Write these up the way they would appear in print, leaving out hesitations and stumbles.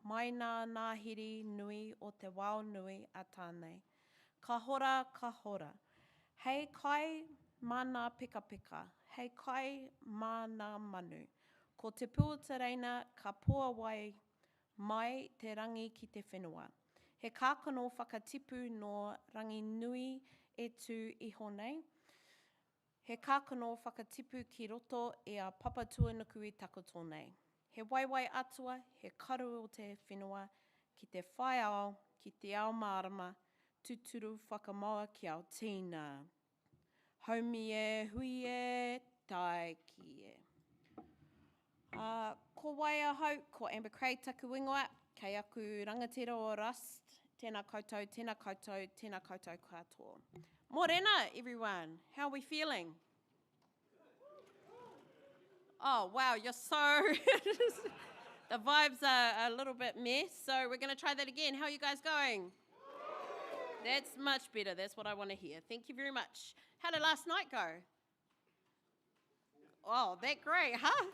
mai nā nāhiri nui o te wao nui a tānei. Ka hora, hei kai mā nā pika pika, hei kai mā nā manu. Ko te pūtareina ka pua wai mai te rangi ki te whenua. He kākano whakatipu no rangi nui e tū iho nei. He kākano whakatipu ki roto e a papa tuanuku I takoto nei. He waiwai atua, he karu o te whenua, ki te whai ao, ki te ao mārama, tuturu whakamaua ki Aotearoa. Haumi e, hui e, tai ki e. Ko Waia Hoh, ko Amber Craig taku ingoa, kei aku rangatira o Rust, tēnā koutou, tēnā koutou, tēnā koutou katoa. Morena, everyone. How are we feeling? Oh, wow, you're so... The vibes are a little bit mess, so we're going to try that again. How are you guys going? That's much better. That's what I want to hear. Thank you very much. How did last night go? Oh, that great, huh?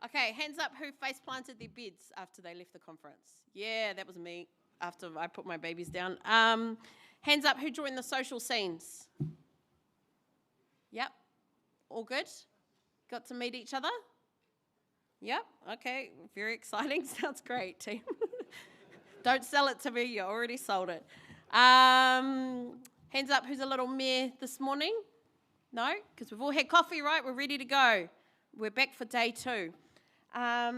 Okay, hands up who face planted their beds after they left the conference. Yeah, that was me after I put my babies down. Hands up who joined the social scenes. Yep, all good? Got to meet each other? Yep, okay, very exciting. Sounds great, team. Don't sell it to me, you already sold it. Hands up who's a little meh this morning? No? Because we've all had coffee, right? We're ready to go. We're back for day 2. I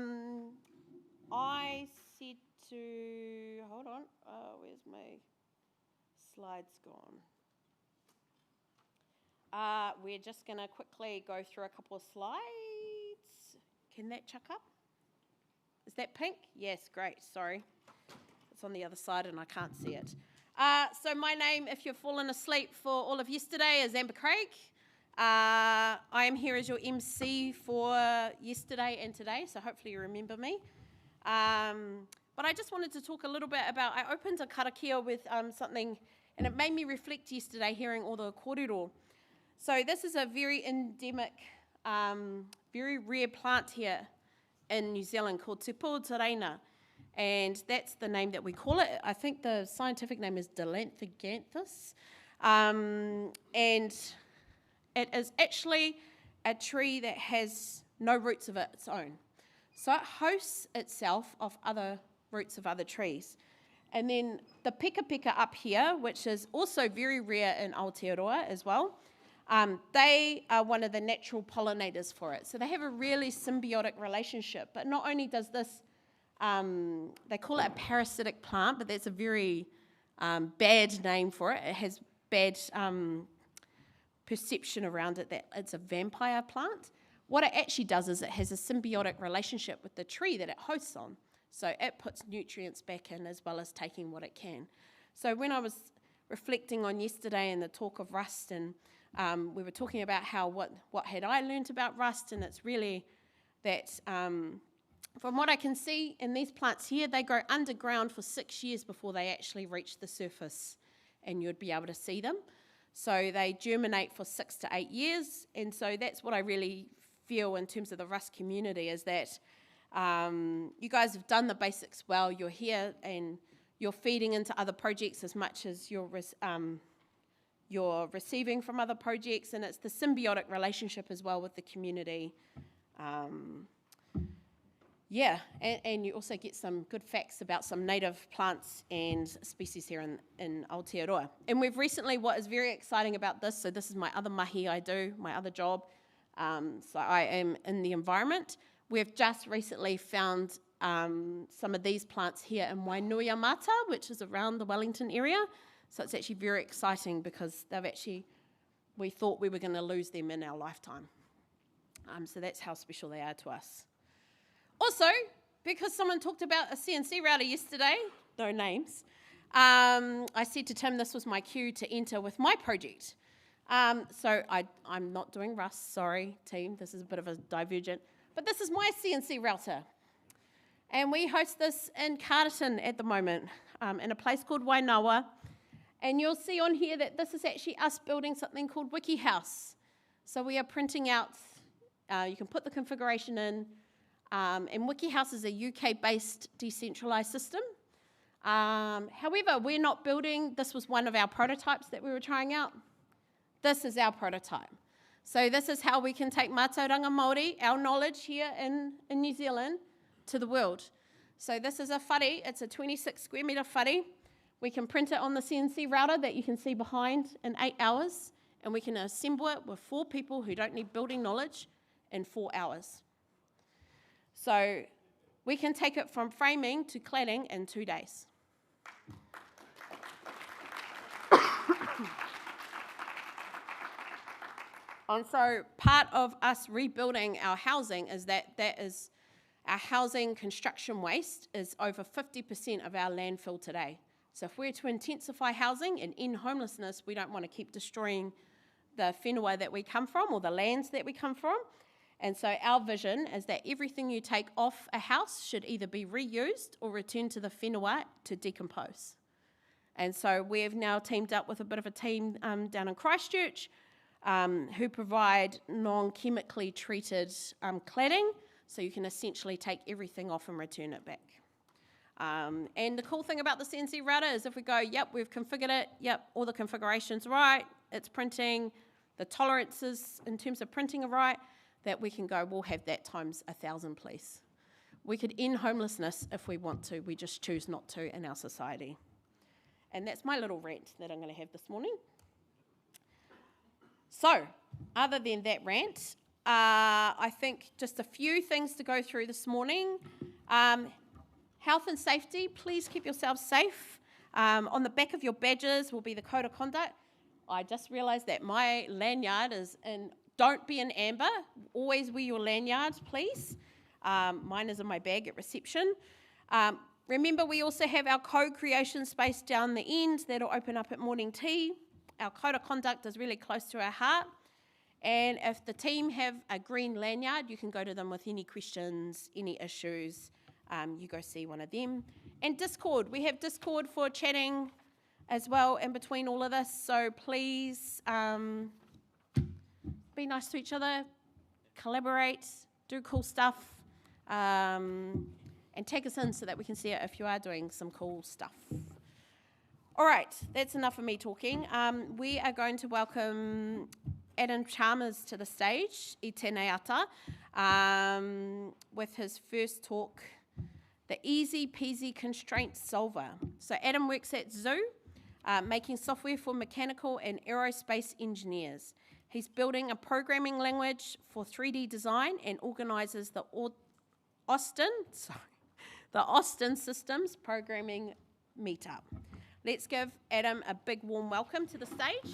said to... Hold on. Where's my slides gone? We're just going to quickly go through a couple of slides. Can that chuck up? Is that pink? Yes, great. Sorry. It's on the other side and I can't see it. So my name, if you've fallen asleep for all of yesterday, is Amber Craig. I am here as your MC for yesterday and today, so hopefully you remember me. But I just wanted to talk a little bit about, I opened a karakia with something, and it made me reflect yesterday hearing all the kōrero. So this is a very endemic, very rare plant here in New Zealand called Te Pūtareina, and that's the name that we call it. I think the scientific name is Dilanthiganthus, and it is actually a tree that has no roots of its own. So it hosts itself off other roots of other trees. And then the pika pika up here, which is also very rare in Aotearoa as well, they are one of the natural pollinators for it. So they have a really symbiotic relationship. But not only does this, they call it a parasitic plant, but that's a very bad name for it. It has bad perception around it that it's a vampire plant. What it actually does is it has a symbiotic relationship with the tree that it hosts on. So it puts nutrients back in as well as taking what it can. So when I was reflecting on yesterday and the talk of rust, and we were talking about how what had I learned about rust, and it's really that from what I can see in these plants here, they grow underground for 6 years before they actually reach the surface and you'd be able to see them. So they germinate for 6 to 8 years, and so that's what I really feel in terms of the rust community is that you guys have done the basics well. You're here and you're feeding into other projects as much as you're receiving from other projects, and it's the symbiotic relationship as well with the community. And you also get some good facts about some native plants and species here in Aotearoa. And we've recently, what is very exciting about this, so this is my other mahi I do, my other job, so I am in the environment. We've just recently found some of these plants here in Wainuiamata, which is around the Wellington area. So it's actually very exciting because we thought we were going to lose them in our lifetime. So that's how special they are to us. Also, because someone talked about a CNC router yesterday, no names, I said to Tim this was my cue to enter with my project. So I'm not doing Rust, sorry team, this is a bit of a divergent, but this is my CNC router. And we host this in Carterton at the moment, in a place called Wainawa. And you'll see on here that this is actually us building something called WikiHouse. So we are printing out, you can put the configuration in, And WikiHouse is a UK-based decentralized system. However, we're not building, this was one of our prototypes that we were trying out. This is our prototype. So this is how we can take mātauranga Māori, our knowledge here in New Zealand, to the world. So this is a whare, it's a 26 square metre whare. We can print it on the CNC router that you can see behind in 8 hours, and we can assemble it with 4 people who don't need building knowledge in 4 hours. So we can take it from framing to cladding in 2 days. And so part of us rebuilding our housing is that our housing construction waste is over 50% of our landfill today. So if we're to intensify housing and end homelessness, we don't want to keep destroying the whenua that we come from or the lands that we come from. And so our vision is that everything you take off a house should either be reused or returned to the whenua to decompose. And so we've now teamed up with a bit of a team down in Christchurch who provide non-chemically treated cladding, so you can essentially take everything off and return it back. And the cool thing about the CNC router is if we go, yep, we've configured it, yep, all the configuration's right, it's printing, the tolerances in terms of printing are right, that we can go, we'll have that times 1,000, please. We could end homelessness if we want to, we just choose not to in our society. And that's my little rant that I'm going to have this morning. So, other than that rant, I think just a few things to go through this morning. Health and safety, please keep yourselves safe. On the back of your badges will be the code of conduct. I just realised that my lanyard is in, don't be in amber, always wear your lanyard, please. Mine is in my bag at reception. Remember, we also have our co-creation space down the end that'll open up at morning tea. Our code of conduct is really close to our heart. And if the team have a green lanyard, you can go to them with any questions, any issues. You go see one of them. And Discord, we have Discord for chatting as well in between all of this. So please be nice to each other, collaborate, do cool stuff, and tag us in so that we can see it if you are doing some cool stuff. All right, that's enough of me talking. We are going to welcome Adam Chalmers to the stage, I tēnei ata, with his first talk, The Easy Peasy Constraint Solver. So Adam works at Zoo, making software for mechanical and aerospace engineers. He's building a programming language for 3D design and organises the Austin Systems Programming Meetup. Let's give Adam a big warm welcome to the stage. Thank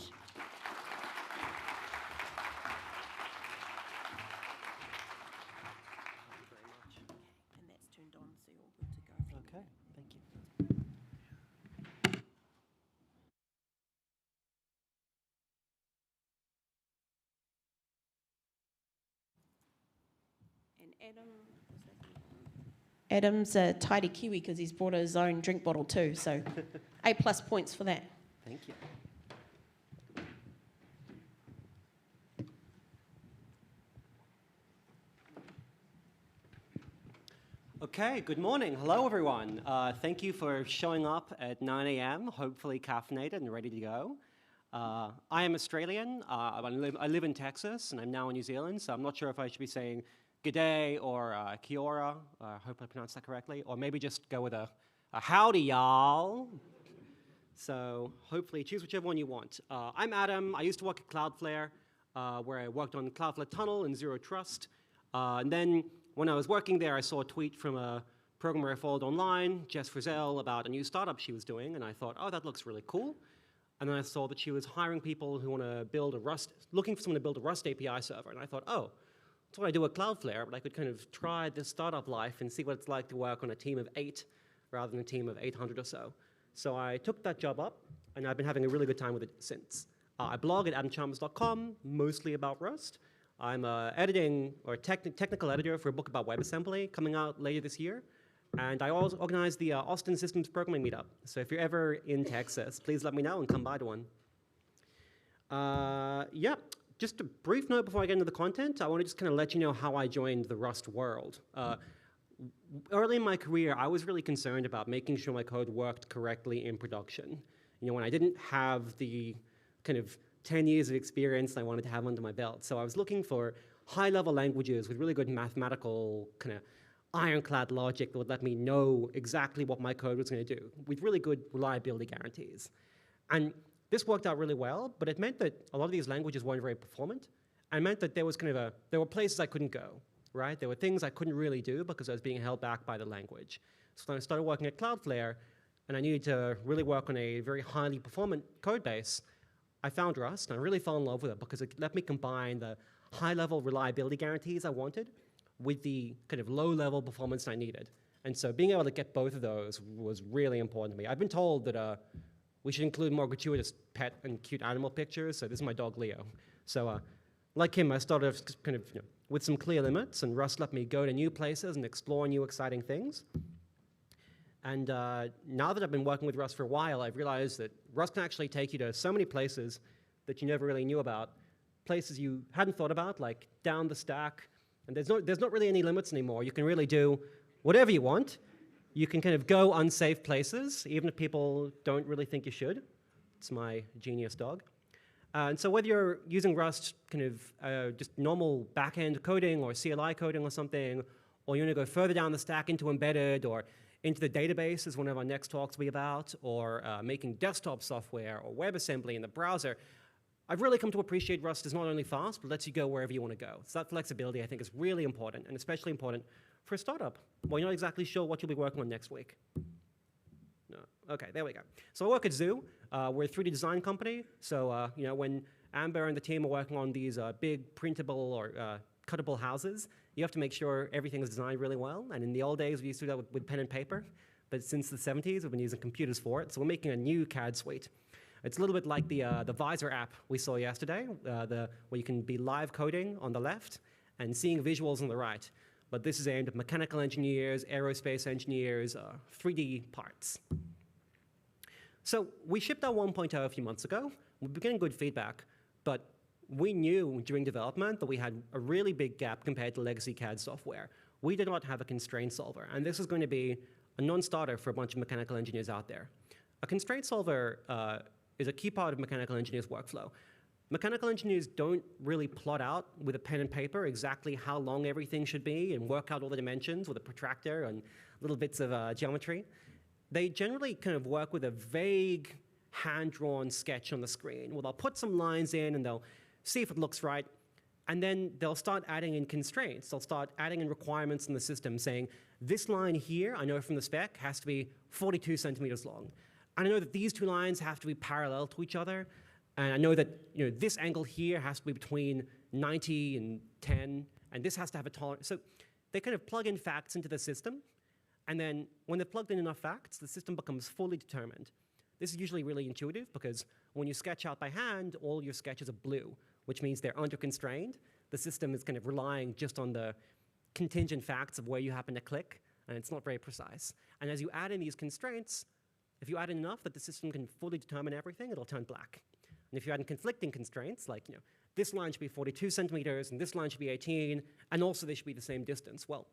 you very much. And that's turned on, so you're all good to go. Okay, thank you. And Adam's a tidy Kiwi because he's brought his own drink bottle too, so A+ points for that. Thank you. Okay, good morning. Hello, everyone. Thank you for showing up at 9 a.m., hopefully caffeinated and ready to go. I am Australian. I live in Texas, and I'm now in New Zealand, so I'm not sure if I should be saying G'day or Kia ora, I hope I pronounced that correctly, or maybe just go with a howdy, y'all. So hopefully choose whichever one you want. I'm Adam. I used to work at Cloudflare, where I worked on Cloudflare Tunnel and Zero Trust. And then when I was working there, I saw a tweet from a programmer I followed online, Jess Frizzell, about a new startup she was doing, and I thought, oh, that looks really cool. And then I saw that she was hiring people who want to build looking for someone to build a Rust API server, and I thought, oh, that's what I do at Cloudflare, but I could kind of try this startup life and see what it's like to work on a team of 8 rather than a team of 800 or so. So I took that job up, and I've been having a really good time with it since. I blog at adamchalmers.com, mostly about Rust. I'm editing or technical editor for a book about WebAssembly coming out later this year. And I also organize the Austin Systems Programming Meetup. So if you're ever in Texas, please let me know and come by to one. Yeah. just a brief note before I get into the content. I want to just kind of let you know how I joined the Rust world. Early in my career, I was really concerned about making sure my code worked correctly in production. You know, when I didn't have the kind of 10 years of experience I wanted to have under my belt. So I was looking for high-level languages with really good mathematical kind of ironclad logic that would let me know exactly what my code was going to do with really good reliability guarantees. And this worked out really well, but it meant that a lot of these languages weren't very performant, and meant that there was there were places I couldn't go, right? There were things I couldn't really do because I was being held back by the language. So when I started working at Cloudflare, and I needed to really work on a very highly performant code base, I found Rust, and I really fell in love with it because it let me combine the high-level reliability guarantees I wanted with the kind of low-level performance I needed. And so being able to get both of those was really important to me. I've been told that we should include more gratuitous pet and cute animal pictures, so this is my dog Leo. So like him, I started kind of with some clear limits, and Rust let me go to new places and explore new exciting things. And now that I've been working with Rust for a while, I've realized that Rust can actually take you to so many places that you never really knew about, places you hadn't thought about, like down the stack. And there's not really any limits anymore. You can really do whatever you want. You can kind of go unsafe places, even if people don't really think you should. It's my genius dog. And so whether you're using Rust kind of just normal back-end coding or CLI coding or something, or you want to go further down the stack into embedded or into the database, as one of our next talks will be about, or making desktop software or WebAssembly in the browser, I've really come to appreciate Rust is not only fast, but lets you go wherever you want to go. So that flexibility, I think, is really important, and especially important for a startup. Well, you're not exactly sure what you'll be working on next week. No. Okay, there we go. So I work at Zoo. We're a 3D design company. So when Amber and the team are working on these big printable or cuttable houses, you have to make sure everything is designed really well. And in the old days, we used to do that with pen and paper. But since the 70s, we've been using computers for it. So we're making a new CAD suite. It's a little bit like the Visor app we saw yesterday, where you can be live coding on the left and seeing visuals on the right. But this is aimed at mechanical engineers, aerospace engineers, 3D parts. So we shipped our 1.0 a few months ago. We're getting good feedback, but we knew during development that we had a really big gap compared to legacy CAD software. We did not have a constraint solver, and this is going to be a non-starter for a bunch of mechanical engineers out there. A constraint solver is a key part of mechanical engineers' workflow. Mechanical engineers don't really plot out with a pen and paper exactly how long everything should be and work out all the dimensions with a protractor and little bits of geometry. They generally kind of work with a vague, hand-drawn sketch on the screen where they'll put some lines in and they'll see if it looks right, and then they'll start adding in constraints. They'll start adding in requirements in the system saying, this line here, I know from the spec, has to be 42 centimeters long. And I know that these two lines have to be parallel to each other. And I know that this angle here has to be between 90 and 10, and this has to have a tolerance. So they kind of plug in facts into the system, and then when they've plugged in enough facts, the system becomes fully determined. This is usually really intuitive because when you sketch out by hand, all your sketches are blue, which means they're under-constrained. The system is kind of relying just on the contingent facts of where you happen to click, and it's not very precise. And as you add in these constraints, if you add in enough that the system can fully determine everything, it'll turn black. And if you add in conflicting constraints, like this line should be 42 centimeters, and this line should be 18, and also they should be the same distance, well,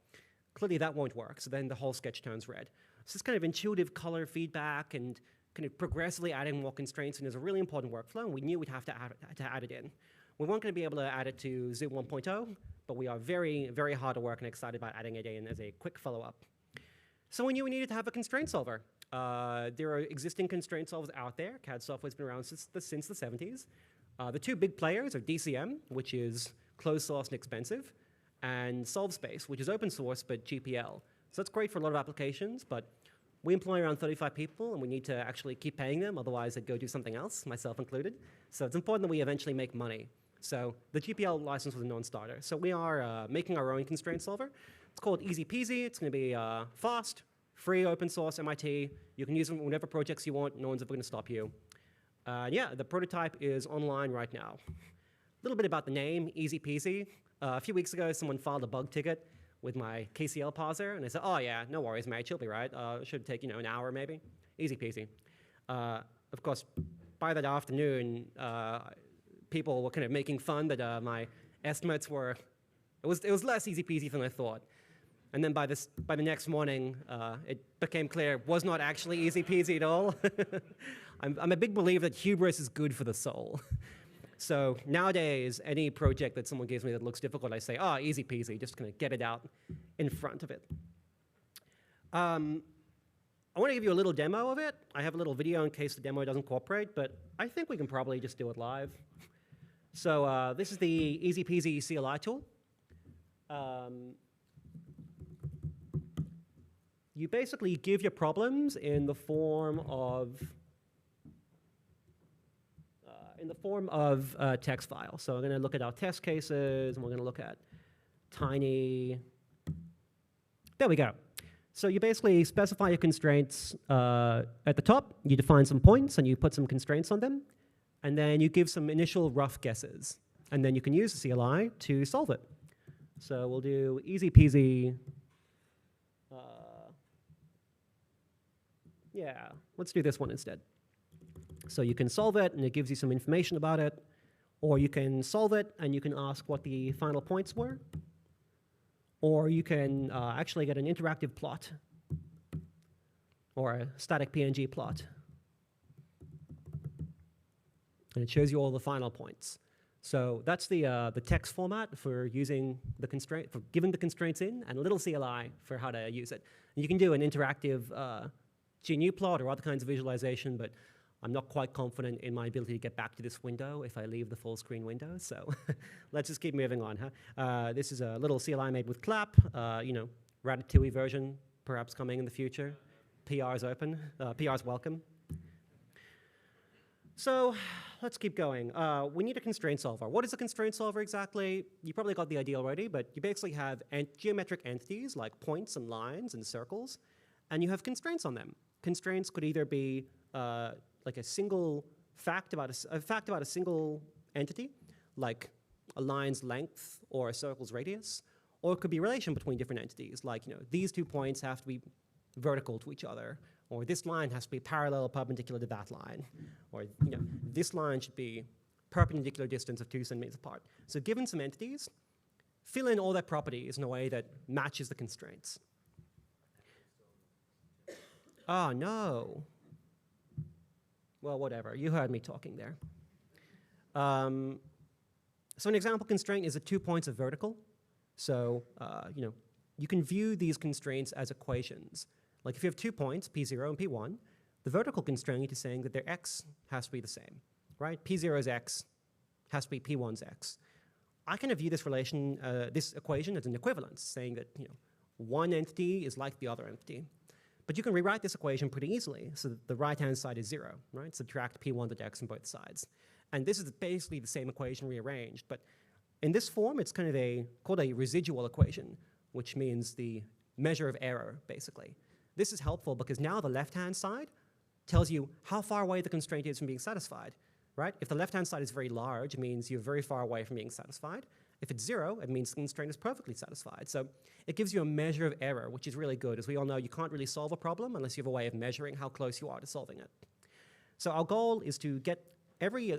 clearly that won't work, so then the whole sketch turns red. So this kind of intuitive color feedback and kind of progressively adding more constraints and is a really important workflow, and we knew we'd have to add it in. We weren't going to be able to add it to Zoo 1.0, but we are very, very hard at work and excited about adding it in as a quick follow-up. So we knew we needed to have a constraint solver. There are existing constraint solvers out there. CAD software has been around since the 70s. The two big players are DCM, which is closed source and expensive, and SolveSpace, which is open source but GPL. So that's great for a lot of applications, but we employ around 35 people, and we need to actually keep paying them, otherwise they'd go do something else, myself included. So it's important that we eventually make money. So the GPL license was a non-starter. So we are making our own constraint solver. It's called Easy Peasy. It's going to be fast, free, open source, MIT. You can use them in whatever projects you want. No one's ever going to stop you. Yeah, the prototype is online right now. A little bit about the name, Easy Peasy. A few weeks ago, someone filed a bug ticket with my KCL parser, and I said, oh yeah, no worries, mate, she'll be right. It should take, an hour maybe. Easy peasy. Of course, by that afternoon, people were kind of making fun that my estimates were, it was less easy peasy than I thought. And then by the next morning, it became clear it was not actually easy peasy at all. I'm a big believer that hubris is good for the soul. So nowadays, any project that someone gives me that looks difficult, I say, oh, easy peasy, just gonna get it out in front of it. I want to give you a little demo of it. I have a little video in case the demo doesn't cooperate, but I think we can probably just do it live. So this is the easy peasy CLI tool. You basically give your problems in the form of text file. So we're going to look at our test cases, and we're going to look at tiny. There we go. So you basically specify your constraints at the top. You define some points, and you put some constraints on them. And then you give some initial rough guesses. And then you can use the CLI to solve it. So we'll do easy peasy. Yeah, let's do this one instead. So you can solve it, and it gives you some information about it. Or you can solve it, and you can ask what the final points were. Or you can actually get an interactive plot or a static PNG plot. And it shows you all the final points. So that's the text format for using the constraint, for giving the constraints in, and a little CLI for how to use it. And you can do an interactive GNU plot or other kinds of visualization, but I'm not quite confident in my ability to get back to this window if I leave the full screen window. So let's just keep moving on. This is a little CLI made with Clap, Ratatouille version, perhaps coming in the future. PR's open, PR's welcome. So let's keep going. We need a constraint solver. What is a constraint solver exactly? You probably got the idea already, but you basically have geometric entities like points and lines and circles, and you have constraints on them. Constraints could either be like a single fact about a single entity, like a line's length or a circle's radius, or it could be a relation between different entities, like these 2 points have to be vertical to each other, or this line has to be parallel or perpendicular to that line, or this line should be perpendicular distance of 2 centimeters apart. So given some entities, fill in all their properties in a way that matches the constraints. Oh, no. Well, whatever. You heard me talking there. So an example constraint is that 2 points are vertical. So you can view these constraints as equations. Like if you have 2 points, P0 and P1, the vertical constraint is saying that their x has to be the same, right? P0's x has to be P1's x. I kind of view this relation, this equation as an equivalence, saying that one entity is like the other entity. But you can rewrite this equation pretty easily, so that the right-hand side is 0, right? Subtract P1.x on both sides. And this is basically the same equation rearranged, but in this form, it's kind of called a residual equation, which means the measure of error, basically. This is helpful because now the left-hand side tells you how far away the constraint is from being satisfied, right? If the left-hand side is very large, it means you're very far away from being satisfied. If it's 0, it means the constraint is perfectly satisfied. So it gives you a measure of error, which is really good. As we all know, you can't really solve a problem unless you have a way of measuring how close you are to solving it. So our goal is to get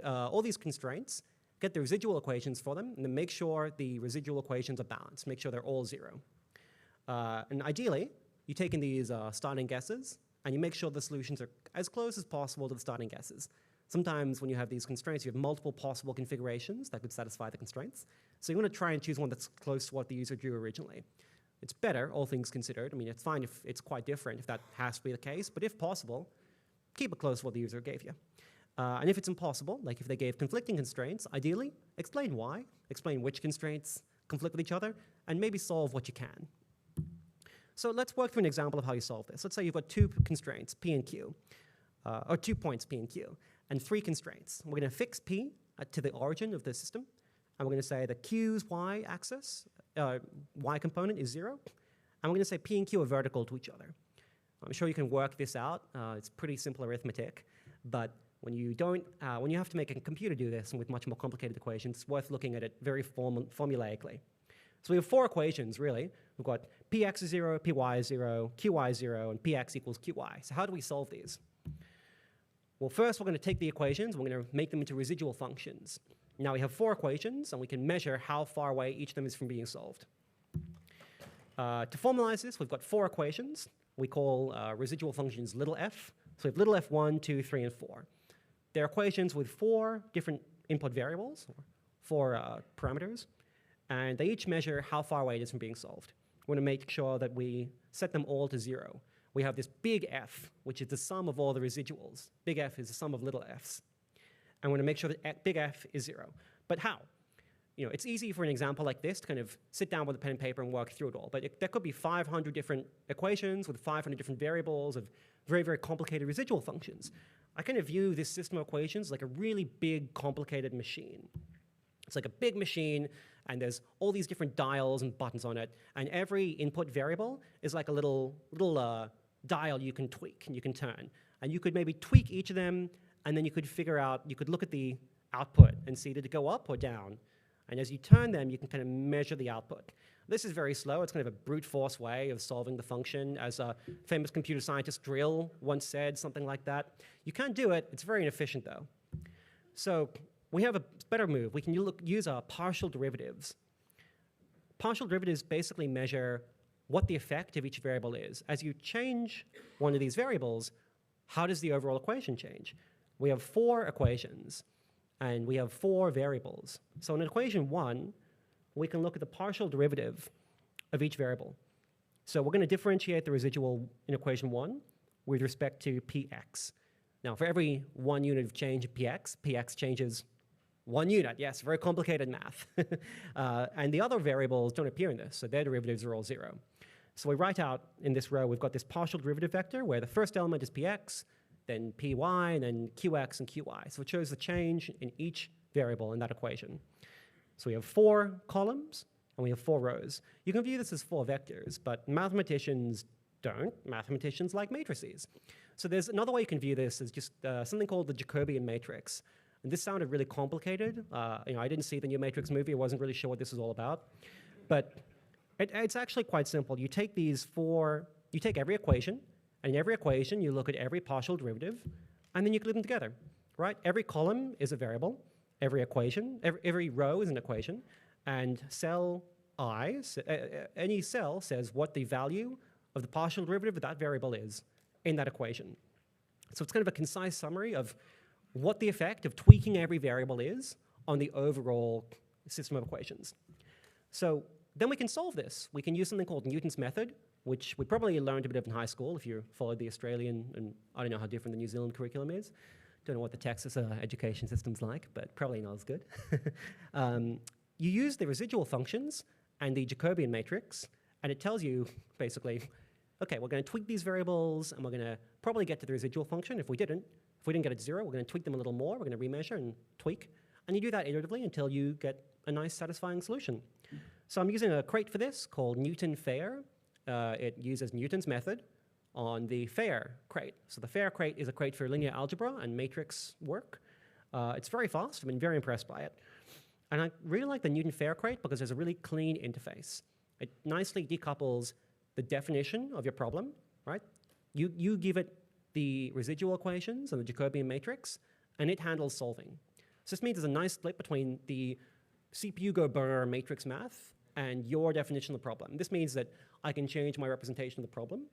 all these constraints, get the residual equations for them, and then make sure the residual equations are balanced, make sure they're all 0. And ideally, you take in these starting guesses, and you make sure the solutions are as close as possible to the starting guesses. Sometimes when you have these constraints, you have multiple possible configurations that could satisfy the constraints. So you want to try and choose one that's close to what the user drew originally. It's better, all things considered. I mean, it's fine if it's quite different, if that has to be the case. But if possible, keep it close to what the user gave you. And if it's impossible, like if they gave conflicting constraints, ideally, explain why, explain which constraints conflict with each other, and maybe solve what you can. So let's work through an example of how you solve this. Let's say you've got 2 constraints, P and Q, or 2 points, P and Q, and 3 constraints. We're going to fix P to the origin of the system, and we're going to say that Q's y-axis, y component is 0, and we're going to say P and Q are vertical to each other. I'm sure you can work this out. It's pretty simple arithmetic, but when you have to make a computer do this and with much more complicated equations, it's worth looking at it very formulaically. So we have 4 equations, really. We've got Px is 0, Py is 0, Qy is 0, and Px equals Qy. So how do we solve these? Well, first, we're going to take the equations, we're going to make them into residual functions. Now we have 4 equations, and we can measure how far away each of them is from being solved. To formalize this, we've got 4 equations we call residual functions little f. So we have little f1, 2, 3, and 4. They're equations with 4 different input variables, or 4 parameters, and they each measure how far away it is from being solved. We want to make sure that we set them all to 0. We have this big F, which is the sum of all the residuals. Big F is the sum of little f's. And we want to make sure that big F is 0. But how? You know, it's easy for an example like this to kind of sit down with a pen and paper and work through it all. But there could be 500 different equations with 500 different variables of very, very complicated residual functions. I kind of view this system of equations like a really big, complicated machine. It's like a big machine, and there's all these different dials and buttons on it, and every input variable is like a little dial you can tweak and you can turn. And you could maybe tweak each of them, and then you could figure out, you could look at the output and see, did it go up or down? And as you turn them, you can kind of measure the output. This is very slow. It's kind of a brute force way of solving the function. As a famous computer scientist Drill once said, something like that. You can do it. It's very inefficient, though. So we have a better move. We can use our partial derivatives. Partial derivatives basically measure what the effect of each variable is. As you change one of these variables, how does the overall equation change? We have 4 equations, and we have 4 variables. So in equation 1, we can look at the partial derivative of each variable. So we're going to differentiate the residual in equation 1 with respect to px. Now, for every 1 unit of change in px changes 1 unit. Yes, very complicated math. And the other variables don't appear in this, so their derivatives are all 0. So we write out in this row, we've got this partial derivative vector where the first element is px, then py, and then qx and qy. So it shows the change in each variable in that equation. So we have 4 columns, and we have 4 rows. You can view this as 4 vectors, but mathematicians don't. Mathematicians like matrices. So there's another way you can view this as just something called the Jacobian matrix. And this sounded really complicated. I didn't see the new Matrix movie. I wasn't really sure what this was all about. But it's actually quite simple. You take you take every equation, and in every equation, you look at every partial derivative, and then you group them together, right? Every column is a variable. Every equation, every row is an equation, and cell I, any cell says what the value of the partial derivative of that variable is in that equation. So it's kind of a concise summary of what the effect of tweaking every variable is on the overall system of equations. So then we can solve this. We can use something called Newton's method, which we probably learned a bit of in high school if you followed the Australian, and I don't know how different the New Zealand curriculum is. Don't know what the Texas education system's like, but probably not as good. You use the residual functions and the Jacobian matrix, and it tells you, basically, okay, we're going to tweak these variables, and we're going to probably get to the residual function. If we didn't get it to 0, we're going to tweak them a little more. We're going to remeasure and tweak. And you do that iteratively until you get a nice, satisfying solution. So I'm using a crate for this called Newton Fair. It uses Newton's method on the Fair crate. So the Fair crate is a crate for linear algebra and matrix work. It's very fast. I've been very impressed by it. And I really like the Newton Fair crate because there's a really clean interface. It nicely decouples the definition of your problem, right? You give it the residual equations and the Jacobian matrix, and it handles solving. So this means there's a nice split between the CPU go burr matrix math and your definition of the problem. This means that I can change my representation of the problem,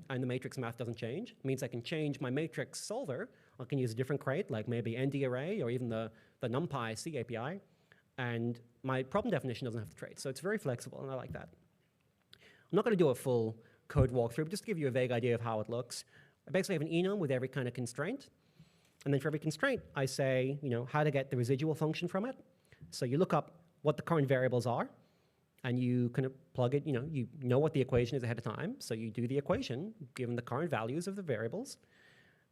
and the matrix math doesn't change. It means I can change my matrix solver. I can use a different crate, like maybe ND-array or even the NumPy C API, and my problem definition doesn't have to trade. So it's very flexible, and I like that. I'm not going to do a full code walkthrough, but just to give you a vague idea of how it looks. I basically have an enum with every kind of constraint, and then for every constraint, I say, how to get the residual function from it. So you look up what the current variables are, and you kind of plug it, you know what the equation is ahead of time, so you do the equation given the current values of the variables,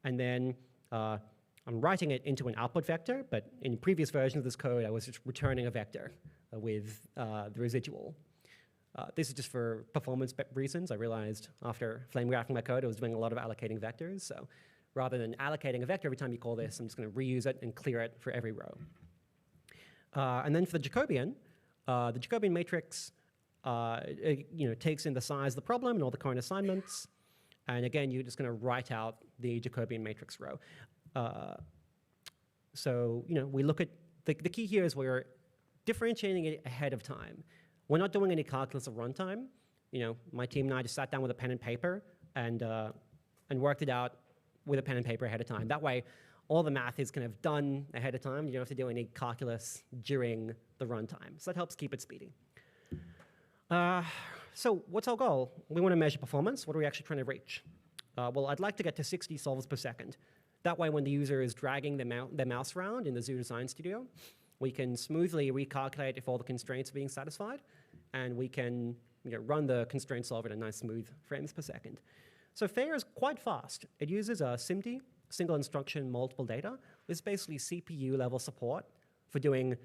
and then I'm writing it into an output vector, but in previous versions of this code, I was just returning a vector with the residual. This is just for performance reasons. I realized after flame graphing my code, I was doing a lot of allocating vectors, so rather than allocating a vector every time you call this, I'm just going to reuse it and clear it for every row. And then for the Jacobian matrix takes in the size of the problem and all the current assignments. And again, you're just going to write out the Jacobian matrix row. So we look at the key here is we're differentiating it ahead of time. We're not doing any calculus at runtime. My team and I just sat down with a pen and paper and worked it out with a pen and paper ahead of time. That way, all the math is kind of done ahead of time. You don't have to do any calculus during the runtime. So that helps keep it speedy. So what's our goal? We want to measure performance. What are we actually trying to reach? Well, I'd like to get to 60 solves per second. That way, when the user is dragging their mouse around in the Zoo Design Studio, we can smoothly recalculate if all the constraints are being satisfied, and we can run the constraint solver at a nice smooth frames per second. So FAIR is quite fast. It uses a SIMD, single instruction, multiple data. It's basically CPU-level support for doing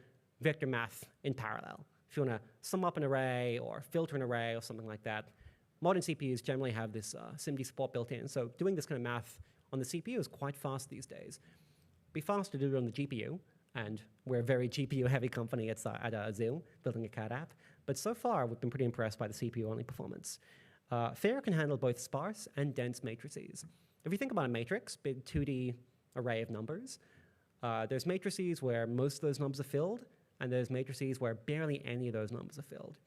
vector math in parallel. If you want to sum up an array or filter an array or something like that, modern CPUs generally have this SIMD support built in. So doing this kind of math on the CPU is quite fast these days. It'd be fast to do it on the GPU, and we're a very GPU-heavy company at Zoo, building a CAD app. But so far, we've been pretty impressed by the CPU-only performance. FAIR can handle both sparse and dense matrices. If you think about a matrix, big 2D array of numbers, there's matrices where most of those numbers are filled, and there's matrices where barely any of those numbers are filled.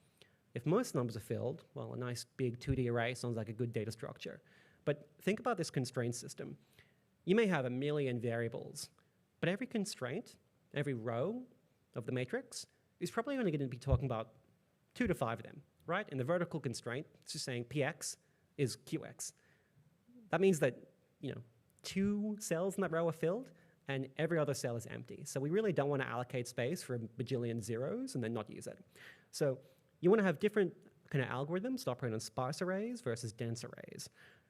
If most numbers are filled, well, a nice big 2D array sounds like a good data structure. But think about this constraint system. You may have 1 million variables, but every constraint, every row of the matrix is probably only going to be talking about 2 to 5 of them, right? In the vertical constraint, it's just saying px is qx. That means that 2 cells in that row are filled, and every other cell is empty. So we really don't want to allocate space for a bajillion zeros and then not use it. So you want to have different kind of algorithms to operate on sparse arrays versus dense arrays.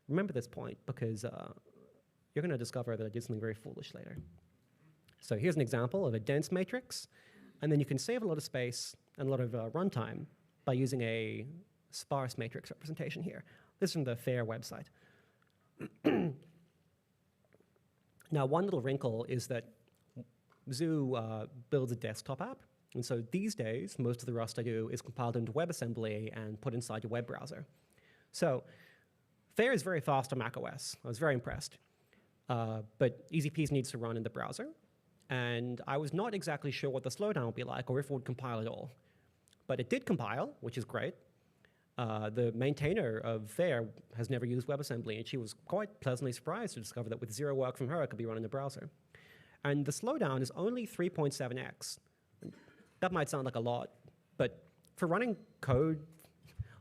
Remember this point, because you're going to discover that I did something very foolish later. So here's an example of a dense matrix, and then you can save a lot of space and a lot of runtime by using a sparse matrix representation here. This is from the FAIR website. Now, one little wrinkle is that Zoo builds a desktop app, and so these days, most of the Rust I do is compiled into WebAssembly and put inside your web browser. So FAIR is very fast on macOS. I was very impressed. But EasyPeas needs to run in the browser, and I was not exactly sure what the slowdown would be like or if it would compile at all. But it did compile, which is great. The maintainer of FAIR has never used WebAssembly, and she was quite pleasantly surprised to discover that with zero work from her, it could be run in the browser. And the slowdown is only 3.7x. That might sound like a lot, but for running code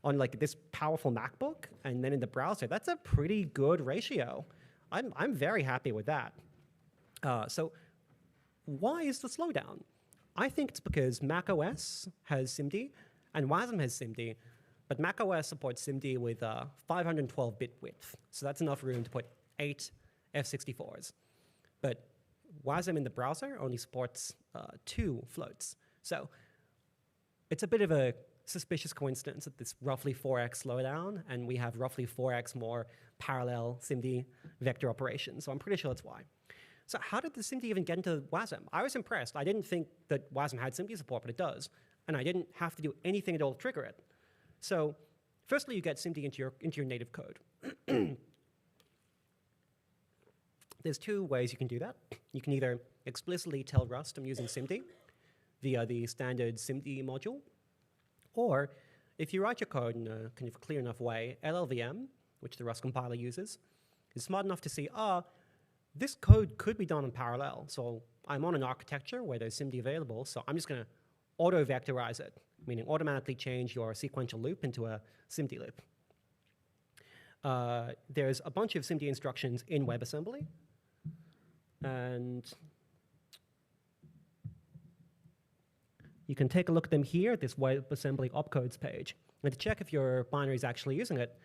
on this powerful MacBook and then in the browser, that's a pretty good ratio. I'm very happy with that. So why is the slowdown? I think it's because macOS has SIMD and WASM has SIMD, but macOS supports SIMD with 512-bit width. So that's enough room to put 8 F64s. But WASM in the browser only supports 2 floats. So it's a bit of a suspicious coincidence that this roughly 4x slowdown, and we have roughly 4x more parallel SIMD vector operations. So I'm pretty sure that's why. So how did the SIMD even get into WASM? I was impressed. I didn't think that WASM had SIMD support, but it does. And I didn't have to do anything at all to trigger it. So firstly, you get SIMD into your native code. There's 2 ways you can do that. You can either explicitly tell Rust I'm using SIMD via the standard SIMD module, or if you write your code in a kind of clear enough way, LLVM, which the Rust compiler uses, is smart enough to see, this code could be done in parallel. So I'm on an architecture where there's SIMD available, so I'm just going to auto-vectorize it, meaning automatically change your sequential loop into a SIMD loop. There's a bunch of SIMD instructions in WebAssembly, and you can take a look at them here at this WebAssembly opcodes page. And to check if your binary is actually using it,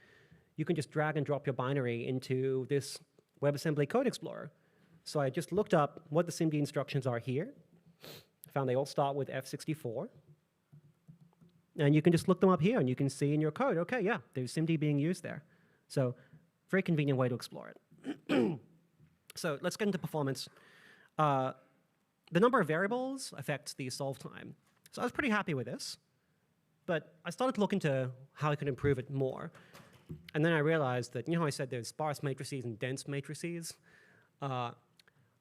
you can just drag and drop your binary into this WebAssembly code explorer. So I just looked up what the SIMD instructions are here. I found they all start with F64. And you can just look them up here, and you can see in your code, okay, yeah, there's SIMD being used there. So very convenient way to explore it. So let's get into performance. The number of variables affects the solve time. So I was pretty happy with this. But I started to look into how I could improve it more. And then I realized that, how I said there's sparse matrices and dense matrices?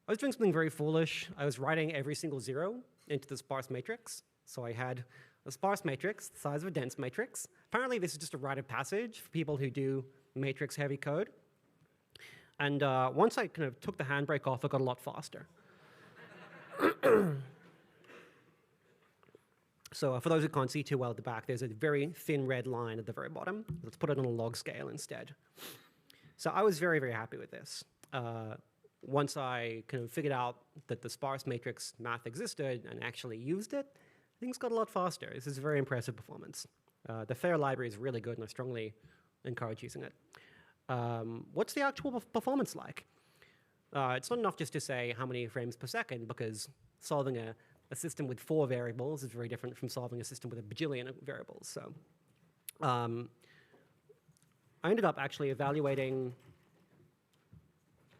I was doing something very foolish. I was writing every single zero into the sparse matrix. So I had a sparse matrix, the size of a dense matrix. Apparently, this is just a rite of passage for people who do matrix-heavy code. And once I kind of took the handbrake off, it got a lot faster. So for those who can't see too well at the back, there's a very thin red line at the very bottom. Let's put it on a log scale instead. So I was very, very happy with this. Once I kind of figured out that the sparse matrix math existed and actually used it, things got a lot faster. This is a very impressive performance. The FAIR library is really good, and I strongly encourage using it. What's the actual performance like? It's not enough just to say how many frames per second, because solving a system with 4 variables is very different from solving a system with a bajillion variables. So I ended up actually evaluating,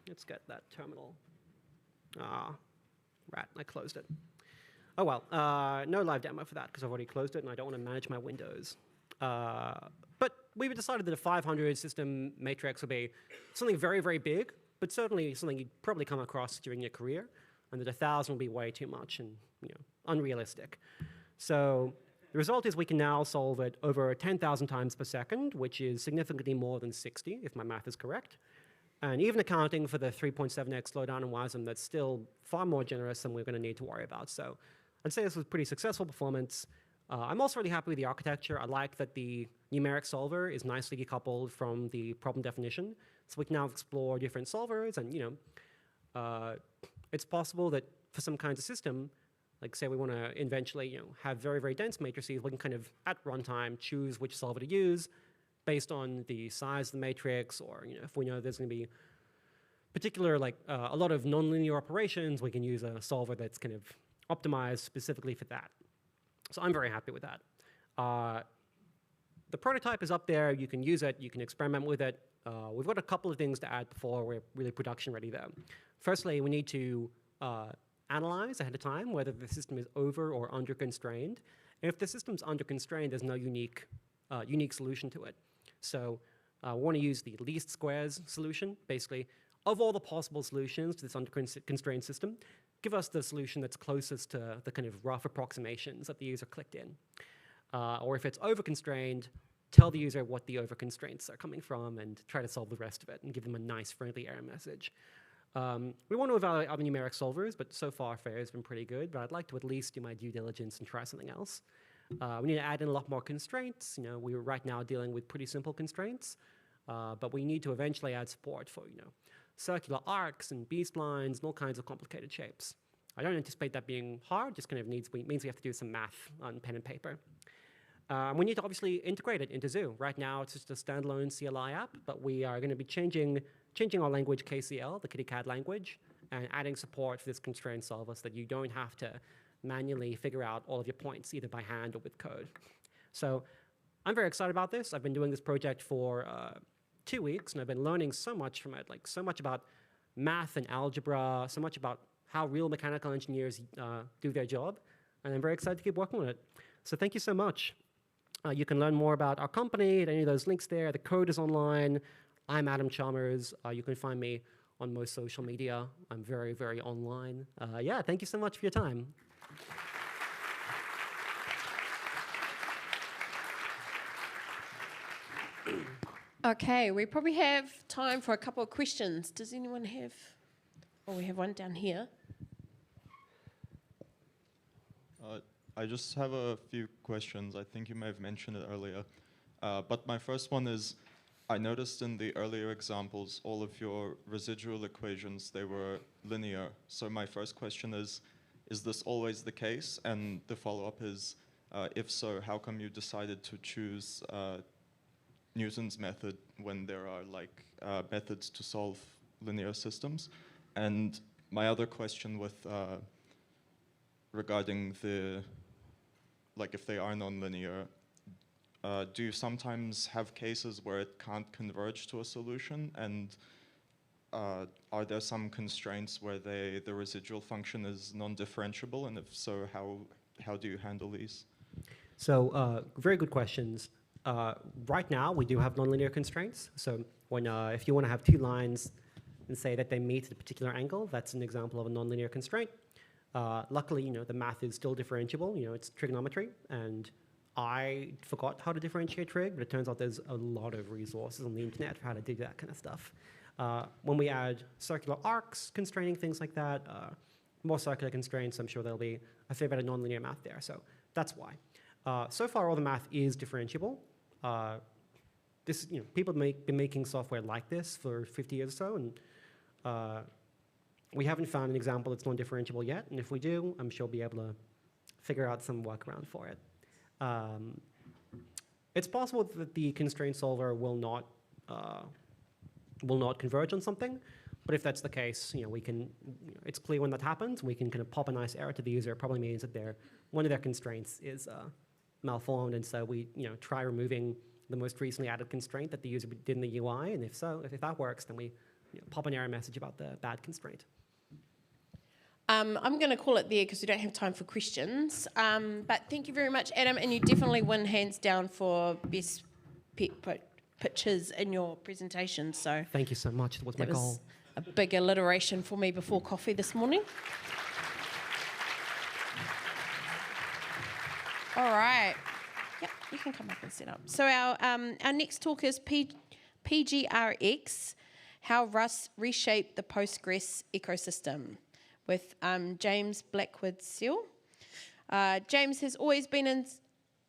let's get that terminal. Rat, I closed it. Oh well, no live demo for that because I've already closed it and I don't want to manage my windows. But we decided that a 500 system matrix would be something very, very big, but certainly something you'd probably come across during your career, and that 1,000 would be way too much and unrealistic. So the result is we can now solve it over 10,000 times per second, which is significantly more than 60, if my math is correct. And even accounting for the 3.7x slowdown in wasm, that's still far more generous than we're going to need to worry about. So I'd say this was pretty successful performance. I'm also really happy with the architecture. I like that the numeric solver is nicely decoupled from the problem definition. So we can now explore different solvers, and it's possible that for some kinds of system, like say we want to eventually have very, very dense matrices, we can kind of at runtime choose which solver to use based on the size of the matrix, or if we know there's going to be particular a lot of nonlinear operations, we can use a solver that's kind of optimized specifically for that. So I'm very happy with that. The prototype is up there. You can use it. You can experiment with it. We've got a couple of things to add before we're really production ready, though. Firstly, we need to analyze ahead of time whether the system is over or under constrained. And if the system's under constrained, there's no unique solution to it. So we want to use the least squares solution, basically. Of all the possible solutions to this under constrained system, give us the solution that's closest to the kind of rough approximations that the user clicked in. Or if it's over-constrained, tell the user what the over-constraints are coming from and try to solve the rest of it and give them a nice, friendly error message. We want to evaluate other numeric solvers, but so far FAIR has been pretty good, but I'd like to at least do my due diligence and try something else. We need to add in a lot more constraints. We're right now dealing with pretty simple constraints, but we need to eventually add support for, circular arcs and B-splines and all kinds of complicated shapes. I don't anticipate that being hard, just kind of means we have to do some math on pen and paper. We need to obviously integrate it into Zoo. Right now, it's just a standalone CLI app, but we are going to be changing our language KCL, the KittyCAD language, and adding support for this constraint solver so that you don't have to manually figure out all of your points, either by hand or with code. So I'm very excited about this. I've been doing this project for 2 weeks, and I've been learning so much from it, so much about math and algebra, so much about how real mechanical engineers do their job, and I'm very excited to keep working on it. So thank you so much. You can learn more about our company at any of those links there. The code is online. I'm Adam Chalmers. You can find me on most social media. I'm very, very online. Yeah, thank you so much for your time. Okay, we probably have time for a couple of questions. Does anyone have? Oh, we have one down here. I just have a few questions. I think you may have mentioned it earlier. But my first one is, I noticed in the earlier examples, all of your residual equations, they were linear. So my first question is this always the case? And the follow-up is, if so, how come you decided to choose Newton's method when there are methods to solve linear systems? And my other question with regarding the, if they are nonlinear, do you sometimes have cases where it can't converge to a solution? And are there some constraints where the residual function is non-differentiable? And if so, how do you handle these? So very good questions. Right now, we do have nonlinear constraints. So when if you want to have 2 lines and say that they meet at a particular angle. That's an example of a nonlinear constraint. Luckily, the math is still differentiable. It's trigonometry, and I forgot how to differentiate trig, but it turns out there's a lot of resources on the internet for how to do that kind of stuff. When we add circular arcs, constraining things like that, more circular constraints, I'm sure there'll be a fair bit of nonlinear math there. So that's why. So far, all the math is differentiable. People have been making software like this for 50 years or so, and we haven't found an example that's non-differentiable yet. And if we do, I'm sure we'll be able to figure out some workaround for it. It's possible that the constraint solver will not converge on something, but if that's the case, we can. It's clear when that happens. We can kind of pop a nice error to the user. It probably means that one of their constraints is malformed, and so we try removing the most recently added constraint that the user did in the UI, and if that works, then we pop an error message about the bad constraint. I'm going to call it there because we don't have time for questions. But thank you very much, Adam, and you definitely win hands down for best pictures in your presentation. So thank you so much. That was my goal. A big alliteration for me before coffee this morning. All right. Yep, you can come up and set up. So our next talk is PGRX, How Rust Reshaped the Postgres Ecosystem, with James Blackwood-Sewell. James has always been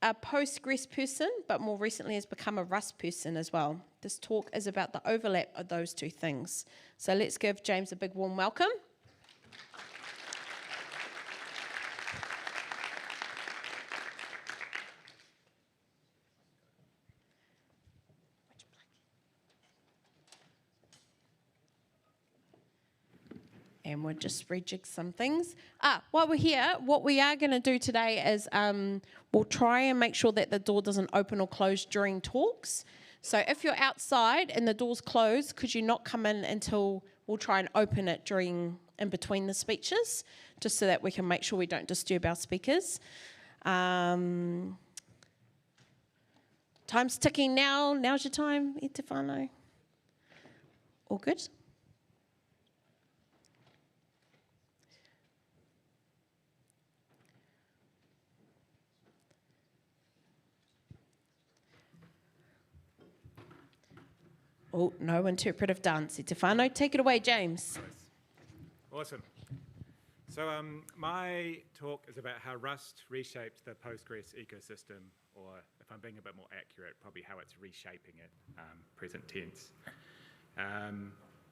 a Postgres person, but more recently has become a Rust person as well. This talk is about the overlap of those two things. So let's give James a big warm welcome. And we'll just rejig some things. While we're here, what we are going to do today is we'll try and make sure that the door doesn't open or close during talks. So if you're outside and the door's closed, could you not come in until we'll try and open it in between the speeches, just so that we can make sure we don't disturb our speakers. Time's ticking now. Now's your time, Itefano. All good? Oh, no interpretive dance. Itefano, take it away, James. Awesome. So my talk is about how Rust reshaped the Postgres ecosystem, or if I'm being a bit more accurate, probably how it's reshaping it, present tense.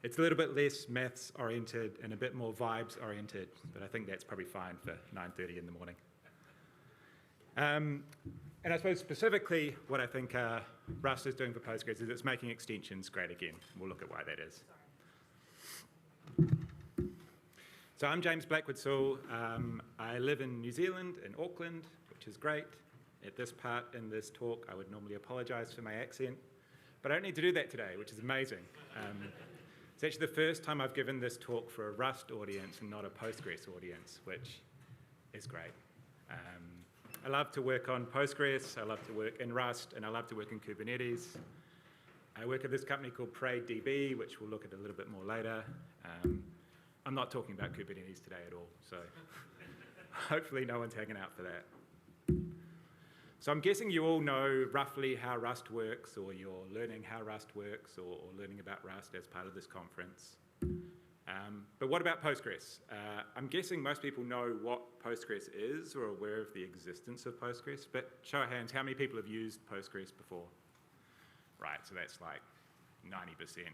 It's a little bit less maths-oriented and a bit more vibes-oriented, but I think that's probably fine for 9:30 in the morning. And I suppose specifically what I think Rust is doing for Postgres is it's making extensions great again. We'll look at why that is. So I'm James Blackwood-Sewell. I live in New Zealand, in Auckland, which is great. At this part in this talk, I would normally apologise for my accent, but I don't need to do that today, which is amazing. It's actually the first time I've given this talk for a Rust audience and not a Postgres audience, which is great. I love to work on Postgres, I love to work in Rust, and I love to work in Kubernetes. I work at this company called PraidDB, which we'll look at a little bit more later. I'm not talking about Kubernetes today at all, so hopefully no one's hanging out for that. So I'm guessing you all know roughly how Rust works, or you're learning how Rust works, or learning about Rust as part of this conference. But what about Postgres? I'm guessing most people know what Postgres is or are aware of the existence of Postgres, but show of hands, how many people have used Postgres before? Right, so that's like 90%.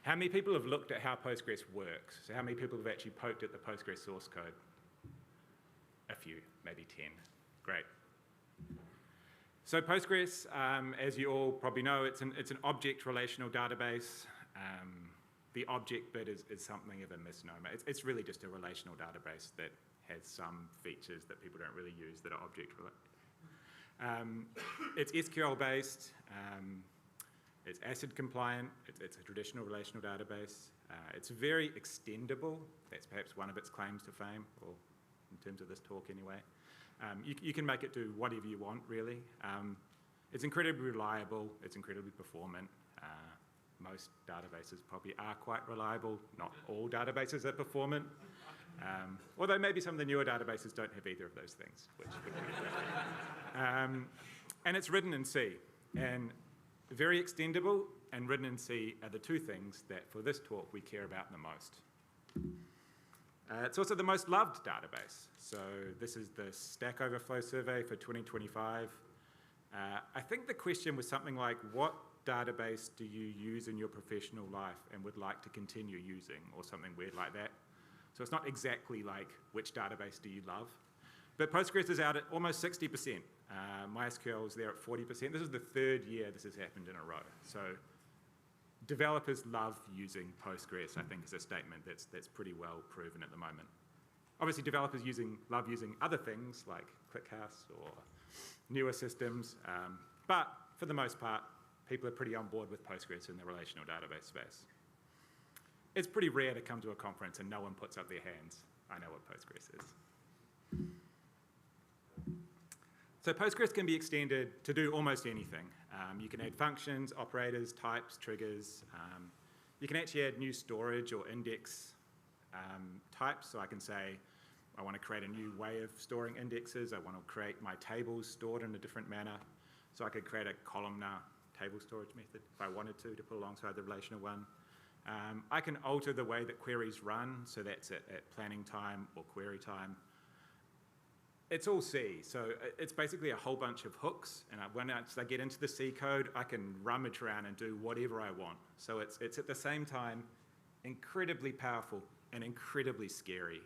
How many people have looked at how Postgres works? So how many people have actually poked at the Postgres source code? A few, maybe 10. Great. So Postgres, as you all probably know, it's an object relational database. The object bit is something of a misnomer. It's really just a relational database that has some features that people don't really use that are object related. It's SQL based. It's ACID compliant. It's a traditional relational database. It's very extendable. That's perhaps one of its claims to fame, or in terms of this talk anyway. You can make it do whatever you want, really. It's incredibly reliable. It's incredibly performant. most databases probably are quite reliable. Not all databases are performant. Although maybe some of the newer databases don't have either of those things, which would be and it's written in C. And very extendable and written in C are the two things that, for this talk, we care about the most. It's also the most loved database. So this is the Stack Overflow survey for 2025. I think the question was something like, what database do you use in your professional life and would like to continue using, or something weird like that. So it's not exactly like, which database do you love? But Postgres is out at almost 60%. MySQL is there at 40%. This is the third year this has happened in a row. So developers love using Postgres, I think, is a statement that's pretty well proven at the moment. Obviously, developers love using other things like ClickHouse or newer systems, but for the most part, people are pretty on board with Postgres in the relational database space. It's pretty rare to come to a conference and no one puts up their hands. I know what Postgres is. So Postgres can be extended to do almost anything. You can add functions, operators, types, triggers. You can actually add new storage or index types. So I can say, I want to create a new way of storing indexes. I want to create my tables stored in a different manner. So I could create a columnar table storage method if I wanted to put alongside the relational one. I can alter the way that queries run, so that's at planning time or query time. It's all C, so it's basically a whole bunch of hooks, and once I get into the C code, I can rummage around and do whatever I want. So it's at the same time incredibly powerful and incredibly scary.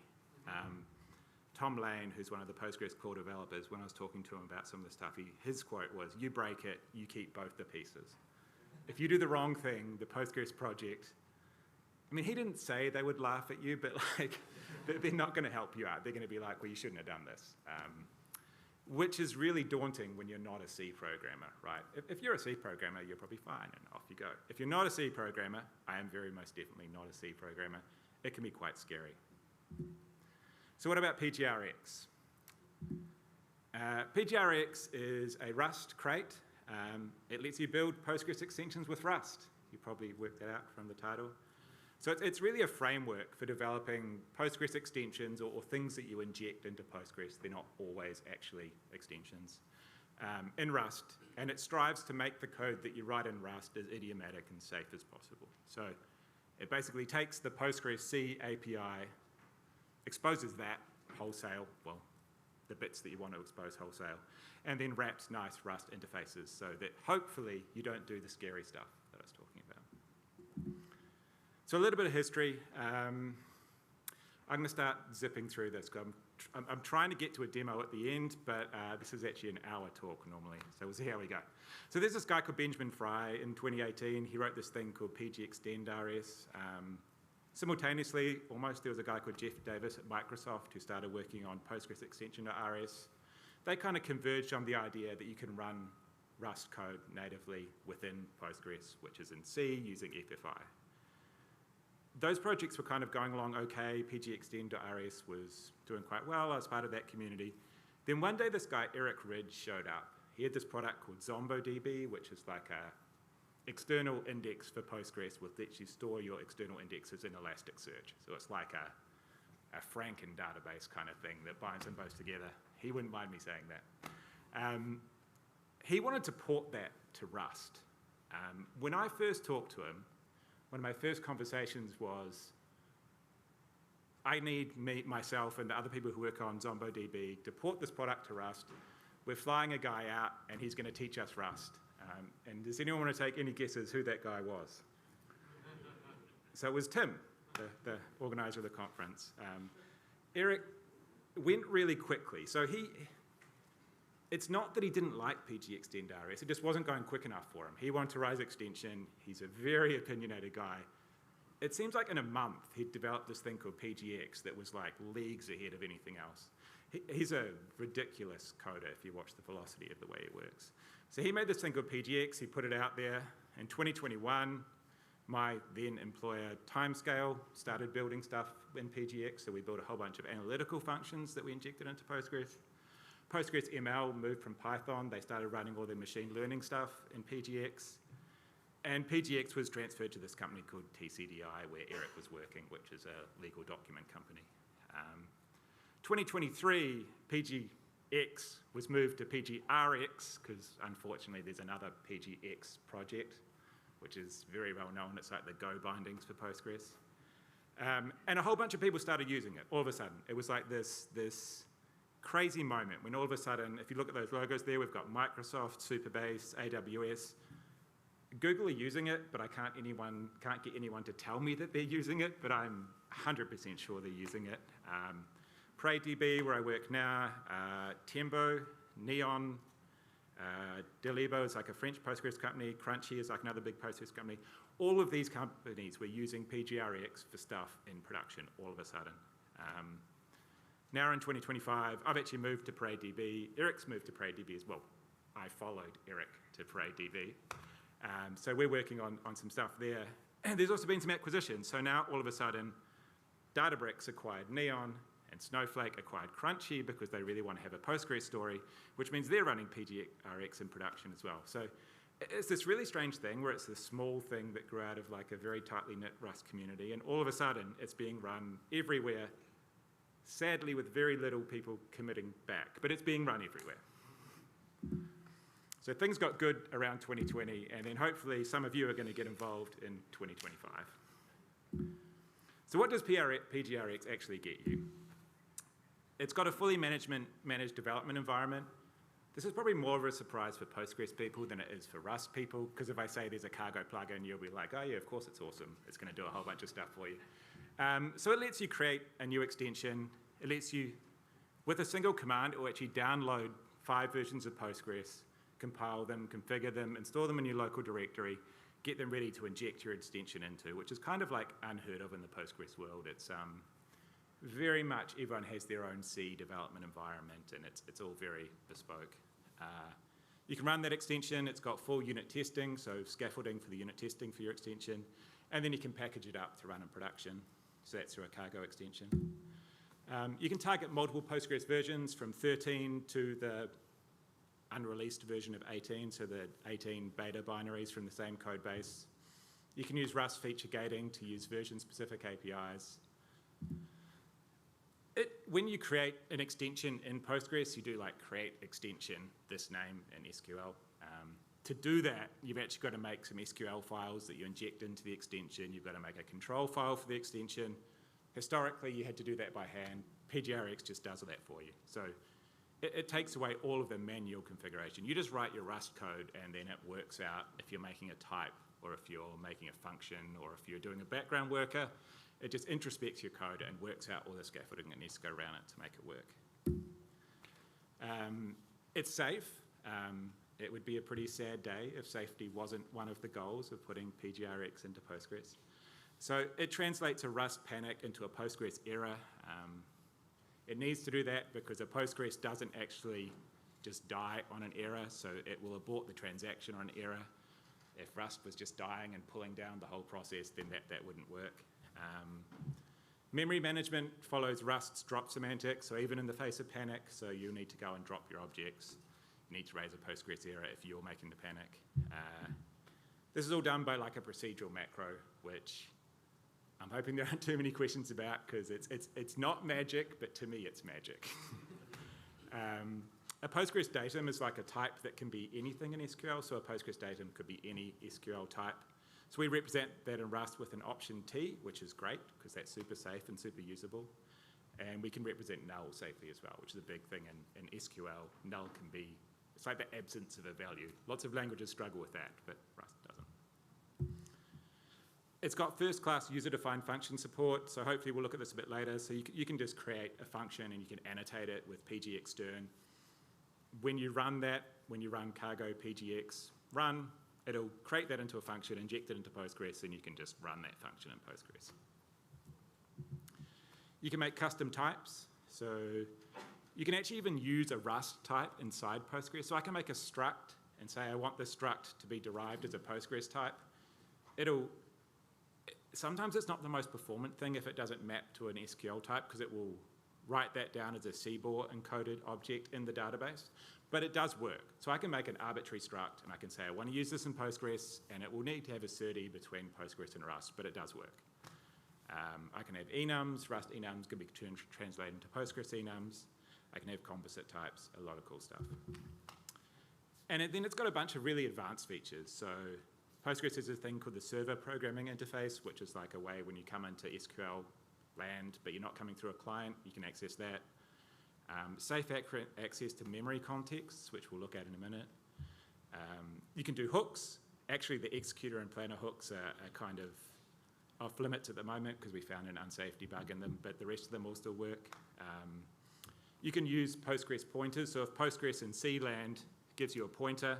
Tom Lane, who's one of the Postgres core developers, when I was talking to him about some of the stuff, his quote was, "You break it, you keep both the pieces." If you do the wrong thing, the Postgres project, I mean, he didn't say they would laugh at you, but like, they're not going to help you out. They're going to be like, well, you shouldn't have done this, which is really daunting when you're not a C programmer, right? If you're a C programmer, you're probably fine, and off you go. If you're not a C programmer, I am very most definitely not a C programmer, it can be quite scary. So what about PGRX? PGRX is a Rust crate. It lets you build Postgres extensions with Rust. You probably worked that out from the title. So it's really a framework for developing Postgres extensions or things that you inject into Postgres. They're not always actually extensions in Rust. And it strives to make the code that you write in Rust as idiomatic and safe as possible. So it basically takes the Postgres C API, exposes that wholesale, well, the bits that you want to expose wholesale, and then wraps nice Rust interfaces so that hopefully you don't do the scary stuff that I was talking about. So a little bit of history. I'm going to start zipping through this. I'm trying to get to a demo at the end, but this is actually an hour talk normally, so we'll see how we go. So there's this guy called Benjamin Fry in 2018. He wrote this thing called PGExtend-RS. Simultaneously, almost, there was a guy called Jeff Davis at Microsoft who started working on Postgres extension.rs. They kind of converged on the idea that you can run Rust code natively within Postgres, which is in C, using FFI. Those projects were kind of going along okay. PGExtend.rs was doing quite well. I was part of that community. Then one day, this guy, Eric Ridge, showed up. He had this product called ZomboDB, which is like a external index for Postgres which lets you store your external indexes in Elasticsearch. So it's like a Franken database kind of thing that binds them both together. He wouldn't mind me saying that. He wanted to port that to Rust. When I first talked to him, one of my first conversations was, I need myself and the other people who work on ZomboDB to port this product to Rust. We're flying a guy out and he's going to teach us Rust. And does anyone want to take any guesses who that guy was? So it was Tim, the organizer of the conference. Eric went really quickly. So it's not that he didn't like PGExtend.rs, it just wasn't going quick enough for him. He wanted to write extension. He's a very opinionated guy. It seems like in a month he'd developed this thing called PGX that was like leagues ahead of anything else. He's a ridiculous coder if you watch the velocity of the way it works. So he made this thing called PGX, he put it out there. In 2021, my then employer Timescale started building stuff in PGX, so we built a whole bunch of analytical functions that we injected into Postgres. Postgres ML moved from Python, they started running all their machine learning stuff in PGX. And PGX was transferred to this company called TCDI, where Eric was working, which is a legal document company. 2023, PGX was moved to PGRX, because unfortunately there's another PGX project, which is very well known. It's like the Go bindings for Postgres. And a whole bunch of people started using it all of a sudden. It was like this crazy moment when all of a sudden, if you look at those logos there, we've got Microsoft, Superbase, AWS. Google are using it, but I can't get anyone to tell me that they're using it, but I'm 100% sure they're using it. PraDB, where I work now, Tembo, Neon, Delibo is like a French Postgres company, Crunchy is like another big Postgres company. All of these companies were using PGRX for stuff in production all of a sudden. Now in 2025, I've actually moved to PraDB. Eric's moved to PraDB as well. I followed Eric to PraDB. So we're working on some stuff there. And there's also been some acquisitions. So now all of a sudden, Databricks acquired Neon, and Snowflake acquired Crunchy because they really want to have a Postgres story, which means they're running PGRX in production as well. So it's this really strange thing where it's this small thing that grew out of like a very tightly knit Rust community, and all of a sudden it's being run everywhere, sadly with very little people committing back, but it's being run everywhere. So things got good around 2020, and then hopefully some of you are going to get involved in 2025. So what does PGRX actually get you? It's got a fully managed development environment. This is probably more of a surprise for Postgres people than it is for Rust people, because if I say there's a cargo plugin, you'll be like, oh yeah, of course it's awesome. It's going to do a whole bunch of stuff for you. So it lets you create a new extension. It lets you, with a single command, it will actually download 5 versions of Postgres, compile them, configure them, install them in your local directory, get them ready to inject your extension into, which is kind of like unheard of in the Postgres world. It's very much, everyone has their own C development environment, and it's all very bespoke. You can run that extension. It's got full unit testing, so scaffolding for the unit testing for your extension, and then you can package it up to run in production. So that's through a cargo extension. You can target multiple Postgres versions from 13 to the unreleased version of 18, so the 18 beta binaries from the same code base. You can use Rust feature gating to use version-specific APIs. When you create an extension in Postgres, you do like create extension, this name in SQL. To do that, you've actually got to make some SQL files that you inject into the extension. You've got to make a control file for the extension. Historically, you had to do that by hand. PGRX just does that for you. So it takes away all of the manual configuration. You just write your Rust code, and then it works out if you're making a type, or if you're making a function, or if you're doing a background worker. It just introspects your code and works out all the scaffolding that needs to go around it to make it work. It's safe. It would be a pretty sad day if safety wasn't one of the goals of putting PGRX into Postgres. So it translates a Rust panic into a Postgres error. It needs to do that because a Postgres doesn't actually just die on an error, so it will abort the transaction on an error. If Rust was just dying and pulling down the whole process, then that wouldn't work. Memory management follows Rust's drop semantics, so even in the face of panic, so you need to go and drop your objects. You need to raise a Postgres error if you're making the panic. This is all done by like a procedural macro, which I'm hoping there aren't too many questions about, because it's not magic, but to me it's magic. A Postgres datum is like a type that can be anything in SQL, so a Postgres datum could be any SQL type. So we represent that in Rust with an option T, which is great, because that's super safe and super usable. And we can represent null safely as well, which is a big thing in SQL. Null can be, it's like the absence of a value. Lots of languages struggle with that, but Rust doesn't. It's got first-class user-defined function support, so hopefully we'll look at this a bit later. So you can just create a function and you can annotate it with pgextern. When you run that, when you run cargo pgx run, it'll create that into a function, inject it into Postgres, and you can just run that function in Postgres. You can make custom types. So you can actually even use a Rust type inside Postgres. So I can make a struct and say I want this struct to be derived as a Postgres type. Sometimes it's not the most performant thing if it doesn't map to an SQL type, because it will write that down as a CBOR encoded object in the database, but it does work. So I can make an arbitrary struct, and I can say, I want to use this in Postgres, and it will need to have a SERDE between Postgres and Rust, but it does work. I can have enums. Rust enums can be translated into Postgres enums. I can have composite types, a lot of cool stuff. And then it's got a bunch of really advanced features. So Postgres has a thing called the server programming interface, which is like a way when you come into SQL land, but you're not coming through a client, you can access that. Safe access to memory contexts, which we'll look at in a minute. You can do hooks. Actually, the executor and planner hooks are kind of off limits at the moment because we found an unsafety bug in them, but the rest of them will still work. You can use Postgres pointers. So if Postgres in C land gives you a pointer,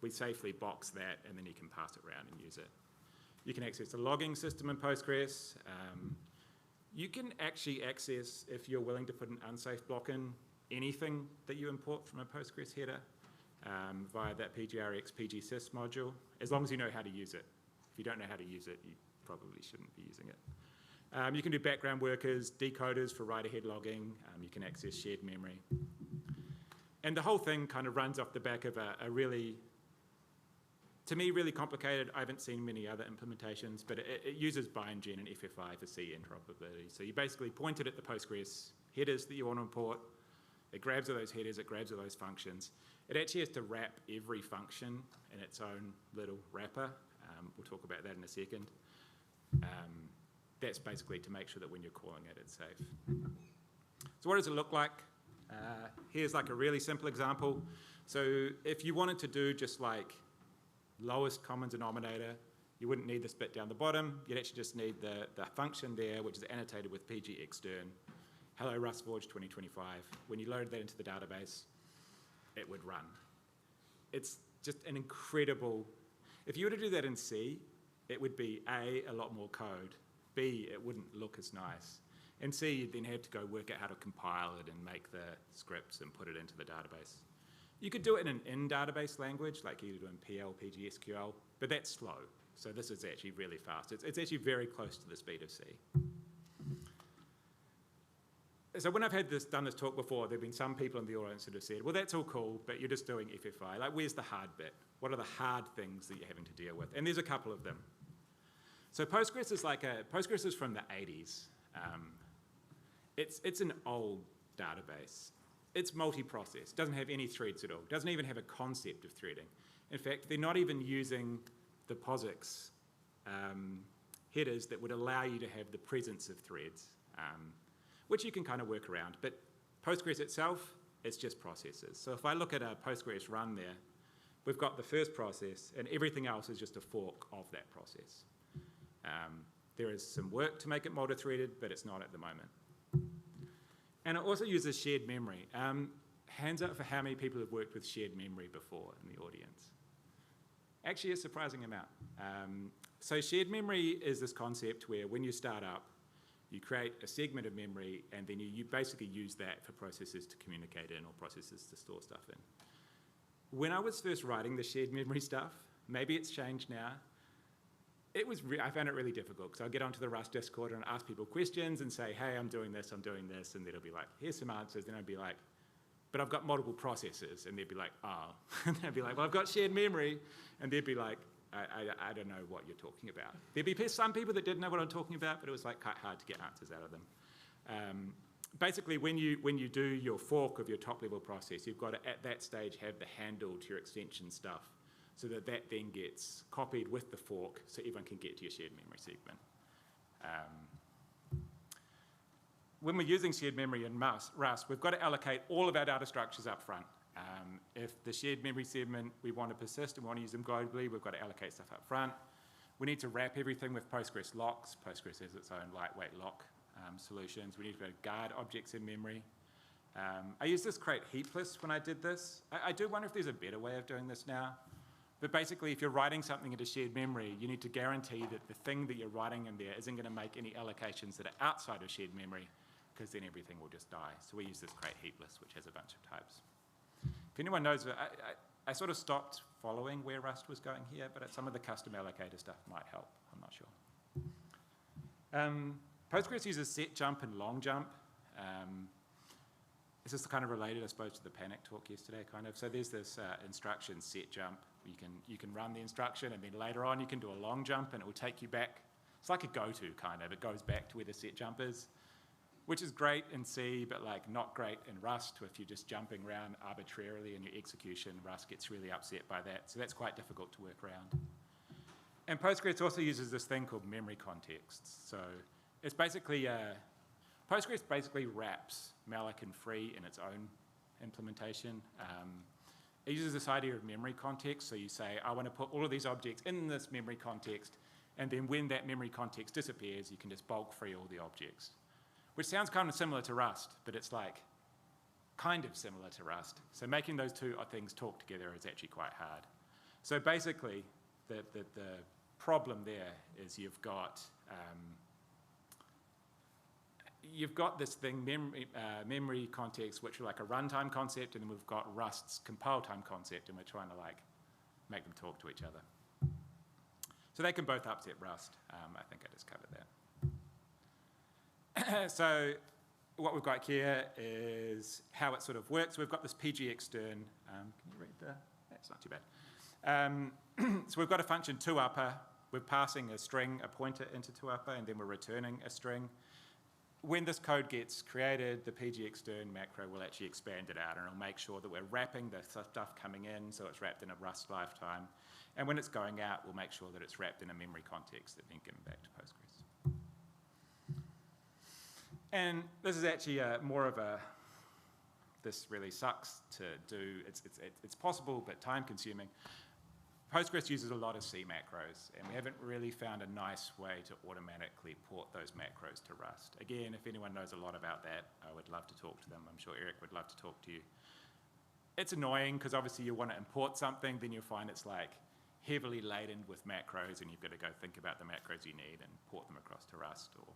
we safely box that, and then you can pass it around and use it. You can access the logging system in Postgres. You can actually access, if you're willing to put an unsafe block in, anything that you import from a Postgres header via that PGRX PGSys module, as long as you know how to use it. If you don't know how to use it, you probably shouldn't be using it. You can do background workers, decoders for write-ahead logging. You can access shared memory. And the whole thing kind of runs off the back of a really, to me, really complicated. I haven't seen many other implementations, but it uses bindgen and FFI for C interoperability. So you basically point it at the Postgres headers that you want to import. It grabs all those headers, it grabs all those functions. It actually has to wrap every function in its own little wrapper. We'll talk about that in a second. That's basically to make sure that when you're calling it, it's safe. So what does it look like? Here's like a really simple example. So if you wanted to do just like lowest common denominator, you wouldn't need this bit down the bottom. You'd actually just need the function there, which is annotated with PGXtern. Hello Rust Forge 2025. When you load that into the database, it would run. It's just an incredible, if you were to do that in C, it would be a lot more code. B, it wouldn't look as nice. And C, you'd then have to go work out how to compile it and make the scripts and put it into the database. You could do it in an in-database language, like you do in PL, PGSQL, but that's slow. So this is actually really fast. It's actually very close to the speed of C. So when I've done this talk before, there have been some people in the audience that have said, well, that's all cool, but you're just doing FFI. Like, where's the hard bit? What are the hard things that you're having to deal with? And there's a couple of them. So Postgres is from the 80s. It's an old database. It's multi-process, doesn't have any threads at all, doesn't even have a concept of threading. In fact, they're not even using the POSIX headers that would allow you to have the presence of threads, which you can kind of work around. But Postgres itself, it's just processes. So if I look at a Postgres run there, we've got the first process, and everything else is just a fork of that process. There is some work to make it multi-threaded, but it's not at the moment. And it also uses shared memory. Hands up for how many people have worked with shared memory before in the audience. Actually, a surprising amount. So shared memory is this concept where when you start up, you create a segment of memory, and then you basically use that for processes to communicate in or processes to store stuff in. When I was first writing the shared memory stuff, maybe it's changed now, I found it really difficult because I'll get onto the Rust Discord and ask people questions and say, hey, I'm doing this, and then it'll be like, here's some answers. Then I'd be like, but I've got multiple processes. And they'd be like, oh. And I'd be like, well, I've got shared memory. And they'd be like, I don't know what you're talking about. There'd be some people that didn't know what I'm talking about, but it was like quite hard to get answers out of them. Basically, when you do your fork of your top-level process, you've got to, at that stage, have the handle to your extension stuff, so that then gets copied with the fork so everyone can get to your shared memory segment. When we're using shared memory in Rust, we've got to allocate all of our data structures up front. If the shared memory segment, we want to persist and we want to use them globally, we've got to allocate stuff up front. We need to wrap everything with Postgres locks. Postgres has its own lightweight lock solutions. We need to guard objects in memory. I used this create heap list when I did this. I do wonder if there's a better way of doing this now. But basically, if you're writing something into shared memory, you need to guarantee that the thing that you're writing in there isn't going to make any allocations that are outside of shared memory, because then everything will just die. So we use this create heap list, which has a bunch of types. If anyone knows, I sort of stopped following where Rust was going here, but some of the custom allocator stuff might help. I'm not sure. Postgres uses set jump and long jump. This is kind of related, I suppose, to the panic talk yesterday, kind of. So there's this instruction set jump. You can run the instruction, and then later on you can do a long jump, and it will take you back. It's like a go-to, kind of. It goes back to where the set jump is, which is great in C, but like not great in Rust. If you're just jumping around arbitrarily in your execution, Rust gets really upset by that. So that's quite difficult to work around. And Postgres also uses this thing called memory contexts. So it's basically, Postgres basically wraps malloc and free in its own implementation. It uses this idea of memory context. So you say, I want to put all of these objects in this memory context, and then when that memory context disappears, you can just bulk free all the objects. Which sounds kind of similar to Rust, but it's like kind of similar to Rust. So making those two things talk together is actually quite hard. So basically, the problem there is you've got this thing, memory context, which are like a runtime concept, and then we've got Rust's compile time concept, and we're trying to like make them talk to each other. So they can both upset Rust. I think I just covered that. So what we've got here is how it sort of works. We've got this PGXtern. Can you read the? That's not too bad. So we've got a function toUpper. We're passing a string, a pointer into toUpper, and then we're returning a string. When this code gets created, the PGXtern macro will actually expand it out, and it'll make sure that we're wrapping the stuff coming in, so it's wrapped in a Rust lifetime. And when it's going out, we'll make sure that it's wrapped in a memory context that then given back to Postgres. And this is actually more of a, this really sucks to do. It's possible, but time-consuming. Postgres uses a lot of C macros, and we haven't really found a nice way to automatically port those macros to Rust. Again, if anyone knows a lot about that, I would love to talk to them. I'm sure Eric would love to talk to you. It's annoying, because obviously you want to import something, then you'll find it's like heavily laden with macros, and you've got to go think about the macros you need and port them across to Rust, or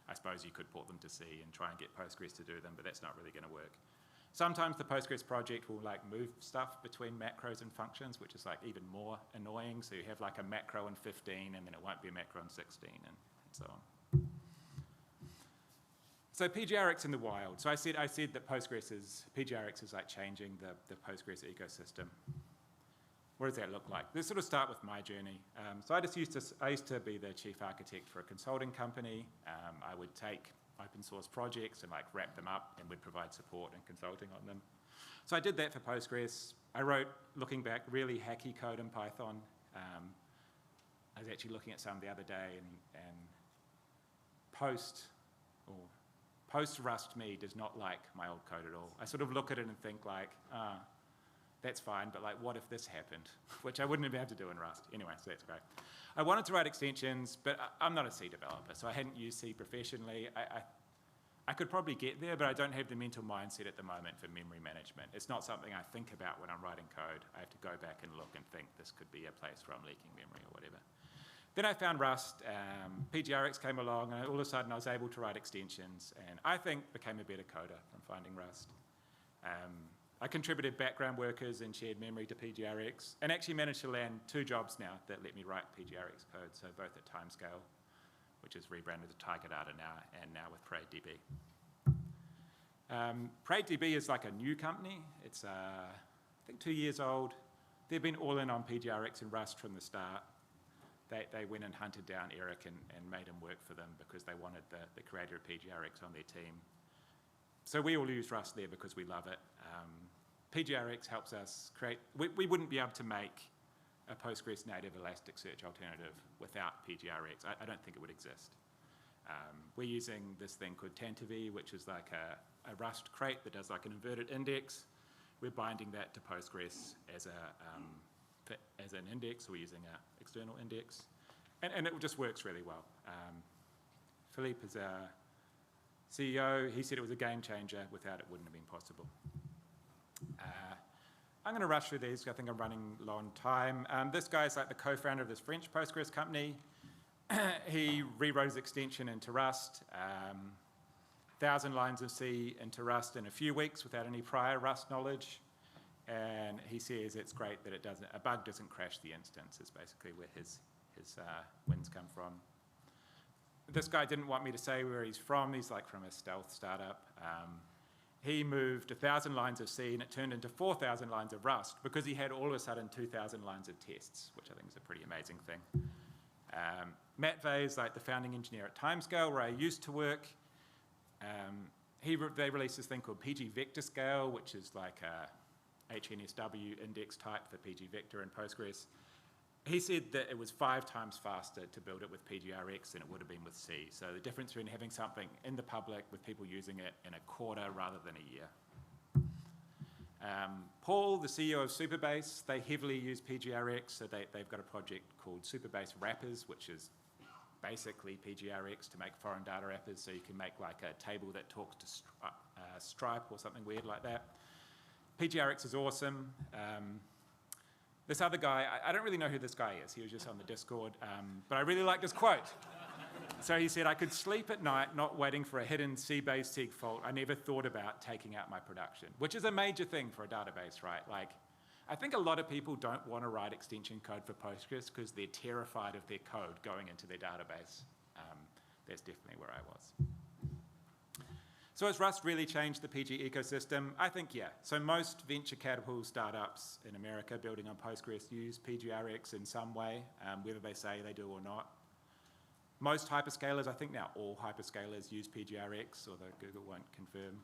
I suppose you could port them to C and try and get Postgres to do them, but that's not really going to work. Sometimes the Postgres project will like move stuff between macros and functions, which is like even more annoying. So you have like a macro in 15, and then it won't be a macro in 16, and so on. So PGRX in the wild. So I said that PGRX is like changing the Postgres ecosystem. What does that look like? Let's sort of start with my journey. So I used to be the chief architect for a consulting company. I would take open source projects and like wrap them up, and would provide support and consulting on them. So I did that for Postgres. I wrote, looking back, really hacky code in Python. I was actually looking at some the other day, and post Rust me does not like my old code at all. I sort of look at it and think like, that's fine, but like, what if this happened? Which I wouldn't have been able to do in Rust. Anyway, so that's great. I wanted to write extensions, but I'm not a C developer, so I hadn't used C professionally. I could probably get there, but I don't have the mental mindset at the moment for memory management. It's not something I think about when I'm writing code. I have to go back and look and think this could be a place where I'm leaking memory or whatever. Then I found Rust, PGRX came along, and all of a sudden I was able to write extensions, and I think became a better coder from finding Rust. I contributed background workers and shared memory to PGRX, and actually managed to land 2 jobs now that let me write PGRX code, so both at Timescale, which is rebranded to Tiger Data now, and now with PraidDB. PraidDB is like a new company. It's, I think, 2 years old. They've been all in on PGRX and Rust from the start. They went and hunted down Eric and made him work for them because they wanted the creator of PGRX on their team. So we all use Rust there because we love it. PGRX helps us create, we wouldn't be able to make a Postgres native Elasticsearch alternative without PGRX. I don't think it would exist. We're using this thing called Tantivy, which is like a Rust crate that does like an inverted index. We're binding that to Postgres as an index. We're using an external index. And it just works really well. Philippe is our CEO. He said it was a game changer. Without it, wouldn't have been possible. I'm going to rush through these. I think I'm running low on time. This guy is like the co-founder of this French Postgres company. He rewrote his extension into Rust, 1,000 lines of C into Rust in a few weeks without any prior Rust knowledge. And he says it's great that a bug doesn't crash the instance, is basically where his wins come from. this guy didn't want me to say where he's from. He's like from a stealth startup. He moved 1,000 lines of C and it turned into 4,000 lines of Rust because he had all of a sudden 2,000 lines of tests, which I think is a pretty amazing thing. Matt Vey is like the founding engineer at Timescale, where I used to work. They released this thing called PG Vector Scale, which is like a HNSW index type for PG Vector and Postgres. He said that it was 5 times faster to build it with PGRX than it would have been with C. So the difference between having something in the public with people using it in a quarter rather than a year. Paul, the CEO of Superbase, they heavily use PGRX, so they've got a project called Superbase Wrappers, which is basically PGRX to make foreign data wrappers, so you can make like a table that talks to Stripe or something weird like that. PGRX is awesome. This other guy, I don't really know who this guy is. He was just on the Discord, but I really liked his quote. So he said, "I could sleep at night not waiting for a hidden C-based SIG fault. I never thought about taking out my production," which is a major thing for a database, right? Like, I think a lot of people don't want to write extension code for Postgres because they're terrified of their code going into their database. That's definitely where I was. So has Rust really changed the PG ecosystem? I think, yeah. So most venture capital startups in America building on Postgres use PGRX in some way, whether they say they do or not. Most hyperscalers, I think now all hyperscalers use PGRX, although Google won't confirm.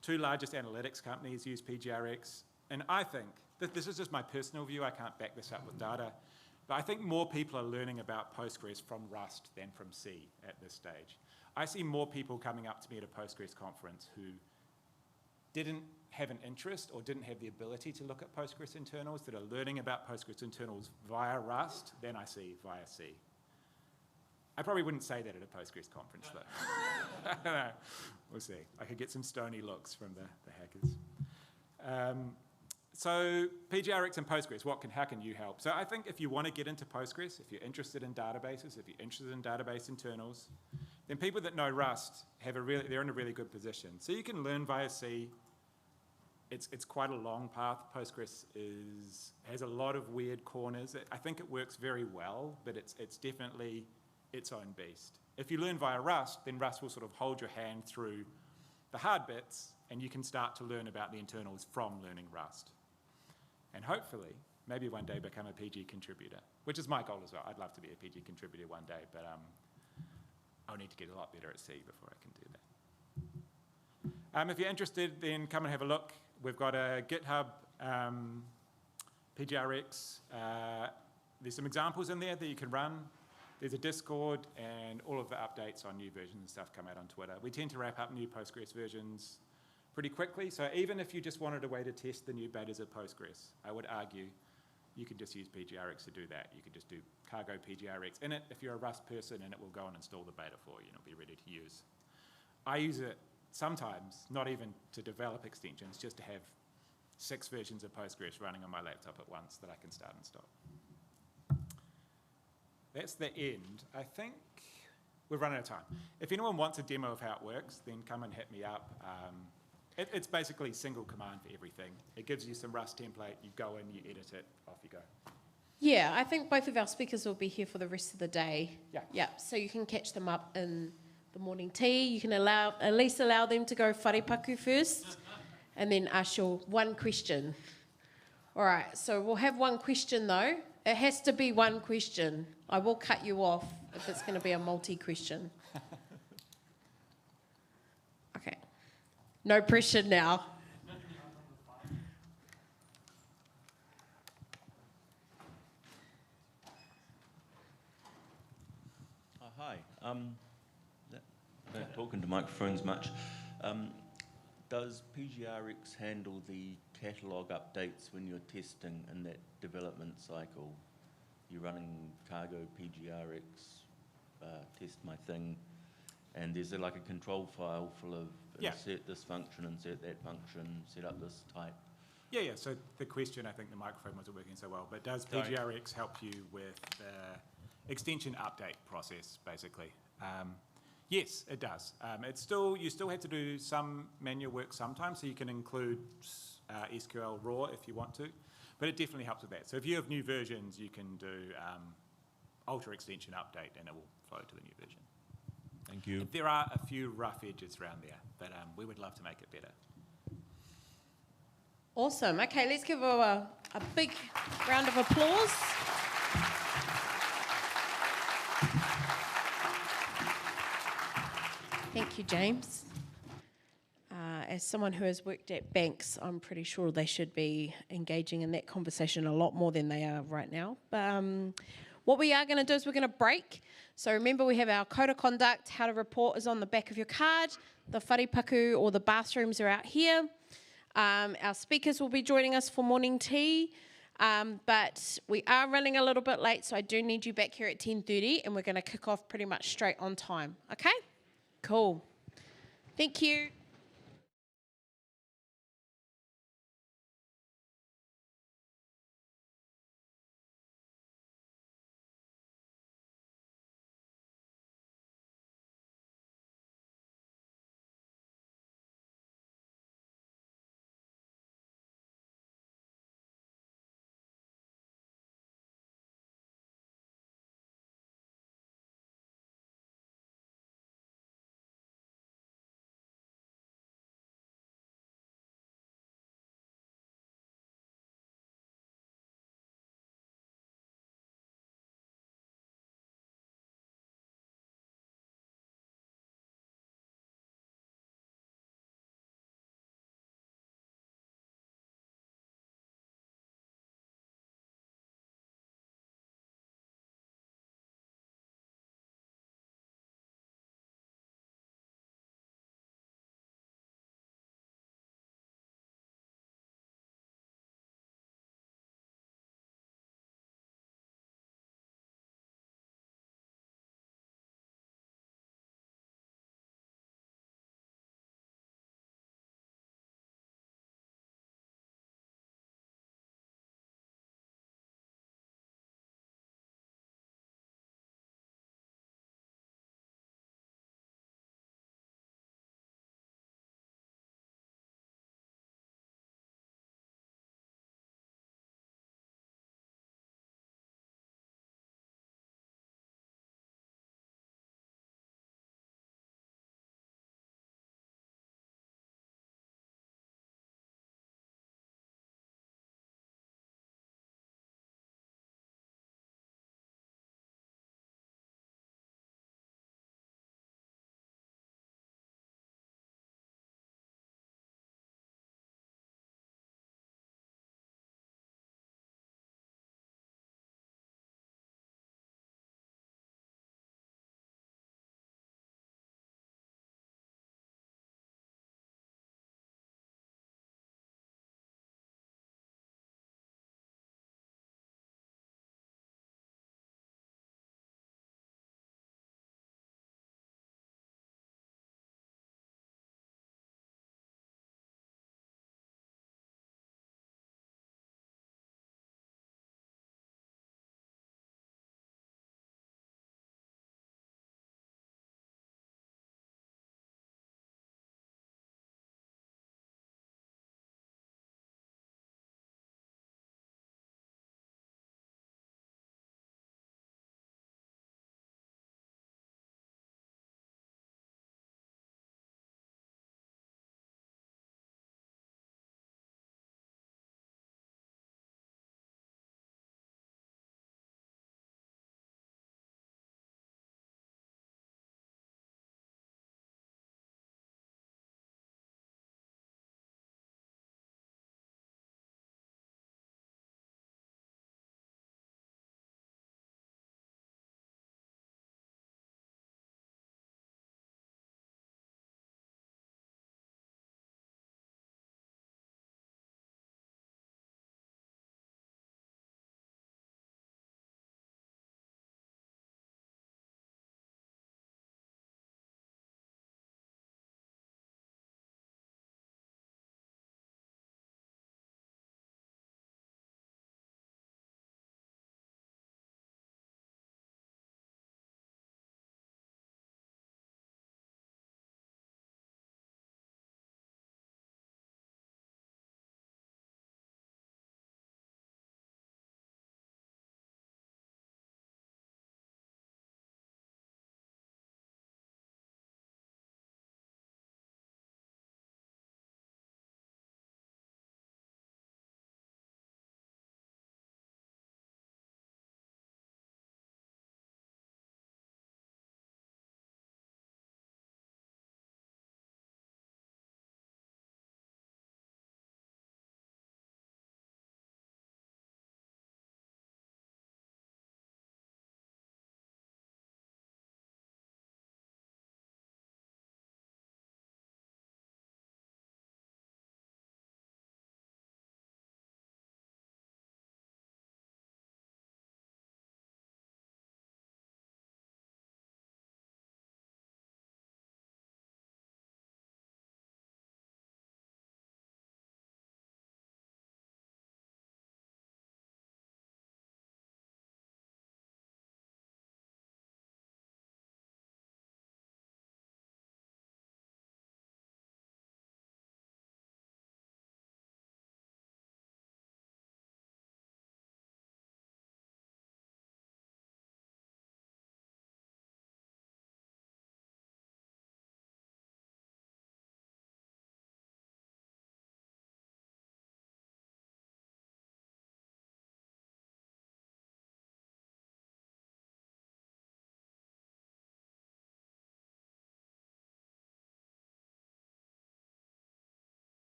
2 largest analytics companies use PGRX. And I think, this is just my personal view, I can't back this up with data, but I think more people are learning about Postgres from Rust than from C at this stage. I see more people coming up to me at a Postgres conference who didn't have an interest or didn't have the ability to look at Postgres internals that are learning about Postgres internals via Rust than I see via C. I probably wouldn't say that at a Postgres conference, though. I don't know. We'll see. I could get some stony looks from the hackers. So PGRX and Postgres, how can you help? So I think if you want to get into Postgres, if you're interested in databases, if you're interested in database internals, then people that know Rust they're in a really good position. So you can learn via C. It's quite a long path. Postgres has a lot of weird corners. I think it works very well, but it's definitely its own beast. If you learn via Rust, then Rust will sort of hold your hand through the hard bits, and you can start to learn about the internals from learning Rust. And hopefully, maybe one day become a PG contributor, which is my goal as well. I'd love to be a PG contributor one day, but I'll need to get a lot better at C before I can do that. If you're interested, then come and have a look. We've got a GitHub PGRX. There's some examples in there that you can run. There's a Discord, and all of the updates on new versions and stuff come out on Twitter. We tend to wrap up new Postgres versions pretty quickly, so even if you just wanted a way to test the new betas of Postgres, I would argue you could just use PGRX to do that. You could just do cargo PGRX in it if you're a Rust person, and it will go and install the beta for you and it'll be ready to use. I use it sometimes, not even to develop extensions, just to have 6 versions of Postgres running on my laptop at once that I can start and stop. That's the end. I think we've run out of time. If anyone wants a demo of how it works, then come and hit me up. It's basically single command for everything. It gives you some Rust template, you go in, you edit it, off you go. Yeah, I think both of our speakers will be here for the rest of the day. Yeah. Yeah, so you can catch them up in the morning tea. You can at least allow them to go wharepaku first, and then ask your one question. All right, so we'll have one question though. It has to be one question. I will cut you off if it's going to be a multi-question. Okay. No pressure now. Hi. Not talking to microphones much. Does PGRX handle the catalog updates when you're testing in that development cycle? You're running cargo PGRX, test my thing, and there's like a control file full of insert this function, insert that function, set up this type. Yeah. So the question, I think the microphone wasn't working so well, but does PGRX help you with the extension update process, basically? Yes, it does. You still have to do some manual work sometimes, so you can include SQL raw if you want to, but it definitely helps with that. So if you have new versions, you can do alter extension update, and it will flow to the new version. Thank you. There are a few rough edges around there, but we would love to make it better. Awesome. Okay, let's give a big round of applause. Thank you, James. As someone who has worked at banks, I'm pretty sure they should be engaging in that conversation a lot more than they are right now. But what we are going to do is we're going to break. So remember, we have our code of conduct. How to report is on the back of your card. The wharepaku or the bathrooms are out here. Our speakers will be joining us for morning tea. But we are running a little bit late, so I do need you back here at 10:30, and we're going to kick off pretty much straight on time. Okay? Cool. Thank you.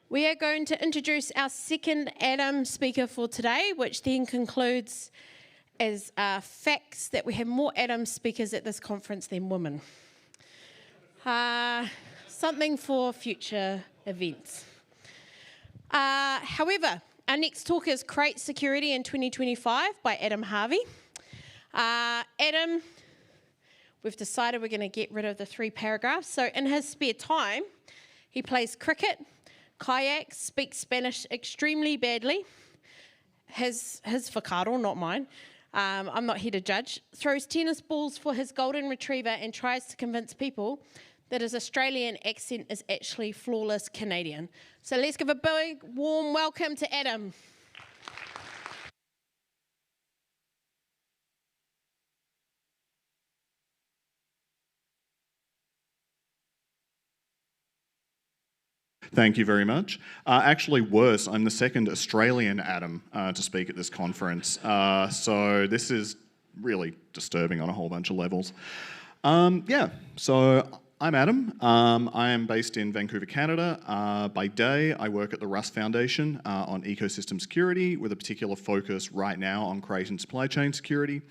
We are going to introduce our second Adam speaker for today, which then concludes as facts that we have more Adam speakers at this conference than women. Something for future events. However, our next talk is Crate Security in 2025 by Adam Harvey. Adam, we've decided we're going to get rid of the 3 paragraphs. So in his spare time, he plays cricket, kayaks, speaks Spanish extremely badly. His facado, not mine. I'm not here to judge. Throws tennis balls for his golden retriever and tries to convince people that his Australian accent is actually flawless Canadian. So let's give a big, warm welcome to Adam. Thank you very much. Actually worse, I'm the second Australian Adam to speak at this conference. So this is really disturbing on a whole bunch of levels. So I'm Adam. I am based in Vancouver, Canada. By day, I work at the Rust Foundation on ecosystem security with a particular focus right now on Crate and supply chain security.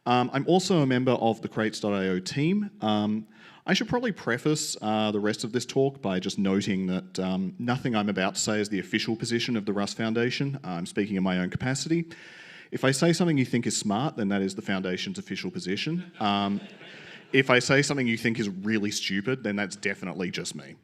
I'm also a member of the Crates.io team. I should probably preface the rest of this talk by just noting that nothing I'm about to say is the official position of the Rust Foundation. I'm speaking in my own capacity. If I say something you think is smart, then that is the Foundation's official position. If I say something you think is really stupid, then that's definitely just me.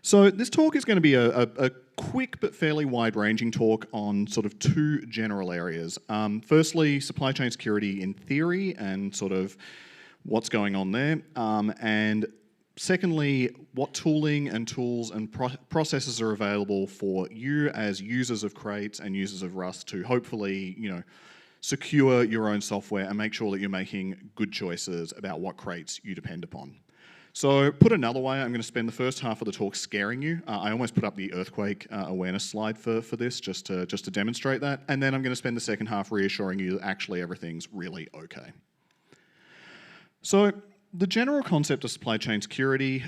So this talk is going to be a quick but fairly wide-ranging talk on sort of 2 general areas. Firstly, supply chain security in theory and sort of what's going on there. And secondly, what tooling and tools and processes are available for you as users of Crates and users of Rust to hopefully, secure your own software and make sure that you're making good choices about what crates you depend upon. So put another way, I'm going to spend the first half of the talk scaring you. I almost put up the earthquake awareness slide for this just to demonstrate that. And then I'm going to spend the second half reassuring you that actually everything's really okay. So the general concept of supply chain security,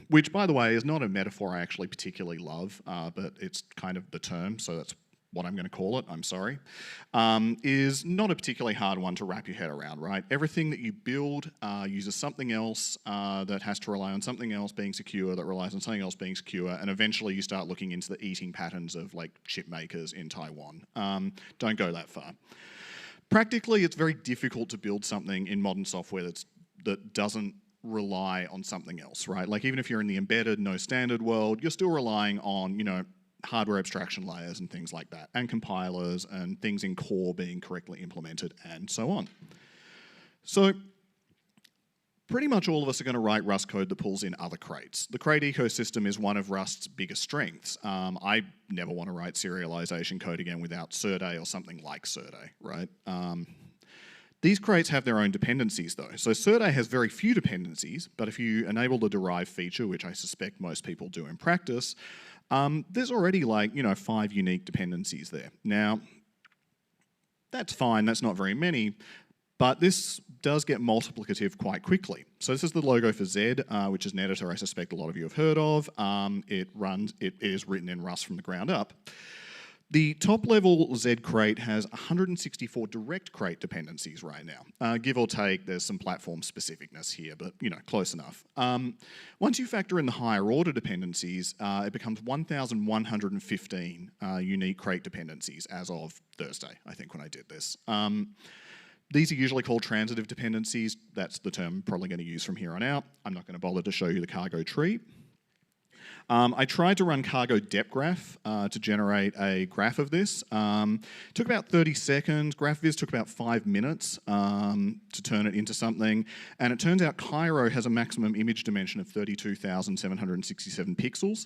which by the way is not a metaphor I actually particularly love, but it's kind of the term, so that's what I'm going to call it, I'm sorry, is not a particularly hard one to wrap your head around, right? Everything that you build uses something else that has to rely on something else being secure, that relies on something else being secure, and eventually you start looking into the eating patterns of like chip makers in Taiwan. Don't go that far. Practically, it's very difficult to build something in modern software that doesn't rely on something else, right? Like even if you're in the embedded, no standard world, you're still relying on, hardware abstraction layers and things like that, and compilers and things in core being correctly implemented and so on. So pretty much all of us are going to write Rust code that pulls in other crates. The crate ecosystem is one of Rust's biggest strengths. I never want to write serialization code again without Serde or something like Serde, right? These crates have their own dependencies though. So Serde has very few dependencies, but if you enable the derive feature, which I suspect most people do in practice, there's already 5 unique dependencies there. Now, that's fine, that's not very many, but this does get multiplicative quite quickly. So this is the logo for Z, which is an editor I suspect a lot of you have heard of. It is written in Rust from the ground up. The top level Z crate has 164 direct crate dependencies right now. Give or take, there's some platform specificness here, but close enough. Once you factor in the higher order dependencies, it becomes 1,115 unique crate dependencies as of Thursday, I think, when I did this. These are usually called transitive dependencies. That's the term I'm probably going to use from here on out. I'm not going to bother to show you the cargo tree. I tried to run cargo dep graph to generate a graph of this. Took about 30 seconds. GraphViz took about 5 minutes to turn it into something. And it turns out Cairo has a maximum image dimension of 32,767 pixels,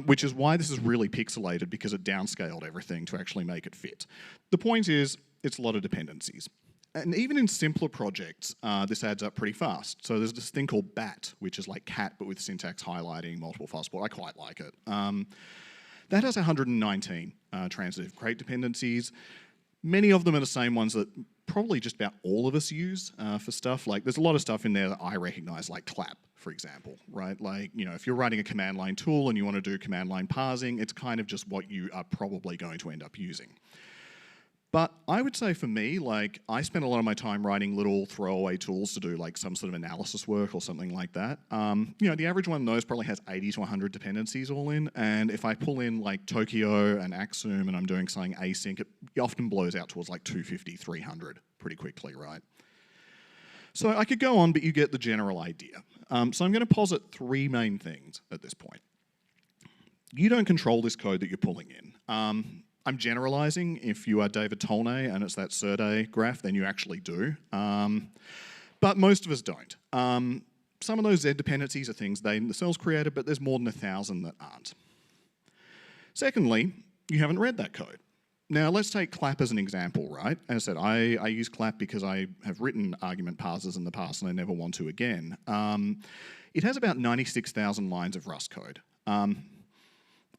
which is why this is really pixelated, because it downscaled everything to actually make it fit. The point is, it's a lot of dependencies. And even in simpler projects, this adds up pretty fast. So there's this thing called BAT, which is like cat, but with syntax highlighting, multiple file support. I quite like it. That has 119 transitive crate dependencies. Many of them are the same ones that probably just about all of us use for stuff. Like, there's a lot of stuff in there that I recognize, like clap, for example, right? Like, you know, if you're writing a command line tool and you want to do command line parsing, it's kind of just what you are probably going to end up using. But I would say for me, like, I spend a lot of my time writing little throwaway tools to do like some sort of analysis work or something like that. You know, the average one of those probably has 80 to 100 dependencies all in, and if I pull in like Tokyo and Axum and I'm doing something async, it often blows out towards like 250, 300 pretty quickly, right? So I could go on, but you get the general idea. So I'm going to posit three main things at this point. You don't control this code that you're pulling in. I'm generalizing. If you are David Tolnay and it's that Surde graph, then you actually do. But most of us don't. Some of those Z dependencies are things they themselves created, but there's more than 1,000 that aren't. Secondly, you haven't read that code. Now, let's take clap as an example, right? As I said, I use clap because I have written argument parsers in the past and I never want to again. It has about 96,000 lines of Rust code.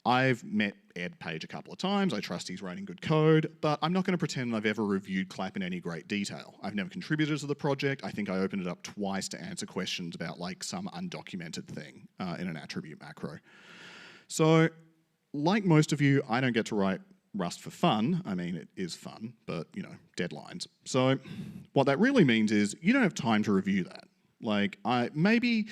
I've met Ed Page a couple of times. I trust he's writing good code, but I'm not going to pretend I've ever reviewed clap in any great detail. I've never contributed to the project. I think I opened it up twice to answer questions about like some undocumented thing in an attribute macro. So, like most of you, I don't get to write Rust for fun. I mean, it is fun, but, you know, deadlines. So what that really means is you don't have time to review that. Like, maybe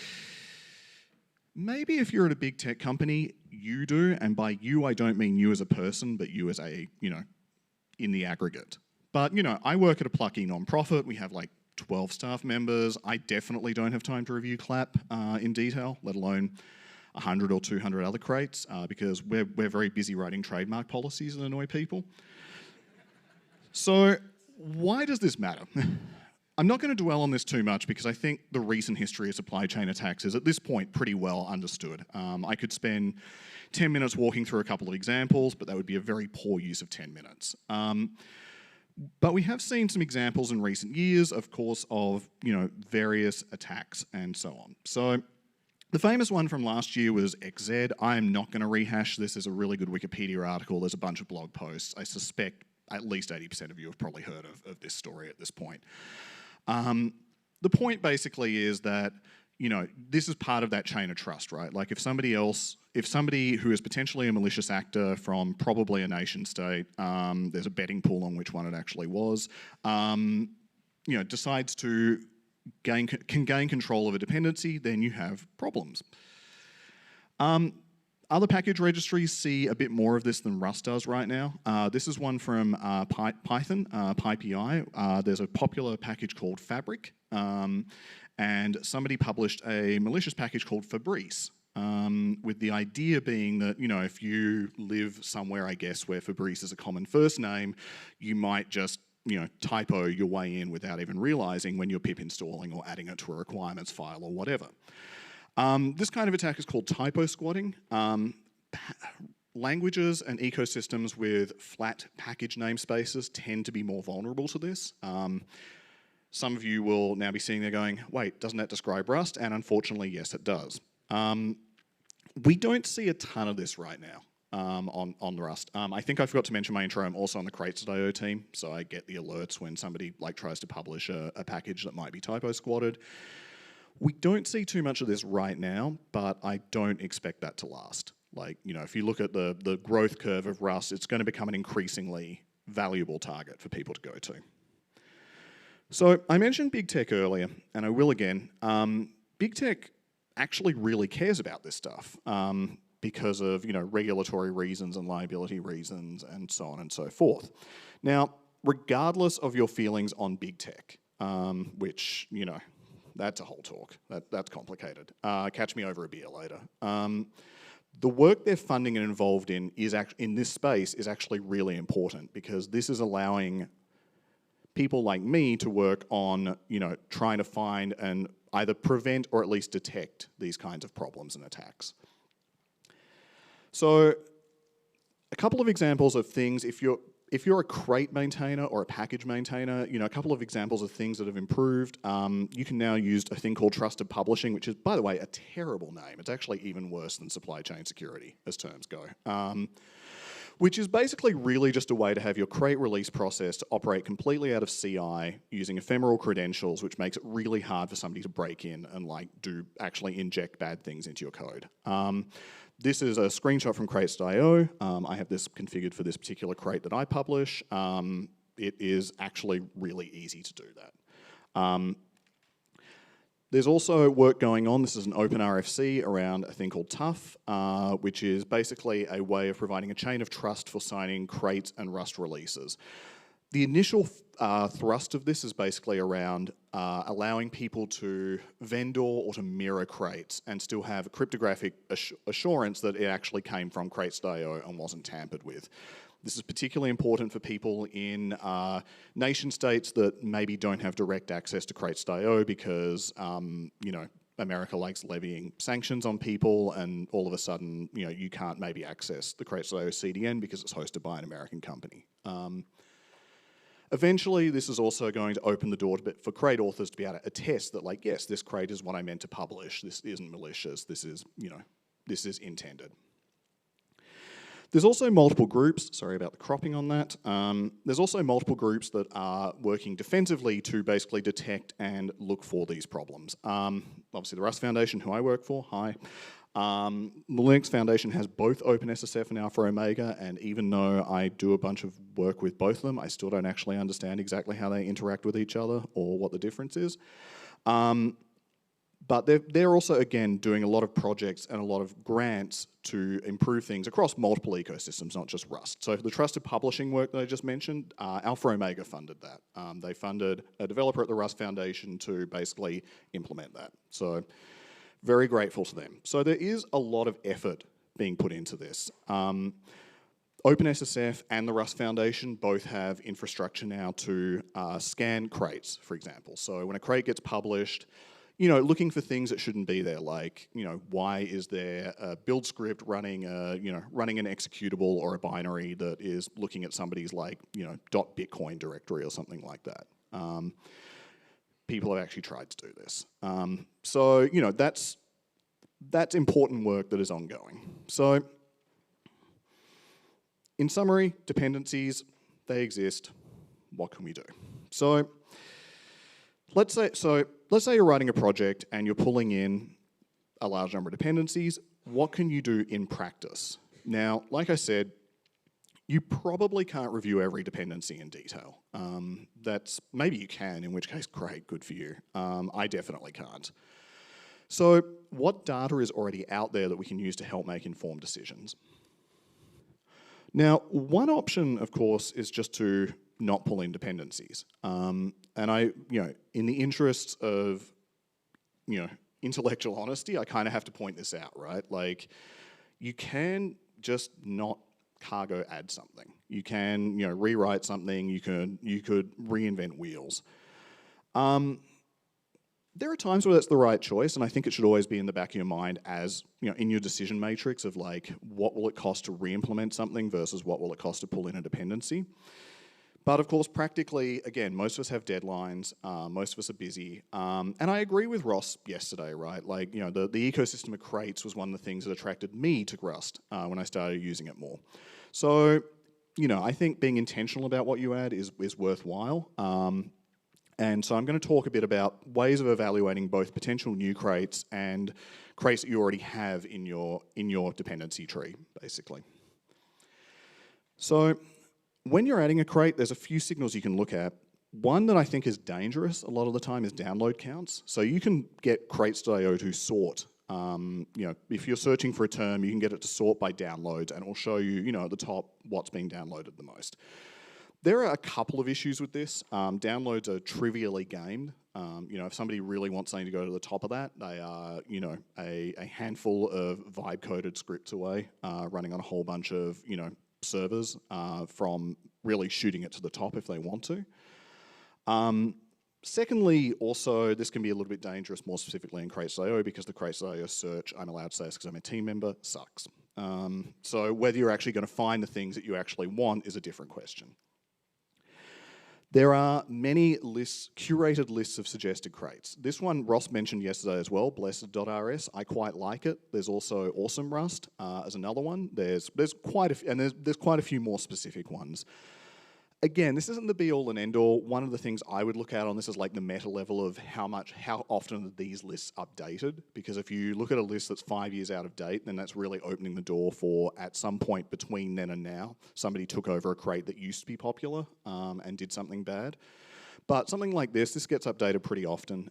if you're at a big tech company, you do, and by you, I don't mean you as a person, but you as a, you know, in the aggregate. But, you know, I work at a plucky non-profit. We have like 12 staff members. I definitely don't have time to review clap in detail, let alone 100 or 200 other crates, because we're very busy writing trademark policies that annoy people. So why does this matter? I'm not going to dwell on this too much because I think the recent history of supply chain attacks is at this point pretty well understood. I could spend 10 minutes walking through a couple of examples, but that would be a very poor use of 10 minutes. But we have seen some examples in recent years, of course, of, you know, various attacks and so on. So the famous one from last year was XZ. I am not going to rehash this. There's a really good Wikipedia article. There's a bunch of blog posts. I suspect at least 80% of you have probably heard of this story at this point. The point basically is that, you know, this is part of that chain of trust, right? Like if somebody who is potentially a malicious actor from probably a nation state, there's a betting pool on which one it actually was, you know, decides to gain control of a dependency, then you have problems. Other package registries see a bit more of this than Rust does right now. This is one from Python, PyPI. There's a popular package called Fabric, and somebody published a malicious package called Fabrice, with the idea being that, you know, if you live somewhere, I guess, where Fabrice is a common first name, you might just, you know, typo your way in without even realizing when you're pip installing or adding it to a requirements file or whatever. This kind of attack is called typo squatting. Languages and ecosystems with flat package namespaces tend to be more vulnerable to this. Some of you will now be sitting there going, wait, doesn't that describe Rust? And unfortunately, yes, it does. We don't see a ton of this right now on the Rust. I think I forgot to mention my intro. I'm also on the crates.io team, so I get the alerts when somebody like tries to publish a package that might be typo squatted. We don't see too much of this right now, but I don't expect that to last. Like, you know, if you look at the growth curve of Rust, it's going to become an increasingly valuable target for people to go to. So I mentioned big tech earlier, and I will again. Big tech actually really cares about this stuff because of, you know, regulatory reasons and liability reasons and so on and so forth. Now, regardless of your feelings on big tech, which, you know, that's a whole talk. That's complicated. Catch me over a beer later. The work they're funding and involved in in this space is actually really important because this is allowing people like me to work on, you know, trying to find and either prevent or at least detect these kinds of problems and attacks. So, a couple of examples of things, if you're a crate maintainer or a package maintainer, you know, a couple of examples of things that have improved. You can now use a thing called trusted publishing, which is, by the way, a terrible name. It's actually even worse than supply chain security as terms go. which is basically really just a way to have your crate release process to operate completely out of CI using ephemeral credentials, which makes it really hard for somebody to break in and actually inject bad things into your code. This is a screenshot from crates.io. I have this configured for this particular crate that I publish. It is actually really easy to do that. There's also work going on, this is an open RFC around a thing called Tough, which is basically a way of providing a chain of trust for signing crate and Rust releases. The initial thrust of this is basically around allowing people to vendor or to mirror crates and still have a cryptographic assurance that it actually came from crates.io and wasn't tampered with. This is particularly important for people in nation states that maybe don't have direct access to crates.io because, America likes levying sanctions on people, and all of a sudden, you can't maybe access the crates.io CDN because it's hosted by an American company. Eventually, this is also going to open the door for crate authors to be able to attest that, yes, this crate is what I meant to publish. This isn't malicious. This is, this is intended. There's also multiple groups, sorry about the cropping on that. There's also multiple groups that are working defensively to basically detect and look for these problems. Obviously the Rust Foundation, who I work for, hi. The Linux Foundation has both OpenSSF and Alpha Omega, and even though I do a bunch of work with both of them, I still don't actually understand exactly how they interact with each other or what the difference is. But they're also, again, doing a lot of projects and a lot of grants to improve things across multiple ecosystems, not just Rust. So for the trusted publishing work that I just mentioned, Alpha Omega funded that. They funded a developer at the Rust Foundation to basically implement that. So very grateful to them. So there is a lot of effort being put into this. OpenSSF and the Rust Foundation both have infrastructure now to scan crates, for example. So when a crate gets published, looking for things that shouldn't be there, like, why is there a build script running running an executable or a binary that is looking at somebody's .bitcoin directory or something like that. People have actually tried to do this. So, that's important work that is ongoing. So, in summary, dependencies, they exist. What can we do? So, let's say you're writing a project and you're pulling in a large number of dependencies. What can you do in practice? Now, like I said, you probably can't review every dependency in detail. Maybe you can, in which case, great, good for you. I definitely can't. So what data is already out there that we can use to help make informed decisions? Now, one option, of course, is just to not pull in dependencies. And in the interests of, intellectual honesty, I kind of have to point this out, right? You can just not cargo add something. You can, rewrite something. You could reinvent wheels. There are times where that's the right choice, and I think it should always be in the back of your mind as, in your decision matrix of what will it cost to re-implement something versus what will it cost to pull in a dependency. But of course, practically, again, most of us have deadlines, most of us are busy, and I agree with Ross yesterday, right? The ecosystem of crates was one of the things that attracted me to Rust when I started using it more. So, I think being intentional about what you add is worthwhile. And so I'm going to talk a bit about ways of evaluating both potential new crates and crates that you already have in your dependency tree, basically. So when you're adding a crate, there's a few signals you can look at. One that I think is dangerous a lot of the time is download counts. So you can get crates.io to sort. If you're searching for a term, you can get it to sort by downloads, and it will show you, at the top what's being downloaded the most. There are a couple of issues with this. Downloads are trivially gamed. If somebody really wants something to go to the top of that, they are, a handful of vibe-coded scripts away, running on a whole bunch of, servers from really shooting it to the top if they want to. Secondly, also, this can be a little bit dangerous, more specifically in crates.io, because the crates.io search, I'm allowed to say this because I'm a team member, sucks. So whether you're actually going to find the things that you actually want is a different question. There are many lists, curated lists of suggested crates. This one Ross mentioned yesterday as well, blessed.rs. I quite like it. There's also Awesome Rust as another one. There's quite a few more specific ones. Again, this isn't the be-all and end-all. One of the things I would look at on this is like the meta level of how often are these lists updated. Because if you look at a list that's 5 years out of date, then that's really opening the door for, at some point between then and now, somebody took over a crate that used to be popular and did something bad. But something like this gets updated pretty often,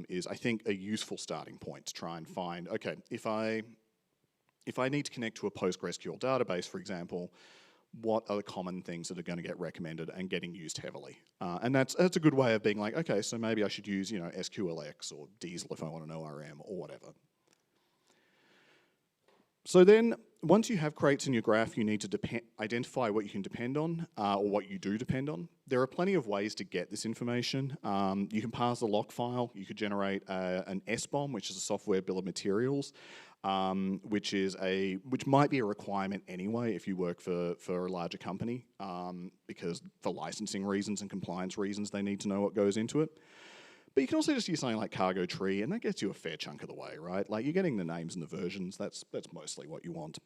is I think a useful starting point to try and find, okay, if I need to connect to a PostgreSQL database, for example, what are the common things that are going to get recommended and getting used heavily? And that's a good way of being like, okay, so maybe I should use, SQLX or Diesel if I want an ORM or whatever. So then, once you have crates in your graph, you need to identify what you can depend on or what you do depend on. There are plenty of ways to get this information. You can parse a log file. You could generate an SBOM, which is a software bill of materials, which might be a requirement anyway if you work for a larger company, because for licensing reasons and compliance reasons, they need to know what goes into it. But you can also just use something like Cargo Tree, and that gets you a fair chunk of the way, right? Like, you're getting the names and the versions. That's mostly what you want.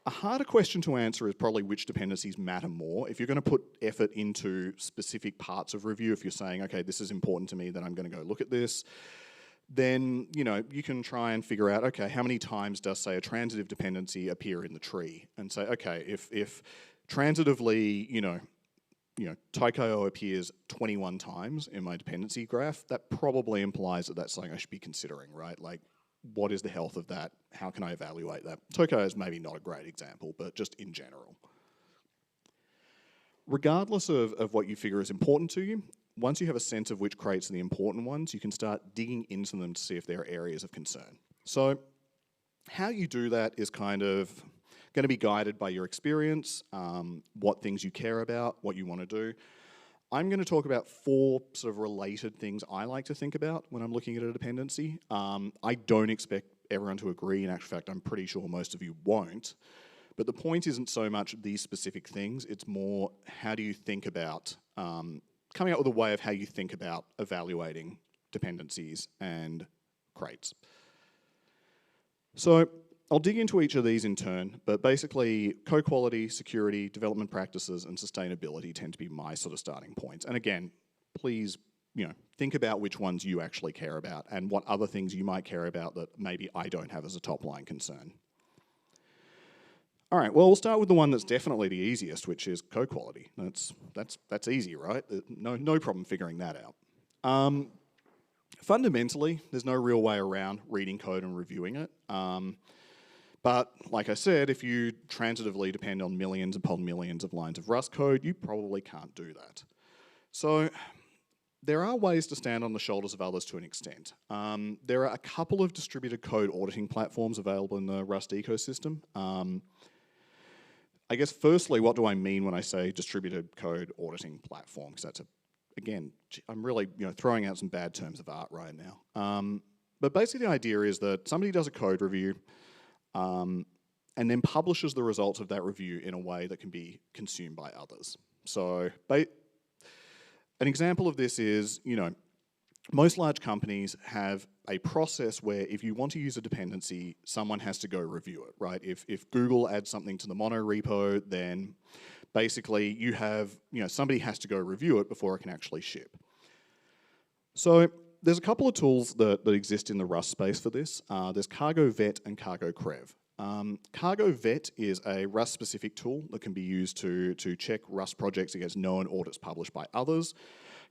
A harder question to answer is probably which dependencies matter more. If you're going to put effort into specific parts of review, if you're saying, okay, this is important to me, then I'm going to go look at this, then you can try and figure out, okay, how many times does, say, a transitive dependency appear in the tree? And say, okay, if transitively, Tycho appears 21 times in my dependency graph, that probably implies that that's something I should be considering, right? Like, what is the health of that? How can I evaluate that? Tycho is maybe not a great example, but just in general. Regardless of what you figure is important to you, once you have a sense of which crates are the important ones, you can start digging into them to see if there are areas of concern. So how you do that is kind of going to be guided by your experience, what things you care about, what you want to do. I'm going to talk about 4 sort of related things I like to think about when I'm looking at a dependency. I don't expect everyone to agree. In actual fact, I'm pretty sure most of you won't. But the point isn't so much these specific things, it's more how do you think about, coming up with a way of how you think about evaluating dependencies and crates. So I'll dig into each of these in turn, but basically code quality, security, development practices, and sustainability tend to be my sort of starting points. And again, please, think about which ones you actually care about and what other things you might care about that maybe I don't have as a top line concern. All right, well, we'll start with the one that's definitely the easiest, which is code quality. That's easy, right? No problem figuring that out. Fundamentally, there's no real way around reading code and reviewing it. But like I said, if you transitively depend on millions upon millions of lines of Rust code, you probably can't do that. So there are ways to stand on the shoulders of others to an extent. There are a couple of distributed code auditing platforms available in the Rust ecosystem. I guess firstly, what do I mean when I say distributed code auditing platform? Because that's again, I'm really throwing out some bad terms of art right now. But basically the idea is that somebody does a code review and then publishes the results of that review in a way that can be consumed by others. So an example of this is, most large companies have a process where if you want to use a dependency, someone has to go review it, right? If Google adds something to the mono repo, then basically you have, somebody has to go review it before it can actually ship. So there's a couple of tools that exist in the Rust space for this. There's Cargo Vet and Cargo Crev. Cargo Vet is a Rust-specific tool that can be used to check Rust projects against known audits published by others.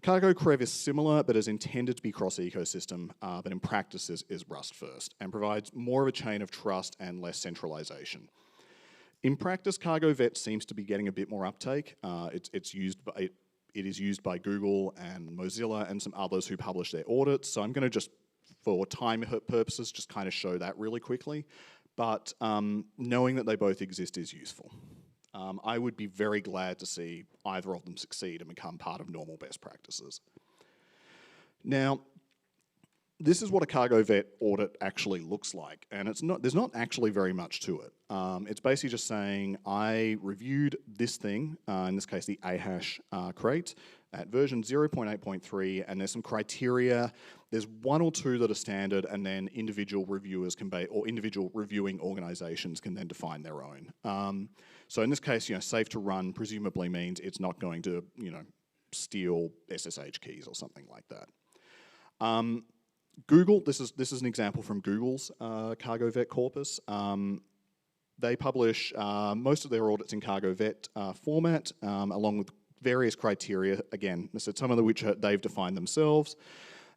Cargo Crev is similar, but is intended to be cross-ecosystem, but in practice is Rust first, and provides more of a chain of trust and less centralization. In practice, Cargo Vet seems to be getting a bit more uptake. It is used by Google and Mozilla and some others who publish their audits, so I'm going to just, for time purposes, just kind of show that really quickly. But knowing that they both exist is useful. I would be very glad to see either of them succeed and become part of normal best practices. Now, this is what a cargo vet audit actually looks like, and there's not actually very much to it. It's basically just saying I reviewed this thing, in this case the AHASH crate, at version 0.8.3, and there's some criteria. There's one or two that are standard, and then individual reviewers or individual reviewing organizations can then define their own. So in this case, safe to run presumably means it's not going to, steal SSH keys or something like that. Google, this is an example from Google's Cargo Vet corpus. They publish most of their audits in Cargo Vet format, along with various criteria, again, some of which they've defined themselves.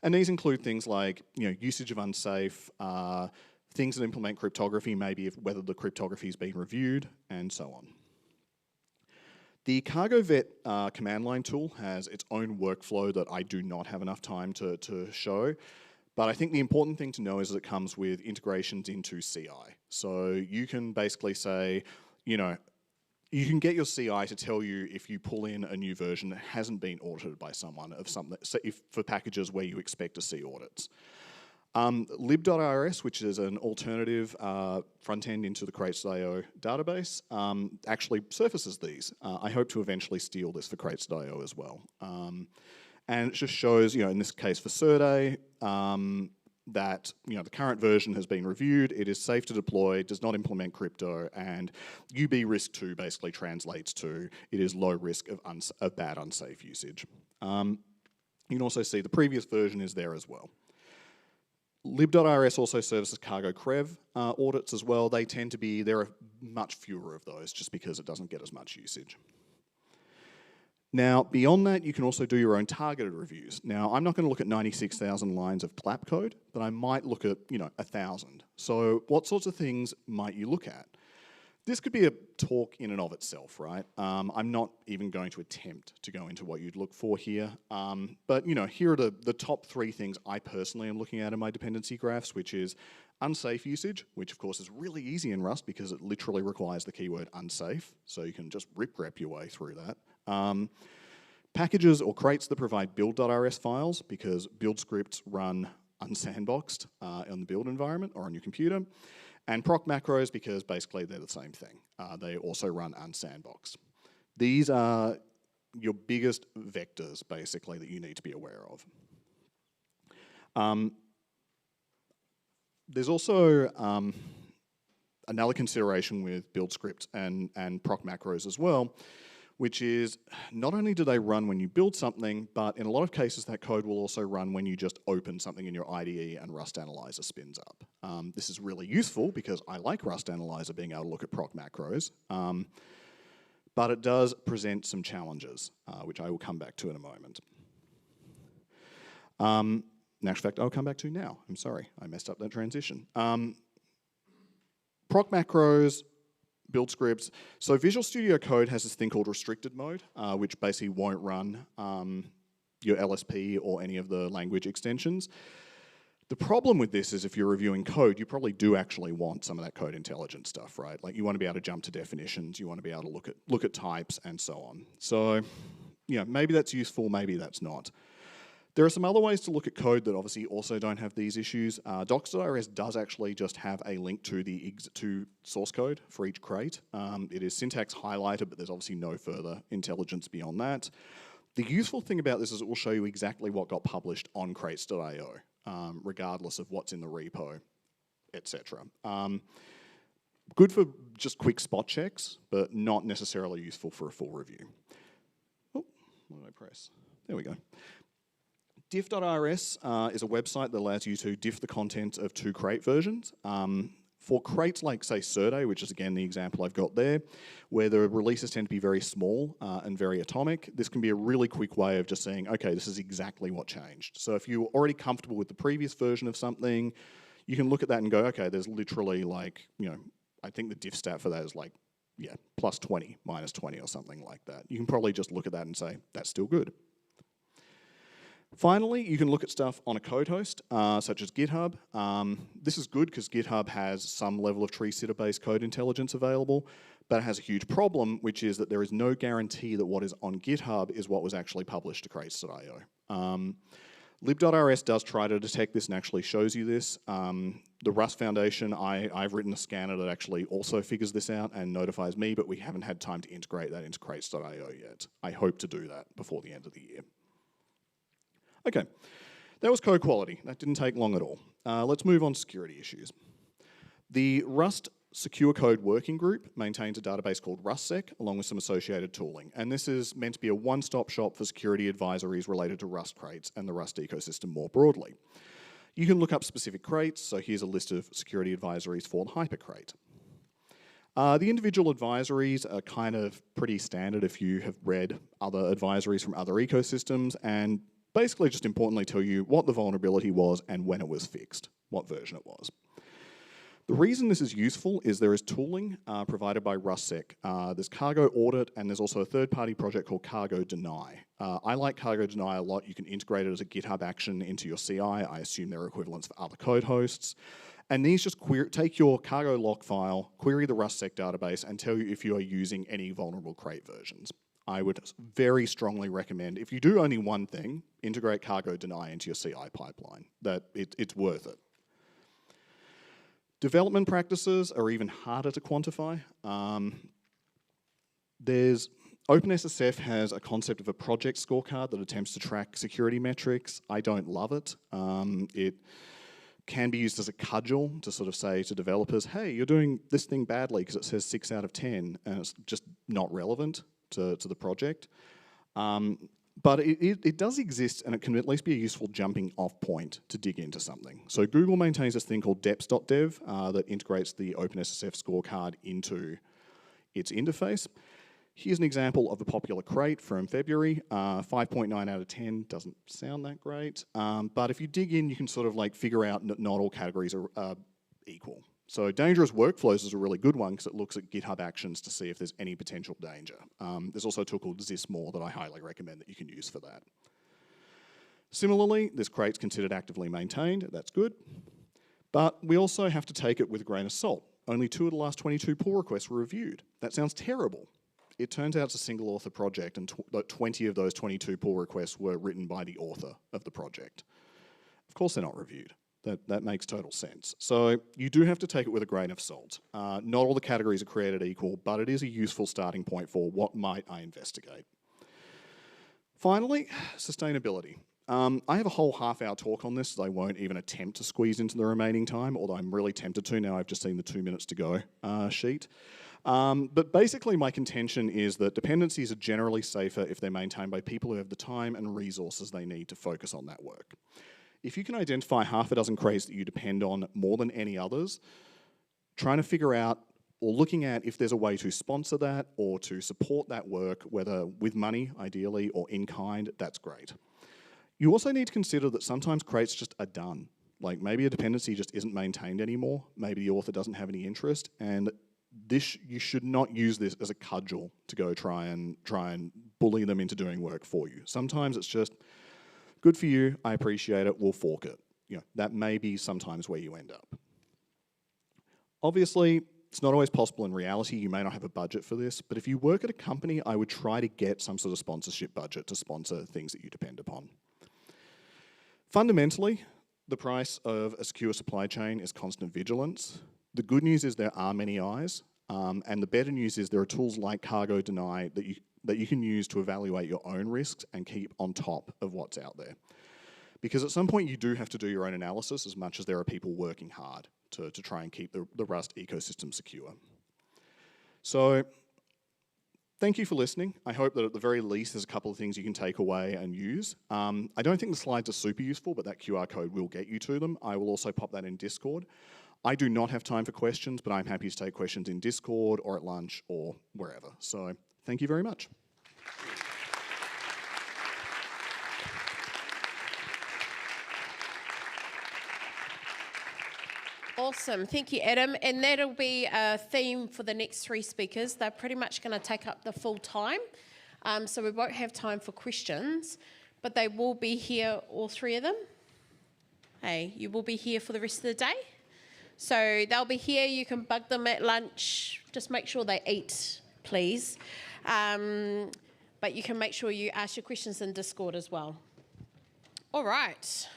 And these include things like usage of unsafe, things that implement cryptography, maybe whether the cryptography has been reviewed, and so on. The Cargo Vet command line tool has its own workflow that I do not have enough time to show. But I think the important thing to know is that it comes with integrations into CI. So you can basically say, you can get your CI to tell you if you pull in a new version that hasn't been audited by someone of something, so for packages where you expect to see audits. lib.irs, which is an alternative front end into the crates.io database, actually surfaces these. I hope to eventually steal this for crates.io as well. And it just shows, in this case for Surday, that the current version has been reviewed, it is safe to deploy, does not implement crypto, and UB risk 2 basically translates to it is low risk of bad unsafe usage. You can also see the previous version is there as well. lib.irs also services cargo crev audits as well. There are much fewer of those just because it doesn't get as much usage. Now, beyond that, you can also do your own targeted reviews. Now, I'm not going to look at 96,000 lines of clap code, but I might look at, 1,000. So what sorts of things might you look at? This could be a talk in and of itself, right? I'm not even going to attempt to go into what you'd look for here. But, here are the top 3 things I personally am looking at in my dependency graphs, which is unsafe usage, which of course is really easy in Rust because it literally requires the keyword unsafe. So you can just rip-grep your way through that. Packages or crates that provide build.rs files because build scripts run unsandboxed on the build environment or on your computer. And proc macros because basically they're the same thing. They also run unsandboxed. These are your biggest vectors basically that you need to be aware of. There's also another consideration with build scripts and proc macros as well, which is not only do they run when you build something, but in a lot of cases that code will also run when you just open something in your IDE and Rust Analyzer spins up. This is really useful because I like Rust Analyzer being able to look at proc macros, but it does present some challenges, which I will come back to in a moment. In actual fact, I'll come back to now. I'm sorry, I messed up that transition. Proc macros, build scripts. So Visual Studio Code has this thing called restricted mode, which basically won't run your LSP or any of the language extensions. The problem with this is if you're reviewing code, you probably do actually want some of that code intelligence stuff, right? Like you want to be able to jump to definitions, you want to be able to look at types and so on. So, maybe that's useful, maybe that's not. There are some other ways to look at code that obviously also don't have these issues. Docs.rs does actually just have a link to the source code for each crate. It is syntax highlighted, but there's obviously no further intelligence beyond that. The useful thing about this is it will show you exactly what got published on crates.io, regardless of what's in the repo, etc. Good for just quick spot checks, but not necessarily useful for a full review. Oh, what did I press? There we go. diff.irs is a website that allows you to diff the content of 2 crate versions. For crates like, say, Surday, which is again the example I've got there, where the releases tend to be very small and very atomic, this can be a really quick way of just saying, okay, this is exactly what changed. So if you're already comfortable with the previous version of something, you can look at that and go, okay, there's literally like, I think the diff stat for that is like, plus 20, minus 20 or something like that. You can probably just look at that and say, that's still good. Finally, you can look at stuff on a code host, such as GitHub. This is good because GitHub has some level of tree sitter-based code intelligence available, but it has a huge problem, which is that there is no guarantee that what is on GitHub is what was actually published to crates.io. lib.rs does try to detect this and actually shows you this. The Rust Foundation, I've written a scanner that actually also figures this out and notifies me, but we haven't had time to integrate that into crates.io yet. I hope to do that before the end of the year. Okay, that was code quality. That didn't take long at all. Let's move on to security issues. The Rust Secure Code Working Group maintains a database called RustSec, along with some associated tooling. And this is meant to be a one-stop shop for security advisories related to Rust crates and the Rust ecosystem more broadly. You can look up specific crates, so here's a list of security advisories for the hypercrate. The individual advisories are kind of pretty standard if you have read other advisories from other ecosystems, and basically just importantly tell you what the vulnerability was and when it was fixed, what version it was. The reason this is useful is there is tooling provided by RustSec. There's Cargo Audit, and there's also a third-party project called Cargo Deny. I like Cargo Deny a lot. You can integrate it as a GitHub action into your CI. I assume there are equivalents for other code hosts. And these just take your cargo log file, query the RustSec database, and tell you if you are using any vulnerable crate versions. I would very strongly recommend, if you do only one thing, integrate Cargo Deny into your CI pipeline. It's worth it. Development practices are even harder to quantify. OpenSSF has a concept of a project scorecard that attempts to track security metrics. I don't love it. It can be used as a cudgel to sort of say to developers, hey, you're doing this thing badly because it says 6 out of 10, and it's just not relevant to the project. But it does exist, and it can at least be a useful jumping off point to dig into something. So Google maintains this thing called deps.dev that integrates the OpenSSF scorecard into its interface. Here's an example of a popular crate from February. 5.9 out of 10 doesn't sound that great. But if you dig in, you can sort of like figure out that not all categories are equal. So dangerous workflows is a really good one because it looks at GitHub actions to see if there's any potential danger. There's also a tool called Zismore that I highly recommend that you can use for that. Similarly, this crate's considered actively maintained. That's good. But we also have to take it with a grain of salt. Only 2 of the last 22 pull requests were reviewed. That sounds terrible. It turns out it's a single author project, and 20 of those 22 pull requests were written by the author of the project. Of course they're not reviewed. That makes total sense. So you do have to take it with a grain of salt. Not all the categories are created equal, but it is a useful starting point for what might I investigate. Finally, sustainability. I have a whole half-hour talk on this that I won't even attempt to squeeze into the remaining time, although I'm really tempted to now I've just seen the 2 minutes to go sheet. But basically my contention is that dependencies are generally safer if they're maintained by people who have the time and resources they need to focus on that work. If you can identify half a dozen crates that you depend on more than any others, trying to figure out or looking at if there's a way to sponsor that or to support that work, whether with money, ideally, or in kind, that's great. You also need to consider that sometimes crates just are done. Like maybe a dependency just isn't maintained anymore, maybe the author doesn't have any interest, and you should not use this as a cudgel to go try and bully them into doing work for you. Sometimes it's just, good for you, I appreciate it, we'll fork it. That may be sometimes where you end up. Obviously, it's not always possible in reality. You may not have a budget for this, but if you work at a company, I would try to get some sort of sponsorship budget to sponsor things that you depend upon. Fundamentally, the price of a secure supply chain is constant vigilance. The good news is there are many eyes, and the better news is there are tools like Cargo Deny that you can use to evaluate your own risks and keep on top of what's out there. Because at some point you do have to do your own analysis as much as there are people working hard to try and keep the Rust ecosystem secure. So thank you for listening. I hope that at the very least there's a couple of things you can take away and use. I don't think the slides are super useful, but that QR code will get you to them. I will also pop that in Discord. I do not have time for questions, but I'm happy to take questions in Discord or at lunch or wherever. So thank you very much. Awesome, thank you, Adam. And that'll be a theme for the next 3 speakers. They're pretty much going to take up the full time, so we won't have time for questions, but they will be here, all 3 of them. Hey, you will be here for the rest of the day. So they'll be here, you can bug them at lunch, just make sure they eat, please. But you can make sure you ask your questions in Discord as well. All right.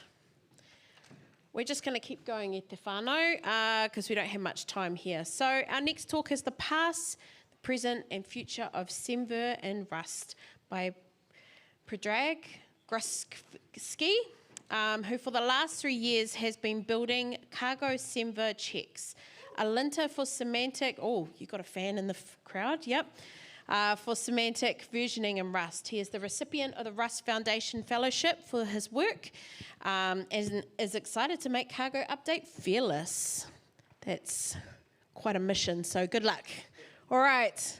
We're just going to keep going, Estefano, because we don't have much time here. So our next talk is The Past, the Present and Future of Semver and Rust by Predrag Gruevski, who for the last 3 years has been building cargo semver checks, a linter for semantic, oh, you got a fan in the crowd, yep, for semantic versioning in Rust. He is the recipient of the Rust Foundation Fellowship for his work and is excited to make cargo update fearless. That's quite a mission, so good luck. All right.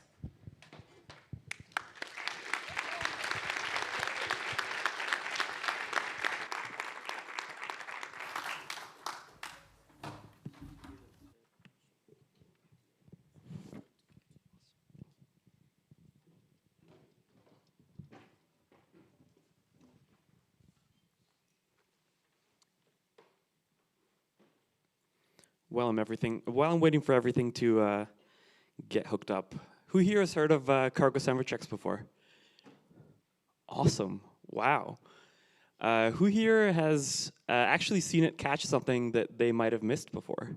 While I'm waiting for everything to get hooked up, who here has heard of cargo semver checks before? Awesome! Wow. Who here has actually seen it catch something that they might have missed before?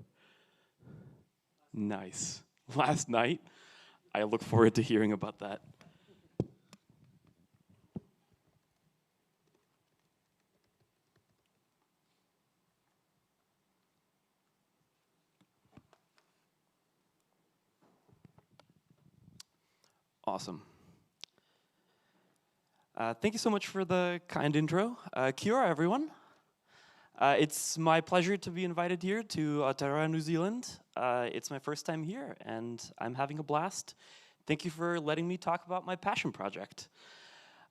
Nice. Last night. I look forward to hearing about that. Awesome. Thank you so much for the kind intro. Kia ora, everyone. It's my pleasure to be invited here to Aotearoa, New Zealand. It's my first time here, and I'm having a blast. Thank you for letting me talk about my passion project.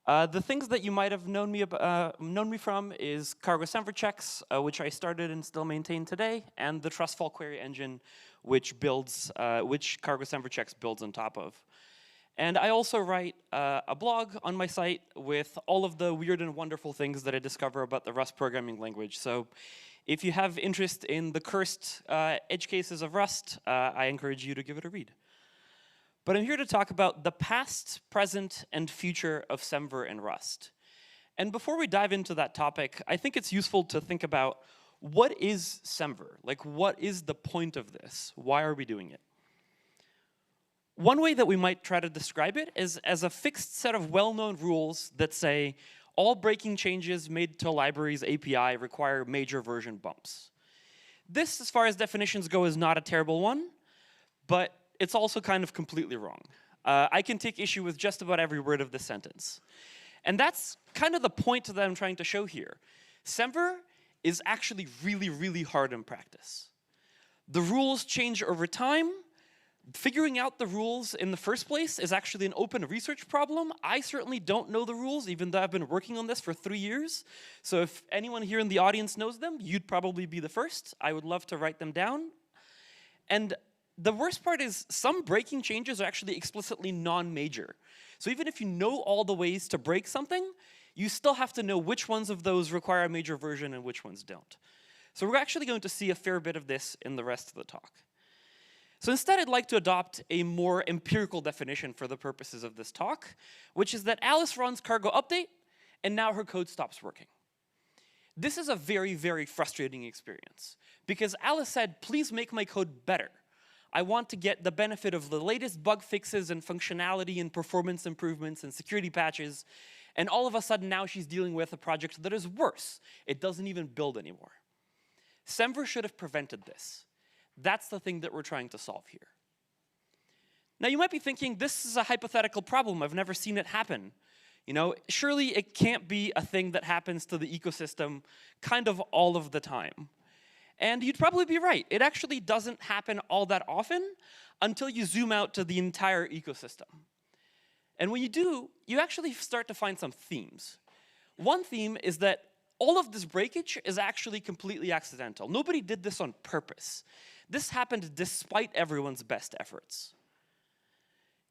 The things that you might have known me from is cargo semver checks, which I started and still maintain today, and the trustful query engine, which cargo semver checks builds on top of. And I also write a blog on my site with all of the weird and wonderful things that I discover about the Rust programming language. So if you have interest in the cursed edge cases of Rust, I encourage you to give it a read. But I'm here to talk about the past, present, and future of semver and Rust. And before we dive into that topic, I think it's useful to think about what is semver? Like, what is the point of this? Why are we doing it? One way that we might try to describe it is as a fixed set of well-known rules that say all breaking changes made to a library's API require major version bumps. This, as far as definitions go, is not a terrible one, but it's also kind of completely wrong. I can take issue with just about every word of this sentence. And that's kind of the point that I'm trying to show here. Semver is actually really, really hard in practice. The rules change over time. Figuring out the rules in the first place is actually an open research problem. I certainly don't know the rules, even though I've been working on this for 3 years. So if anyone here in the audience knows them, you'd probably be the first. I would love to write them down. And the worst part is some breaking changes are actually explicitly non-major. So even if you know all the ways to break something, you still have to know which ones of those require a major version and which ones don't. So we're actually going to see a fair bit of this in the rest of the talk. So instead, I'd like to adopt a more empirical definition for the purposes of this talk, which is that Alice runs cargo update, and now her code stops working. This is a very, very frustrating experience, because Alice said, please make my code better. I want to get the benefit of the latest bug fixes and functionality and performance improvements and security patches, and all of a sudden now she's dealing with a project that is worse. It doesn't even build anymore. Semver should have prevented this. That's the thing that we're trying to solve here. Now you might be thinking, this is a hypothetical problem. I've never seen it happen. You know, surely it can't be a thing that happens to the ecosystem kind of all of the time. And you'd probably be right. It actually doesn't happen all that often until you zoom out to the entire ecosystem. And when you do, you actually start to find some themes. One theme is that all of this breakage is actually completely accidental. Nobody did this on purpose. This happened despite everyone's best efforts.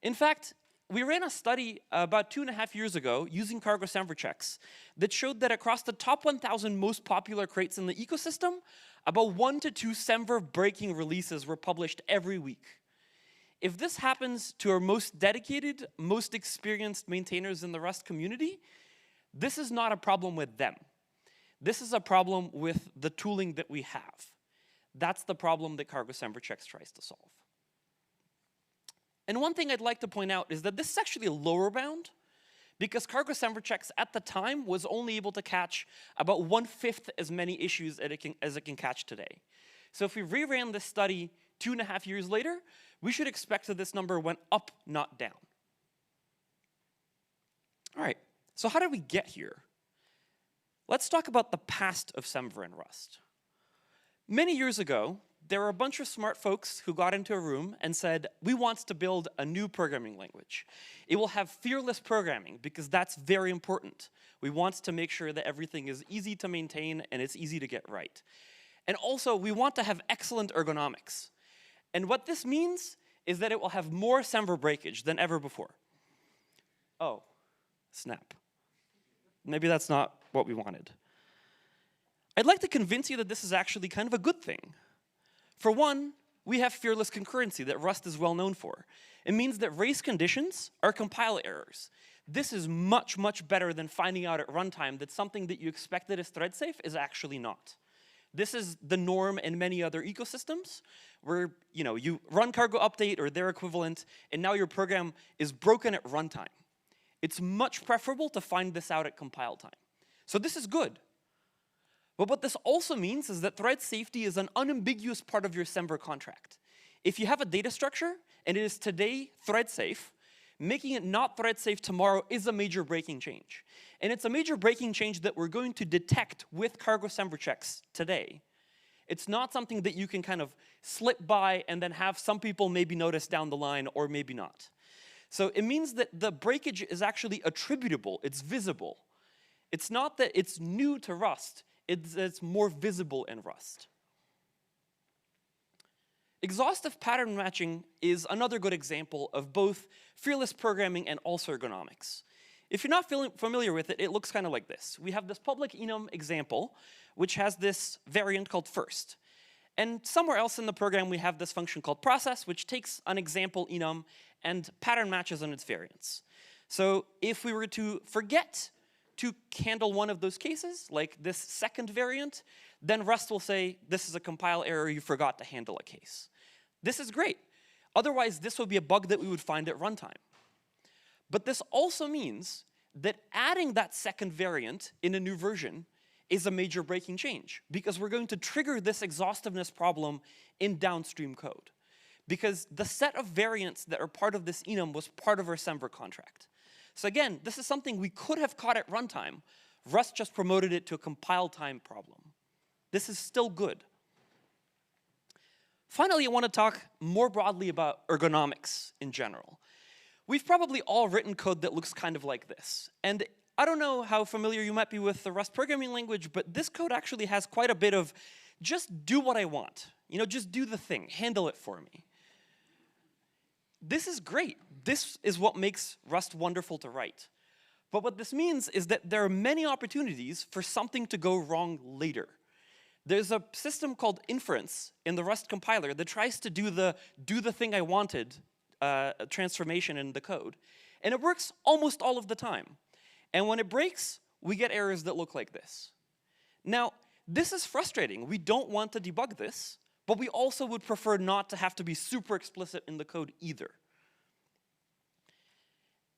In fact, we ran a study about 2.5 years ago using cargo semver checks that showed that across the top 1,000 most popular crates in the ecosystem, about 1 to 2 semver breaking releases were published every week. If this happens to our most dedicated, most experienced maintainers in the Rust community, this is not a problem with them. This is a problem with the tooling that we have. That's the problem that cargo semver checks tries to solve. And one thing I'd like to point out is that this is actually a lower bound, because cargo semver checks at the time was only able to catch about 1/5 as many issues as it can catch today. So if we reran this study 2.5 years later, we should expect that this number went up, not down. All right, so how did we get here? Let's talk about the past of semver and Rust. Many years ago, there were a bunch of smart folks who got into a room and said, we want to build a new programming language. It will have fearless programming because that's very important. We want to make sure that everything is easy to maintain and it's easy to get right. And also, we want to have excellent ergonomics. And what this means is that it will have more semver breakage than ever before. Oh, snap. Maybe that's not what we wanted. I'd like to convince you that this is actually kind of a good thing. For one, we have fearless concurrency that Rust is well known for. It means that race conditions are compile errors. This is much, much better than finding out at runtime that something that you expected is thread safe is actually not. This is the norm in many other ecosystems where you run cargo update or their equivalent, and now your program is broken at runtime. It's much preferable to find this out at compile time. So this is good. But what this also means is that thread safety is an unambiguous part of your semver contract. If you have a data structure and it is today thread safe, making it not thread safe tomorrow is a major breaking change. And it's a major breaking change that we're going to detect with cargo semver checks today. It's not something that you can kind of slip by and then have some people maybe notice down the line or maybe not. So it means that the breakage is actually attributable, it's visible. It's not that it's new to Rust, it's more visible in Rust. Exhaustive pattern matching is another good example of both fearless programming and also ergonomics. If you're not familiar with it, it looks kind of like this. We have this public enum example, which has this variant called first. And somewhere else in the program, we have this function called process, which takes an example enum and pattern matches on its variants. So if we were to forget to handle one of those cases, like this second variant, then Rust will say, this is a compile error, you forgot to handle a case. This is great. Otherwise, this would be a bug that we would find at runtime. But this also means that adding that second variant in a new version is a major breaking change, because we're going to trigger this exhaustiveness problem in downstream code. Because the set of variants that are part of this enum was part of our semver contract. So again, this is something we could have caught at runtime. Rust just promoted it to a compile time problem. This is still good. Finally, I want to talk more broadly about ergonomics in general. We've probably all written code that looks kind of like this. And I don't know how familiar you might be with the Rust programming language, but this code actually has quite a bit of just do what I want. Just do the thing, handle it for me. This is great. This is what makes Rust wonderful to write. But what this means is that there are many opportunities for something to go wrong later. There's a system called inference in the Rust compiler that tries to do the thing I wanted transformation in the code. And it works almost all of the time. And when it breaks, we get errors that look like this. Now, this is frustrating. We don't want to debug this, but we also would prefer not to have to be super explicit in the code either.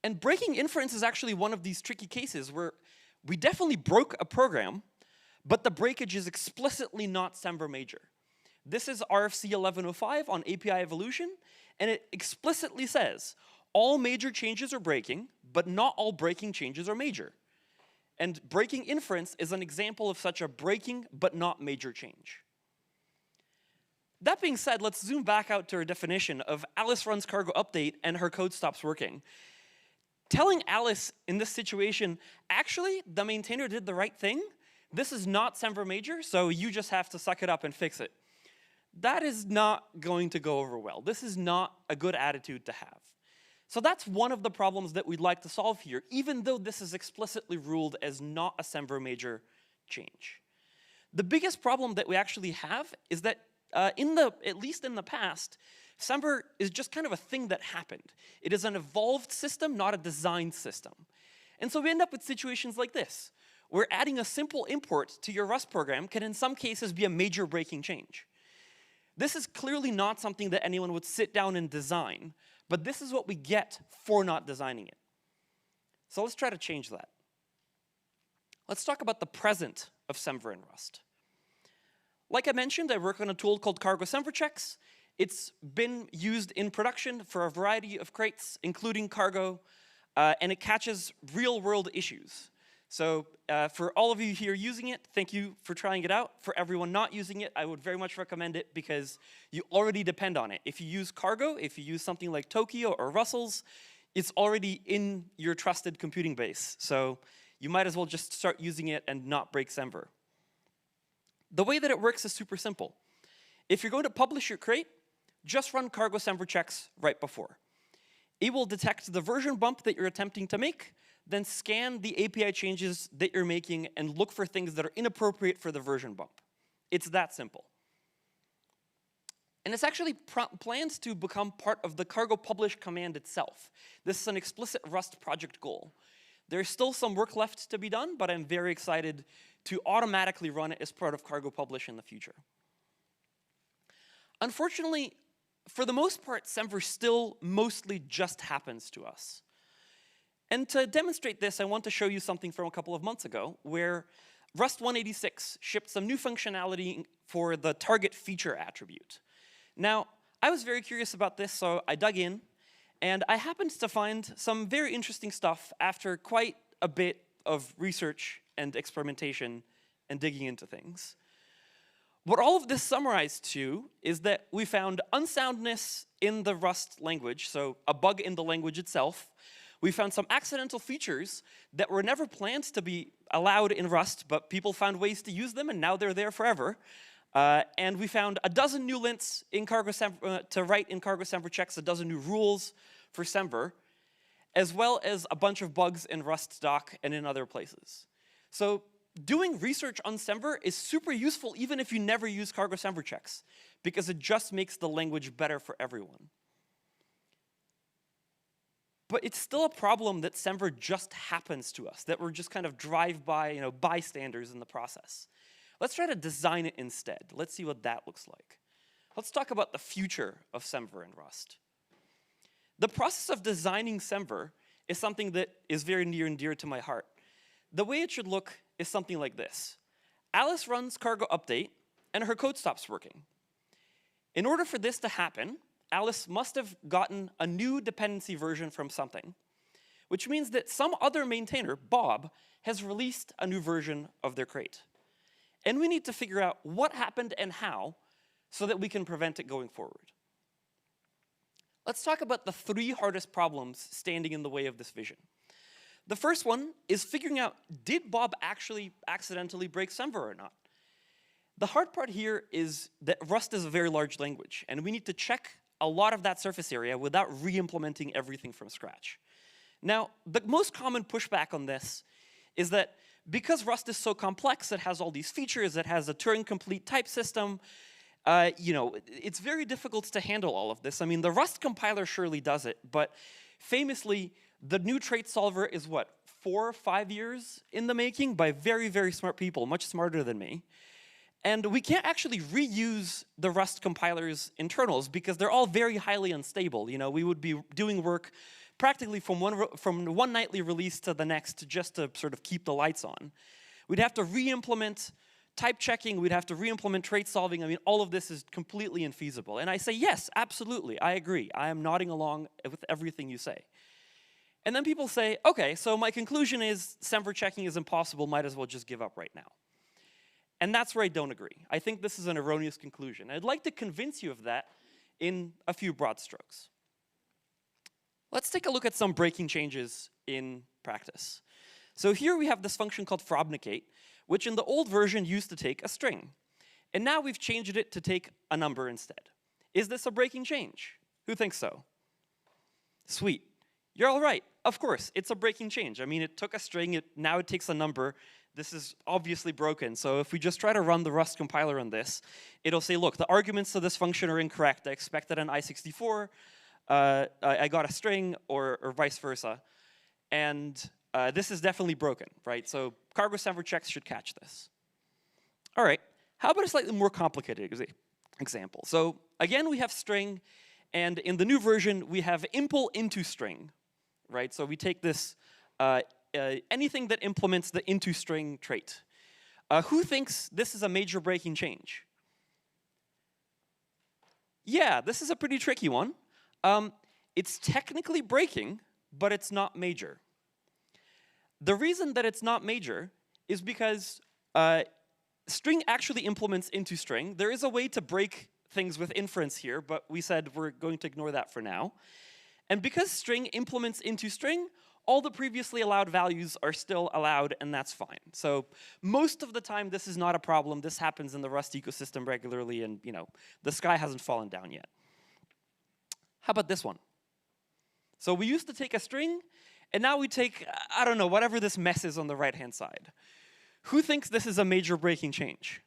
And breaking inference is actually one of these tricky cases where we definitely broke a program, but the breakage is explicitly not semver major. This is RFC 1105 on API evolution, and it explicitly says, all major changes are breaking, but not all breaking changes are major. And breaking inference is an example of such a breaking but not major change. That being said, let's zoom back out to our definition of Alice runs cargo update and her code stops working. Telling Alice in this situation, actually, the maintainer did the right thing. This is not semver major, so you just have to suck it up and fix it. That is not going to go over well. This is not a good attitude to have. So that's one of the problems that we'd like to solve here, even though this is explicitly ruled as not a semver major change. The biggest problem that we actually have is that at least in the past, semver is just kind of a thing that happened. It is an evolved system, not a designed system. And so we end up with situations like this, where adding a simple import to your Rust program can in some cases be a major breaking change. This is clearly not something that anyone would sit down and design, but this is what we get for not designing it. So let's try to change that. Let's talk about the present of semver in Rust. Like I mentioned, I work on a tool called cargo semver checks. It's been used in production for a variety of crates, including cargo, and it catches real-world issues. So for all of you here using it, thank you for trying it out. For everyone not using it, I would very much recommend it because you already depend on it. If you use cargo, if you use something like Tokyo or Russell's, it's already in your trusted computing base. So you might as well just start using it and not break semver. The way that it works is super simple. If you're going to publish your crate, just run cargo semver checks right before. It will detect the version bump that you're attempting to make, then scan the API changes that you're making and look for things that are inappropriate for the version bump. It's that simple. And it's actually planned to become part of the cargo publish command itself. This is an explicit Rust project goal. There's still some work left to be done, but I'm very excited to automatically run it as part of cargo publish in the future. Unfortunately, for the most part, semver still mostly just happens to us. And to demonstrate this, I want to show you something from a couple of months ago, where Rust 186 shipped some new functionality for the target feature attribute. Now, I was very curious about this, so I dug in, and I happened to find some very interesting stuff after quite a bit of research and experimentation and digging into things. What all of this summarized to is that we found unsoundness in the Rust language, so a bug in the language itself. We found some accidental features that were never planned to be allowed in Rust, but people found ways to use them, and now they're there forever. And we found a dozen new lints in cargo to write in cargo semver checks, a dozen new rules for semver, as well as a bunch of bugs in Rust doc and in other places. So doing research on semver is super useful even if you never use cargo semver checks, because it just makes the language better for everyone. But it's still a problem that semver just happens to us, that we're just kind of drive-by, bystanders in the process. Let's try to design it instead. Let's see what that looks like. Let's talk about the future of semver in Rust. The process of designing semver is something that is very near and dear to my heart. The way it should look is something like this. Alice runs cargo update, and her code stops working. In order for this to happen, Alice must have gotten a new dependency version from something, which means that some other maintainer, Bob, has released a new version of their crate. And we need to figure out what happened and how so that we can prevent it going forward. Let's talk about the 3 hardest problems standing in the way of this vision. The first one is figuring out, did Bob actually accidentally break semver or not? The hard part here is that Rust is a very large language, and we need to check a lot of that surface area without re-implementing everything from scratch. Now, the most common pushback on this is that because Rust is so complex, it has all these features, it has a Turing-complete type system, it's very difficult to handle all of this. I mean, the Rust compiler surely does it, but famously, the new trait solver is what, 4 or 5 years in the making by very, very smart people, much smarter than me. And we can't actually reuse the Rust compiler's internals because they're all very highly unstable. We would be doing work practically from one nightly release to the next just to sort of keep the lights on. We'd have to re-implement type checking, we'd have to re-implement trait solving. I mean, all of this is completely infeasible. And I say, yes, absolutely, I agree. I am nodding along with everything you say. And then people say, okay, so my conclusion is semver checking is impossible, might as well just give up right now. And that's where I don't agree. I think this is an erroneous conclusion. I'd like to convince you of that in a few broad strokes. Let's take a look at some breaking changes in practice. So here we have this function called frobnicate, which in the old version used to take a string. And now we've changed it to take a number instead. Is this a breaking change? Who thinks so? Sweet. You're all right. Of course, it's a breaking change. I mean, it took a string, now it takes a number. This is obviously broken. So if we just try to run the Rust compiler on this, it'll say, look, the arguments to this function are incorrect. I expected an I64. I got a string, or vice versa. And this is definitely broken, right? So cargo semver checks should catch this. All right, how about a slightly more complicated example? So again, we have string, and in the new version, we have impl into string, right? So we take this, anything that implements the into string trait. Who thinks this is a major breaking change? Yeah, this is a pretty tricky one. It's technically breaking, but it's not major. The reason that it's not major is because string actually implements into string. There is a way to break things with inference here, but we said we're going to ignore that for now. And because string implements into string, all the previously allowed values are still allowed, and that's fine. So most of the time, this is not a problem. This happens in the Rust ecosystem regularly, and the sky hasn't fallen down yet. How about this one? So we used to take a string, and now we take, I don't know, whatever this mess is on the right-hand side. Who thinks this is a major breaking change?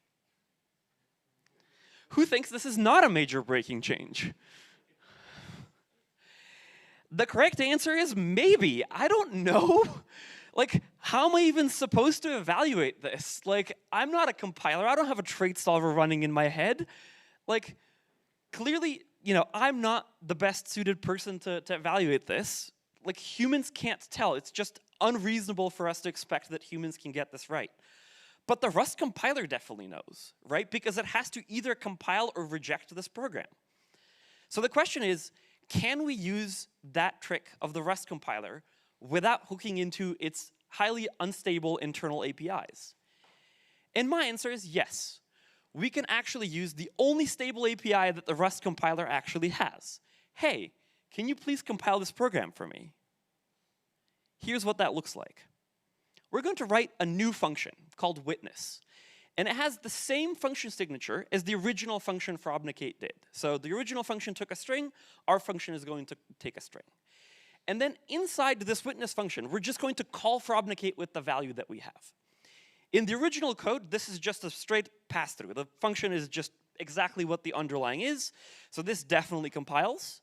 Who thinks this is not a major breaking change? The correct answer is maybe. I don't know. Like, how am I even supposed to evaluate this? Like, I'm not a compiler. I don't have a trait solver running in my head. Like, clearly, I'm not the best suited person to evaluate this. Like, humans can't tell. It's just unreasonable for us to expect that humans can get this right. But the Rust compiler definitely knows, right? Because it has to either compile or reject this program. So the question is, can we use that trick of the Rust compiler without hooking into its highly unstable internal APIs? And my answer is yes. We can actually use the only stable API that the Rust compiler actually has. Hey, can you please compile this program for me? Here's what that looks like. We're going to write a new function called witness. And it has the same function signature as the original function frobnicate did. So the original function took a string, our function is going to take a string. And then inside this witness function, we're just going to call frobnicate with the value that we have. In the original code, this is just a straight pass-through. The function is just exactly what the underlying is, so this definitely compiles.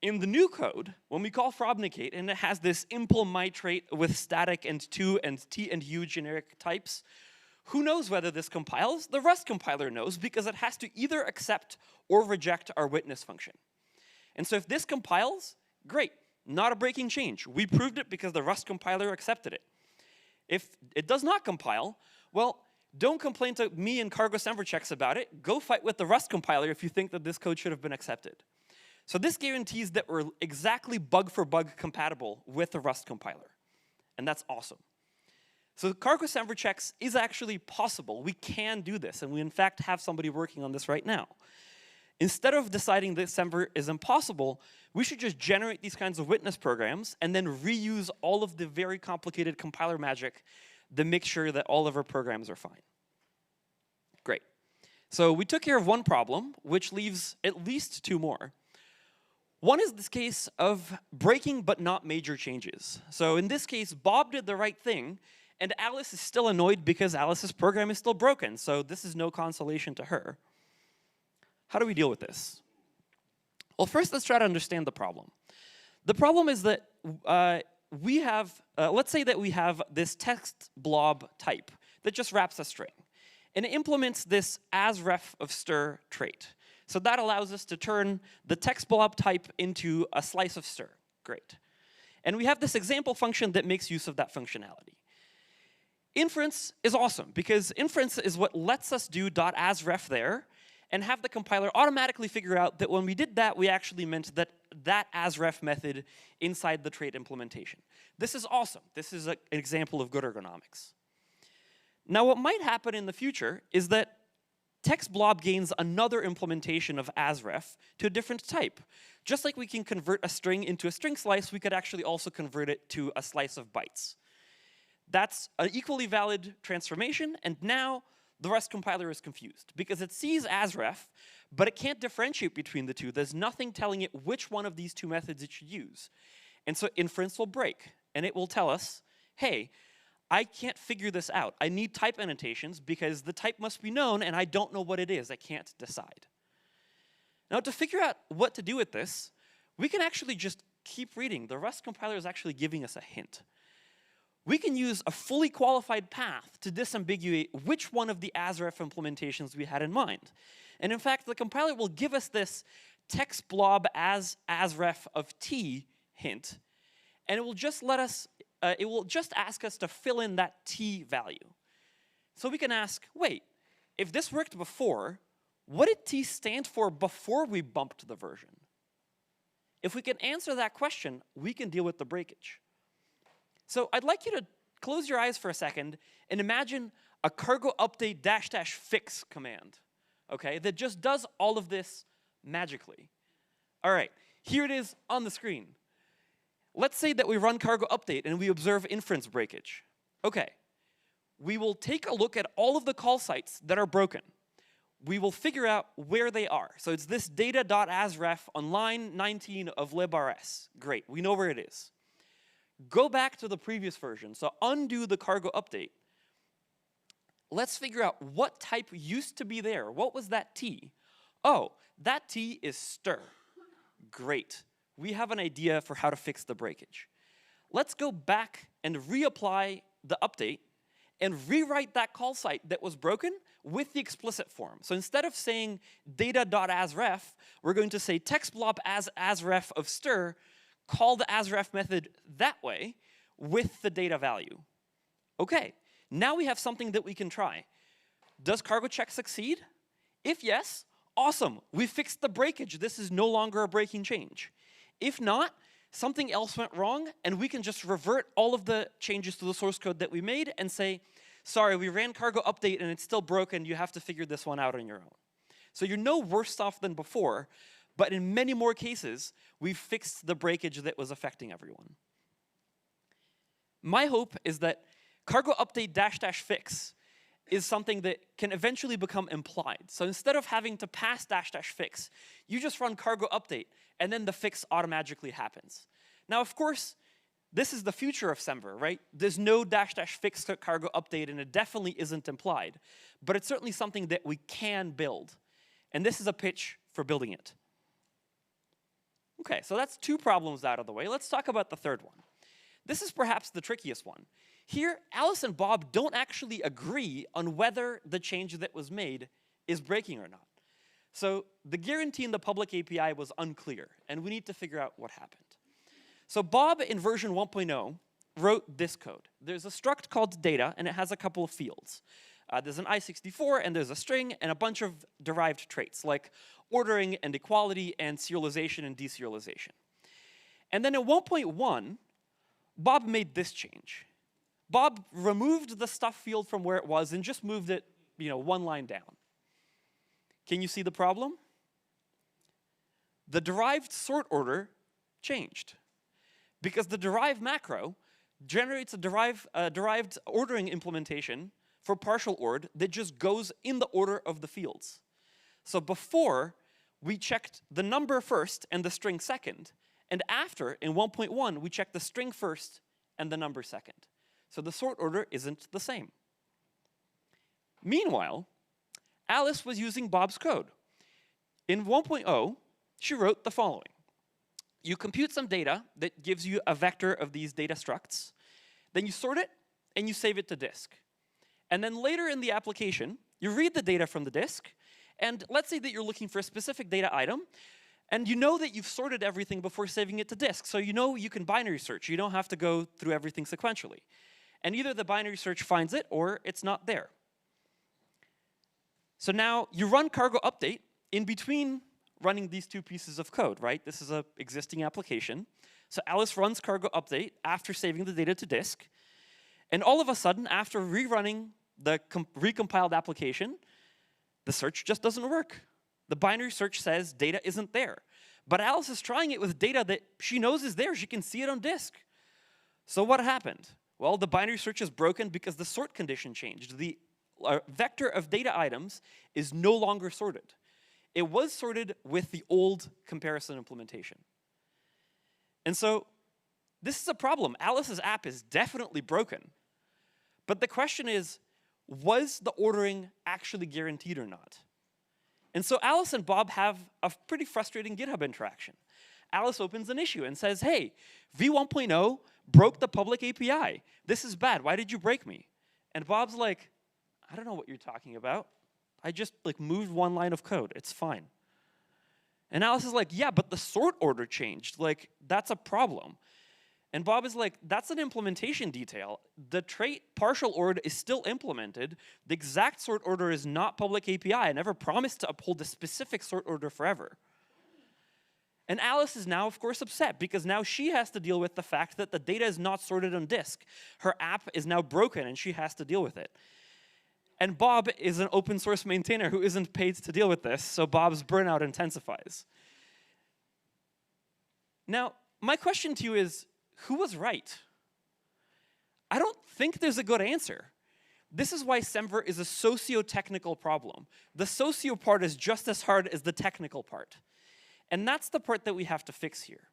In the new code, when we call frobnicate, and it has this impl my trait with static and to and t and u generic types, who knows whether this compiles? The Rust compiler knows, because it has to either accept or reject our witness function. And so if this compiles, great, not a breaking change. We proved it because the Rust compiler accepted it. If it does not compile, well, don't complain to me and cargo semver checks about it. Go fight with the Rust compiler if you think that this code should have been accepted. So this guarantees that we're exactly bug for bug compatible with the Rust compiler. And that's awesome. So cargo semver checks is actually possible. We can do this, and we in fact have somebody working on this right now. Instead of deciding that semver is impossible, we should just generate these kinds of witness programs and then reuse all of the very complicated compiler magic to make sure that all of our programs are fine. Great. So we took care of one problem, which leaves at least two more. One is this case of breaking but not major changes. So in this case, Bob did the right thing, and Alice is still annoyed because Alice's program is still broken, so this is no consolation to her. How do we deal with this? Well, first let's try to understand the problem. The problem is that we have, let's say that we have this text blob type that just wraps a string, and it implements this asref of stir trait. So that allows us to turn the text blob type into a slice of stir. Great. And we have this example function that makes use of that functionality. Inference is awesome, because inference is what lets us do .asref there and have the compiler automatically figure out that when we did that, we actually meant that asref method inside the trait implementation. This is awesome. This is an example of good ergonomics. Now, what might happen in the future is that text blob gains another implementation of asref to a different type. Just like we can convert a string into a string slice, we could actually also convert it to a slice of bytes. That's an equally valid transformation, and now the Rust compiler is confused because it sees asref, but it can't differentiate between the two. There's nothing telling it which one of these two methods it should use. And so inference will break, and it will tell us, hey, I can't figure this out. I need type annotations because the type must be known, and I don't know what it is. I can't decide. Now, to figure out what to do with this, we can actually just keep reading. The Rust compiler is actually giving us a hint. we can use a fully qualified path to disambiguate which one of the asref implementations we had in mind. And in fact, the compiler will give us this text blob as asref of t hint, and it will just let us, it will just ask us to fill in that t value. So we can ask, wait, if this worked before, what did t stand for before we bumped the version? If we can answer that question, we can deal with the breakage. So I'd like you to close your eyes for a second and imagine a cargo update -- fix command, okay, that just does all of this magically. All right, here it is on the screen. Let's say that we run cargo update and we observe inference breakage. Okay, we will take a look at all of the call sites that are broken. We will figure out where they are. So it's this data.asref on line 19 of librs. Great, we know where it is. Go back to the previous version, so undo the cargo update. Let's figure out what type used to be there. What was that T? Oh, that T is stir. Great, we have an idea for how to fix the breakage. Let's go back and reapply the update and rewrite that call site that was broken with the explicit form. So instead of saying data.asref, we're going to say text blob as asref of stir, call the asref method that way with the data value. Okay, now we have something that we can try. Does cargo check succeed? If yes, awesome, we fixed the breakage. This is no longer a breaking change. If not, something else went wrong, and we can just revert all of the changes to the source code that we made and say, sorry, we ran cargo update and it's still broken, you have to figure this one out on your own. So you're no worse off than before, but in many more cases, we've fixed the breakage that was affecting everyone. My hope is that cargo update -- fix is something that can eventually become implied. So instead of having to pass -- fix, you just run cargo update, and then the fix automatically happens. Now, of course, this is the future of semver, right? There's no -- fix cargo update, and it definitely isn't implied. But it's certainly something that we can build. And this is a pitch for building it. Okay, so that's 2 problems out of the way. Let's talk about the third one. This is perhaps the trickiest one. Here, Alice and Bob don't actually agree on whether the change that was made is breaking or not. So the guarantee in the public API was unclear, and we need to figure out what happened. So Bob, in version 1.0, wrote this code. There's a struct called data, and it has a couple of fields. There's an I64, and there's a string, and a bunch of derived traits, like ordering and equality and serialization and deserialization. And then in 1.1, Bob made this change. Bob removed the stuff field from where it was and just moved it, 1 line down. Can you see the problem? The derived sort order changed, because the derive macro generates a derived ordering implementation for partial ord that just goes in the order of the fields. So before, we checked the number first and the string second, and after, in 1.1, we checked the string first and the number second. So the sort order isn't the same. Meanwhile, Alice was using Bob's code. In 1.0, she wrote the following. You compute some data that gives you a vector of these data structs, then you sort it and you save it to disk. And then later in the application, you read the data from the disk, and let's say that you're looking for a specific data item, and you know that you've sorted everything before saving it to disk, so you know you can binary search. You don't have to go through everything sequentially. And either the binary search finds it or it's not there. So now you run cargo update in between running these 2 pieces of code, right? This is an existing application. So Alice runs cargo update after saving the data to disk. And all of a sudden, after rerunning the recompiled application, the search just doesn't work. The binary search says data isn't there. But Alice is trying it with data that she knows is there. She can see it on disk. So what happened? Well, the binary search is broken because the sort condition changed. The vector of data items is no longer sorted. It was sorted with the old comparison implementation. And so this is a problem. Alice's app is definitely broken. But the question is, was the ordering actually guaranteed or not? And so Alice and Bob have a pretty frustrating GitHub interaction. Alice opens an issue and says, hey, v1.0 broke the public API. This is bad. Why did you break me? And Bob's like, I don't know what you're talking about. I just like moved one line of code. It's fine. And Alice is like, yeah, but the sort order changed. Like, that's a problem. And Bob is like, that's an implementation detail. The trait partial order is still implemented. The exact sort order is not public API. I never promised to uphold the specific sort order forever. And Alice is now, of course, upset because now she has to deal with the fact that the data is not sorted on disk. Her app is now broken and she has to deal with it. And Bob is an open source maintainer who isn't paid to deal with this, so Bob's burnout intensifies. Now, my question to you is, who was right? I don't think there's a good answer. This is why semver is a socio-technical problem. The socio part is just as hard as the technical part. And that's the part that we have to fix here.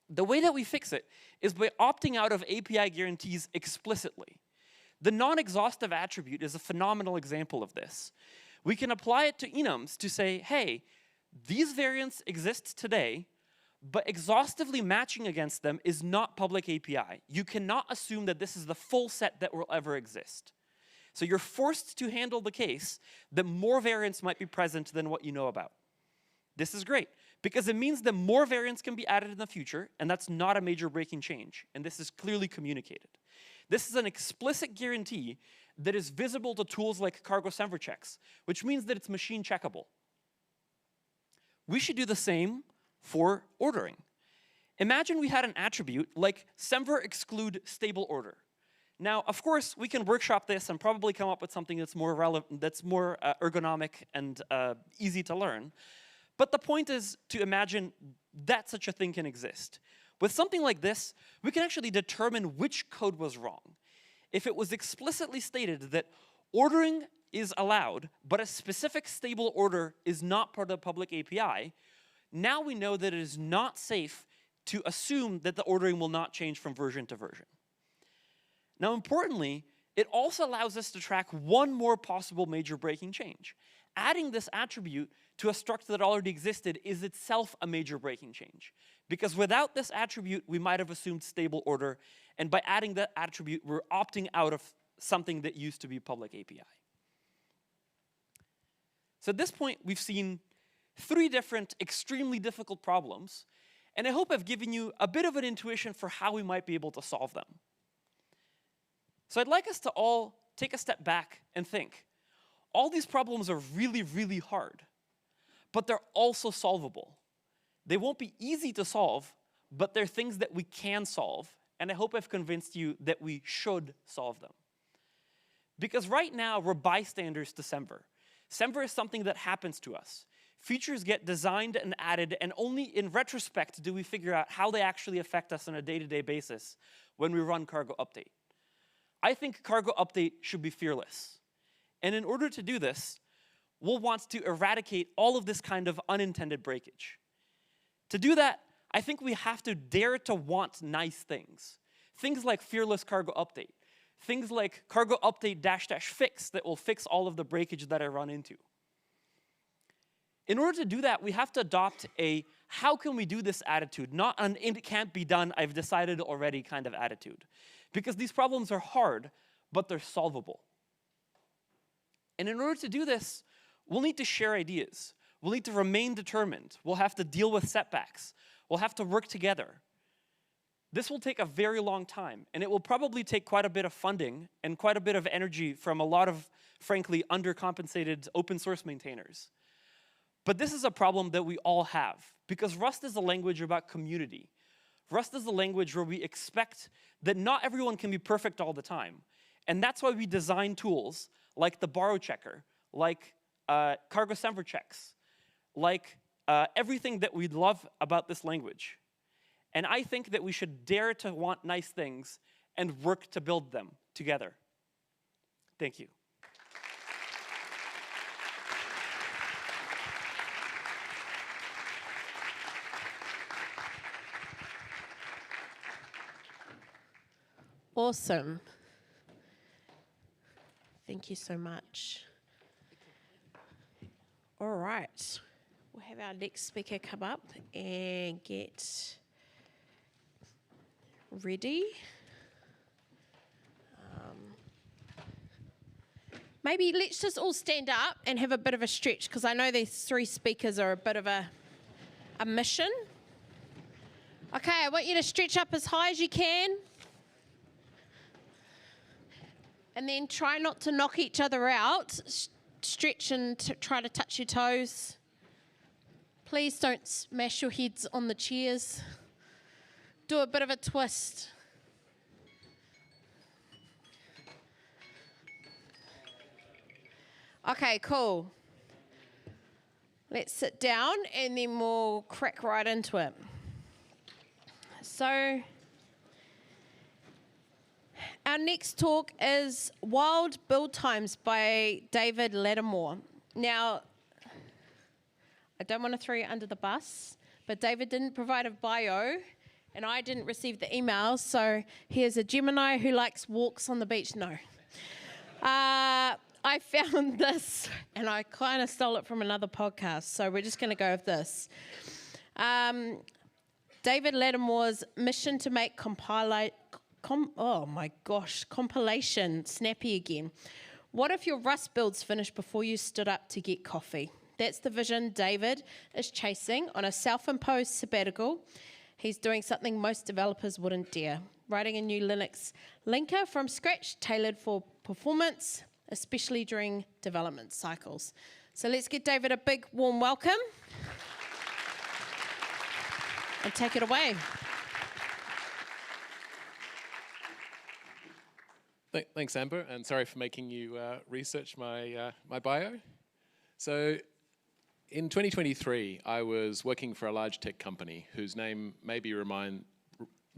The way that we fix it is by opting out of API guarantees explicitly. The non-exhaustive attribute is a phenomenal example of this. We can apply it to enums to say, hey, these variants exist today, but exhaustively matching against them is not public API. You cannot assume that this is the full set that will ever exist. So you're forced to handle the case that more variants might be present than what you know about. This is great, because it means that more variants can be added in the future, and that's not a major breaking change, and this is clearly communicated. This is an explicit guarantee that is visible to tools like cargo semver checks, which means that it's machine checkable. We should do the same for ordering. Imagine we had an attribute like semver exclude stable order. Now, of course, we can workshop this and probably come up with something that's more relevant, that's more ergonomic and easy to learn. But the point is to imagine that such a thing can exist. With something like this, we can actually determine which code was wrong. If it was explicitly stated that ordering is allowed, but a specific stable order is not part of the public API, now we know that it is not safe to assume that the ordering will not change from version to version. Now, importantly, it also allows us to track one more possible major breaking change. Adding this attribute to a structure that already existed is itself a major breaking change. Because without this attribute, we might have assumed stable order, and by adding that attribute, we're opting out of something that used to be public API. So at this point, we've seen 3 different extremely difficult problems, and I hope I've given you a bit of an intuition for how we might be able to solve them. So I'd like us to all take a step back and think. All these problems are really, really hard, but they're also solvable. They won't be easy to solve, but they're things that we can solve, and I hope I've convinced you that we should solve them. Because right now, we're bystanders to semver. Semver is something that happens to us. Features get designed and added, and only in retrospect do we figure out how they actually affect us on a day-to-day basis when we run cargo update. I think cargo update should be fearless. And in order to do this, we'll want to eradicate all of this kind of unintended breakage. To do that, I think we have to dare to want nice things. Things like fearless cargo update. Things like cargo update -- fix that will fix all of the breakage that I run into. In order to do that, we have to adopt a how can we do this attitude, not an it can't be done, I've decided already kind of attitude. Because these problems are hard, but they're solvable. And in order to do this, we'll need to share ideas. We'll need to remain determined. We'll have to deal with setbacks. We'll have to work together. This will take a very long time, and it will probably take quite a bit of funding and quite a bit of energy from a lot of, frankly, undercompensated open source maintainers. But this is a problem that we all have, because Rust is a language about community. Rust is a language where we expect that not everyone can be perfect all the time. And that's why we design tools like the borrow checker, like cargo semver checks, like everything that we love about this language. And I think that we should dare to want nice things and work to build them together. Thank you. Awesome. Thank you so much. All right. We'll have our next speaker come up and get ready. Maybe let's just all stand up and have a bit of a stretch, because I know these 3 speakers are a bit of a mission. Okay, I want you to stretch up as high as you can. And then try not to knock each other out. Stretch and try to touch your toes. Please don't smash your heads on the chairs. Do a bit of a twist. Okay, cool. Let's sit down and then we'll crack right into it. So, our next talk is Wild Build Times by David Lattimore. Now, I don't want to throw you under the bus, but David didn't provide a bio, and I didn't receive the email, so here's a Gemini who likes walks on the beach. No. I found this, and I kind of stole it from another podcast, so we're just going to go with this. David Lattimore's mission to make compilation snappy again. What if your Rust builds finished before you stood up to get coffee? That's the vision David is chasing on a self-imposed sabbatical. He's doing something most developers wouldn't dare, writing a new Linux linker from scratch, tailored for performance, especially during development cycles. So let's give David a big warm welcome and take it away. Thanks, Amber, and sorry for making you research my bio. So in 2023, I was working for a large tech company whose name maybe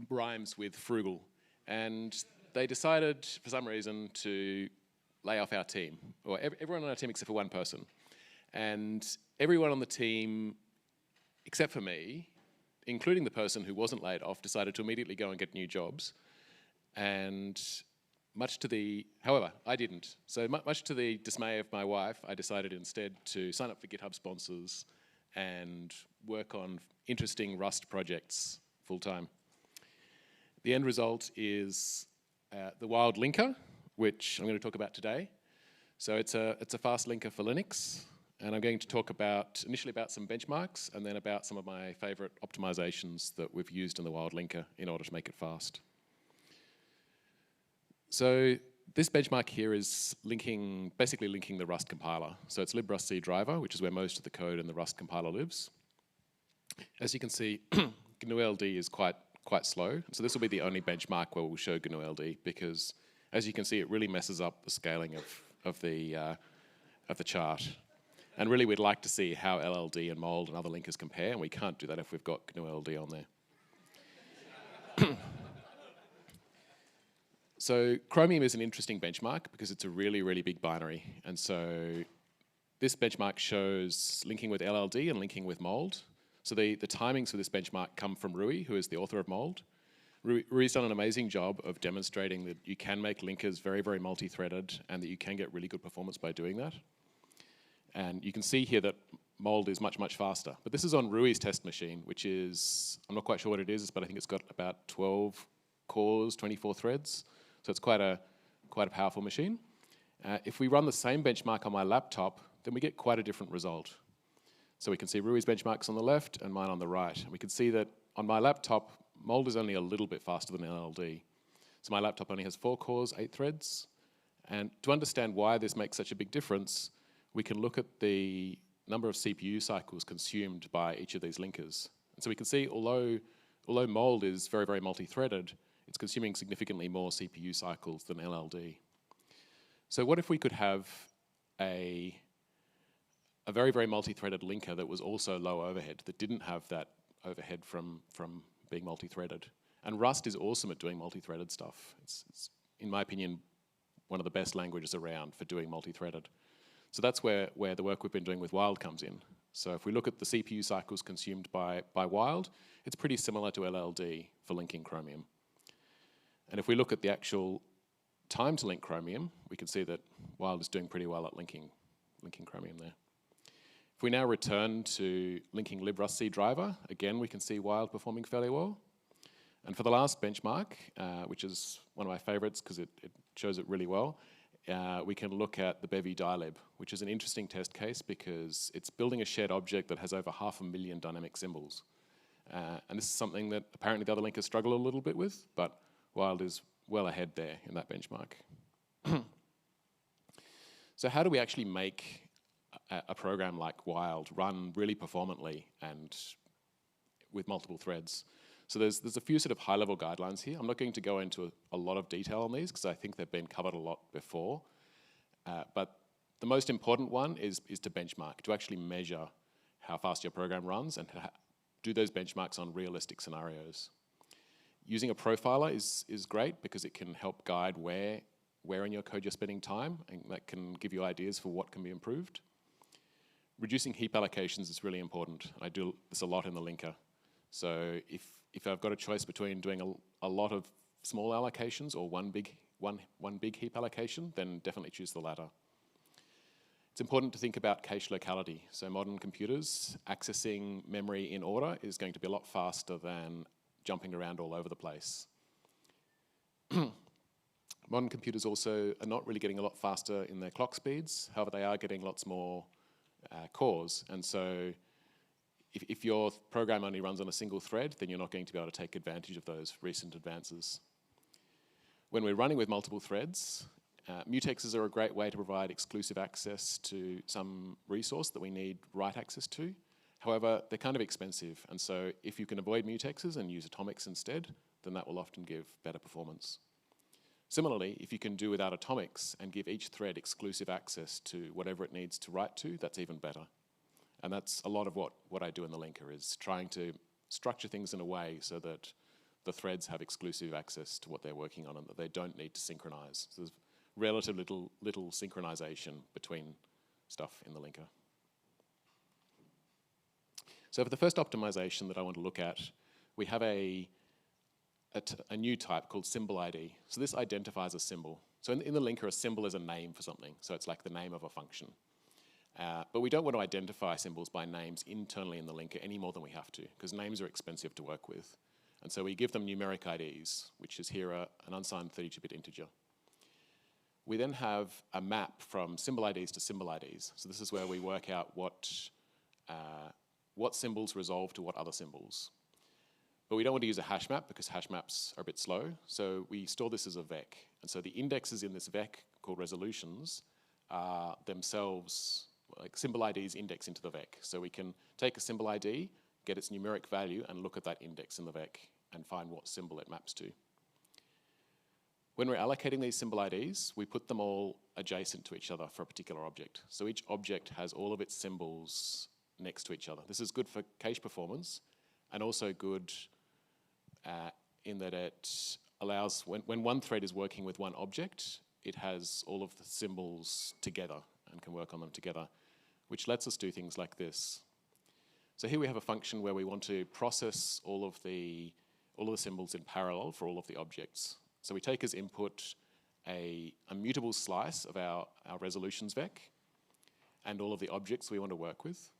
rhymes with frugal, and they decided, for some reason, to lay off our team, or everyone on our team except for one person. And everyone on the team, except for me, including the person who wasn't laid off, decided to immediately go and get new jobs. And however, I didn't. So much to the dismay of my wife, I decided instead to sign up for GitHub sponsors and work on interesting Rust projects full-time. The end result is the Wild Linker, which I'm going to talk about today. So it's a fast linker for Linux, and I'm going to talk initially about some benchmarks, and then about some of my favorite optimizations that we've used in the Wild Linker in order to make it fast. So this benchmark here is basically linking the Rust compiler. So it's librustc driver, which is where most of the code in the Rust compiler lives. As you can see, GNU-LD is quite slow. So this will be the only benchmark where we'll show GNU-LD, because as you can see, it really messes up the scaling of the chart. And really, we'd like to see how LLD and mold and other linkers compare, and we can't do that if we've got GNU-LD on there. So Chromium is an interesting benchmark because it's a really, really big binary. And so this benchmark shows linking with LLD and linking with mold. So the timings for this benchmark come from Rui, who is the author of mold. Rui's done an amazing job of demonstrating that you can make linkers very, very multi-threaded and that you can get really good performance by doing that. And you can see here that mold is much, much faster. But this is on Rui's test machine, which is, I'm not quite sure what it is, but I think it's got about 12 cores, 24 threads. So it's quite a powerful machine. If we run the same benchmark on my laptop, then we get quite a different result. So we can see Rui's benchmarks on the left and mine on the right. And we can see that on my laptop, mold is only a little bit faster than LLD. So my laptop only has 4 cores, 8 threads. And to understand why this makes such a big difference, we can look at the number of CPU cycles consumed by each of these linkers. And so we can see, although mold is very, very multi-threaded, it's consuming significantly more CPU cycles than LLD. So what if we could have a very, very multi-threaded linker that was also low overhead, that didn't have that overhead from being multi-threaded? And Rust is awesome at doing multi-threaded stuff. It's, in my opinion, one of the best languages around for doing multi-threaded. So that's where the work we've been doing with Wild comes in. So if we look at the CPU cycles consumed by Wild, it's pretty similar to LLD for linking Chromium. And if we look at the actual time to link Chromium, we can see that Wild is doing pretty well at linking Chromium there. If we now return to linking librustc driver, again, we can see Wild performing fairly well. And for the last benchmark, which is one of my favorites because it shows it really well, we can look at the Bevy dilib, which is an interesting test case because it's building a shared object that has over 500,000 dynamic symbols. And this is something that apparently the other linkers struggle a little bit with, but Wild is well ahead there in that benchmark. So how do we actually make a program like Wild run really performantly and with multiple threads? So there's a few sort of high-level guidelines here. I'm not going to go into a lot of detail on these because I think they've been covered a lot before. But the most important one is to benchmark, to actually measure how fast your program runs and do those benchmarks on realistic scenarios. Using a profiler is great because it can help guide where in your code you're spending time, and that can give you ideas for what can be improved. Reducing heap allocations is really important. I do this a lot in the linker. So if I've got a choice between doing a lot of small allocations or one big heap allocation, then definitely choose the latter. It's important to think about cache locality. So modern computers accessing memory in order is going to be a lot faster than jumping around all over the place. Modern computers also are not really getting a lot faster in their clock speeds. However, they are getting lots more cores. And so if your program only runs on a single thread, then you're not going to be able to take advantage of those recent advances. When we're running with multiple threads, mutexes are a great way to provide exclusive access to some resource that we need write access to. However, they're kind of expensive. And so if you can avoid mutexes and use atomics instead, then that will often give better performance. Similarly, if you can do without atomics and give each thread exclusive access to whatever it needs to write to, that's even better. And that's a lot of what I do in the linker, is trying to structure things in a way so that the threads have exclusive access to what they're working on and that they don't need to synchronize. So there's relatively little synchronization between stuff in the linker. So for the first optimization that I want to look at, we have a new type called symbol ID. So this identifies a symbol. So in the linker, a symbol is a name for something. So it's like the name of a function. But we don't want to identify symbols by names internally in the linker any more than we have to, because names are expensive to work with. And so we give them numeric IDs, which is here an unsigned 32-bit integer. We then have a map from symbol IDs to symbol IDs. So this is where we work out what symbols resolve to what other symbols. But we don't want to use a hash map because hash maps are a bit slow. So we store this as a vec. And so the indexes in this vec, called resolutions, are themselves like symbol IDs index into the vec. So we can take a symbol ID, get its numeric value, and look at that index in the vec and find what symbol it maps to. When we're allocating these symbol IDs, we put them all adjacent to each other for a particular object. So each object has all of its symbols next to each other. This is good for cache performance and also good in that it allows, when one thread is working with one object, it has all of the symbols together and can work on them together, which lets us do things like this. So here we have a function where we want to process all of the symbols in parallel for all of the objects. So we take as input a mutable slice of our resolutions vec and all of the objects we want to work with.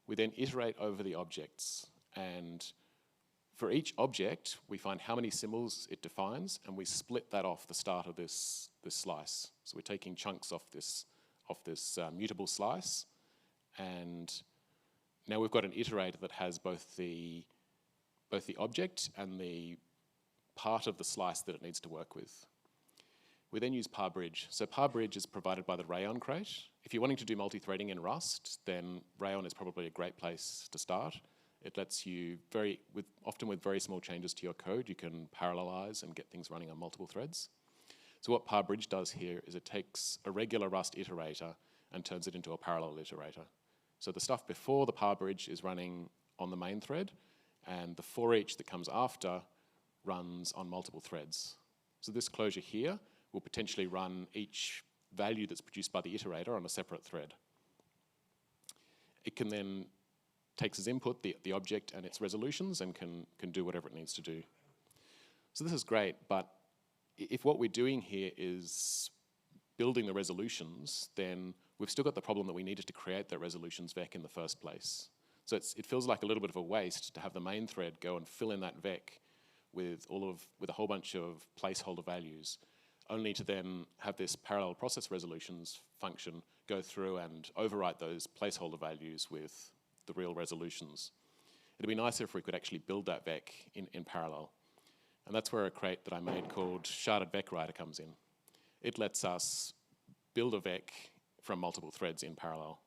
We then iterate over the objects, and for each object, we find how many symbols it defines, and we split that off the start of this slice. So we're taking chunks off this mutable slice, and now we've got an iterator that has both the object and the part of the slice that it needs to work with. We then use parbridge. So parbridge is provided by the Rayon crate. If you're wanting to do multi-threading in Rust, then Rayon is probably a great place to start. It lets you, often with very small changes to your code, you can parallelize and get things running on multiple threads. So what parbridge does here is it takes a regular Rust iterator and turns it into a parallel iterator. So the stuff before the parbridge is running on the main thread, and the for each that comes after runs on multiple threads. So this closure here will potentially run each value that's produced by the iterator on a separate thread. It can then takes as input the object and its resolutions and can do whatever it needs to do. So this is great, but if what we're doing here is building the resolutions, then we've still got the problem that we needed to create that resolutions vec in the first place. So it feels like a little bit of a waste to have the main thread go and fill in that vec with a whole bunch of placeholder values, only to then have this parallel process resolutions function go through and overwrite those placeholder values with the real resolutions. It'd be nicer if we could actually build that vec in parallel. And that's where a crate that I made called sharded vec writer comes in. It lets us build a vec from multiple threads in parallel.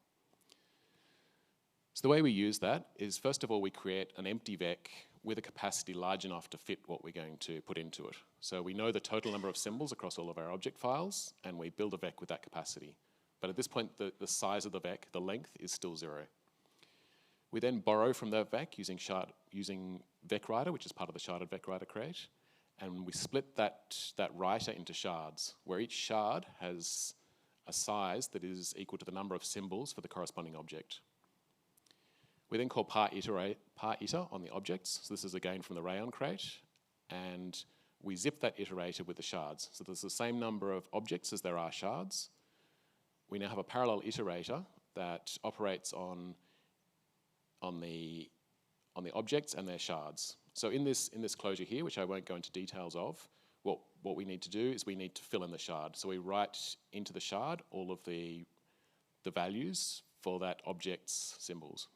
So the way we use that is, first of all, we create an empty vec with a capacity large enough to fit what we're going to put into it. So we know the total number of symbols across all of our object files, and we build a vec with that capacity. But at this point, the size of the vec, the length, is still 0. We then borrow from the vec using vec writer, which is part of the sharded vec writer crate, and we split that writer into shards, where each shard has a size that is equal to the number of symbols for the corresponding object. We then call par-iter on the objects. So this is again from the rayon crate, and we zip that iterator with the shards. So there's the same number of objects as there are shards. We now have a parallel iterator that operates on the objects and their shards. So in this closure here, which I won't go into details of, what we need to do is we need to fill in the shard. So we write into the shard all of the values for that object's symbols.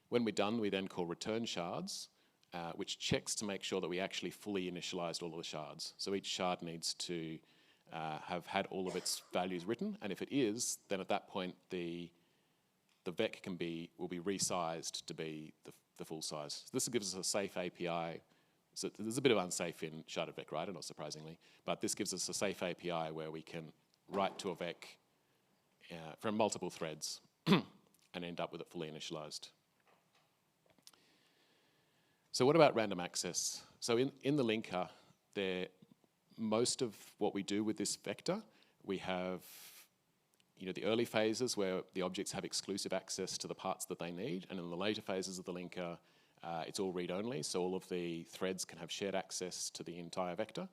When we're done, we then call return shards, which checks to make sure that we actually fully initialized all of the shards. So each shard needs to have had all of its values written, and if it is, then at that point the vec will be resized to be the full size. So this gives us a safe API. So there's a bit of unsafe in sharded vec writer, not surprisingly, but this gives us a safe API where we can write to a vec from multiple threads and end up with it fully initialized. So what about random access? So in the linker, most of what we do with this vector, we have the early phases where the objects have exclusive access to the parts that they need, and in the later phases of the linker, it's all read-only, so all of the threads can have shared access to the entire vector.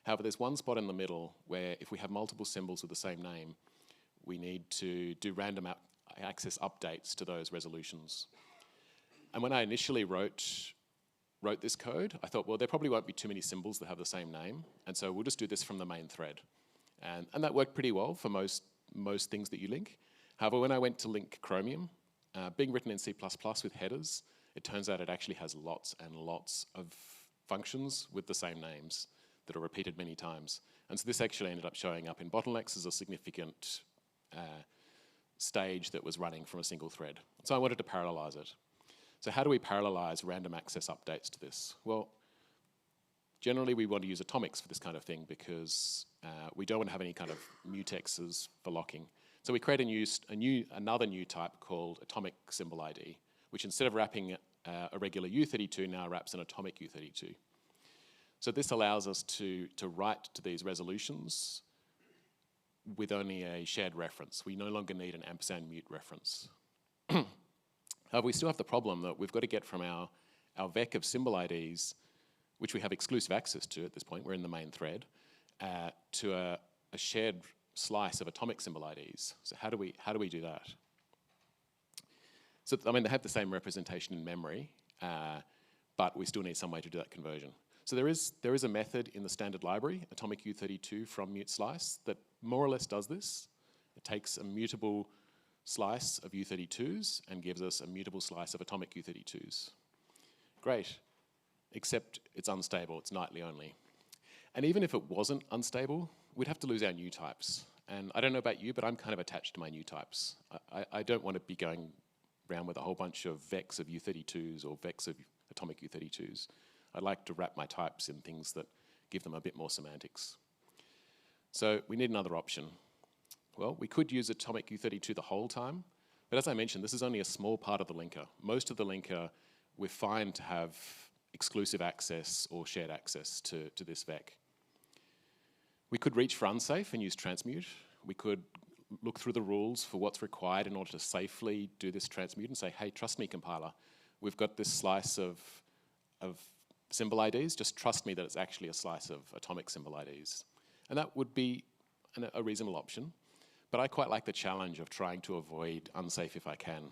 However, there's one spot in the middle where if we have multiple symbols with the same name, we need to do random access updates to those resolutions. And when I initially wrote this code, I thought, well, there probably won't be too many symbols that have the same name, and so we'll just do this from the main thread. And that worked pretty well for most things that you link. However, when I went to link Chromium, being written in C++ with headers, it turns out it actually has lots and lots of functions with the same names that are repeated many times. And so this actually ended up showing up in bottlenecks as a significant stage that was running from a single thread. So I wanted to parallelize it. So how do we parallelize random access updates to this? Well, generally we want to use atomics for this kind of thing because we don't want to have any kind of mutexes for locking. So we create another new type called atomic symbol ID, which instead of wrapping a regular U32 now wraps an atomic U32. So this allows us to write to these resolutions with only a shared reference. We no longer need an ampersand mute reference. However, we still have the problem that we've got to get from our vec of symbol IDs, which we have exclusive access to at this point, we're in the main thread, to a shared slice of atomic symbol IDs. So how do we do that? So, I mean, they have the same representation in memory, but we still need some way to do that conversion. So there is a method in the standard library, atomic U32 from mute slice, that more or less does this. It takes a mutable slice of U32s and gives us a mutable slice of atomic U32s. Great, except it's unstable, it's nightly only. And even if it wasn't unstable, we'd have to lose our new types. And I don't know about you, but I'm kind of attached to my new types. I don't want to be going around with a whole bunch of vecs of U32s or vecs of atomic U32s. I'd like to wrap my types in things that give them a bit more semantics. So we need another option. Well, we could use atomic U32 the whole time, but as I mentioned, this is only a small part of the linker. Most of the linker, we're fine to have exclusive access or shared access to this vec. We could reach for unsafe and use transmute. We could look through the rules for what's required in order to safely do this transmute and say, hey, trust me, compiler, we've got this slice of symbol IDs, just trust me that it's actually a slice of atomic symbol IDs. And that would be a reasonable option. But I quite like the challenge of trying to avoid unsafe if I can.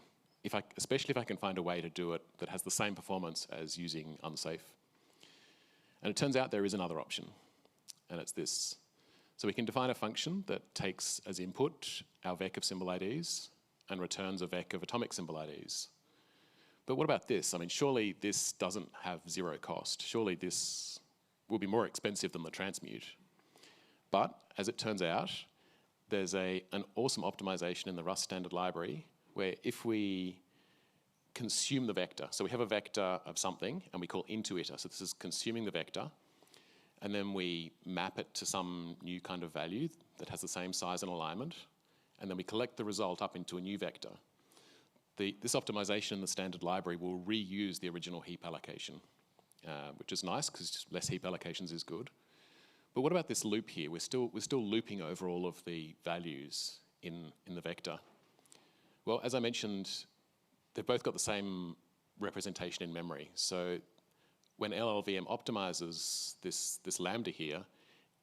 especially if I can find a way to do it that has the same performance as using unsafe. And it turns out there is another option, and it's this. So we can define a function that takes as input our vec of symbol IDs and returns a vec of atomic symbol IDs. But what about this? I mean, surely this doesn't have zero cost. Surely this will be more expensive than the transmute. But as it turns out, there's an awesome optimization in the Rust standard library where if we consume the vector, so we have a vector of something and we call into iter, so this is consuming the vector, and then we map it to some new kind of value that has the same size and alignment, and then we collect the result up into a new vector. This optimization in the standard library will reuse the original heap allocation, which is nice because less heap allocations is good. But what about this loop here? We're still looping over all of the values in the vector. Well, as I mentioned, they've both got the same representation in memory. So when LLVM optimizes this lambda here,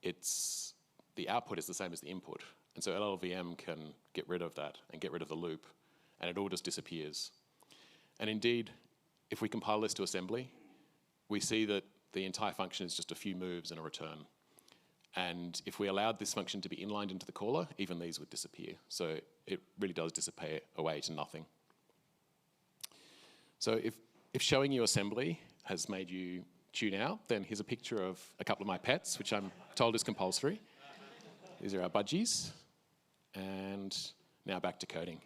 the output is the same as the input. And so LLVM can get rid of that and get rid of the loop, and it all just disappears. And indeed, if we compile this to assembly, we see that the entire function is just a few moves and a return. And if we allowed this function to be inlined into the caller, even these would disappear. So it really does disappear away to nothing. So if showing you assembly has made you tune out, then here's a picture of a couple of my pets, which I'm told is compulsory. These are our budgies. And now back to coding.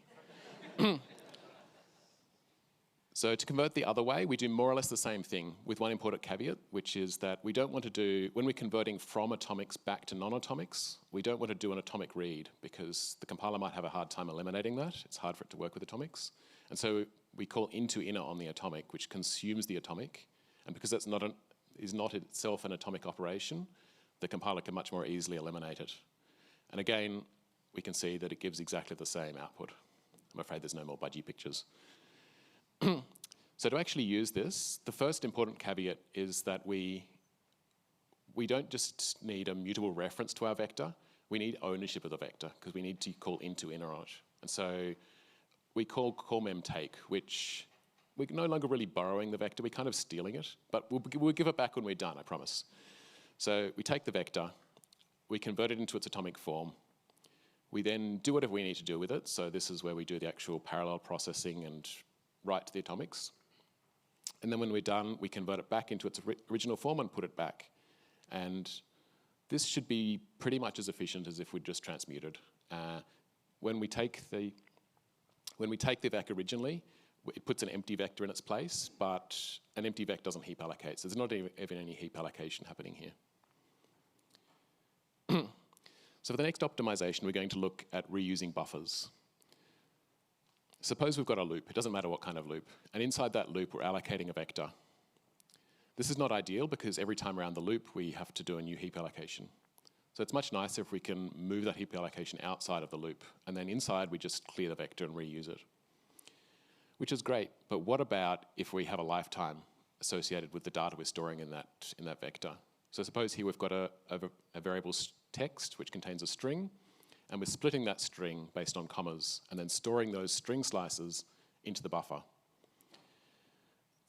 So to convert the other way, we do more or less the same thing with one important caveat, which is that we don't want to do, when we're converting from atomics back to non-atomics, we don't want to do an atomic read because the compiler might have a hard time eliminating that. It's hard for it to work with atomics. And so we call into inner on the atomic, which consumes the atomic. And because that's is not itself an atomic operation, the compiler can much more easily eliminate it. And again, we can see that it gives exactly the same output. I'm afraid there's no more budgie pictures. So to actually use this, the first important caveat is that we don't just need a mutable reference to our vector, we need ownership of the vector because we need to call into inner on it. And so we call memtake, which we're no longer really borrowing the vector, we're kind of stealing it, but we'll give it back when we're done, I promise. So we take the vector, we convert it into its atomic form, we then do whatever we need to do with it. So this is where we do the actual parallel processing and write to the atomics. And then when we're done, we convert it back into its original form and put it back. And this should be pretty much as efficient as if we'd just transmuted. When we take the vec originally, it puts an empty vector in its place, but an empty vec doesn't heap allocate. So there's not even any heap allocation happening here. So for the next optimization, we're going to look at reusing buffers. Suppose we've got a loop, it doesn't matter what kind of loop, and inside that loop we're allocating a vector. This is not ideal because every time around the loop we have to do a new heap allocation. So it's much nicer if we can move that heap allocation outside of the loop, and then inside we just clear the vector and reuse it. Which is great, but what about if we have a lifetime associated with the data we're storing in that vector? So suppose here we've got a variable text which contains a string, and we're splitting that string based on commas and then storing those string slices into the buffer.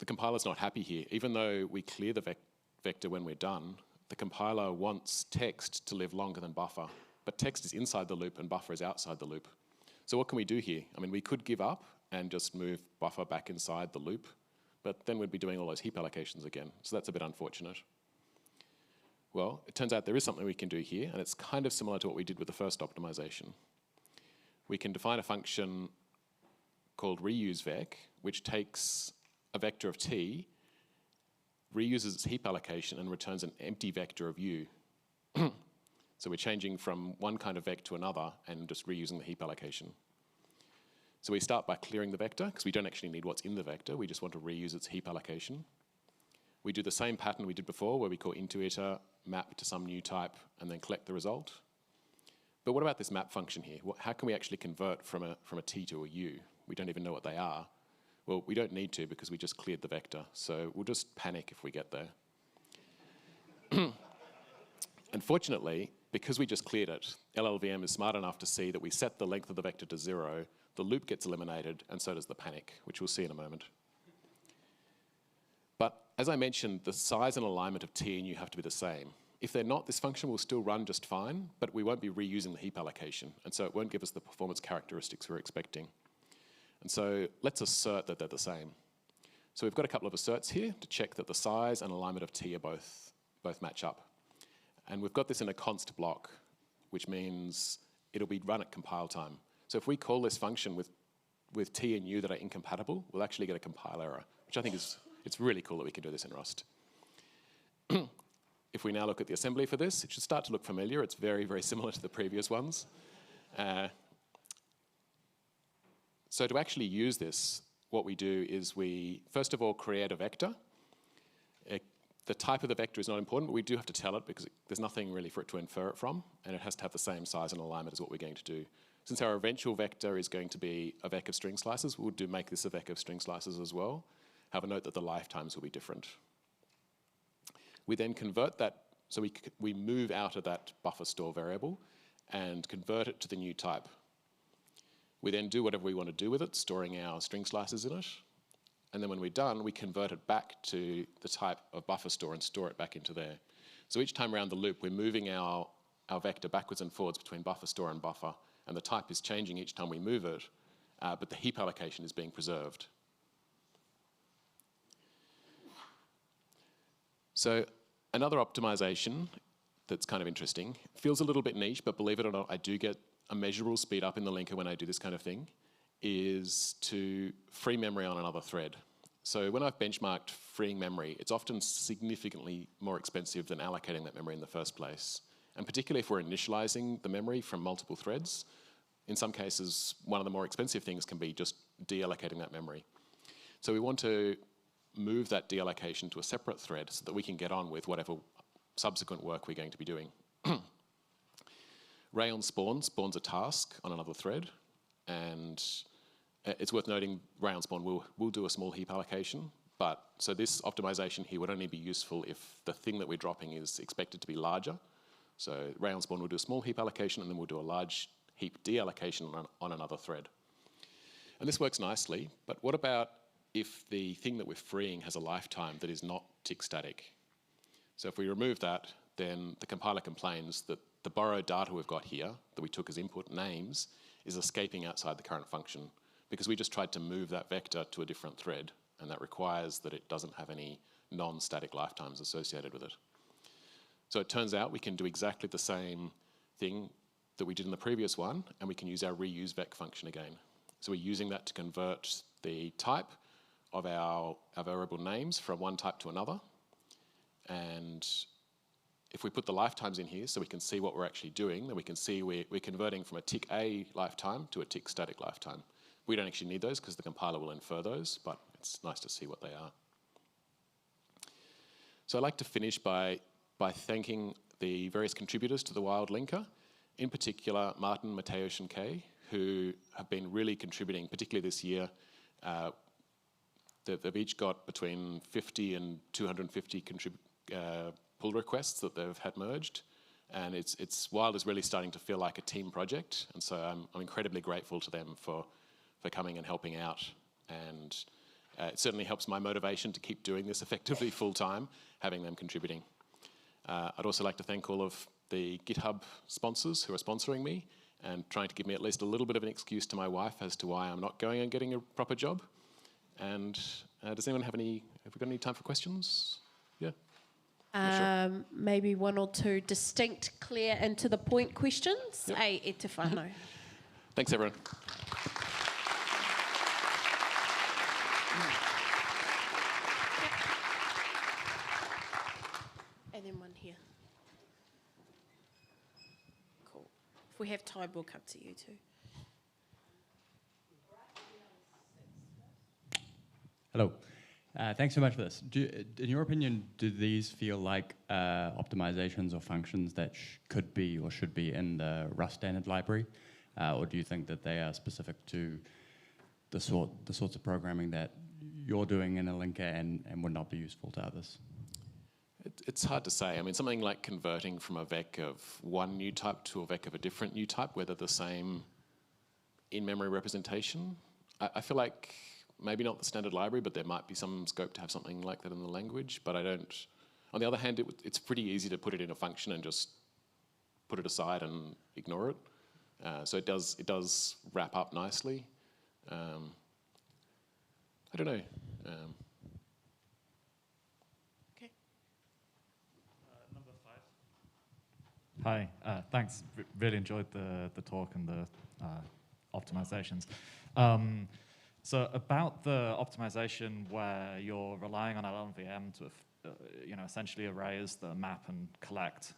The compiler's not happy here. Even though we clear the vector when we're done, the compiler wants text to live longer than buffer, but text is inside the loop and buffer is outside the loop. So what can we do here? I mean, we could give up and just move buffer back inside the loop, but then we'd be doing all those heap allocations again. So that's a bit unfortunate. Well, it turns out there is something we can do here, and it's kind of similar to what we did with the first optimization. We can define a function called reuseVec, which takes a vector of t, reuses its heap allocation, and returns an empty vector of u. So we're changing from one kind of vec to another and just reusing the heap allocation. So we start by clearing the vector, because we don't actually need what's in the vector, we just want to reuse its heap allocation. We do the same pattern we did before, where we call into iter, map to some new type, and then collect the result. But what about this map function here? How can we actually convert from a t to a u? We don't even know what they are. Well, we don't need to because we just cleared the vector, so we'll just panic if we get there. Unfortunately, because we just cleared it, LLVM is smart enough to see that we set the length of the vector to 0, the loop gets eliminated, and so does the panic, which we'll see in a moment. But as I mentioned, the size and alignment of T and U have to be the same. If they're not, this function will still run just fine, but we won't be reusing the heap allocation, and so it won't give us the performance characteristics we're expecting. And so let's assert that they're the same. So we've got a couple of asserts here to check that the size and alignment of T are both match up. And we've got this in a const block, which means it'll be run at compile time. So if we call this function with T and U that are incompatible, we'll actually get a compile error, which I think it's really cool that we can do this in Rust. If we now look at the assembly for this, it should start to look familiar. It's very, very similar to the previous ones. So to actually use this, what we do is we, first of all, create a vector. The type of the vector is not important, but we do have to tell it because there's nothing really for it to infer it from, and it has to have the same size and alignment as what we're going to do. Since our eventual vector is going to be a vec of string slices, we'll make this a vec of string slices as well. Have a note that the lifetimes will be different. We then convert that, so we move out of that buffer store variable and convert it to the new type. We then do whatever we want to do with it, storing our string slices in it. And then when we're done, we convert it back to the type of buffer store and store it back into there. So each time around the loop, we're moving our vector backwards and forwards between buffer store and buffer, and the type is changing each time we move it, but the heap allocation is being preserved. So another optimization that's kind of interesting, feels a little bit niche, but believe it or not, I do get a measurable speed up in the linker when I do this kind of thing, is to free memory on another thread. So when I've benchmarked freeing memory, it's often significantly more expensive than allocating that memory in the first place. And particularly if we're initializing the memory from multiple threads, in some cases, one of the more expensive things can be just deallocating that memory. So we want to move that deallocation to a separate thread so that we can get on with whatever subsequent work we're going to be doing. Rayon spawns a task on another thread, and it's worth noting rayon spawn will do a small heap allocation, but so this optimization here would only be useful if the thing that we're dropping is expected to be larger. So rayon spawn will do a small heap allocation, and then we'll do a large heap deallocation on another thread. And this works nicely, but what about if the thing that we're freeing has a lifetime that is not tick static? So if we remove that, then the compiler complains that the borrowed data we've got here, that we took as input names, is escaping outside the current function because we just tried to move that vector to a different thread, and that requires that it doesn't have any non-static lifetimes associated with it. So it turns out we can do exactly the same thing that we did in the previous one, and we can use our reuse vec function again. So we're using that to convert the type of our variable names from one type to another. And if we put the lifetimes in here so we can see what we're actually doing, then we can see we're converting from a tick A lifetime to a tick static lifetime. We don't actually need those because the compiler will infer those, but it's nice to see what they are. So I'd like to finish by thanking the various contributors to the Wild Linker, in particular Martin, Mateusz and Kay, who have been really contributing, particularly this year. They've each got between 50 and 250 pull requests that they've had merged, and Wild is really starting to feel like a team project, and so I'm incredibly grateful to them for coming and helping out, and it certainly helps my motivation to keep doing this effectively full time, having them contributing. I'd also like to thank all of the GitHub sponsors who are sponsoring me and trying to give me at least a little bit of an excuse to my wife as to why I'm not going and getting a proper job. And does anyone have we got any time for questions? Yeah. Sure. Maybe one or two distinct, clear, and to the point questions. Yep. Hey, e te whānau. Thanks, everyone. And then one here. Cool. If we have time, we'll come to you too. Hello. Thanks so much for this. In your opinion, do these feel like optimizations or functions that could be or should be in the Rust standard library? Or do you think that they are specific to the sorts of programming that you're doing in a linker and would not be useful to others? It's hard to say. I mean, something like converting from a vec of one new type to a vec of a different new type, whether the same in-memory representation. I feel like maybe not the standard library, but there might be some scope to have something like that in the language, but I don't. On the other hand, it's pretty easy to put it in a function and just put it aside and ignore it. So it does wrap up nicely. I don't know. Okay. Number 5. Hi, thanks. Really enjoyed the talk and the optimizations. So about the optimization where you're relying on LLVM to essentially erase the map and collect.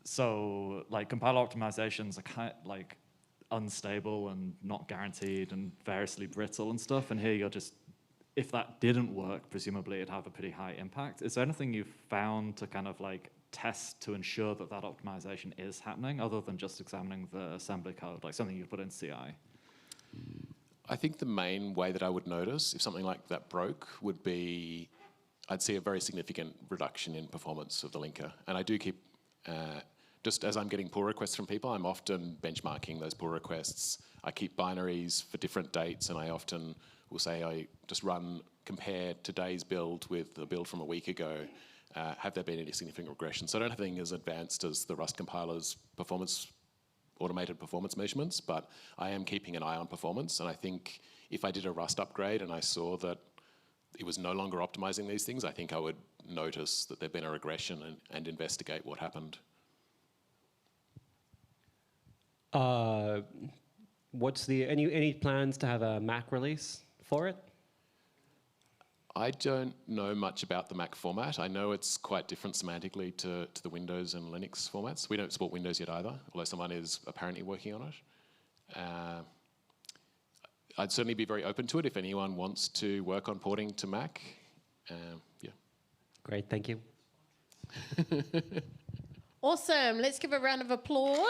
So like compiler optimizations are kind of like unstable and not guaranteed and variously brittle and stuff. And here you're just, if that didn't work, presumably it'd have a pretty high impact. Is there anything you've found to kind of like test to ensure that that optimization is happening other than just examining the assembly code, like something you put in CI? I think the main way that I would notice if something like that broke would be I'd see a very significant reduction in performance of the linker. And I do keep, just as I'm getting pull requests from people, I'm often benchmarking those pull requests. I keep binaries for different dates, and I often will say I just compare today's build with the build from a week ago. Have there been any significant regression? So I don't have anything as advanced as the Rust compiler's automated performance measurements, but I am keeping an eye on performance. And I think if I did a Rust upgrade and I saw that it was no longer optimizing these things, I think I would notice that there'd been a regression and investigate what happened. What's any plans to have a Mac release for it? I don't know much about the Mac format. I know it's quite different semantically to the Windows and Linux formats. We don't support Windows yet either, although someone is apparently working on it. I'd certainly be very open to it if anyone wants to work on porting to Mac. Yeah. Great, thank you. Awesome. Let's give a round of applause.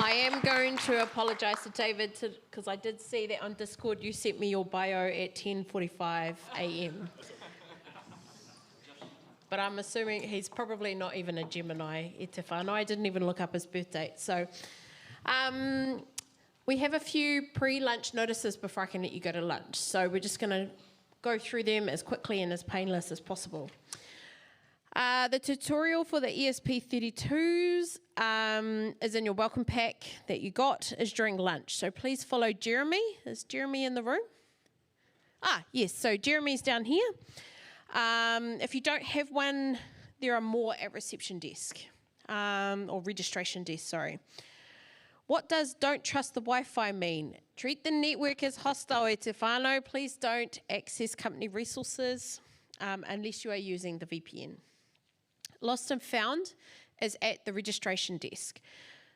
I am going to apologise to David because I did see that on Discord you sent me your bio at 10:45 a.m. But I'm assuming he's probably not even a Gemini, Etefano. I didn't even look up his birth date. So we have a few pre-lunch notices before I can let you go to lunch. So we're just going to go through them as quickly and as painless as possible. The tutorial for the ESP32s is in your welcome pack that you got, is during lunch. So please follow Jeremy. Is Jeremy in the room? Ah, yes, so Jeremy's down here. If you don't have one, there are more at reception desk, or registration desk, sorry. What does don't trust the Wi-Fi mean? Treat the network as hostile, Etefano. Please don't access company resources unless you are using the VPN. Lost and found is at the registration desk.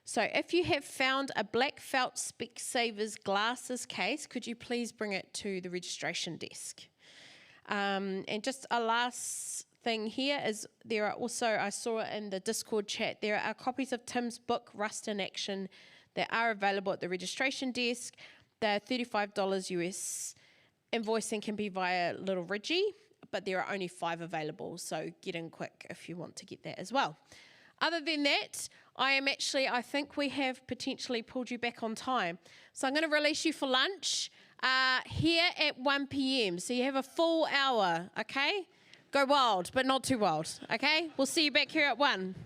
So if you have found a black felt Specsavers glasses case, could you please bring it to the registration desk? And just a last thing here is there are also, I saw it in the Discord chat, there are copies of Tim's book, Rust in Action, that are available at the registration desk. They're $35 US. Invoicing can be via Little Ridgy, but there are only 5 available, so get in quick if you want to get that as well. Other than that, I think we have potentially pulled you back on time. So I'm going to release you for lunch here at 1 p.m. So you have a full hour, okay? Go wild, but not too wild, okay? We'll see you back here at 1.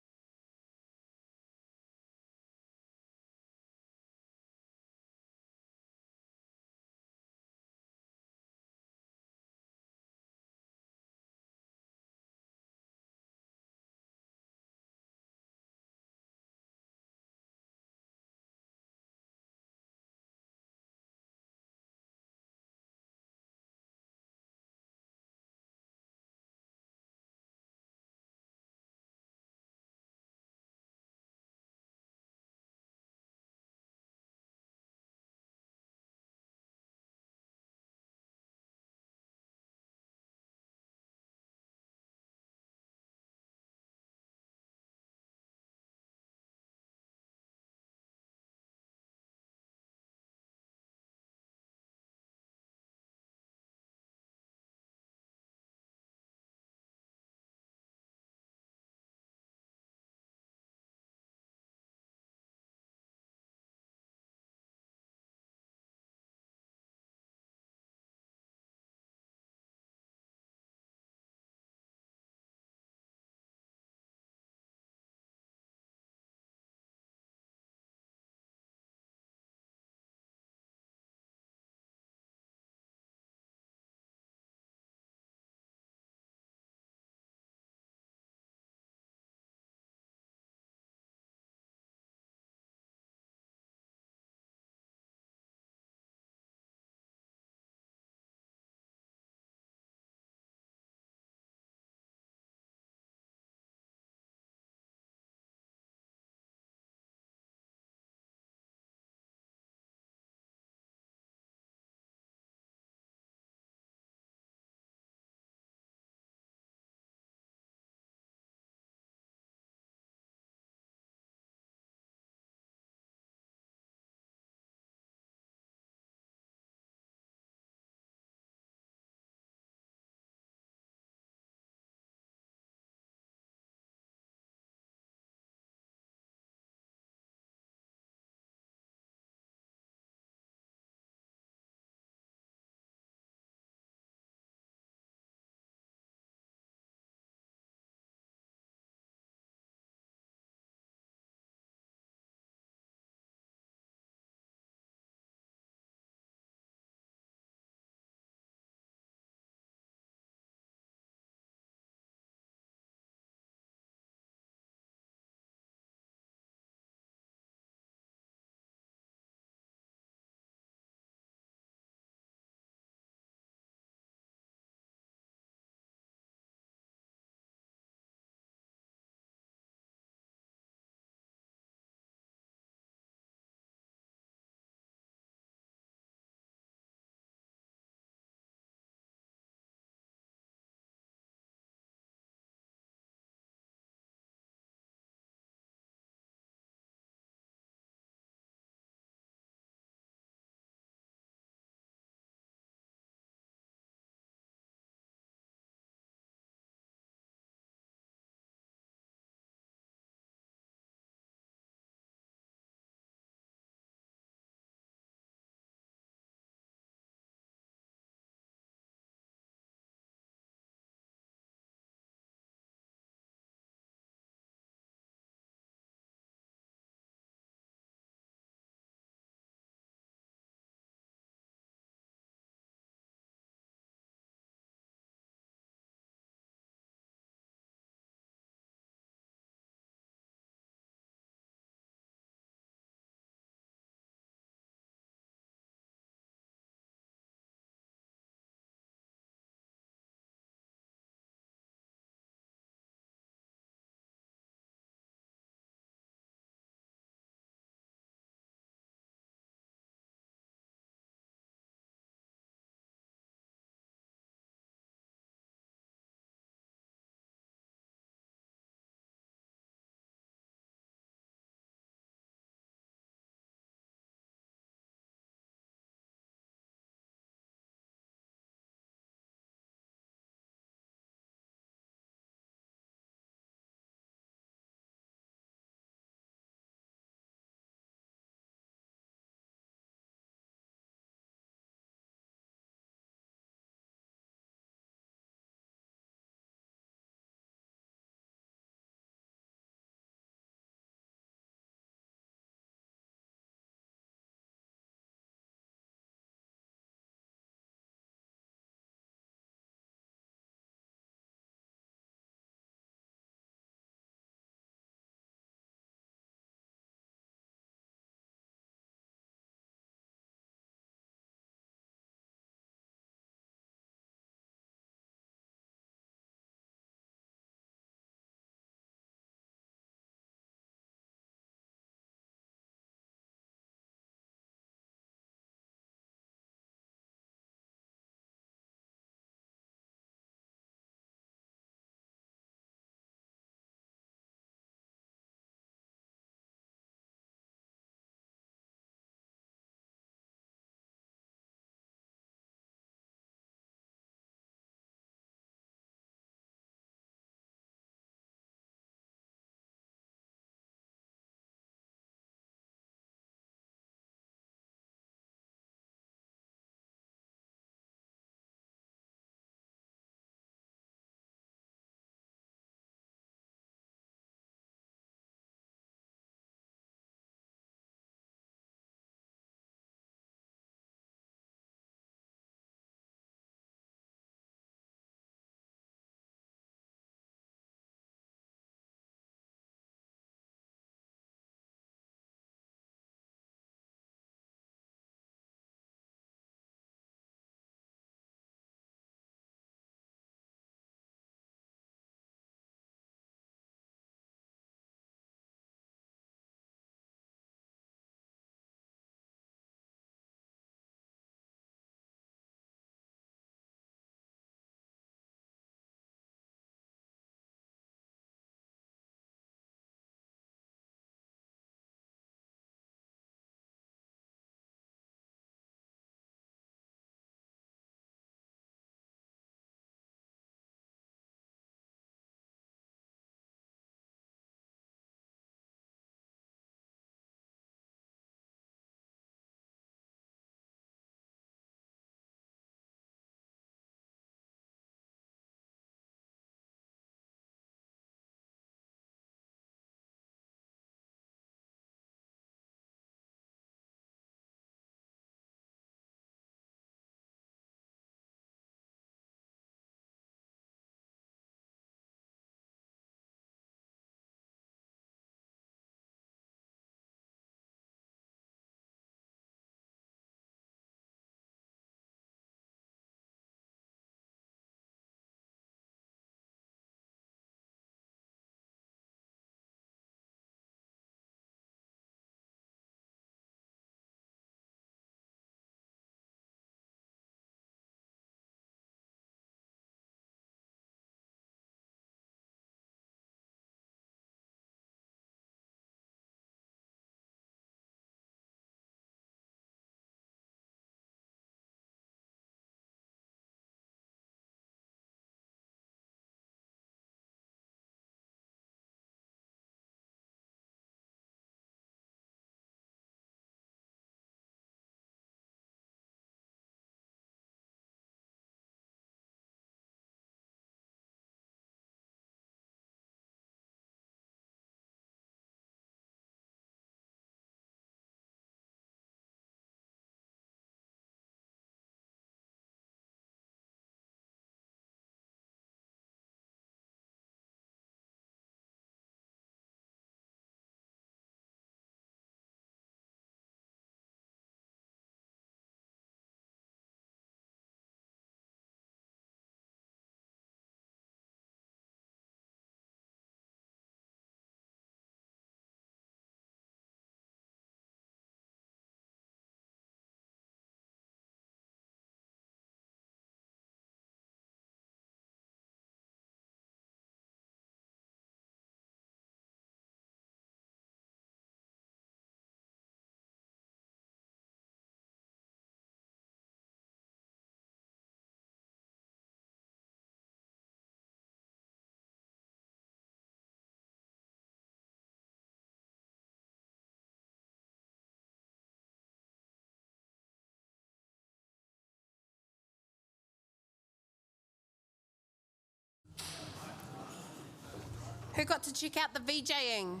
Who got to check out the VJing?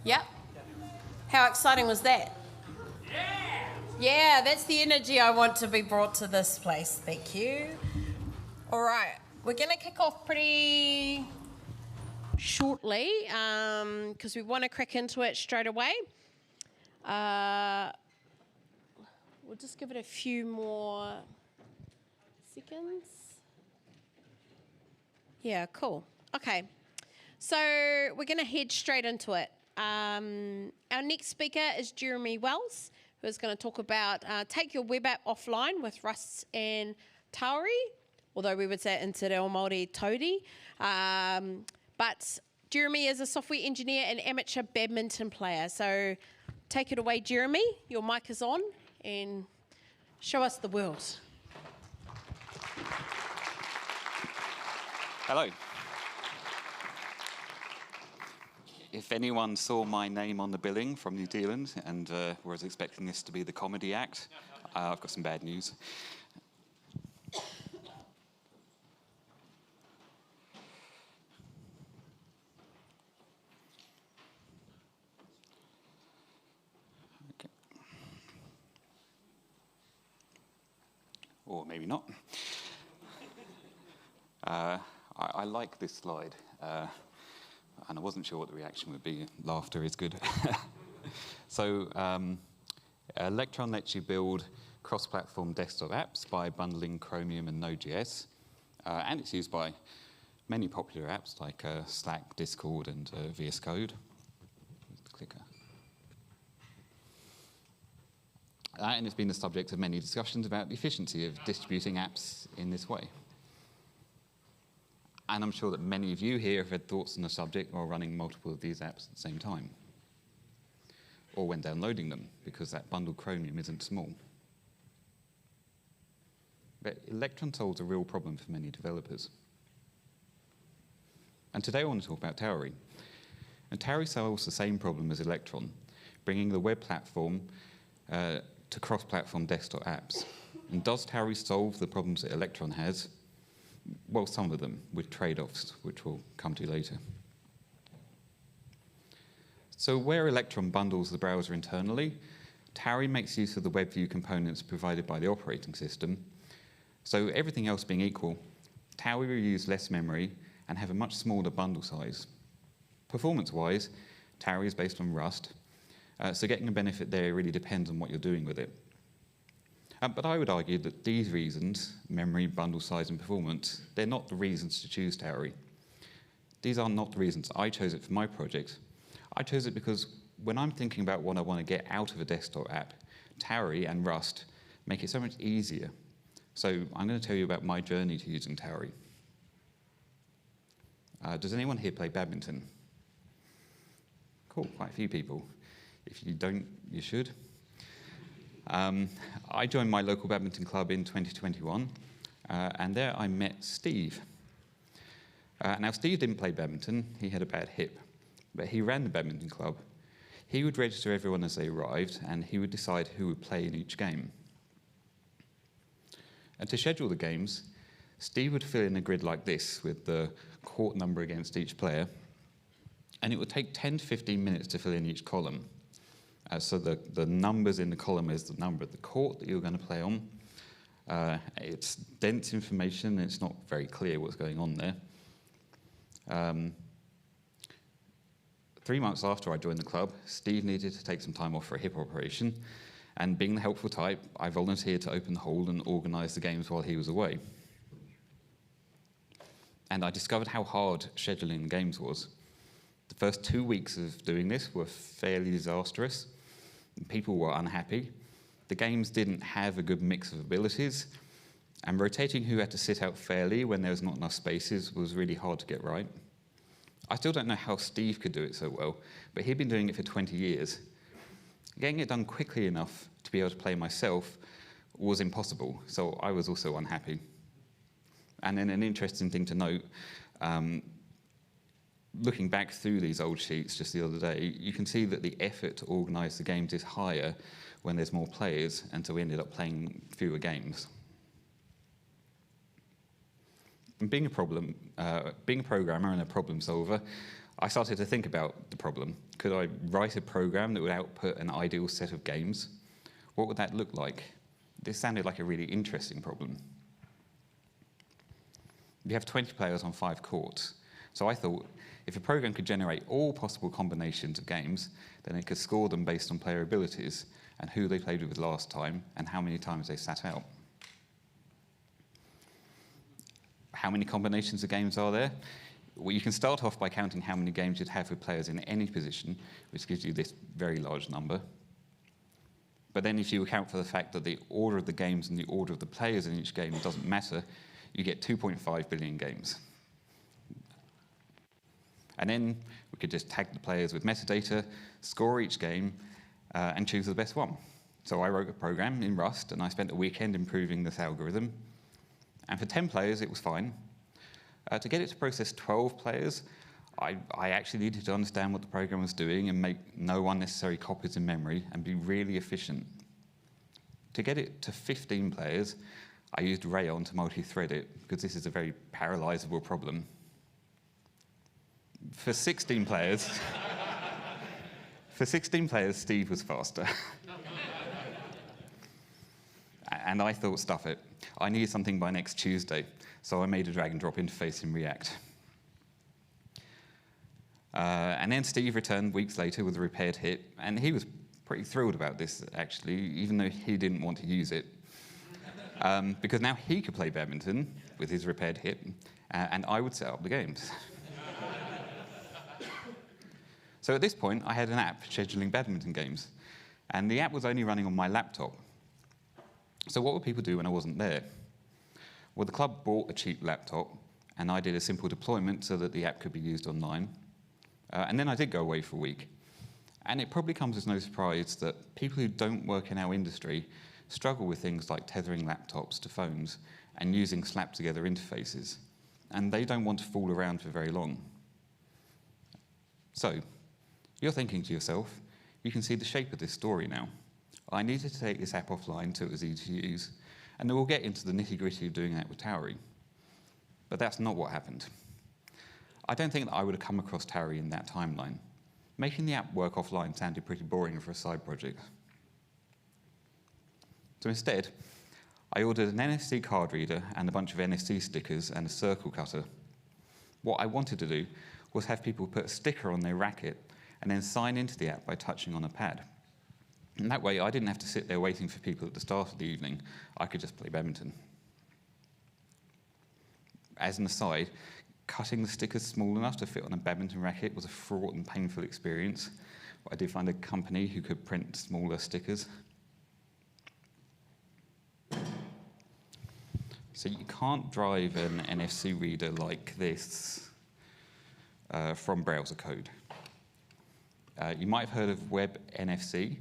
Yep. How exciting was that? Yeah, that's the energy I want to be brought to this place. Thank you. All right, we're going to kick off pretty shortly because we want to crack into it straight away. We'll just give it a few more seconds. Yeah, cool. Okay, so we're going to head straight into it. Our next speaker is Jeremy Wells, who's going to talk about take your web app offline with Rust and Tauri, although we would say in Te Reo Māori Tauri. But Jeremy is a software engineer and amateur badminton player. So take it away, Jeremy. Your mic is on, and show us the world. Hello. If anyone saw my name on the billing from New Zealand and was expecting this to be the comedy act, I've got some bad news. Okay. Or maybe not. I like this slide. And I wasn't sure what the reaction would be. Laughter is good. So Electron lets you build cross-platform desktop apps by bundling Chromium and Node.js. And it's used by many popular apps like Slack, Discord, and VS Code. Clicker. And it's been the subject of many discussions about the efficiency of distributing apps in this way. And I'm sure that many of you here have had thoughts on the subject while running multiple of these apps at the same time, or when downloading them, because that bundled Chromium isn't small. But Electron solves a real problem for many developers. And today I want to talk about Tauri. And Tauri solves the same problem as Electron, bringing the web platform to cross-platform desktop apps. And does Tauri solve the problems that Electron has? Well, some of them, with trade-offs, which we'll come to later. So where Electron bundles the browser internally, Tauri makes use of the WebView components provided by the operating system. So everything else being equal, Tauri will use less memory and have a much smaller bundle size. Performance-wise, Tauri is based on Rust, so getting a benefit there really depends on what you're doing with it. But I would argue that these reasons, memory, bundle size, and performance, they're not the reasons to choose Tauri. These are not the reasons I chose it for my project. I chose it because when I'm thinking about what I want to get out of a desktop app, Tauri and Rust make it so much easier. So I'm going to tell you about my journey to using Tauri. Does anyone here play badminton? Cool, quite a few people. If you don't, you should. I joined my local badminton club in 2021, and there I met Steve. Now, Steve didn't play badminton, he had a bad hip, but he ran the badminton club. He would register everyone as they arrived, and he would decide who would play in each game. And to schedule the games, Steve would fill in a grid like this, with the court number against each player, and it would take 10 to 15 minutes to fill in each column. So the numbers in the column is the number of the court that you're going to play on. It's dense information, and it's not very clear what's going on there. 3 months after I joined the club, Steve needed to take some time off for a hip operation, and being the helpful type, I volunteered to open the hold and organise the games while he was away. And I discovered how hard scheduling the games was. The first 2 weeks of doing this were fairly disastrous. People were unhappy. The games didn't have a good mix of abilities, and rotating who had to sit out fairly when there was not enough spaces was really hard to get right. I still don't know how Steve could do it so well, but he'd been doing it for 20 years. Getting it done quickly enough to be able to play myself was impossible, so I was also unhappy. And then an interesting thing to note, looking back through these old sheets just the other day, you can see that the effort to organise the games is higher when there's more players, and so we ended up playing fewer games. And being a programmer and a problem solver, I started to think about the problem. Could I write a program that would output an ideal set of games? What would that look like? This sounded like a really interesting problem. You have 20 players on 5 courts. So I thought, if a program could generate all possible combinations of games, then it could score them based on player abilities and who they played with last time and how many times they sat out. How many combinations of games are there? Well, you can start off by counting how many games you'd have with players in any position, which gives you this very large number. But then if you account for the fact that the order of the games and the order of the players in each game doesn't matter, you get 2.5 billion games. And then we could just tag the players with metadata, score each game, and choose the best one. So I wrote a program in Rust, and I spent a weekend improving this algorithm. And for 10 players, it was fine. To get it to process 12 players, I actually needed to understand what the program was doing and make no unnecessary copies in memory and be really efficient. To get it to 15 players, I used Rayon to multi-thread it, because this is a very parallelizable problem. For 16 players, Steve was faster. And I thought, stuff it. I needed something by next Tuesday, so I made a drag and drop interface in React. And then Steve returned weeks later with a repaired hit, and he was pretty thrilled about this, actually, even though he didn't want to use it. Because now he could play badminton with his repaired hit, and I would set up the games. So at this point, I had an app scheduling badminton games, and the app was only running on my laptop. So what would people do when I wasn't there? Well, the club bought a cheap laptop, and I did a simple deployment so that the app could be used online. And then I did go away for a week. And it probably comes as no surprise that people who don't work in our industry struggle with things like tethering laptops to phones and using slap-together interfaces. And they don't want to fool around for very long. So, you're thinking to yourself, you can see the shape of this story now. I needed to take this app offline so it was easy to use, and then we'll get into the nitty-gritty of doing that with Towery. But that's not what happened. I don't think that I would have come across Towery in that timeline. Making the app work offline sounded pretty boring for a side project. So instead, I ordered an NFC card reader and a bunch of NFC stickers and a circle cutter. What I wanted to do was have people put a sticker on their racket and then sign into the app by touching on a pad. And that way, I didn't have to sit there waiting for people at the start of the evening. I could just play badminton. As an aside, cutting the stickers small enough to fit on a badminton racket was a fraught and painful experience. But I did find a company who could print smaller stickers. So you can't drive an NFC reader like this from browser code. You might have heard of Web NFC,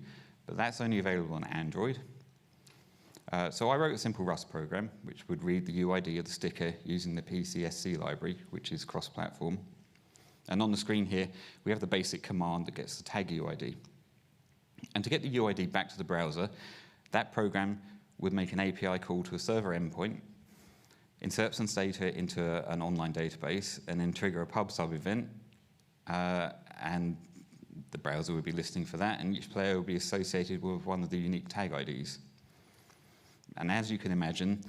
but that's only available on Android. So I wrote a simple Rust program, which would read the UID of the sticker using the PCSC library, which is cross-platform. And on the screen here, we have the basic command that gets the tag UID. And to get the UID back to the browser, that program would make an API call to a server endpoint, insert some data into an online database, and then trigger a pub sub event, and the browser would be listening for that, and each player would be associated with one of the unique tag IDs. And as you can imagine,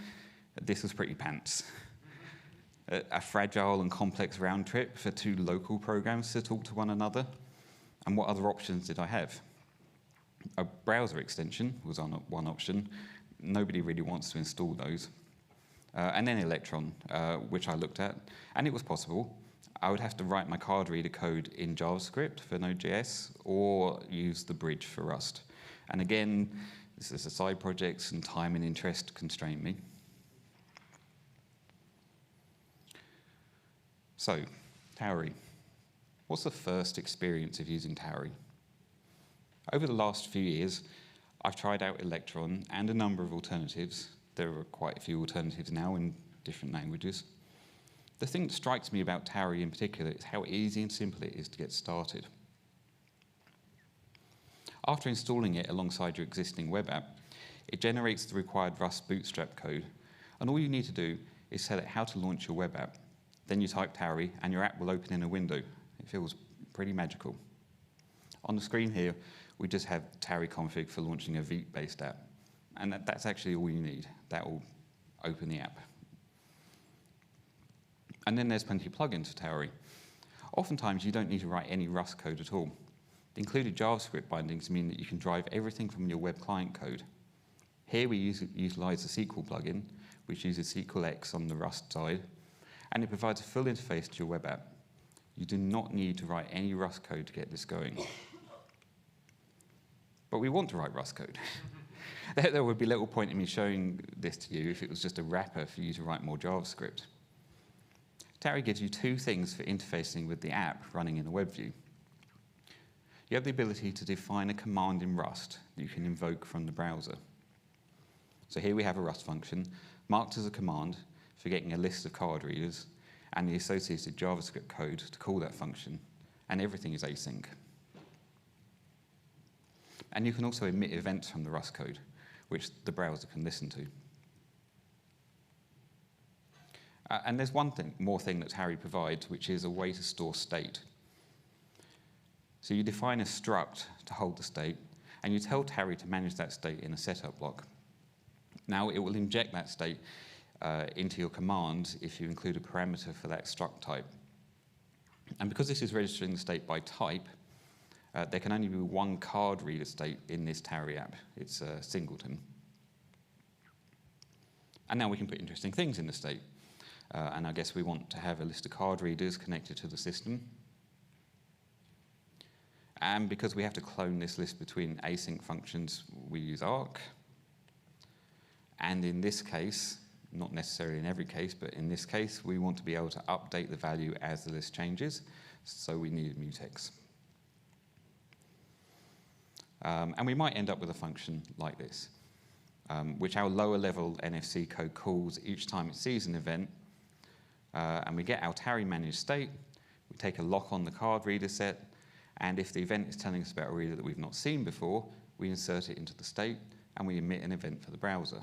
this was pretty pants. A fragile and complex round trip for 2 local programs to talk to one another. And what other options did I have? A browser extension was on one option. Nobody really wants to install those. And then Electron, which I looked at, and it was possible. I would have to write my card reader code in JavaScript for Node.js or use the bridge for Rust. And again, this is a side project and time and interest constrained me. So, Towery. What's the first experience of using Towery? Over the last few years, I've tried out Electron and a number of alternatives. There are quite a few alternatives now in different languages. The thing that strikes me about Towery in particular is how easy and simple it is to get started. After installing it alongside your existing web app, it generates the required Rust bootstrap code, and all you need to do is set at how to launch your web app. Then you type Tarry, and your app will open in a window. It feels pretty magical. On the screen here, we just have Tarry config for launching a Vite-based app. And that's actually all you need. That will open the app. And then there's plenty of plugins for Tarry. Oftentimes, you don't need to write any Rust code at all. The included JavaScript bindings mean that you can drive everything from your web client code. Here we utilize the SQL plugin, which uses SQLX on the Rust side, and it provides a full interface to your web app. You do not need to write any Rust code to get this going. But we want to write Rust code. There would be little point in me showing this to you if it was just a wrapper for you to write more JavaScript. Tarry gives you two things for interfacing with the app running in a web view. You have the ability to define a command in Rust that you can invoke from the browser. So here we have a Rust function marked as a command for getting a list of card readers and the associated JavaScript code to call that function, and everything is async. And you can also emit events from the Rust code, which the browser can listen to. And there's one more thing that Tarry provides, which is a way to store state. So you define a struct to hold the state, and you tell Tarry to manage that state in a setup block. Now it will inject that state into your command if you include a parameter for that struct type. And because this is registering the state by type, there can only be one card reader state in this Tarry app. It's a singleton. And now we can put interesting things in the state. And I guess we want to have a list of card readers connected to the system. And because we have to clone this list between async functions, we use arc. And in this case, not necessarily in every case, but in this case, we want to be able to update the value as the list changes. So we need mutex. And we might end up with a function like this, which our lower level NFC code calls each time it sees an event. And we get our Tarry managed state, we take a lock on the card reader set, and if the event is telling us about a reader that we've not seen before, we insert it into the state, and we emit an event for the browser.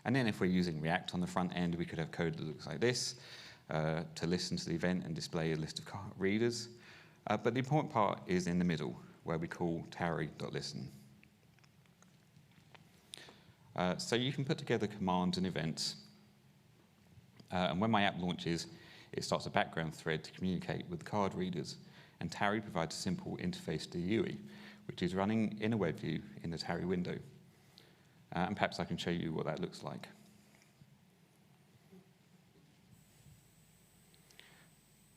And then if we're using React on the front end, we could have code that looks like this, to listen to the event and display a list of readers. But the important part is in the middle, where we call tarry.listen. So you can put together commands and events. And when my app launches, it starts a background thread to communicate with the card readers. And Tarry provides a simple interface to the UI, which is running in a web view in the Tarry window. And perhaps I can show you what that looks like.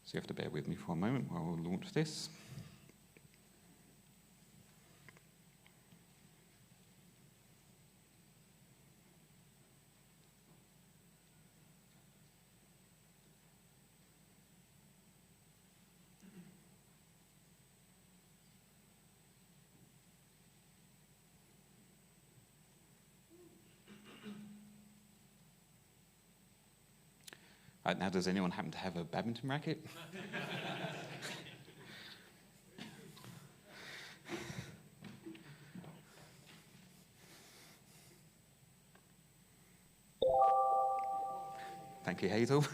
So you have to bear with me for a moment while we'll launch this. Now, does anyone happen to have a badminton racket? Thank you, Hazel.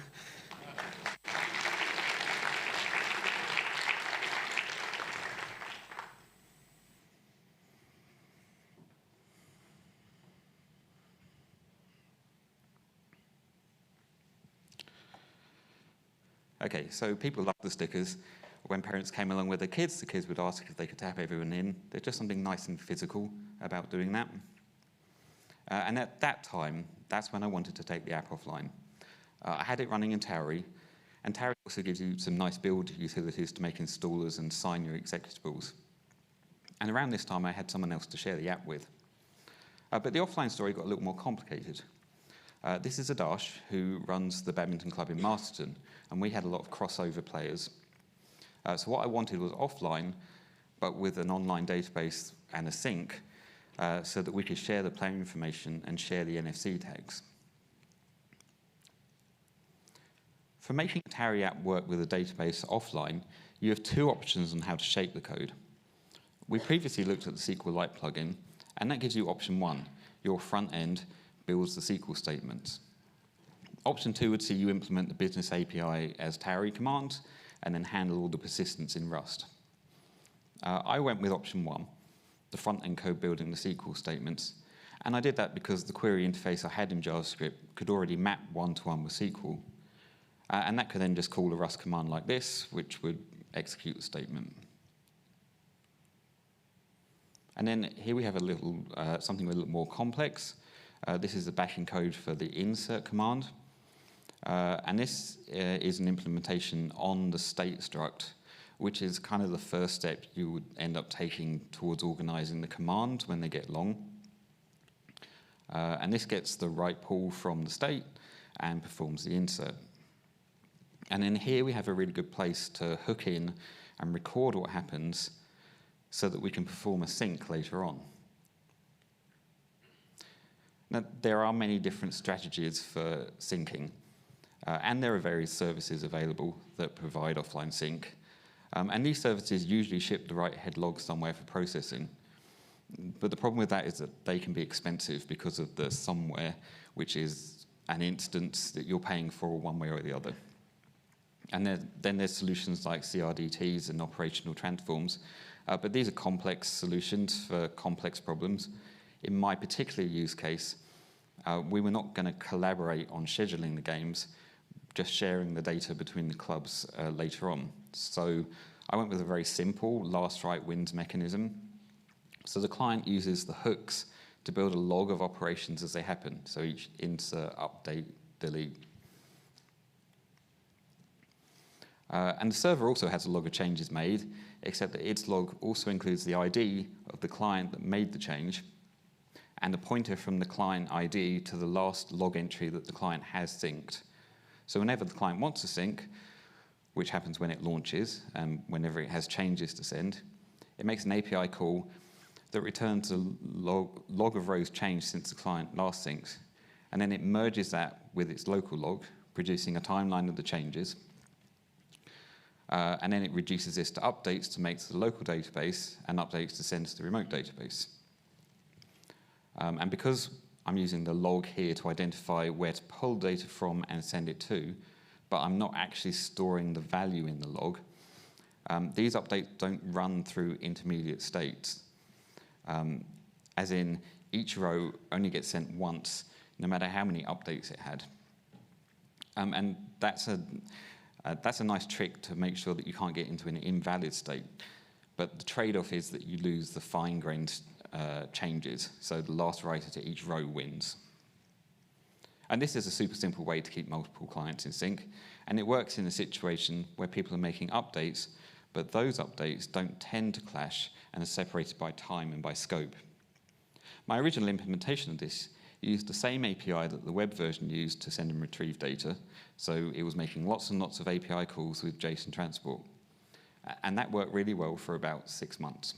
Okay, so people love the stickers. When parents came along with their kids, the kids would ask if they could tap everyone in. There's just something nice and physical about doing that. And at that time, that's when I wanted to take the app offline. I had it running in Tarry, and Tarry also gives you some nice build utilities to make installers and sign your executables. And around this time, I had someone else to share the app with. But the offline story got a little more complicated. This is Adash, who runs the badminton club in Masterton, and we had a lot of crossover players. So what I wanted was offline, but with an online database and a sync, so that we could share the player information and share the NFC tags. For making a Tarry app work with a database offline, you have two options on how to shape the code. We previously looked at the SQLite plugin, and that gives you option one, your front end, builds the SQL statements. Option 2 would see you implement the business API as Towery command and then handle all the persistence in Rust. I went with option 1, the front-end code building the SQL statements. And I did that because the query interface I had in JavaScript could already map one-to-one with SQL. And that could then just call a Rust command like this, which would execute the statement. And then here we have a little something a little more complex. This is the bashing code for the insert command. And this is an implementation on the state struct, which is kind of the first step you would end up taking towards organizing the command when they get long. And this gets the right pull from the state and performs the insert. And then here we have a really good place to hook in and record what happens so that we can perform a sync later on. Now, there are many different strategies for syncing, and there are various services available that provide offline sync. And these services usually ship the write-ahead log somewhere for processing. But the problem with that is that they can be expensive because of the somewhere, which is an instance that you're paying for one way or the other. And then there's solutions like CRDTs and operational transforms, but these are complex solutions for complex problems. In my particular use case, we were not going to collaborate on scheduling the games, just sharing the data between the clubs later on. So I went with a very simple last write wins mechanism. So the client uses the hooks to build a log of operations as they happen. So each insert, update, delete. And the server also has a log of changes made, except that its log also includes the ID of the client that made the change and a pointer from the client ID to the last log entry that the client has synced. So whenever the client wants to sync, which happens when it launches and whenever it has changes to send, it makes an API call that returns a log of rows changed since the client last synced. And then it merges that with its local log, producing a timeline of the changes. And then it reduces this to updates to make to the local database and updates to send to the remote database. And because I'm using the log here to identify where to pull data from and send it to, but I'm not actually storing the value in the log, these updates don't run through intermediate states. As in, each row only gets sent once, no matter how many updates it had. And that's a nice trick to make sure that you can't get into an invalid state. But the trade-off is that you lose the fine-grained changes, so the last writer to each row wins. And this is a super simple way to keep multiple clients in sync, and it works in a situation where people are making updates, but those updates don't tend to clash and are separated by time and by scope. My original implementation of this used the same API that the web version used to send and retrieve data, so it was making lots and lots of API calls with JSON transport. And that worked really well for about 6 months.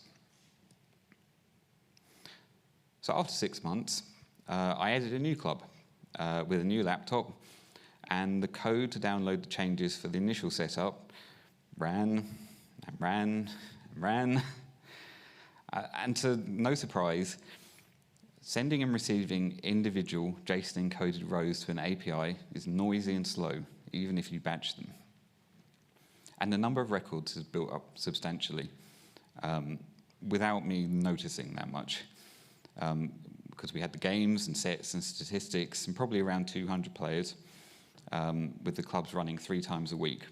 So after 6 months, I added a new club with a new laptop, and the code to download the changes for the initial setup ran and ran and ran. And to no surprise, sending and receiving individual JSON-encoded rows to an API is noisy and slow, even if you batch them. And the number of records has built up substantially without me noticing that much. Because we had the games and sets and statistics and probably around 200 players with the clubs running 3 times a week.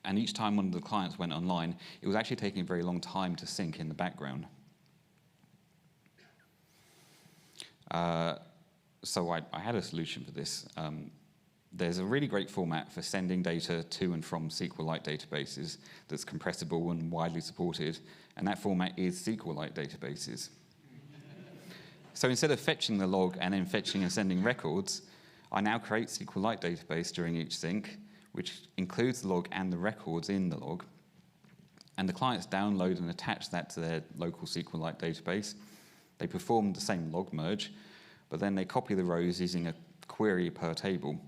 And each time one of the clients went online, it was actually taking a very long time to sync in the background. So I had a solution for this. There's a really great format for sending data to and from SQLite databases that's compressible and widely supported, and that format is SQLite databases. So instead of fetching the log and then fetching and sending records, I now create SQLite database during each sync, which includes the log and the records in the log. And the clients download and attach that to their local SQLite database. They perform the same log merge, but then they copy the rows using a query per table.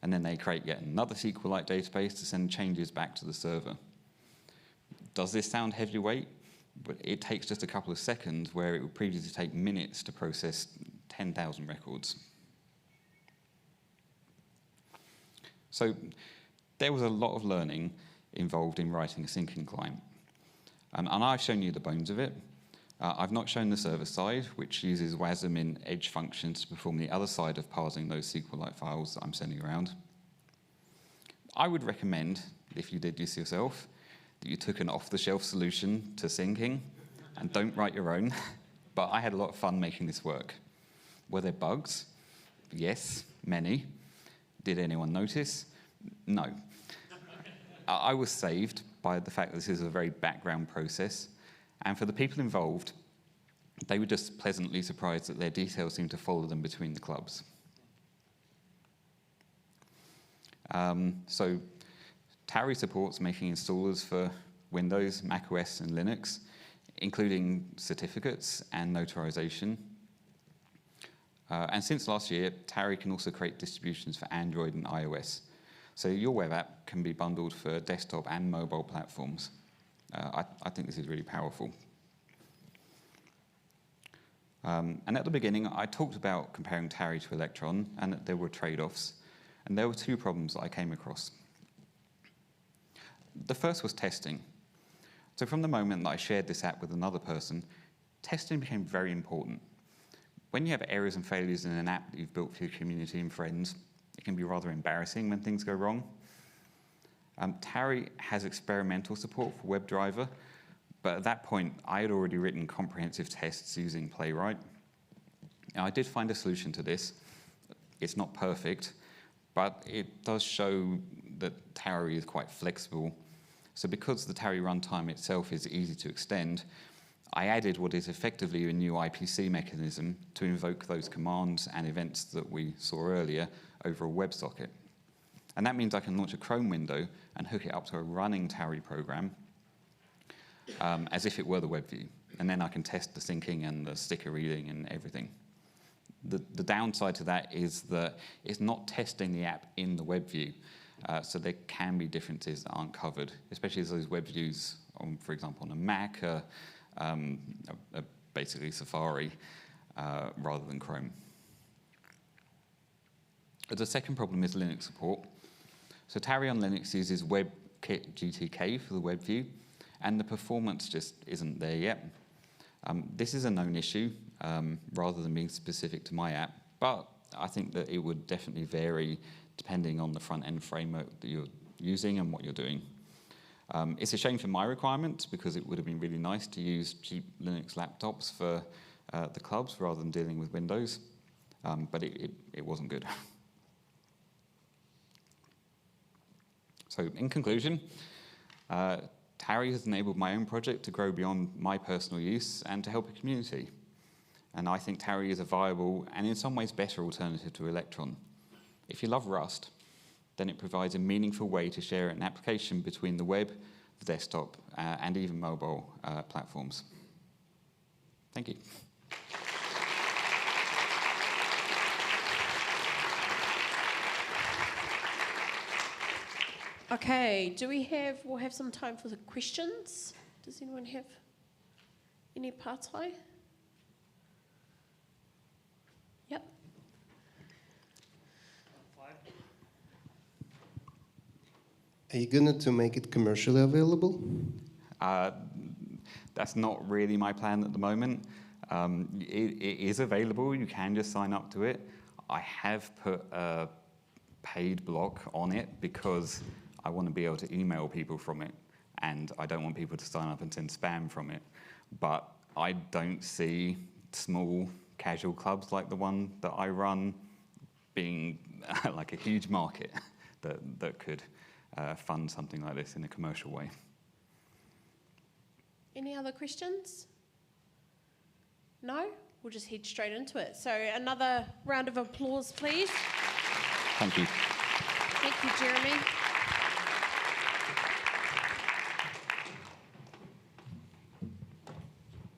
And then they create yet another SQLite database to send changes back to the server. Does this sound heavyweight? But it takes just a couple of seconds where it would previously take minutes to process 10,000 records. So there was a lot of learning involved in writing a syncing client. And I've shown you the bones of it. I've not shown the server side, which uses wasm in edge functions to perform the other side of parsing those SQLite files that I'm sending around. I would recommend, if you did this yourself, that you took an off-the-shelf solution to syncing and don't write your own. But I had a lot of fun making this work. Were there bugs? Yes, many. Did anyone notice? No. I was saved by the fact that this is a very background process. And for the people involved, they were just pleasantly surprised that their details seemed to follow them between the clubs. So Tarry supports making installers for Windows, macOS, and Linux, including certificates and notarization. And since last year, Tarry can also create distributions for Android and iOS. So your web app can be bundled for desktop and mobile platforms. I think this is really powerful. And at the beginning, I talked about comparing Tarry to Electron and that there were trade-offs. And there were two problems that I came across. The first was testing. So from the moment that I shared this app with another person, testing became very important. When you have errors and failures in an app that you've built for your community and friends, it can be rather embarrassing when things go wrong. Tarry has experimental support for WebDriver, but at that point, I had already written comprehensive tests using Playwright. Now, I did find a solution to this. It's not perfect, but it does show that Tarry is quite flexible. So because the Tarry runtime itself is easy to extend, I added what is effectively a new IPC mechanism to invoke those commands and events that we saw earlier over a WebSocket. And that means I can launch a Chrome window and hook it up to a running Tarry program as if it were the web view. And then I can test the syncing and the sticker reading and everything. The downside to that is that it's not testing the app in the web view. So there can be differences that aren't covered, especially as those web views, for example, on a Mac are basically Safari rather than Chrome. The second problem is Linux support. So Tarry on Linux uses WebKit GTK for the web view, and the performance just isn't there yet. This is a known issue rather than being specific to my app, but I think that it would definitely vary depending on the front-end framework that you're using and what you're doing. It's a shame for my requirements because it would have been really nice to use cheap Linux laptops for the clubs rather than dealing with Windows, but it wasn't good. So in conclusion, Tarry has enabled my own project to grow beyond my personal use and to help a community. And I think Tarry is a viable and in some ways better alternative to Electron. If you love Rust, then it provides a meaningful way to share an application between the web, the desktop, and even mobile platforms. Thank you. Okay, we'll have some time for the questions. Does anyone have any partai? Yep. Are you going to make it commercially available? That's not really my plan at the moment. It is available. You can just sign up to it. I have put a paid block on it because I want to be able to email people from it, and I don't want people to sign up and send spam from it. But I don't see small casual clubs like the one that I run being like a huge market that could fund something like this in a commercial way. Any other questions? No? We'll just head straight into it. So another round of applause, please. Thank you. Thank you, Jeremy.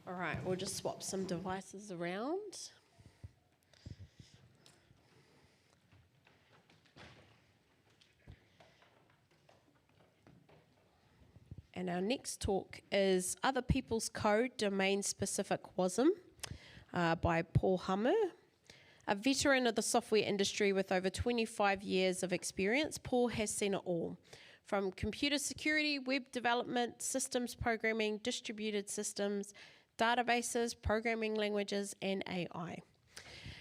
All right, we'll just swap some devices around. And our next talk is Other People's Code, Domain-Specific WASM by Paul Hammer. A veteran of the software industry with over 25 years of experience, Paul has seen it all, from computer security, web development, systems programming, distributed systems, databases, programming languages, and AI.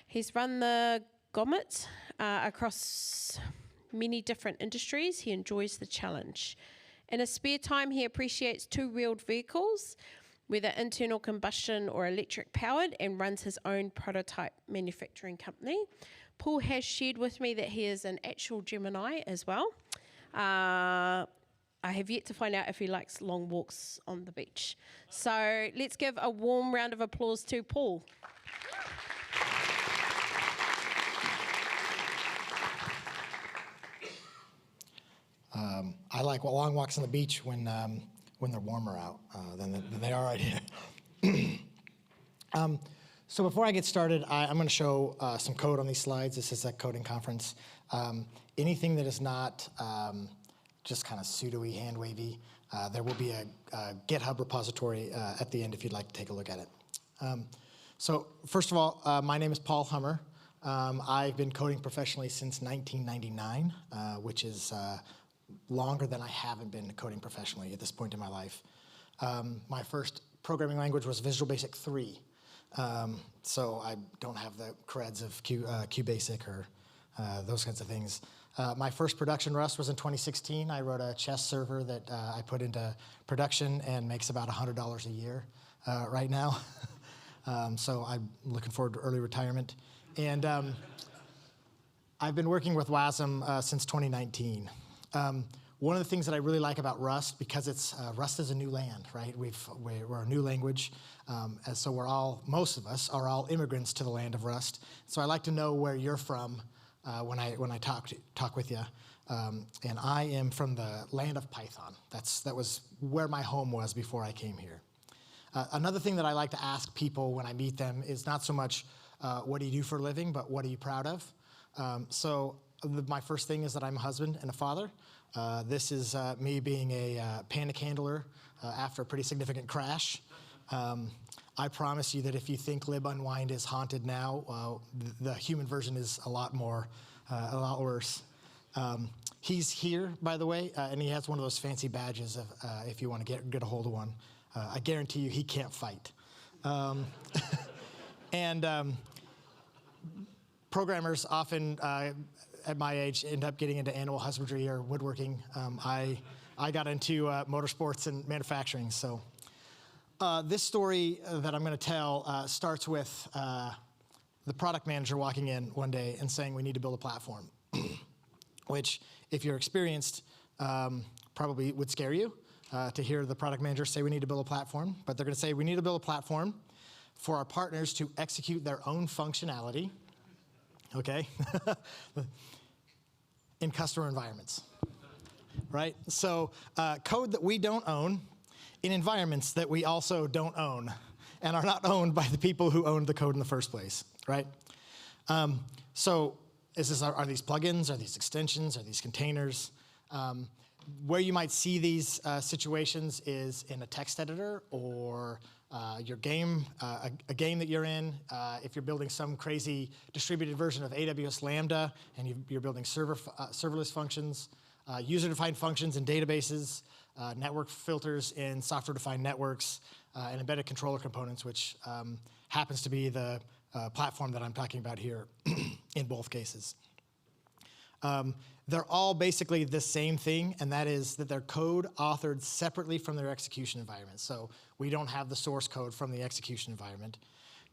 He's run the gamut across many different industries. He enjoys the challenge. In his spare time, he appreciates two-wheeled vehicles, whether internal combustion or electric powered, and runs his own prototype manufacturing company. Paul has shared with me that he is an actual Gemini as well. I have yet to find out if he likes long walks on the beach. So let's give a warm round of applause to Paul. I like long walks on the beach when they're warmer out than they are right here. So before I get started, I'm going to show some code on these slides. This is a coding conference. Anything that is not just kind of pseudo-y, hand-wavy, there will be a GitHub repository at the end if you'd like to take a look at it. So first of all, my name is Paul Hummer. I've been coding professionally since 1999, which is longer than I haven't been coding professionally at this point in my life. My first programming language was Visual Basic 3, so I don't have the creds of QBasic or those kinds of things. My first production Rust was in 2016. I wrote a chess server that I put into production and makes about $100 a year right now. So I'm looking forward to early retirement. And I've been working with WASM since 2019. One of the things that I really like about Rust, because Rust is a new land, right? We're a new language, and so most of us are all immigrants to the land of Rust. So I like to know where you're from when I talk with you. And I am from the land of Python. That was where my home was before I came here. Another thing that I like to ask people when I meet them is not so much what do you do for a living, but what are you proud of? So my first thing is that I'm a husband and a father. This is me being a panic handler after a pretty significant crash. I promise you that if you think libunwind is haunted now, the human version is a lot worse. He's here, by the way, and he has one of those fancy badges if you want to get a hold of one. I guarantee you he can't fight. And programmers often, at my age, end up getting into animal husbandry or woodworking. I got into motorsports and manufacturing. So this story that I'm going to tell starts with the product manager walking in one day and saying, we need to build a platform, which, if you're experienced, probably would scare you to hear the product manager say we need to build a platform. But they're going to say we need to build a platform for our partners to execute their own functionality, okay, in customer environments, right? So code that we don't own in environments that we also don't own and are not owned by the people who owned the code in the first place, right? So are these plugins, are these extensions, are these containers? Where you might see these situations is in a text editor or your game, a game that you're in. If you're building some crazy distributed version of AWS Lambda and you're building serverless functions, user-defined functions in databases, network filters in software-defined networks, and embedded controller components, which happens to be the platform that I'm talking about here in both cases. They're all basically the same thing, and that is that they're code authored separately from their execution environment. So we don't have the source code from the execution environment,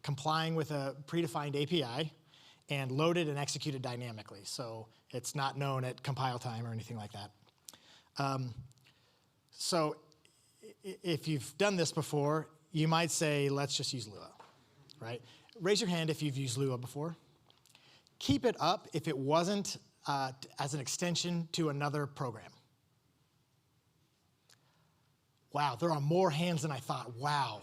complying with a predefined API, and loaded and executed dynamically. So it's not known at compile time or anything like that. So if you've done this before, you might say, let's just use Lua, right? Raise your hand if you've used Lua before. Keep it up if it wasn't as an extension to another program. Wow, there are more hands than I thought. Wow.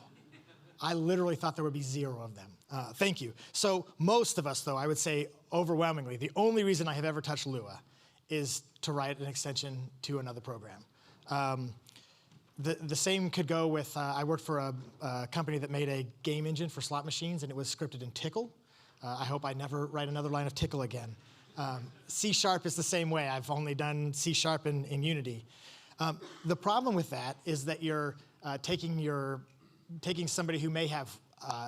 I literally thought there would be 0 of them. Thank you. So most of us, though, I would say overwhelmingly, the only reason I have ever touched Lua is to write an extension to another program. The same could go with, I worked for a company that made a game engine for slot machines, and it was scripted in Tickle. I hope I never write another line of tickle again. C# is the same way. I've only done C# in Unity. The problem with that is that you're taking somebody who may have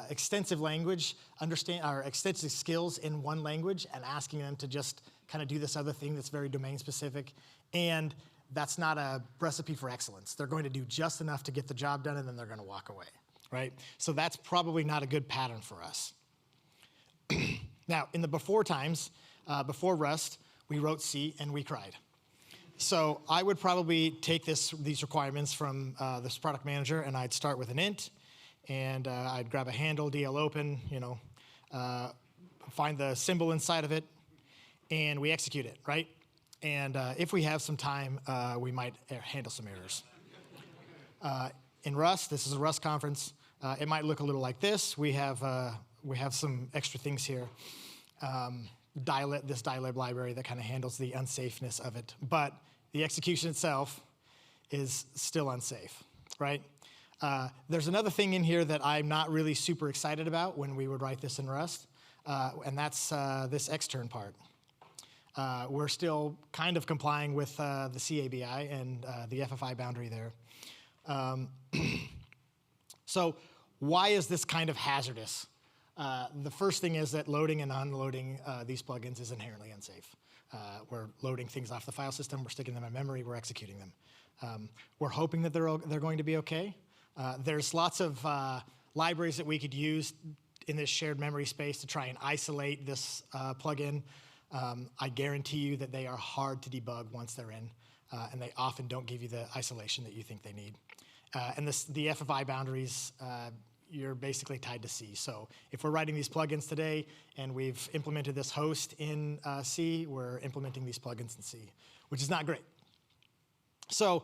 extensive language, or extensive skills in one language, and asking them to just kind of do this other thing that's very domain specific. And that's not a recipe for excellence. They're going to do just enough to get the job done, and then they're going to walk away, right? So that's probably not a good pattern for us. Now, in the before times, before Rust, we wrote C and we cried. So I would probably take these requirements from this product manager, and I'd start with an int, and I'd grab a handle, DL open, find the symbol inside of it, and we execute it, right? And if we have some time, we might handle some errors. In Rust, this is a Rust conference. It might look a little like this. We have some extra things here. This dilib library that kind of handles the unsafeness of it. But the execution itself is still unsafe, right? There's another thing in here that I'm not really super excited about when we would write this in Rust, and that's this extern part. We're still kind of complying with the CABI and the FFI boundary there. So why is this kind of hazardous? The first thing is that loading and unloading these plugins is inherently unsafe. We're loading things off the file system, we're sticking them in memory, we're executing them. We're hoping that they're going to be okay. There's lots of libraries that we could use in this shared memory space to try and isolate this plugin. I guarantee you that they are hard to debug once they're in, and they often don't give you the isolation that you think they need. And the FFI boundaries, you're basically tied to C. So if we're writing these plugins today and we've implemented this host in C, we're implementing these plugins in C, which is not great. So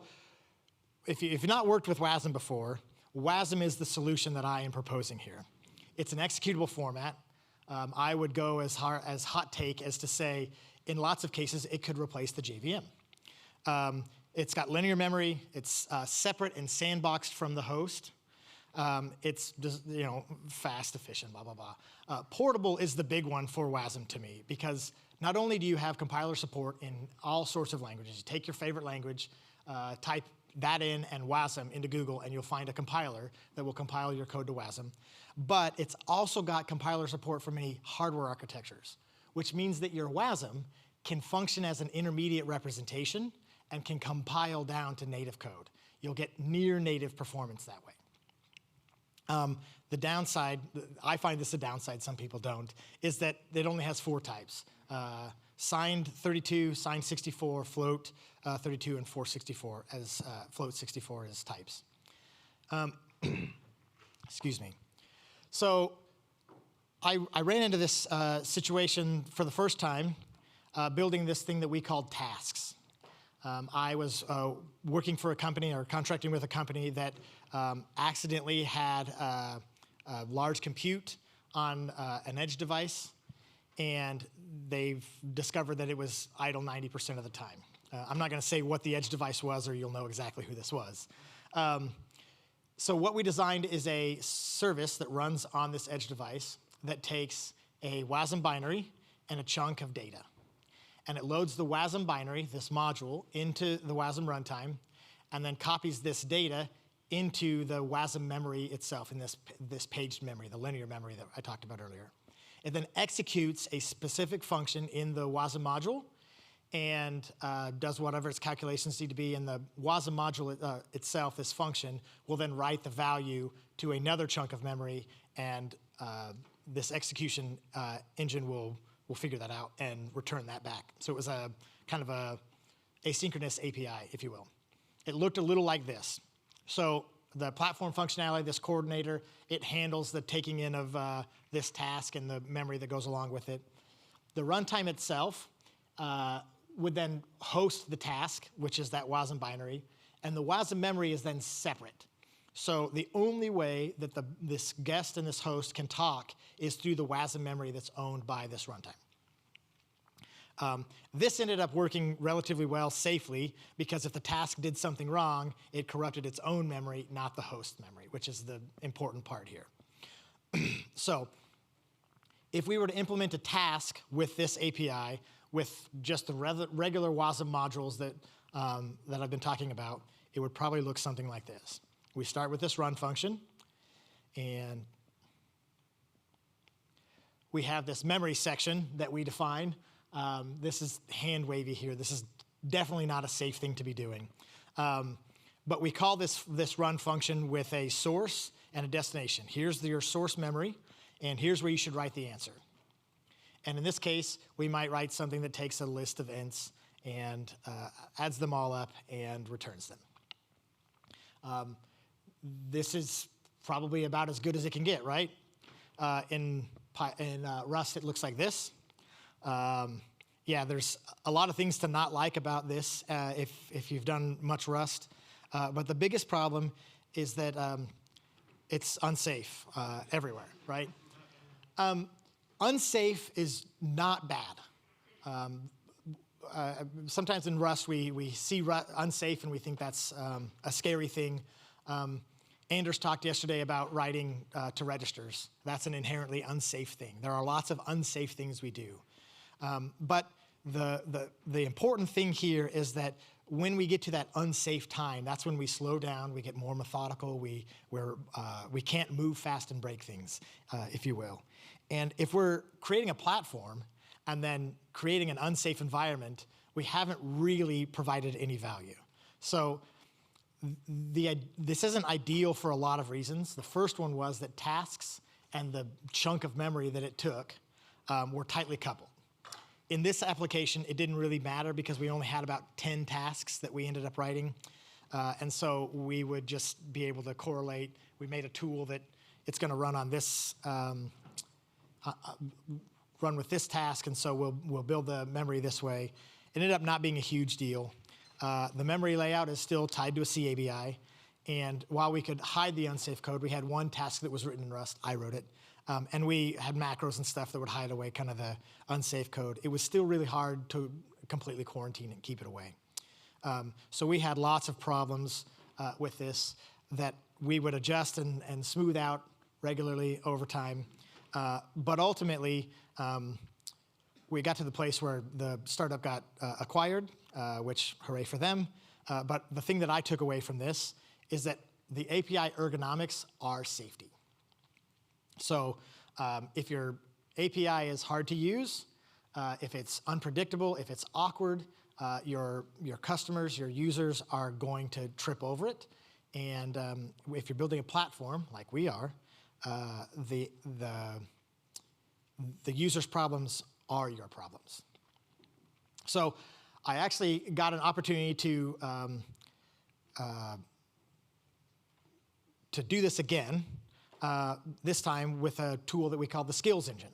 if you've not worked with WASM before, WASM is the solution that I am proposing here. It's an executable format. I would go as hot take as to say, in lots of cases, it could replace the JVM. It's got linear memory. It's separate and sandboxed from the host. It's just, fast, efficient, blah, blah, blah. Portable is the big one for WASM to me, because not only do you have compiler support in all sorts of languages, you take your favorite language, type that in and WASM into Google, and you'll find a compiler that will compile your code to WASM. But it's also got compiler support for many hardware architectures, which means that your WASM can function as an intermediate representation and can compile down to native code. You'll get near native performance that way. The downside, I find this a downside, some people don't, is that it only has 4 types. Signed 32, signed 64, float 32, and 464 as float 64 as types. Excuse me. So I ran into this situation for the first time building this thing that we called tasks. I was working for a company or contracting with a company that accidentally had a large compute on an edge device, and they've discovered that it was idle 90% of the time. I'm not going to say what the edge device was, or you'll know exactly who this was. So what we designed is a service that runs on this edge device that takes a WASM binary and a chunk of data. And it loads the WASM binary, this module, into the WASM runtime, and then copies this data into the WASM memory itself, in this paged memory, the linear memory that I talked about earlier. It then executes a specific function in the WASM module and does whatever its calculations need to be. And the WASM module itself, this function, will then write the value to another chunk of memory, and this execution engine will figure that out and return that back. So it was a kind of a asynchronous API, if you will. It looked a little like this. So the platform functionality, this coordinator, it handles the taking in of this task and the memory that goes along with it. The runtime itself would then host the task, which is that WASM binary, and the WASM memory is then separate. So the only way that this guest and this host can talk is through the WASM memory that's owned by this runtime. This ended up working relatively well safely, because if the task did something wrong, it corrupted its own memory, not the host memory, which is the important part here. So If we were to implement a task with this API, with just the regular wasm modules that I've been talking about, it would probably look something like this. We start with this run function, and we have this memory section that we define. This is hand wavy here. This is definitely not a safe thing to be doing. But we call this run function with a source and a destination. Here's your source memory, and here's where you should write the answer. And in this case, we might write something that takes a list of ints and adds them all up and returns them. This is probably about as good as it can get, right? In Rust, it looks like this. Yeah, there's a lot of things to not like about this if you've done much Rust. But the biggest problem is that it's unsafe everywhere, right? Unsafe is not bad. Sometimes in Rust, we see unsafe and we think that's a scary thing. Anders talked yesterday about writing to registers. That's an inherently unsafe thing. There are lots of unsafe things we do. But the important thing here is that when we get to that unsafe time, that's when we slow down, we get more methodical, we can't move fast and break things, if you will. And if we're creating a platform and then creating an unsafe environment, we haven't really provided any value. So this isn't ideal for a lot of reasons. The first one was that tasks and the chunk of memory that it took were tightly coupled. In this application, it didn't really matter because we only had about 10 tasks that we ended up writing. And so we would just be able to correlate. We made a tool that it's going to run on this, run with this task, and so we'll build the memory this way. It ended up not being a huge deal. The memory layout is still tied to a C ABI, and while we could hide the unsafe code, we had one task that was written in Rust. I wrote it. And we had macros and stuff that would hide away kind of the unsafe code. It was still really hard to completely quarantine and keep it away. So we had lots of problems with this that we would adjust and smooth out regularly over time. But ultimately, we got to the place where the startup got acquired, which hooray for them. But the thing that I took away from this is that the API ergonomics are safety. So if your API is hard to use, if it's unpredictable, if it's awkward, your customers, your users are going to trip over it. And if you're building a platform like we are, the user's problems are your problems. So I actually got an opportunity to do this again. This time with a tool that we call the skills engine.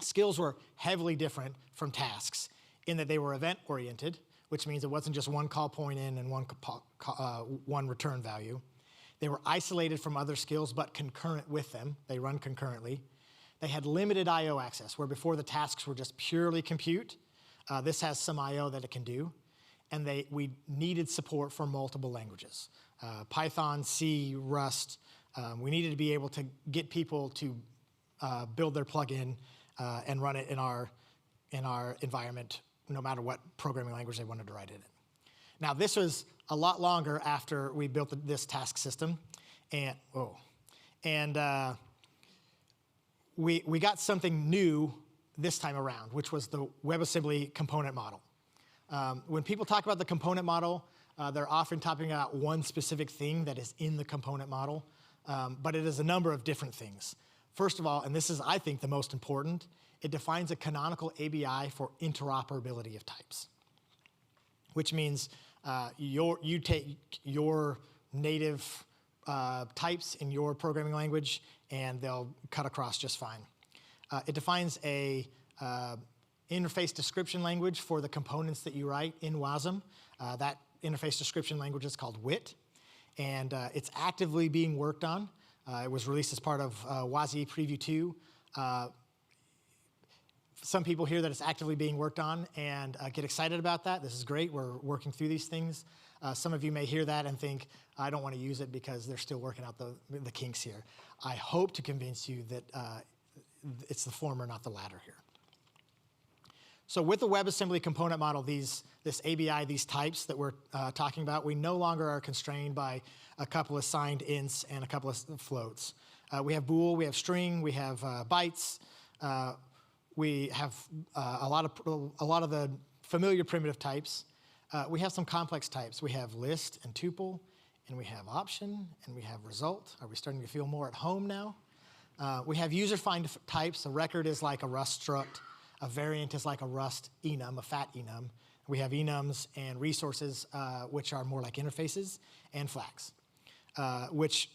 Skills were heavily different from tasks in that they were event-oriented, which means it wasn't just one call point in and one return value. They were isolated from other skills but concurrent with them. They run concurrently. They had limited I/O access, where before the tasks were just purely compute. This has some I/O that it can do. And we needed support for multiple languages. Python, C, Rust. We needed to be able to get people to build their plugin and run it in our environment, no matter what programming language they wanted to write it in. Now, this was a lot longer after we built this task system, and we got something new this time around, which was the WebAssembly component model. When people talk about the component model, they're often talking about one specific thing that is in the component model. But it is a number of different things. First of all, and this is, I think, the most important, it defines a canonical ABI for interoperability of types, which means you take your native types in your programming language, and they'll cut across just fine. It defines a interface description language for the components that you write in wasm. That interface description language is called WIT. And it's actively being worked on. It was released as part of WASI Preview 2. Some people hear that it's actively being worked on and get excited about that. This is great. We're working through these things. Some of you may hear that and think, I don't want to use it because they're still working out the kinks here. I hope to convince you that it's the former, not the latter here. So with the WebAssembly component model, this ABI, these types that we're talking about, we no longer are constrained by a couple of signed ints and a couple of floats. We have bool, we have string, we have bytes. We have a lot of the familiar primitive types. We have some complex types. We have list and tuple, and we have option, and we have result. Are we starting to feel more at home now? We have user-defined types. A record is like a Rust struct. A variant is like a Rust enum, a fat enum. We have enums and resources, which are more like interfaces, and flags, which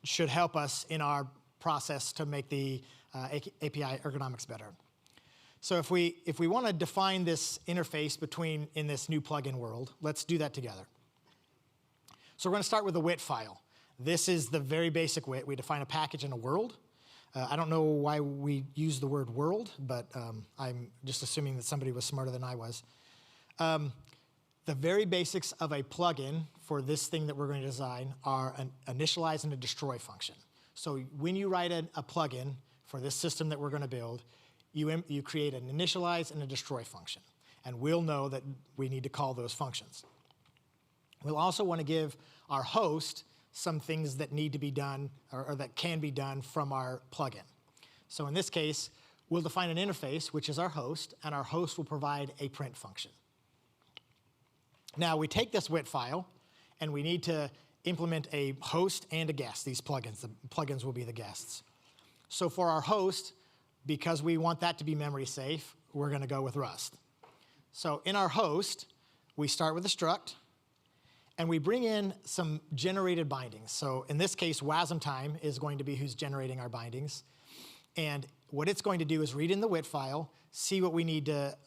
should help us in our process to make the API ergonomics better. So if we want to define this interface in this new plugin world, let's do that together. So we're going to start with the WIT file. This is the very basic WIT. We define a package and a world. I don't know why we use the word world, but I'm just assuming that somebody was smarter than I was. The very basics of a plugin for this thing that we're going to design are an initialize and a destroy function. So when you write a plugin for this system that we're going to build, you create an initialize and a destroy function. And we'll know that we need to call those functions. We'll also want to give our host some things that need to be done or that can be done from our plugin. So in this case, we'll define an interface, which is our host, and our host will provide a print function. Now we take this WIT file, and we need to implement a host and a guest, these plugins. The plugins will be the guests. So for our host, because we want that to be memory safe, we're going to go with Rust. So in our host, we start with a struct, and we bring in some generated bindings. So in this case, wasm time is going to be who's generating our bindings. And what it's going to do is read in the WIT file, see what we need to,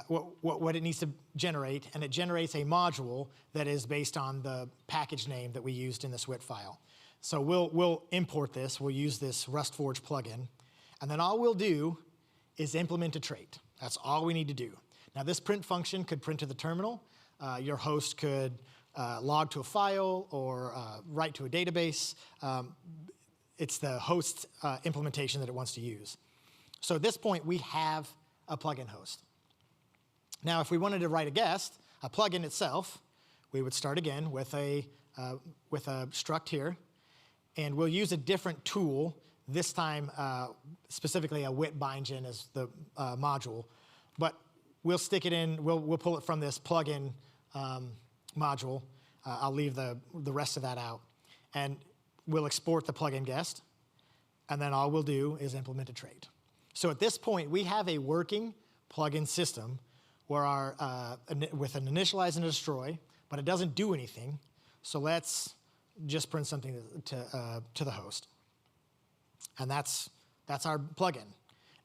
what it needs to generate, and it generates a module that is based on the package name that we used in this WIT file. So we'll import this. We'll use this RustForge plugin. And then all we'll do is implement a trait. That's all we need to do. Now this print function could print to the terminal. Your host could log to a file or write to a database. It's the host implementation that it wants to use. So at this point, we have a plugin host. Now, if we wanted to write a guest, a plugin itself, we would start again with a struct here, and we'll use a different tool. This time, specifically a WIT bindgen as the module, but we'll stick it in. We'll pull it from this plugin module. I'll leave the rest of that out, and we'll export the plugin guest, and then all we'll do is implement a trait. So at this point, we have a working plugin system where with an initialize and a destroy, but it doesn't do anything. So let's just print something to the host. And that's our plugin.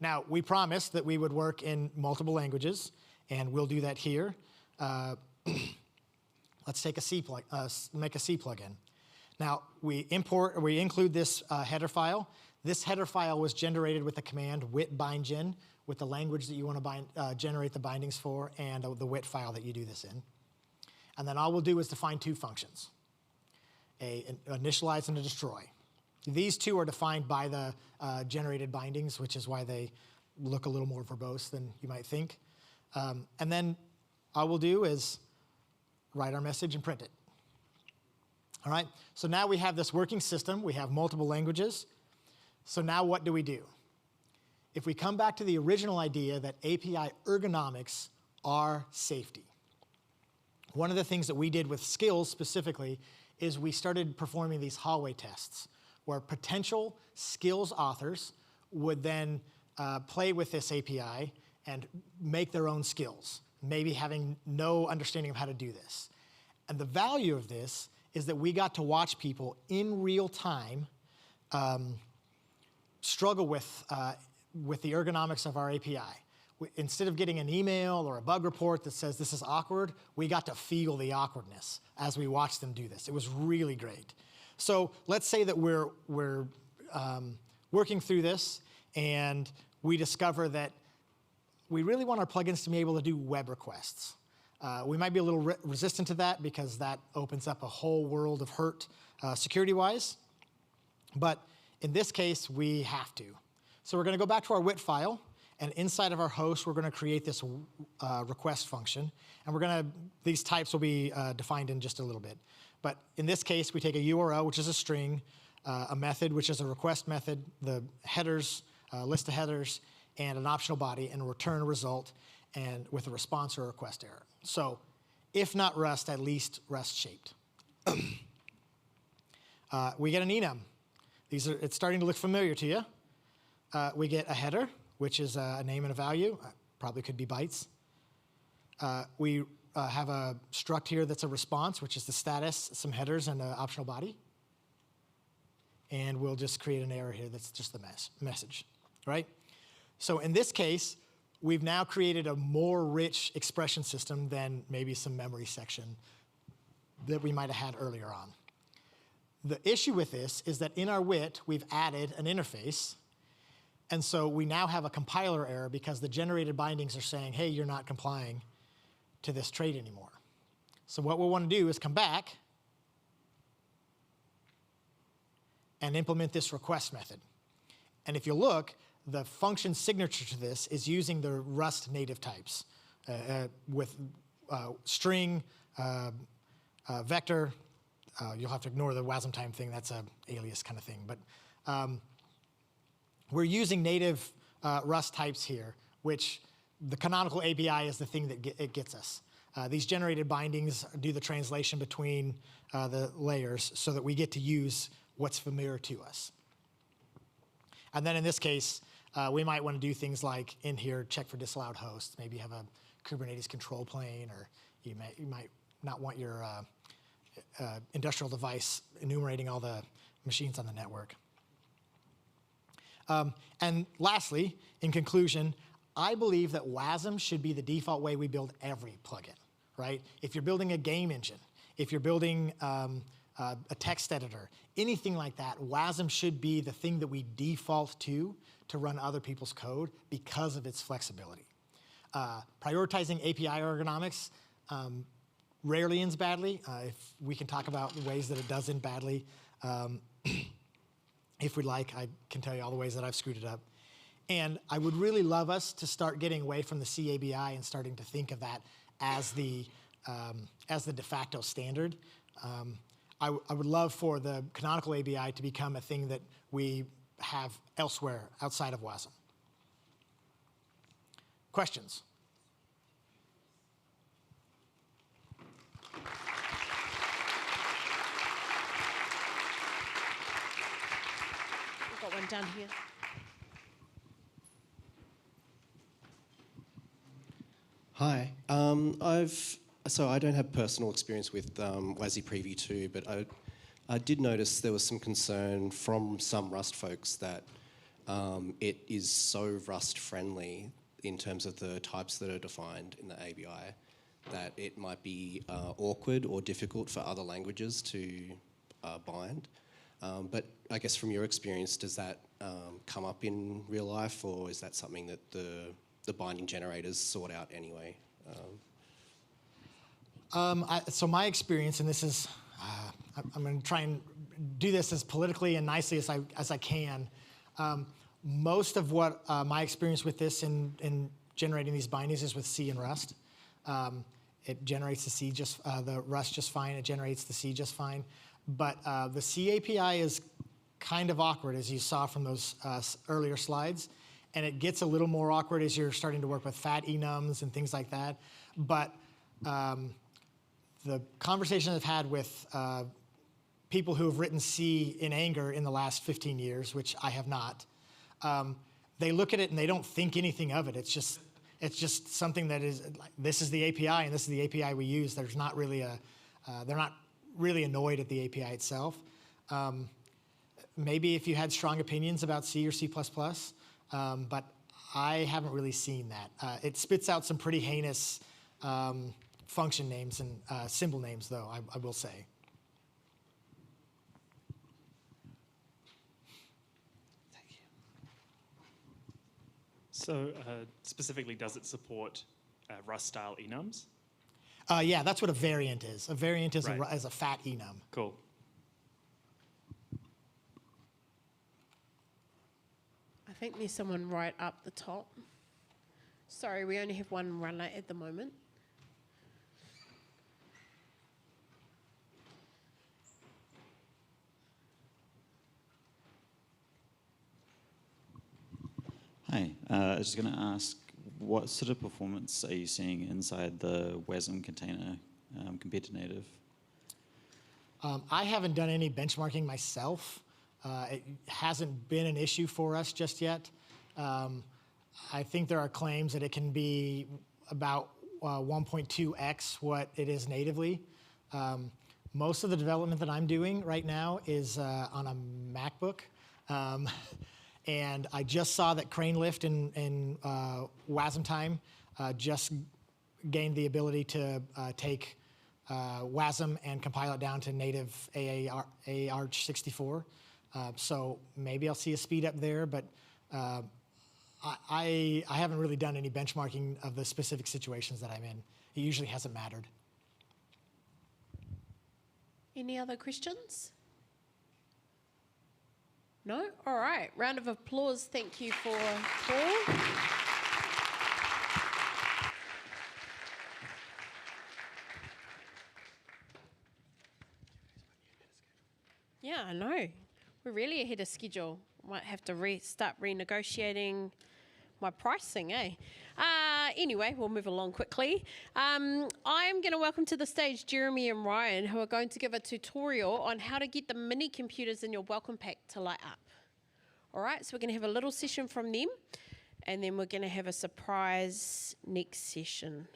Now, we promised that we would work in multiple languages, and we'll do that here. Let's take make a C plugin. Now, we include this header file. This header file was generated with the command WIT bindgen with the language that you want to generate the bindings for and the WIT file that you do this in. And then all we'll do is define two functions, an initialize and a destroy. These two are defined by the generated bindings, which is why they look a little more verbose than you might think. And then all we'll do is write our message and print it. All right, so now we have this working system. We have multiple languages. So now what do we do? If we come back to the original idea that API ergonomics are safety, one of the things that we did with skills specifically is we started performing these hallway tests where potential skills authors would then play with this API and make their own skills, maybe having no understanding of how to do this. And the value of this is that we got to watch people in real time struggle with the ergonomics of our API. Instead of getting an email or a bug report that says this is awkward, we got to feel the awkwardness as we watched them do this. It was really great. So let's say that we're working through this and we discover that we really want our plugins to be able to do web requests. We might be a little resistant to that because that opens up a whole world of hurt security-wise. But in this case, we have to. So we're going to go back to our wit file, and inside of our host, we're going to create this request function, and these types will be defined in just a little bit. But in this case, we take a URL, which is a string, a method, which is a request method, the headers, list of headers, and an optional body, and return a result, and with a response or a request error. So, if not Rust, at least Rust shaped. We get an enum. It's starting to look familiar to you. We get a header, which is a name and a value. Probably could be bytes. We have a struct here that's a response, which is the status, some headers, and an optional body. And we'll just create an error here that's just the message, right? So in this case, we've now created a more rich expression system than maybe some memory section that we might have had earlier on. The issue with this is that in our wit, we've added an interface, and so we now have a compiler error because the generated bindings are saying, hey, you're not complying to this trait anymore. So what we'll want to do is come back and implement this request method. And if you look, the function signature to this is using the Rust native types with string, vector. You'll have to ignore the wasm time thing. That's an alias kind of thing. But we're using native Rust types here, which the canonical API is the thing that it gets us. These generated bindings do the translation between the layers so that we get to use what's familiar to us. And then in this case, we might want to do things like in here, check for disallowed hosts. Maybe you have a Kubernetes control plane, or you might not want your industrial device enumerating all the machines on the network. And lastly, in conclusion, I believe that WASM should be the default way we build every plugin, right? If you're building a game engine, if you're building a text editor, anything like that, WASM should be the thing that we default to run other people's code because of its flexibility. Prioritizing API ergonomics rarely ends badly. If we can talk about the ways that it does end badly, if we'd like, I can tell you all the ways that I've screwed it up. And I would really love us to start getting away from the CABI and starting to think of that as the de facto standard. I would love for the canonical ABI to become a thing that we have elsewhere outside of WASM. Questions? We've got one down here. Hi. So I don't have personal experience with WASI Preview 2, but I did notice there was some concern from some Rust folks that it is so Rust friendly in terms of the types that are defined in the ABI that it might be awkward or difficult for other languages to bind. But I guess from your experience, does that come up in real life, or is that something that the binding generators sort out anyway? So my experience, and this is, I'm going to try and do this as politically and nicely as I can. Most of what my experience with this in generating these bindings is with C and Rust. It generates the Rust just fine. It generates the C just fine. But the C API is kind of awkward, as you saw from those earlier slides. And it gets a little more awkward as you're starting to work with fat enums and things like that. But the conversation I've had with people who have written C in anger in the last 15 years, which I have not, they look at it and they don't think anything of it. It's just something that is, like, this is the API and this is the API we use. There's not really they're not really annoyed at the API itself. Maybe if you had strong opinions about C or C++, but I haven't really seen that. It spits out some pretty heinous function names and symbol names, though, I will say. Thank you. So specifically, does it support Rust-style enums? Yeah, that's what a variant is. A variant is, right. is a fat enum. I think there's someone right up the top. Sorry, we only have one runner at the moment. Hi, I was just going to ask, what sort of performance are you seeing inside the wasm container compared to native? I haven't done any benchmarking myself. It hasn't been an issue for us just yet. I think there are claims that it can be about 1.2x what it is natively. Most of the development that I'm doing right now is on a MacBook. And I just saw that Crane Lift in wasm time just gained the ability to take wasm and compile it down to native AARch64. So maybe I'll see a speed up there, but I haven't really done any benchmarking of the specific situations that I'm in. It usually hasn't mattered. Any other questions? No? All right. Round of applause. Thank you for Paul. Yeah, I know. We're really ahead of schedule. Might have to start renegotiating my pricing, eh? Anyway, we'll move along quickly. I'm going to welcome to the stage Jeremy and Ryan, who are going to give a tutorial on how to get the mini computers in your welcome pack to light up. All right, so we're going to have a little session from them, and then we're going to have a surprise next session.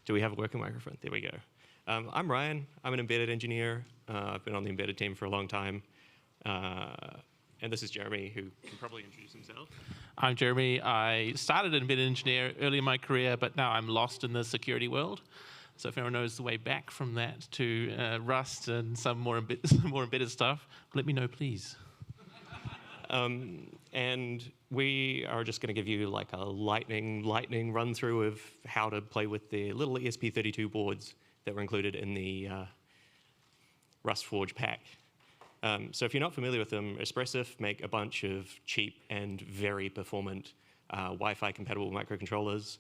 Do we have a working microphone? There we go. I'm Ryan. I'm an embedded engineer. I've been on the embedded team for a long time. And this is Jeremy, who can probably introduce himself. I'm Jeremy. I started as an embedded engineer early in my career, but now I'm lost in the security world. So if anyone knows the way back from that to Rust and some more embedded stuff, let me know, please. And we are just going to give you like a lightning run through of how to play with the little ESP32 boards that were included in the Rust Forge pack. So if you're not familiar with them, Espressif make a bunch of cheap and very performant Wi-Fi compatible microcontrollers.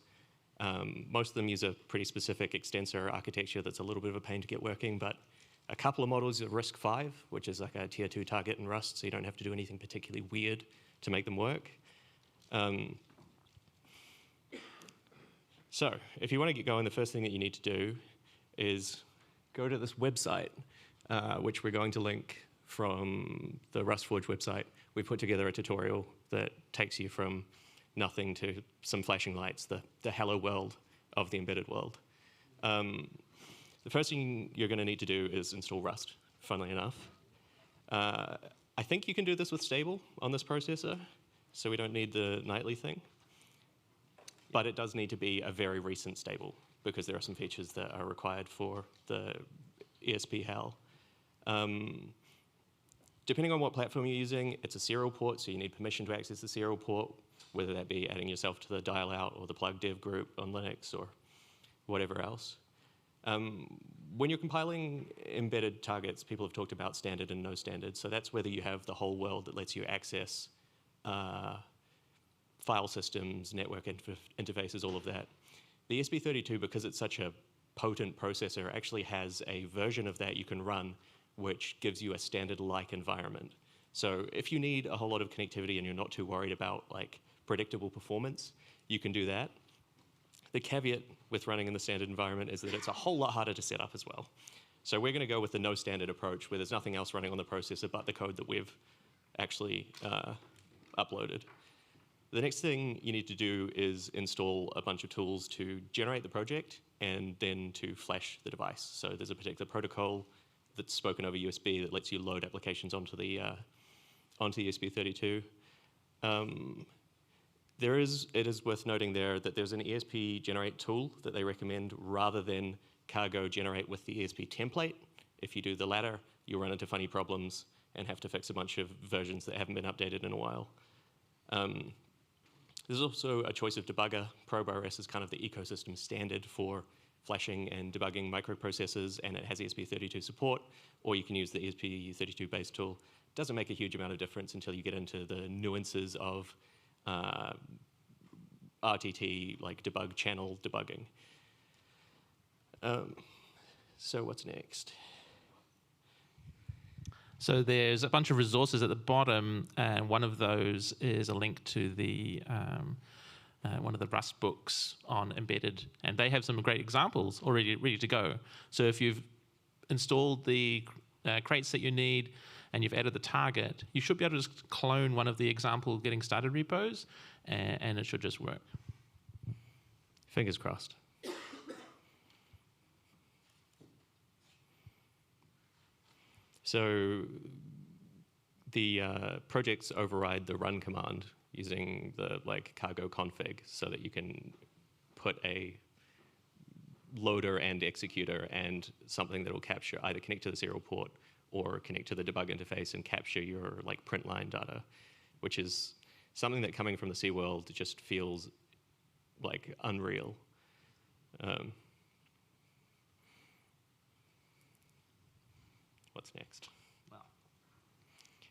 Most of them use a pretty specific extensor architecture that's a little bit of a pain to get working, but a couple of models are RISC-V, which is like a tier 2 target in Rust, so you don't have to do anything particularly weird to make them work. So if you want to get going, the first thing that you need to do is go to this website, which we're going to link from the RustForge website. We put together a tutorial that takes you from nothing to some flashing lights, the hello world of the embedded world. The first thing you're going to need to do is install Rust, funnily enough. I think you can do this with stable on this processor, so we don't need the nightly thing. But it does need to be a very recent stable, because there are some features that are required for the ESP HAL. Depending on what platform you're using, it's a serial port, so you need permission to access the serial port, whether that be adding yourself to the dial-out or the plug dev group on Linux or whatever else. When you're compiling embedded targets, people have talked about standard and no standard, so that's whether you have the whole world that lets you access file systems, network interfaces, all of that. The ESP32, because it's such a potent processor, actually has a version of that you can run which gives you a standard-like environment. So if you need a whole lot of connectivity and you're not too worried about like predictable performance, you can do that. The caveat with running in the standard environment is that it's a whole lot harder to set up as well. So we're going to go with the no standard approach, where there's nothing else running on the processor but the code that we've actually uploaded. The next thing you need to do is install a bunch of tools to generate the project and then to flash the device. So there's a particular protocol that's spoken over USB that lets you load applications onto the ESP32. It is worth noting there that there's an ESP generate tool that they recommend rather than cargo generate with the ESP template. If you do the latter, you'll run into funny problems and have to fix a bunch of versions that haven't been updated in a while. There's also a choice of debugger. ProbRS is kind of the ecosystem standard for flashing and debugging microprocessors, and it has ESP32 support, or you can use the ESP32 base tool. Doesn't make a huge amount of difference until you get into the nuances of RTT, like debug channel debugging. So what's next? So there's a bunch of resources at the bottom, and one of those is a link to the one of the Rust books on embedded, and they have some great examples already ready to go. So if you've installed the crates that you need and you've added the target, you should be able to just clone one of the example getting started repos, and it should just work. Fingers crossed. So the projects override the run command using the cargo config so that you can put a loader and executor and something that will capture, either connect to the serial port or connect to the debug interface and capture your print line data, which is something that coming from the C world just feels unreal. What's next? Wow.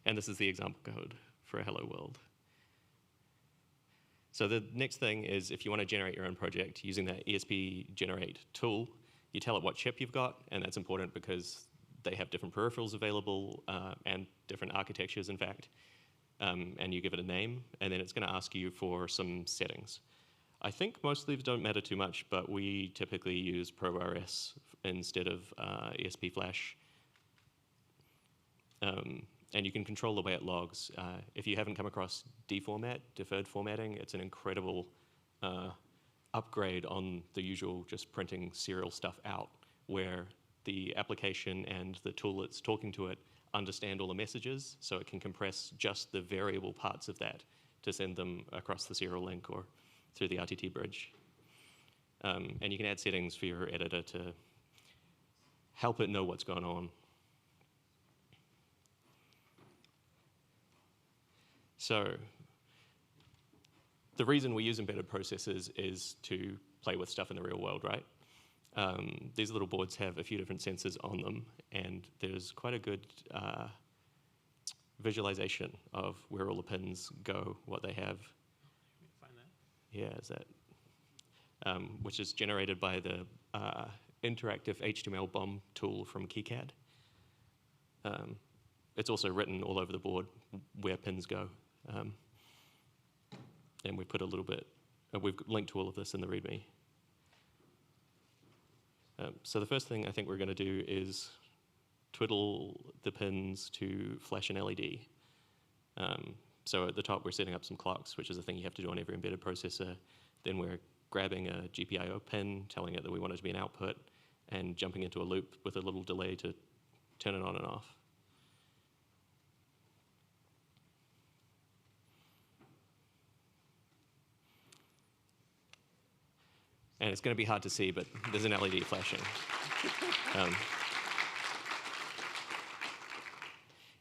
And this is the example code for a hello world. So the next thing is, if you want to generate your own project using that ESP generate tool, you tell it what chip you've got, and that's important because they have different peripherals available and different architectures, in fact. And you give it a name, and then it's going to ask you for some settings. I think most of these don't matter too much, but we typically use ProbRS instead of ESP Flash. And you can control the way it logs. If you haven't come across deformat, deferred formatting, it's an incredible upgrade on the usual just printing serial stuff out, where the application and the tool that's talking to it understand all the messages, so it can compress just the variable parts of that to send them across the serial link or through the RTT bridge. And you can add settings for your editor to help it know what's going on. So the reason we use embedded processors is to play with stuff in the real world, right? These little boards have a few different sensors on them, and there's quite a good visualization of where all the pins go, what they have. Find that? Yeah, is that? Which is generated by the interactive HTML BOM tool from KiCad. It's also written all over the board where pins go. And we put a little bit, we've linked to all of this in the README. So the first thing I think we're going to do is twiddle the pins to flash an LED. So at the top, we're setting up some clocks, which is a thing you have to do on every embedded processor. Then we're grabbing a GPIO pin, telling it that we want it to be an output, and jumping into a loop with a little delay to turn it on and off. And it's going to be hard to see, but there's an LED flashing.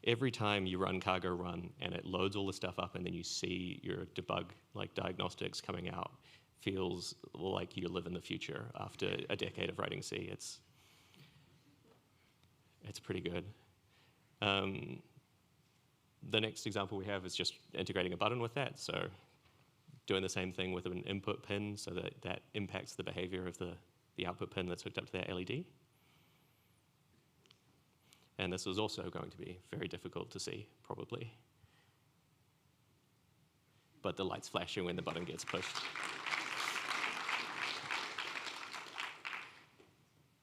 Every time you run cargo run and it loads all the stuff up and then you see your debug, diagnostics coming out, feels like you live in the future after a decade of writing C. It's pretty good. The next example we have is just integrating a button with that. So doing the same thing with an input pin so that that impacts the behavior of the output pin that's hooked up to that LED. And this is also going to be very difficult to see, probably. But the light's flashing when the button gets pushed.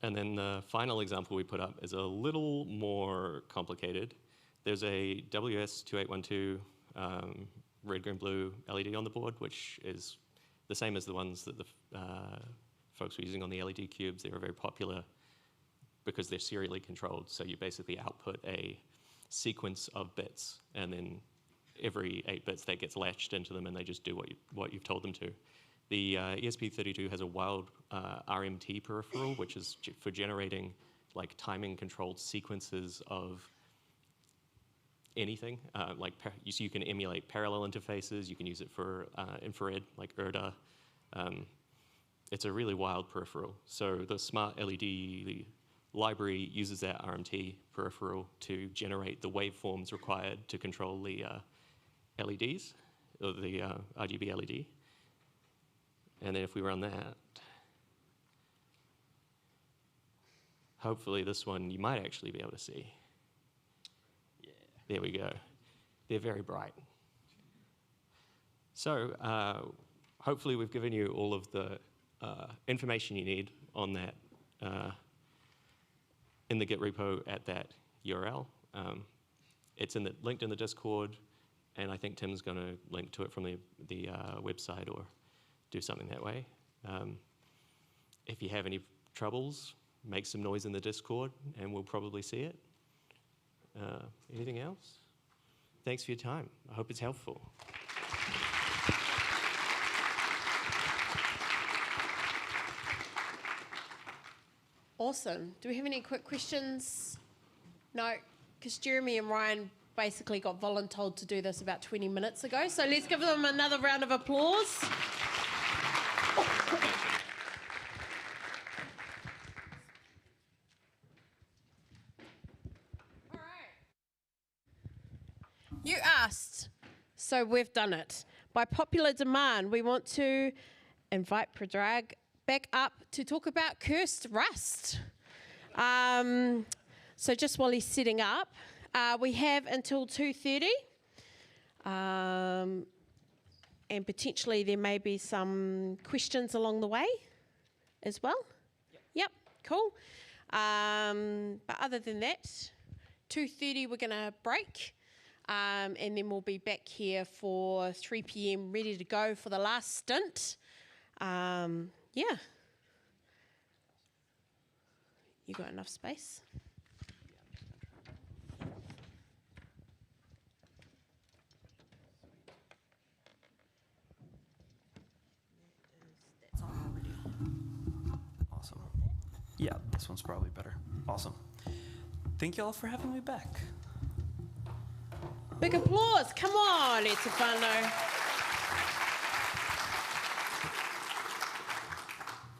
And then the final example we put up is a little more complicated. There's a WS2812 red, green, blue LED on the board, which is the same as the ones that the folks were using on the LED cubes. They were very popular because they're serially controlled. So you basically output a sequence of bits, and then every 8 bits that gets latched into them, and they just do what you've told them to. The ESP32 has a wild RMT peripheral, which is for generating like timing-controlled sequences of anything. You can emulate parallel interfaces. You can use it for infrared, like ERDA. It's a really wild peripheral. So the smart LED library uses that RMT peripheral to generate the waveforms required to control the LEDs, or the RGB LED. And then if we run that, hopefully this one you might actually be able to see. Yeah. There we go. They're very bright. So hopefully we've given you all of the information you need on that in the Git repo at that URL. It's linked in the Discord, and I think Tim's going to link to it from the website or do something that way. If you have any troubles, make some noise in the Discord, and we'll probably see it. Anything else? Thanks for your time. I hope it's helpful. Awesome. Do we have any quick questions? No, because Jeremy and Ryan basically got voluntold to do this about 20 minutes ago, so let's give them another round of applause. All right. You asked, so we've done it. By popular demand, we want to invite Predrag back up to talk about cursed Rust. So just while he's setting up, we have until 2:30, and potentially there may be some questions along the way as well. Yep, cool. But other than that, 2:30 we're going to break, and then we'll be back here for 3 p.m. ready to go for the last stint. Yeah. You got enough space? Awesome. Yeah, this one's probably better. Awesome. Thank you all for having me back. Big applause. Come on, it's a fun though.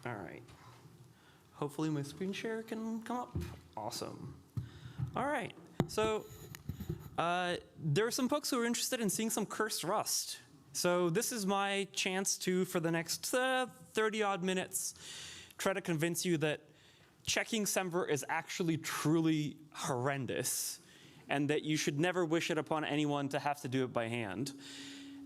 All right. Hopefully my screen share can come up. Awesome. All right. So there are some folks who are interested in seeing some cursed Rust. So this is my chance to, for the next 30-odd minutes, try to convince you that checking semver is actually truly horrendous, and that you should never wish it upon anyone to have to do it by hand.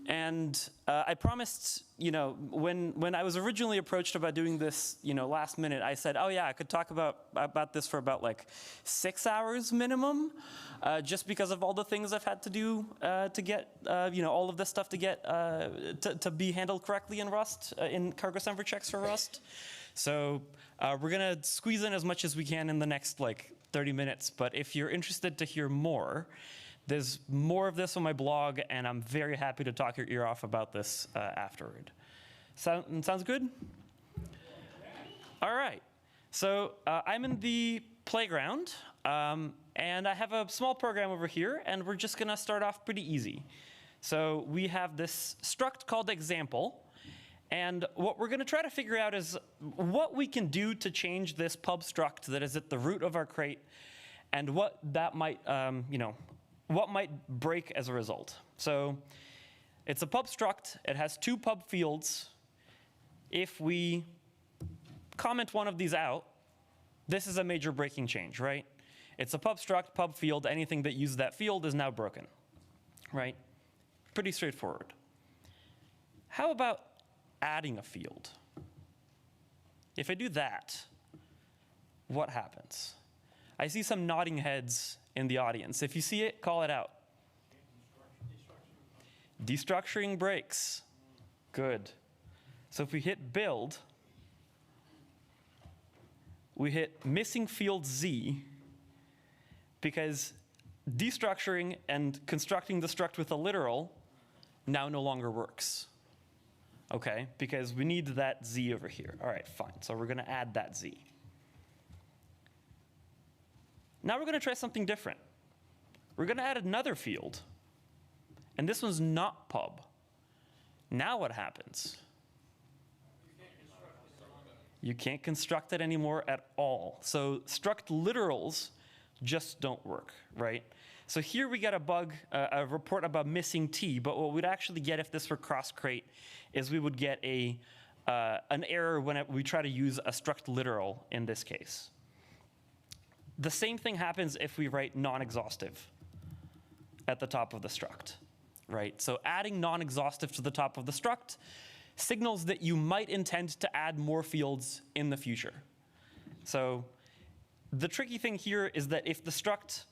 And I promised, when I was originally approached about doing this, last minute, I said, oh yeah, I could talk about this for about like 6 hours minimum, just because of all the things I've had to do to get, all of this stuff to get, to be handled correctly in Rust, in cargo semver checks for Rust. So we're gonna squeeze in as much as we can in the next like 30 minutes, but if you're interested to hear more, there's more of this on my blog, and I'm very happy to talk your ear off about this afterward. Sounds good? All right. So I'm in the playground, and I have a small program over here, and we're just going to start off pretty easy. So we have this struct called example, and what we're going to try to figure out is what we can do to change this pub struct that is at the root of our crate, and what that might, what might break as a result. So it's a pub struct. It has 2 pub fields. If we comment one of these out, this is a major breaking change, right? It's a pub struct, pub field. Anything that uses that field is now broken, right? Pretty straightforward. How about adding a field? If I do that, what happens? I see some nodding heads in the audience. If you see it, call it out. Destructuring breaks. Good. So if we hit build, we hit missing field Z, because destructuring and constructing the struct with a literal now no longer works. Okay, because we need that z over here. All right, fine. So we're going to add that z. Now we're going to try something different. We're going to add another field. And this one's not pub. Now what happens? You can't construct it anymore at all. So struct literals just don't work, right? So here we get a bug, a report about missing t, but what we'd actually get if this were cross-crate is we would get an error when we try to use a struct literal in this case. The same thing happens if we write non-exhaustive at the top of the struct, right? So adding non-exhaustive to the top of the struct signals that you might intend to add more fields in the future. So the tricky thing here is that if the struct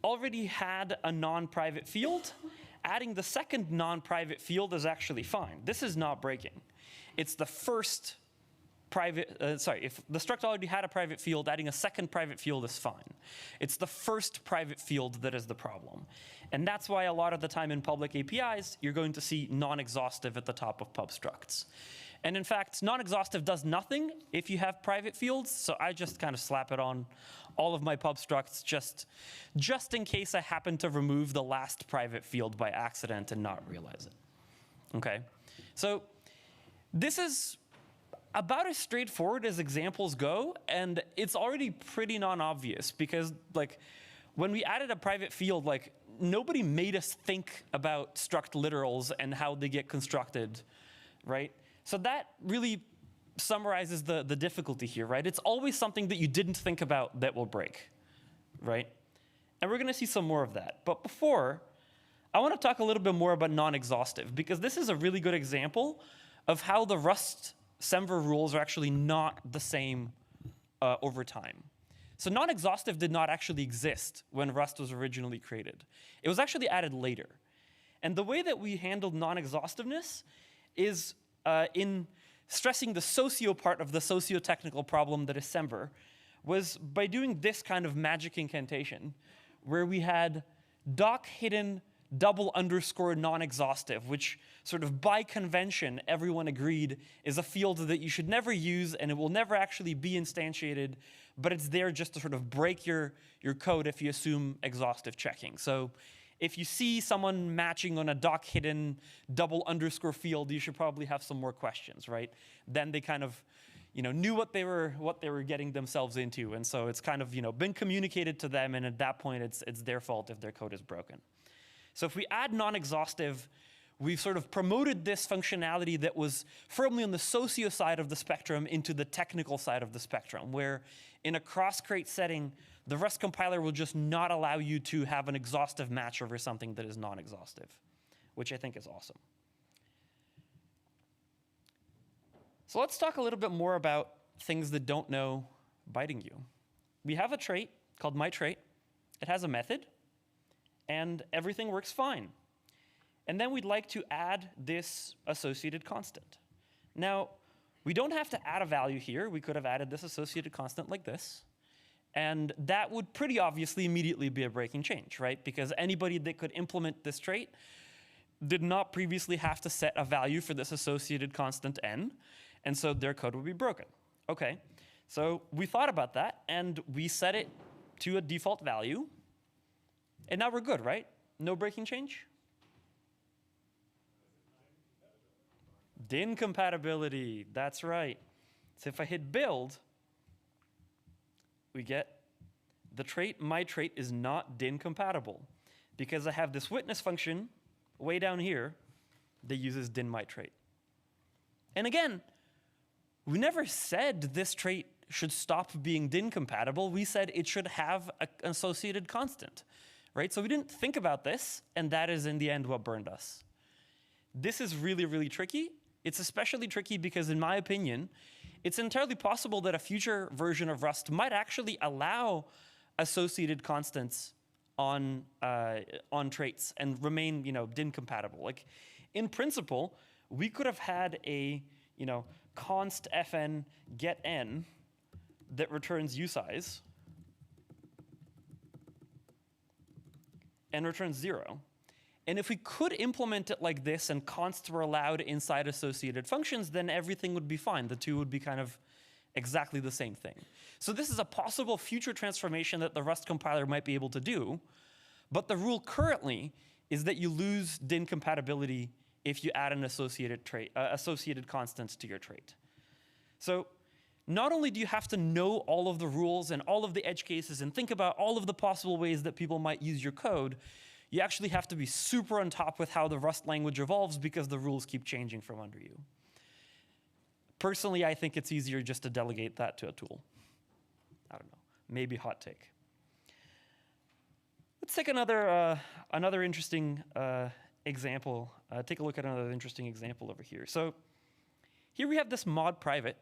already had a non-private field, adding the second non-private field is actually fine. This is not breaking. It's the first private, if the struct already had a private field, adding a second private field is fine. It's the first private field that is the problem. And that's why a lot of the time in public APIs, you're going to see non-exhaustive at the top of pub structs. And in fact, non-exhaustive does nothing if you have private fields, so I just kind of slap it on all of my pub structs just in case I happen to remove the last private field by accident and not realize it. Okay, so this is about as straightforward as examples go, and it's already pretty non-obvious because like when we added a private field, like nobody made us think about struct literals and how they get constructed, right? So that really summarizes the difficulty here, right? It's always something that you didn't think about that will break, right? And we're gonna see some more of that. But before, I wanna talk a little bit more about non-exhaustive because this is a really good example of how the Rust semver rules are actually not the same over time. So non-exhaustive did not actually exist when Rust was originally created. It was actually added later. And the way that we handled non-exhaustiveness is in stressing the socio part of the socio-technical problem that is semver was by doing this kind of magic incantation where we had doc hidden double underscore non-exhaustive, which sort of by convention, everyone agreed is a field that you should never use and it will never actually be instantiated, but it's there just to sort of break your code if you assume exhaustive checking. So if you see someone matching on a doc hidden double underscore field, you should probably have some more questions, right? Then they kind of knew what they were getting themselves into, and so it's kind of been communicated to them, and at that point it's their fault if their code is broken. So if we add non-exhaustive, we've sort of promoted this functionality that was firmly on the socio side of the spectrum into the technical side of the spectrum, where in a cross-crate setting, the Rust compiler will just not allow you to have an exhaustive match over something that is non-exhaustive, which I think is awesome. So let's talk a little bit more about things that don't know biting you. We have a trait called myTrait. It has a method, and everything works fine. And then we'd like to add this associated constant. Now, we don't have to add a value here. We could have added this associated constant like this. And that would pretty obviously immediately be a breaking change, right? Because anybody that could implement this trait did not previously have to set a value for this associated constant n, and so their code would be broken. Okay, so we thought about that, and we set it to a default value, and now we're good, right? No breaking change? DIN compatibility, that's right. So if I hit build, we get the trait myTrait is not DIN compatible because I have this witness function way down here that uses DIN myTrait. And again, we never said this trait should stop being DIN compatible. We said it should have an associated constant, right? So we didn't think about this, and that is in the end what burned us. This is really, really tricky. It's especially tricky because, in my opinion, it's entirely possible that a future version of Rust might actually allow associated constants on traits and remain, DIN compatible. Like, in principle, we could have had a, const fn get n that returns usize, and returns 0. And if we could implement it like this and consts were allowed inside associated functions, then everything would be fine. The two would be kind of exactly the same thing. So this is a possible future transformation that the Rust compiler might be able to do. But the rule currently is that you lose DIN compatibility if you add an associated constant to your trait. So not only do you have to know all of the rules and all of the edge cases and think about all of the possible ways that people might use your code, you actually have to be super on top with how the Rust language evolves because the rules keep changing from under you. Personally, I think it's easier just to delegate that to a tool. I don't know, maybe hot take. Let's take another interesting example. Take a look at another interesting example over here. So here we have this mod private,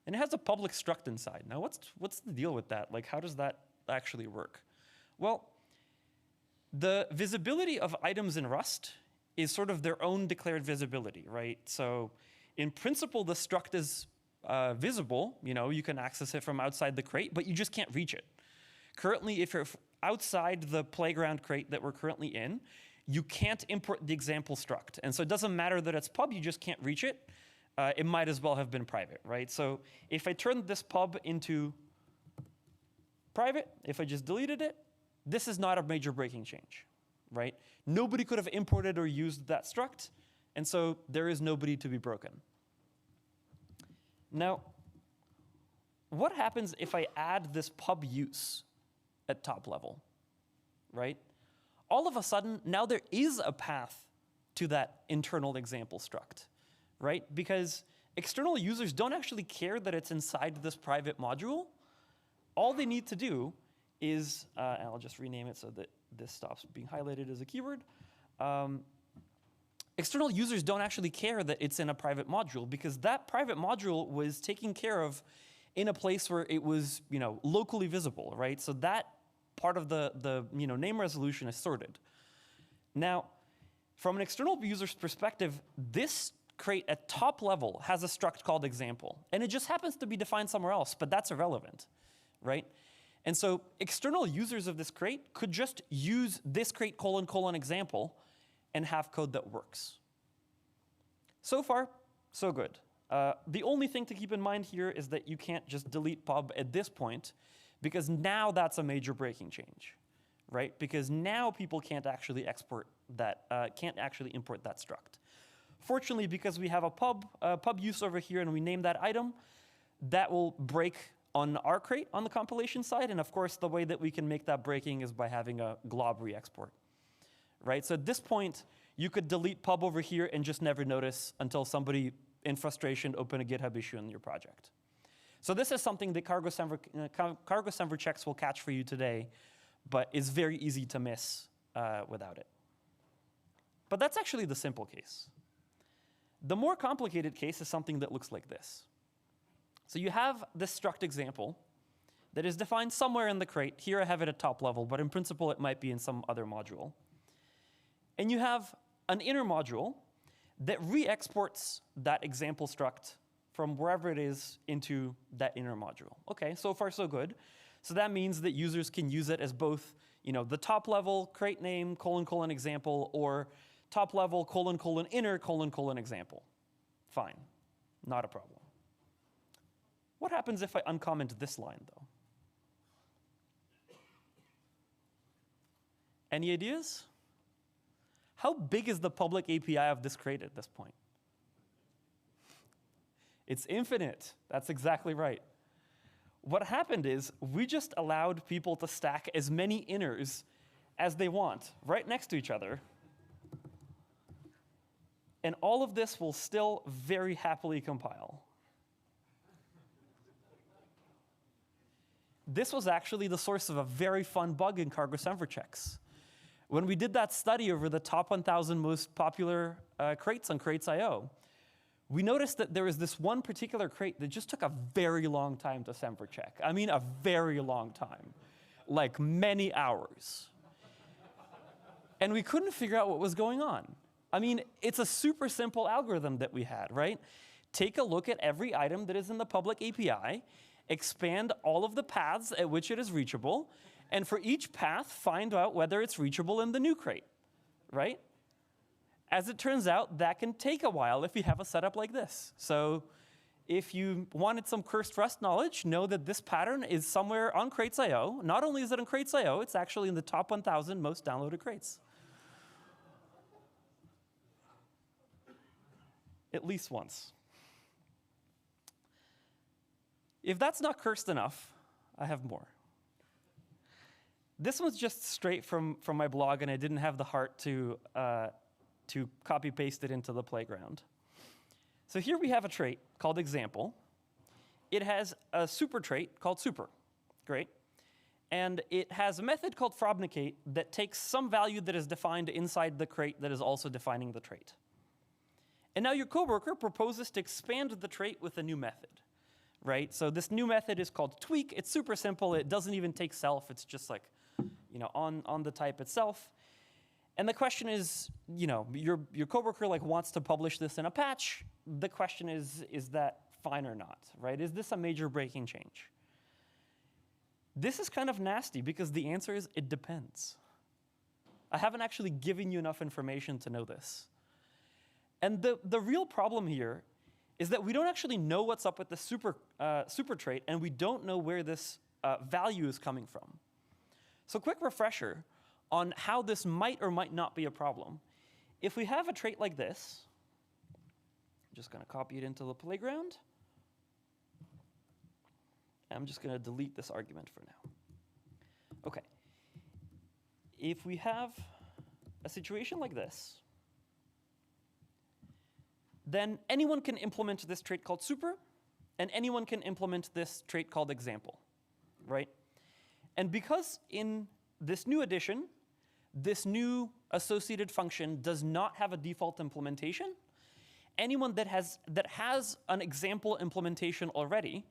and it has a public struct inside. Now, what's the deal with that? Like, how does that actually work? Well, the visibility of items in Rust is sort of their own declared visibility, right? So in principle, the struct is visible. You know, you can access it from outside the crate, but you just can't reach it. Currently, if you're outside the playground crate that we're currently in, you can't import the example struct. And so it doesn't matter that it's pub, you just can't reach it. It might as well have been private, right? So if I turned this pub into private, if I just deleted it, this is not a major breaking change, right? Nobody could have imported or used that struct, and so there is nobody to be broken. Now, what happens if I add this pub use at top level, right? All of a sudden, now there is a path to that internal example struct, right? Because external users don't actually care that it's inside this private module. All they need to do is, and I'll just rename it so that this stops being highlighted as a keyword. External users don't actually care that it's in a private module because that private module was taken care of in a place where it was, you know, locally visible, right? So that part of the name resolution is sorted. Now, from an external user's perspective, this crate at top level has a struct called example, and it just happens to be defined somewhere else, but that's irrelevant, right? And so external users of this crate could just use this crate : example and have code that works. So far, so good. The only thing to keep in mind here is that you can't just delete pub at this point, because now that's a major breaking change, right? Because now people can't actually export that, can't actually import that struct. Fortunately, because we have a pub use over here and we name that item, that will break on our crate on the compilation side. And of course, the way that we can make that breaking is by having a glob re-export, right? So at this point, you could delete pub over here and just never notice until somebody in frustration open a GitHub issue in your project. So this is something that cargo semver checks will catch for you today, but is very easy to miss without it. But that's actually the simple case. The more complicated case is something that looks like this. So you have this struct example that is defined somewhere in the crate. Here I have it at top level, but in principle it might be in some other module. And you have an inner module that re-exports that example struct from wherever it is into that inner module. Okay, so far so good. So that means that users can use it as both, you know, the top level crate name : example, or top level : inner : example. Fine, not a problem. What happens if I uncomment this line, though? Any ideas? How big is the public API of this crate at this point? It's infinite. That's exactly right. What happened is we just allowed people to stack as many inners as they want right next to each other. And all of this will still very happily compile. This was actually the source of a very fun bug in cargo semver checks. When we did that study over the top 1,000 most popular crates on Crates.io, we noticed that there was this one particular crate that just took a very long time to semver check. I mean, a very long time, like many hours. And we couldn't figure out what was going on. I mean, it's a super simple algorithm that we had, right? Take a look at every item that is in the public API, expand all of the paths at which it is reachable, And for each path, find out whether it's reachable in the new crate, right? As it turns out, that can take a while if you have a setup like this. So if you wanted some cursed Rust knowledge, know that this pattern is somewhere on crates.io. Not only is it on crates.io, it's actually in the top 1,000 most downloaded crates. At least once. If that's not cursed enough, I have more. This one's just straight from my blog, and I didn't have the heart to copy paste it into the playground. So here we have a trait called example. It has a super trait called super. Great. And it has a method called frobnicate that takes some value that is defined inside the crate that is also defining the trait. And now your coworker proposes to expand the trait with a new method, right? So this new method is called tweak. It's super simple. It doesn't even take self. It's just like, on the type itself. And the question is, your coworker wants to publish this in a patch. The question is that fine or not, right? Is this a major breaking change? This is kind of nasty because the answer is it depends. I haven't actually given you enough information to know this. And the real problem here is that we don't actually know what's up with the super trait, and we don't know where this value is coming from. So quick refresher on how this might or might not be a problem. If we have a trait like this, I'm just going to copy it into the playground. I'm just going to delete this argument for now. OK. If we have a situation like this, then anyone can implement this trait called super, and anyone can implement this trait called example, right? And because in this new addition, this new associated function does not have a default implementation, anyone that has an example implementation already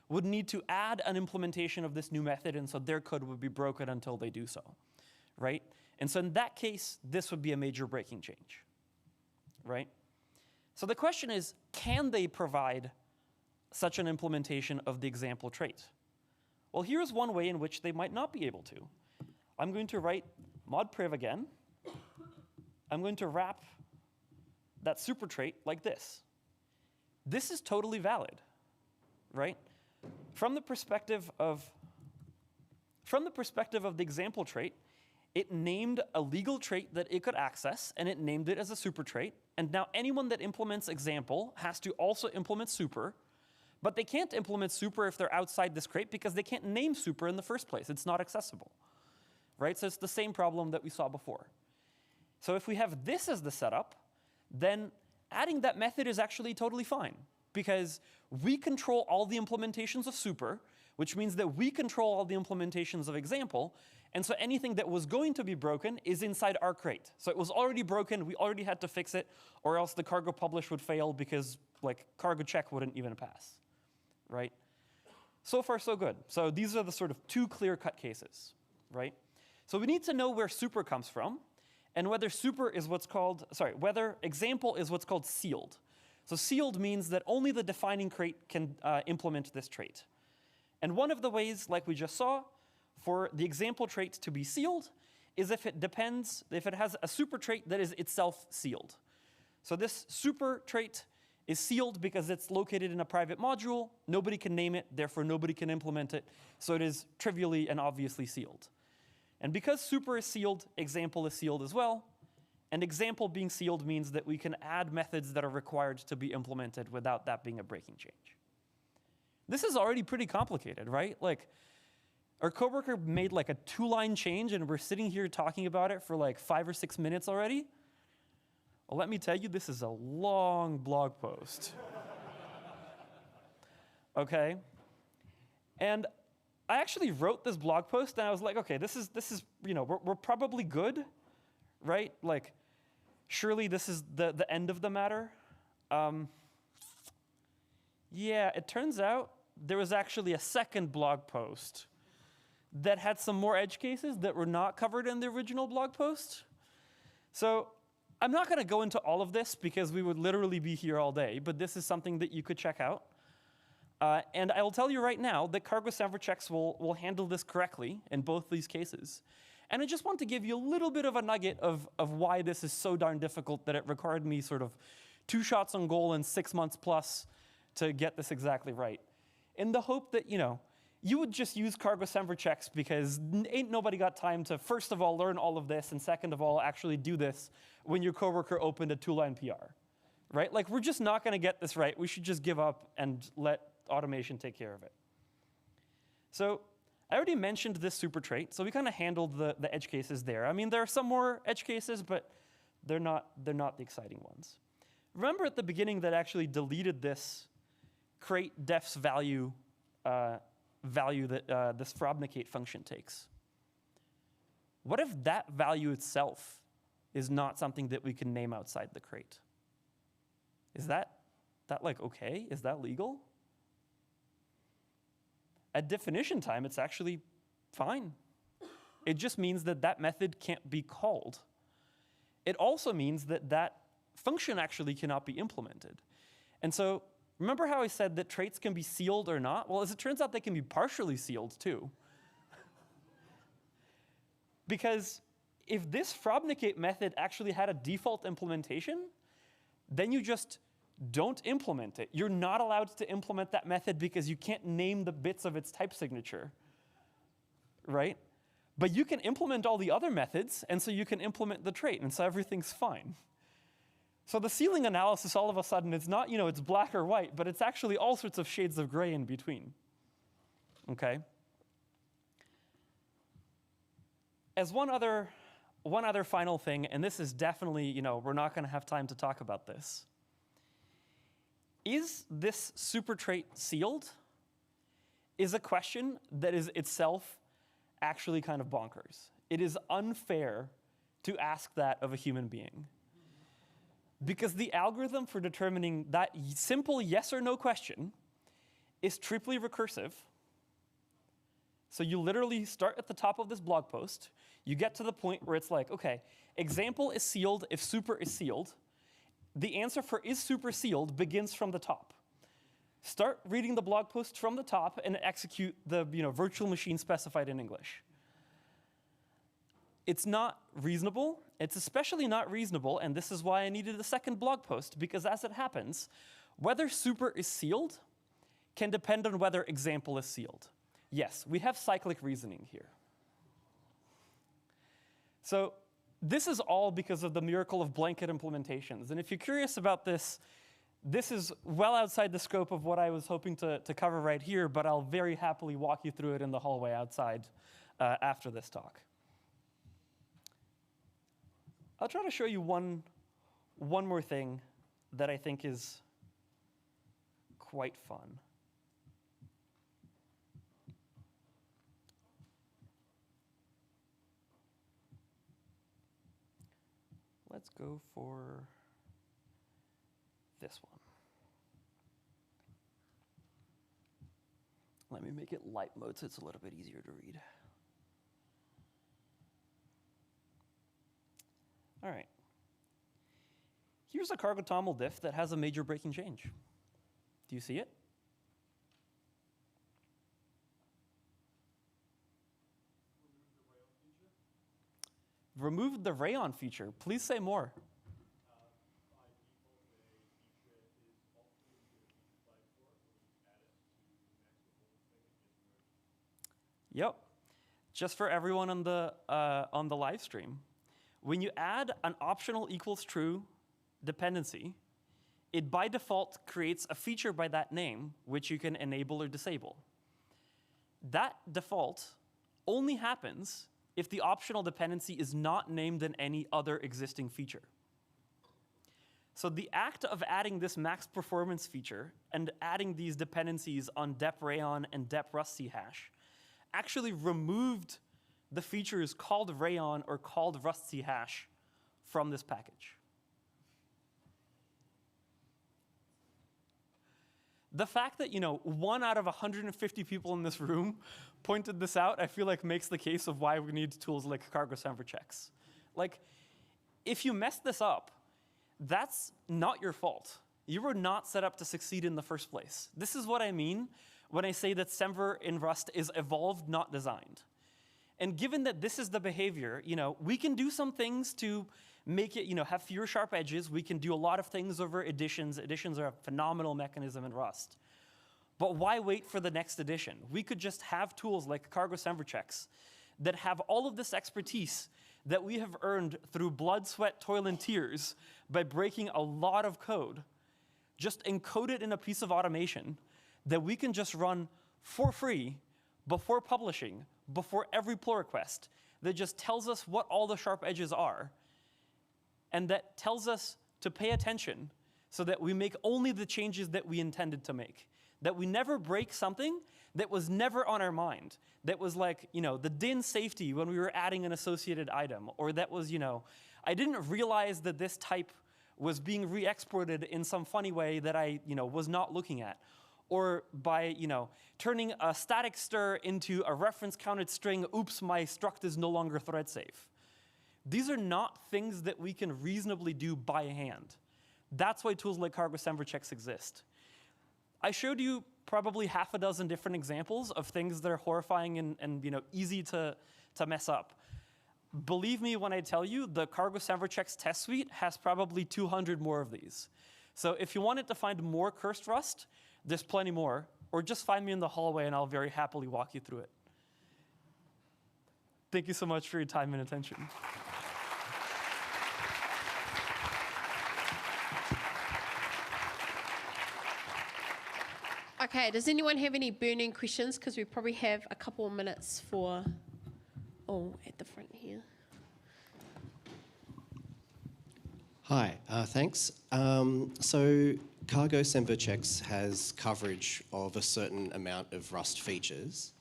would need to add an implementation of this new method, and so their code would be broken until they do so, right? And so in that case, this would be a major breaking change, right? So the question is, can they provide such an implementation of the example trait? Well, here's one way in which they might not be able to. I'm going to write mod priv again. I'm going to wrap that super trait like this. This is totally valid, right? From the perspective of the example trait, it named a legal trait that it could access, and it named it as a super trait. And now anyone that implements example has to also implement super, but they can't implement super if they're outside this crate because they can't name super in the first place. It's not accessible, right? So it's the same problem that we saw before. So if we have this as the setup, then adding that method is actually totally fine because we control all the implementations of super, which means that we control all the implementations of example. And so anything that was going to be broken is inside our crate. So it was already broken. We already had to fix it, or else the cargo publish would fail because cargo check wouldn't even pass, right? So far, so good. So these are the sort of two clear-cut cases, right? So we need to know where super comes from and whether whether example is what's called sealed. So sealed means that only the defining crate can implement this trait. And one of the ways, like we just saw, for the example trait to be sealed is if it has a super trait that is itself sealed. So this super trait is sealed because it's located in a private module. Nobody can name it, therefore nobody can implement it. So it is trivially and obviously sealed. And because super is sealed, example is sealed as well. And example being sealed means that we can add methods that are required to be implemented without that being a breaking change. This is already pretty complicated, right? Our coworker made a 2-line change, and we're sitting here talking about it for 5 or 6 minutes already. Well, let me tell you, this is a long blog post. Okay? And I actually wrote this blog post, and I was like, okay, this is we're probably good, right? Surely this is the end of the matter. Yeah, it turns out there was actually a second blog post that had some more edge cases that were not covered in the original blog post. So I'm not going to go into all of this because we would literally be here all day, but this is something that you could check out. And I will tell you right now that cargo semver checks will handle this correctly in both these cases. And I just want to give you a little bit of a nugget of why this is so darn difficult that it required me sort of 2 shots on goal in 6 months plus to get this exactly right. In the hope that, you would just use cargo semver checks because ain't nobody got time to, first of all, learn all of this, and second of all, actually do this when your coworker opened a 2-line PR, right? Like, we're just not going to get this right. We should just give up and let automation take care of it. So I already mentioned this super trait, so we kind of handled the edge cases there. I mean, there are some more edge cases, but they're not the exciting ones. Remember at the beginning that I actually deleted this crate defs value that this frobnicate function takes. What if that value itself is not something that we can name outside the crate? Is that like okay? Is that legal? At definition time, it's actually fine. It just means that that method can't be called. It also means that that function actually cannot be implemented. And so remember how I said that traits can be sealed or not? Well, as it turns out, they can be partially sealed too. Because if this frobnicate method actually had a default implementation, then you just don't implement it. You're not allowed to implement that method because you can't name the bits of its type signature, right? But you can implement all the other methods, and so you can implement the trait, and so everything's fine. So the sealing analysis, all of a sudden, it's not, it's black or white, but it's actually all sorts of shades of gray in between, okay? As one other final thing, and this is definitely, we're not going to have time to talk about this. Is this super trait sealed? Is a question that is itself actually kind of bonkers. It is unfair to ask that of a human being. Because the algorithm for determining that simple yes or no question is triply recursive. So you literally start at the top of this blog post. You get to the point where it's like, okay, example is sealed if super is sealed. The answer for is super sealed begins from the top. Start reading the blog post from the top and execute the virtual machine specified in English. It's not reasonable. It's especially not reasonable, and this is why I needed a second blog post, because as it happens, whether super is sealed can depend on whether example is sealed. Yes, we have cyclic reasoning here. So this is all because of the miracle of blanket implementations. And if you're curious about this, this is well outside the scope of what I was hoping to cover right here, but I'll very happily walk you through it in the hallway outside after this talk. I'll try to show you one more thing that I think is quite fun. Let's go for this one. Let me make it light mode so it's a little bit easier to read. All right. Here's a cargo toml diff that has a major breaking change. Do you see it? Removed the rayon feature. Please say more. Yep. Just for everyone on the live stream. When you add an optional equals true dependency, it by default creates a feature by that name, which you can enable or disable. That default only happens if the optional dependency is not named in any other existing feature. So the act of adding this max performance feature and adding these dependencies on dep rayon and dep rust hash actually removed the features called rayon or called rust hash from this package. The fact that 1 out of 150 people in this room pointed this out, I feel like makes the case of why we need tools like cargo semver checks. Like, if you mess this up, that's not your fault. you were not set up to succeed in the first place. This is what I mean when I say that semver in Rust is evolved, not designed. And given that this is the behavior, we can do some things to make it, have fewer sharp edges. We can do a lot of things over additions. Additions are a phenomenal mechanism in Rust. But why wait for the next addition? We could just have tools like cargo semver checks that have all of this expertise that we have earned through blood, sweat, toil, and tears by breaking a lot of code, just encode it in a piece of automation that we can just run for free before publishing, before every pull request, that just tells us what all the sharp edges are, and that tells us to pay attention so that we make only the changes that we intended to make, that we never break something that was never on our mind, that was like, the DIN safety when we were adding an associated item, or that was, I didn't realize that this type was being re-exported in some funny way that I, was not looking at. Or by, turning a static stir into a reference counted string, oops, my struct is no longer thread safe. These are not things that we can reasonably do by hand. That's why tools like cargo semver checks exist. I showed you probably half a dozen different examples of things that are horrifying and easy to mess up. Believe me when I tell you, the cargo semver checks test suite has probably 200 more of these. So if you wanted to find more cursed Rust, there's plenty more, or just find me in the hallway and I'll very happily walk you through it. Thank you so much for your time and attention. Okay, does anyone have any burning questions? Because we probably have a couple of minutes for, at the front here. Hi, thanks. So cargo semver checks has coverage of a certain amount of Rust features.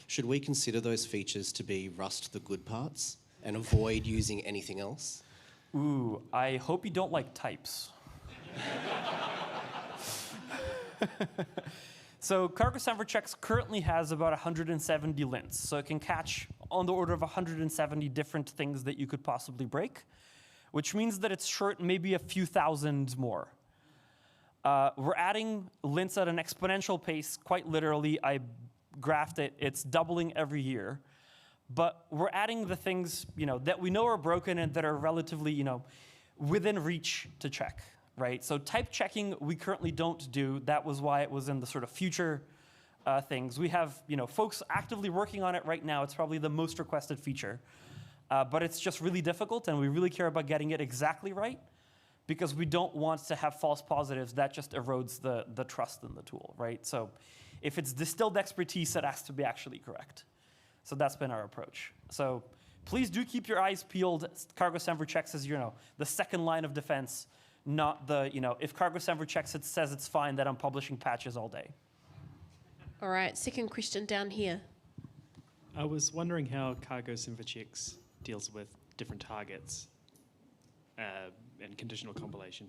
Should we consider those features to be Rust the good parts and avoid using anything else? Ooh, I hope you don't like types. So cargo semver checks currently has about 170 lints. So it can catch on the order of 170 different things that you could possibly break, which means that it's short maybe a few thousand more. We're adding lints at an exponential pace, quite literally. I graphed it. It's doubling every year. But we're adding the things that we know are broken and that are relatively within reach to check. Right? So type checking we currently don't do. That was why it was in the sort of future things. We have folks actively working on it right now. It's probably the most requested feature. But it's just really difficult, and we really care about getting it exactly right because we don't want to have false positives. That just erodes the trust in the tool, right? So if it's distilled expertise, it has to be actually correct. So that's been our approach. So please do keep your eyes peeled. Cargo semver checks is the second line of defense, not the, if cargo semver checks it says it's fine that I'm publishing patches all day. All right, second question down here. I was wondering how cargo semver checks deals with different targets and conditional compilation.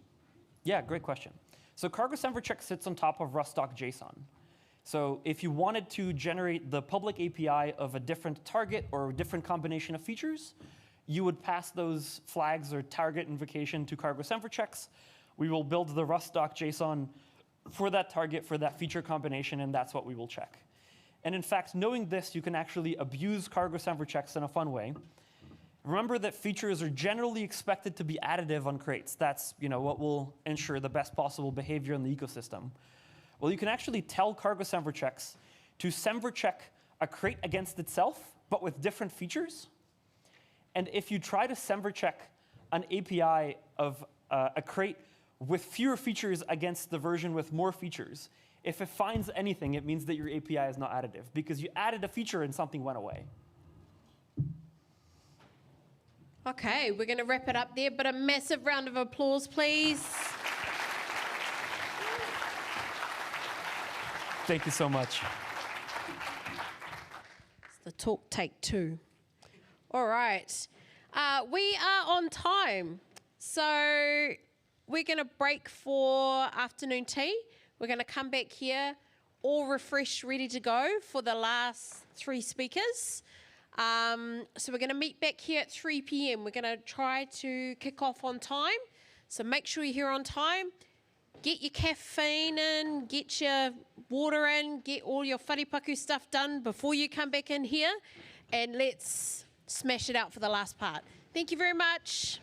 Yeah, great question. So cargo semver check sits on top of rust.json. So if you wanted to generate the public API of a different target or a different combination of features, you would pass those flags or target invocation to cargo semver checks. We will build the rust.json for that target, for that feature combination, and that's what we will check. And in fact, knowing this, you can actually abuse cargo semver checks in a fun way. Remember that features are generally expected to be additive on crates. That's what will ensure the best possible behavior in the ecosystem. Well, you can actually tell cargo semver checks to semver check a crate against itself, but with different features. And if you try to semver check an API of a crate with fewer features against the version with more features, if it finds anything, it means that your API is not additive because you added a feature and something went away. Okay, we're going to wrap it up there, but a massive round of applause, please. Thank you so much. It's the talk take two. All right. We are on time. So we're going to break for afternoon tea. We're going to come back here, all refreshed, ready to go for the last three speakers. So we're going to meet back here at 3 p.m. We're going to try to kick off on time. So make sure you're here on time. get your caffeine in, get your water in, get all your wharipaku stuff done before you come back in here, and let's smash it out for the last part. Thank you very much.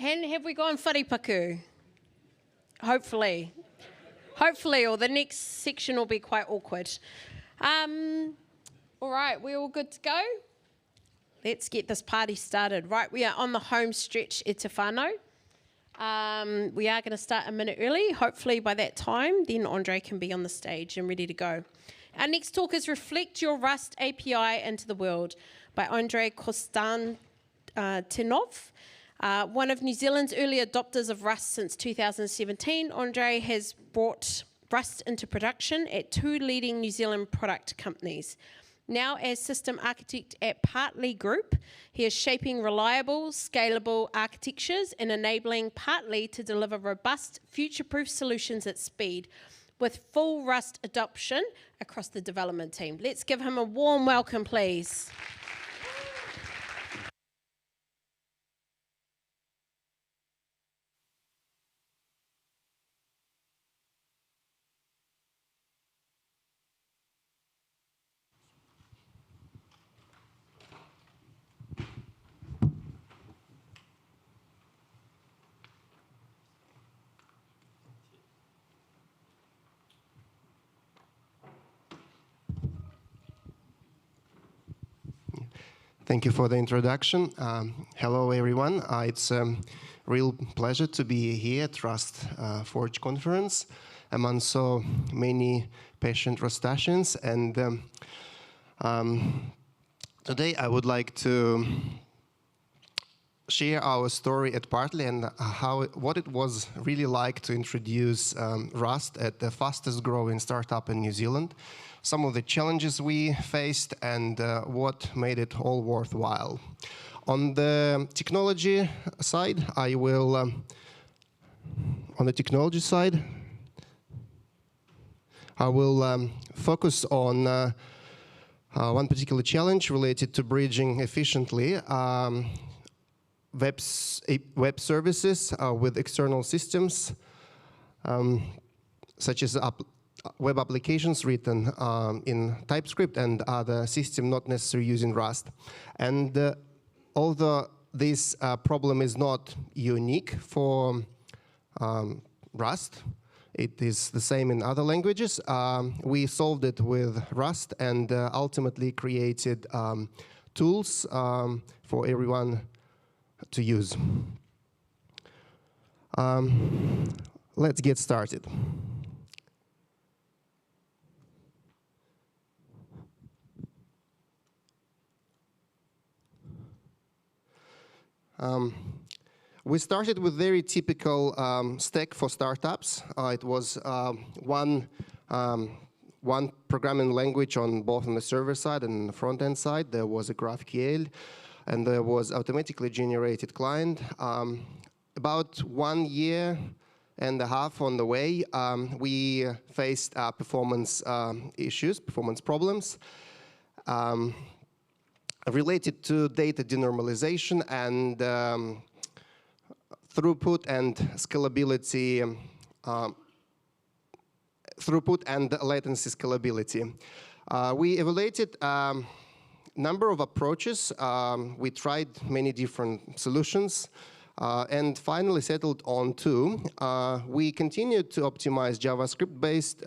Have we gone wharepaku? Hopefully. Hopefully, or the next section will be quite awkward. All right, we're all good to go? Let's get this party started. Right, we are on the home stretch e te whānau. We are going to start a minute early. Hopefully by that time, then Andrey can be on the stage and ready to go. Our next talk is Reflect Your Rust API into the World by Andrey Konstantinov, one of New Zealand's early adopters of Rust since 2017. Andrey has brought Rust into production at 2 leading New Zealand product companies. Now as system architect at Partly Group, he is shaping reliable, scalable architectures and enabling Partly to deliver robust, future-proof solutions at speed with full Rust adoption across the development team. Let's give him a warm welcome, please. Thank you for the introduction. Hello, everyone. It's a real pleasure to be here at Rust Forge conference among so many patient Rustaceans. And today I would like to share our story at Partly and what it was really like to introduce Rust at the fastest growing startup in New Zealand, some of the challenges we faced, and what made it all worthwhile. On the technology side, I will focus on one particular challenge related to bridging efficiently web services with external systems, such as web applications written in TypeScript and other systems not necessarily using Rust. And although this problem is not unique for Rust, it is the same in other languages, we solved it with Rust and ultimately created tools for everyone to use. Let's get started. We started with very typical stack for startups. It was one programming language on both on the server side and the front-end side. There was a GraphQL, and there was automatically generated client. About 1 year and a half on the way, we faced performance issues, performance problems. Related to data denormalization and throughput and scalability, throughput and latency scalability. We evaluated a number of approaches. We tried many different solutions and finally settled on 2. We continued to optimize JavaScript-based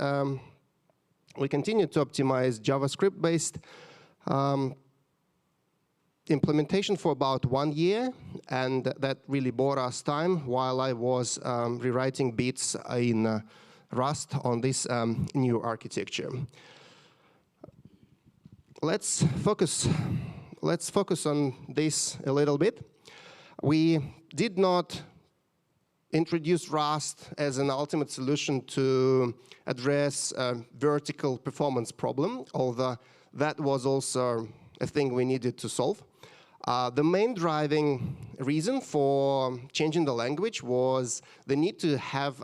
implementation for about 1 year, and that really bought us time while I was rewriting bits in Rust on this new architecture. Let's focus on this a little bit. We did not introduce Rust as an ultimate solution to address a vertical performance problem, although that was also a thing we needed to solve. The main driving reason for changing the language was the need to have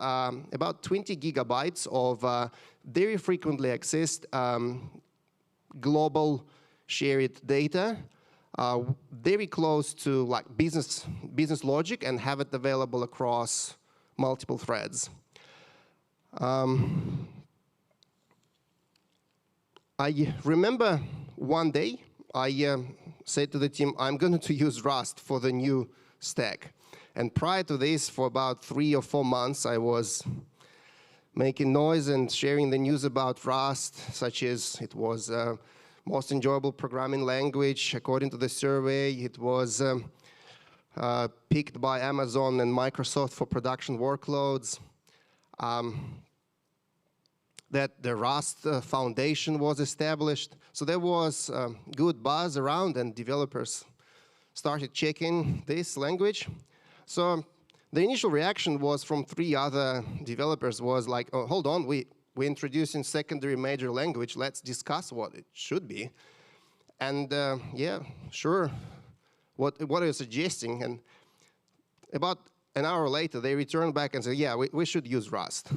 about 20 gigabytes of very frequently accessed global shared data, very close to like business logic, and have it available across multiple threads. I remember one day I said to the team, I'm going to use Rust for the new stack. And prior to this, for about 3 or 4 months, I was making noise and sharing the news about Rust, such as it was most enjoyable programming language. According to the survey, it was picked by Amazon and Microsoft for production workloads. That the Rust Foundation was established. So there was good buzz around, and developers started checking this language. So the initial reaction was from 3 other developers was like, oh, hold on, we're introducing secondary major language. Let's discuss what it should be. And yeah, sure, what are you suggesting? And about an hour later, they returned back and said, yeah, we should use Rust.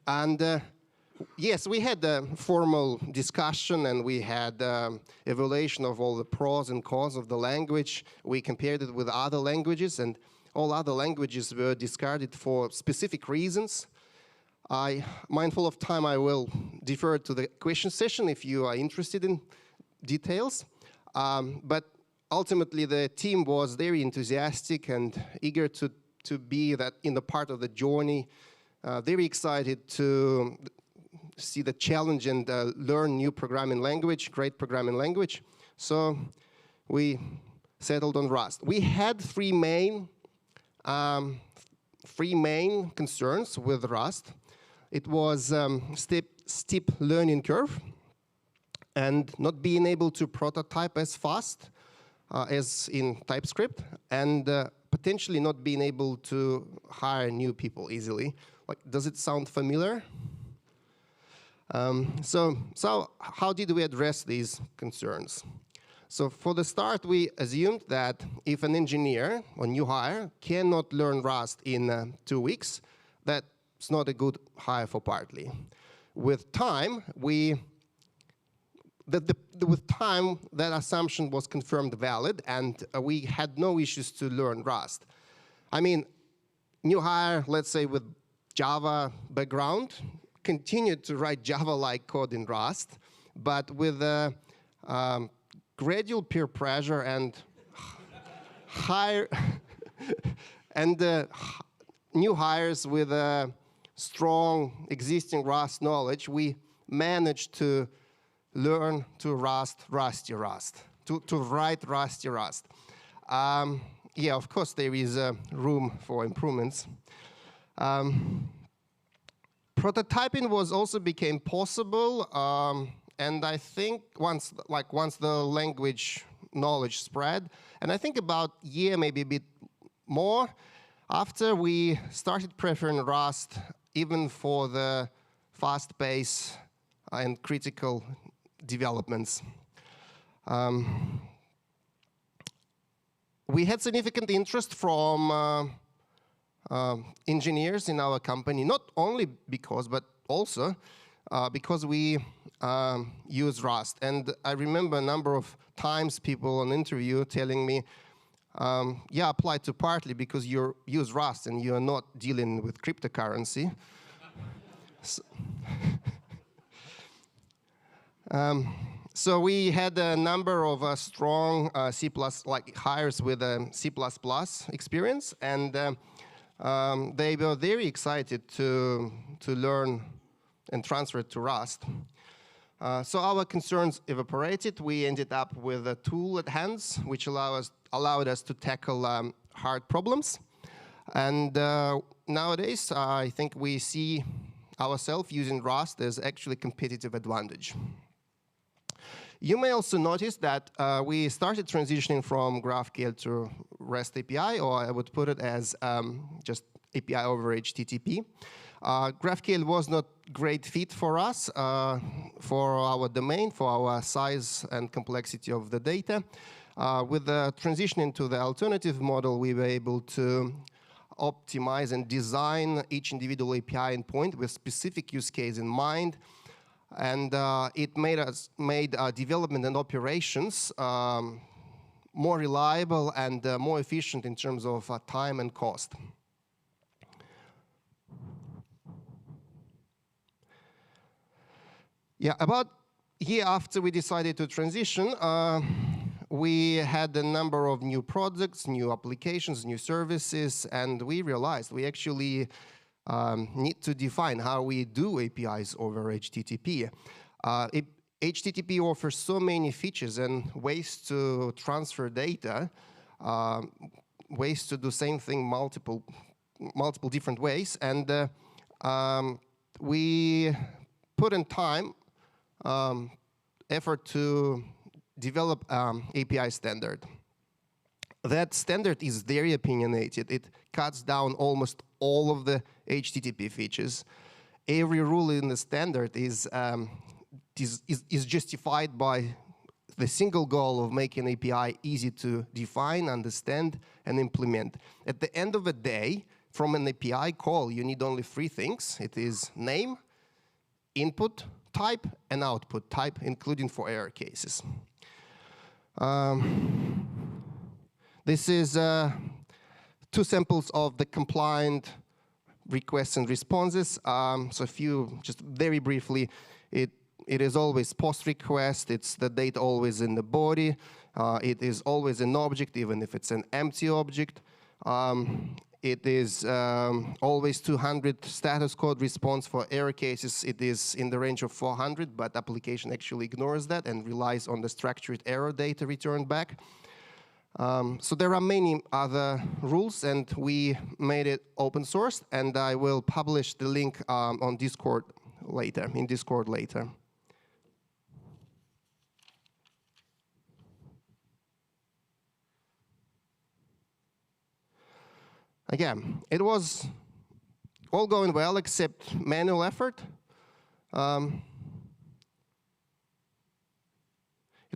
And yes, we had a formal discussion, and we had evaluation of all the pros and cons of the language. We compared it with other languages, and all other languages were discarded for specific reasons. Mindful of time, I will defer to the question session if you are interested in details. But ultimately, the team was very enthusiastic and eager to be in the part of the journey. Very excited to see the challenge and learn new programming language, great programming language. So we settled on Rust. We had three main concerns with Rust. It was steep learning curve and not being able to prototype as fast as in TypeScript, and potentially not being able to hire new people easily. Like, does it sound familiar? So how did we address these concerns? So for the start, we assumed that if an engineer or new hire cannot learn Rust in 2 weeks, that's not a good hire for Partly. With time, that assumption was confirmed valid, and we had no issues to learn Rust. I mean, new hire, let's say with Java background, continued to write Java-like code in Rust, but with gradual peer pressure and new hires with strong existing Rust knowledge, we managed to learn to Rusty Rust, to write Rusty Rust. Yeah, of course, there is room for improvements. Prototyping also became possible, and I think once the language knowledge spread, and I think about a year, maybe a bit more, after we started preferring Rust, even for the fast pace and critical developments. We had significant interest from engineers in our company, not only because, but also because we use Rust. And I remember a number of times people on interview telling me, yeah, apply to Partly because you use Rust and you're not dealing with cryptocurrency. So we had a number of strong C++ hires with C++ experience, and they were very excited to learn and transfer to Rust. So our concerns evaporated. We ended up with a tool at hand, which allowed us to tackle hard problems. And nowadays, I think we see ourselves using Rust as actually a competitive advantage. You may also notice that we started transitioning from GraphQL to REST API, or I would put it as just API over HTTP. GraphQL was not a great fit for us, for our domain, for our size and complexity of the data. With the transition into the alternative model, we were able to optimize and design each individual API endpoint with specific use case in mind. And it made development and operations more reliable and more efficient in terms of time and cost. Yeah, about a year after we decided to transition, we had a number of new projects, new applications, new services, and we realized we actually need to define how we do APIs over HTTP. HTTP offers so many features and ways to transfer data, ways to do same thing multiple different ways, and we put in time, effort to develop API standard. That standard is very opinionated. It cuts down almost all of the HTTP features. Every rule in the standard is justified by the single goal of making API easy to define, understand, and implement. At the end of the day, from an API call, you need only 3 things. It is name, input type, and output type, including for error cases. This is 2 samples of the compliant requests and responses. So a few, just very briefly, it is always post request. It's the data always in the body. It is always an object, even if it's an empty object. It is always 200 status code response. For error cases, it is in the range of 400, but application actually ignores that and relies on the structured error data returned back. So there are many other rules, and we made it open source, and I will publish the link on Discord later, Again, it was all going well except manual effort. It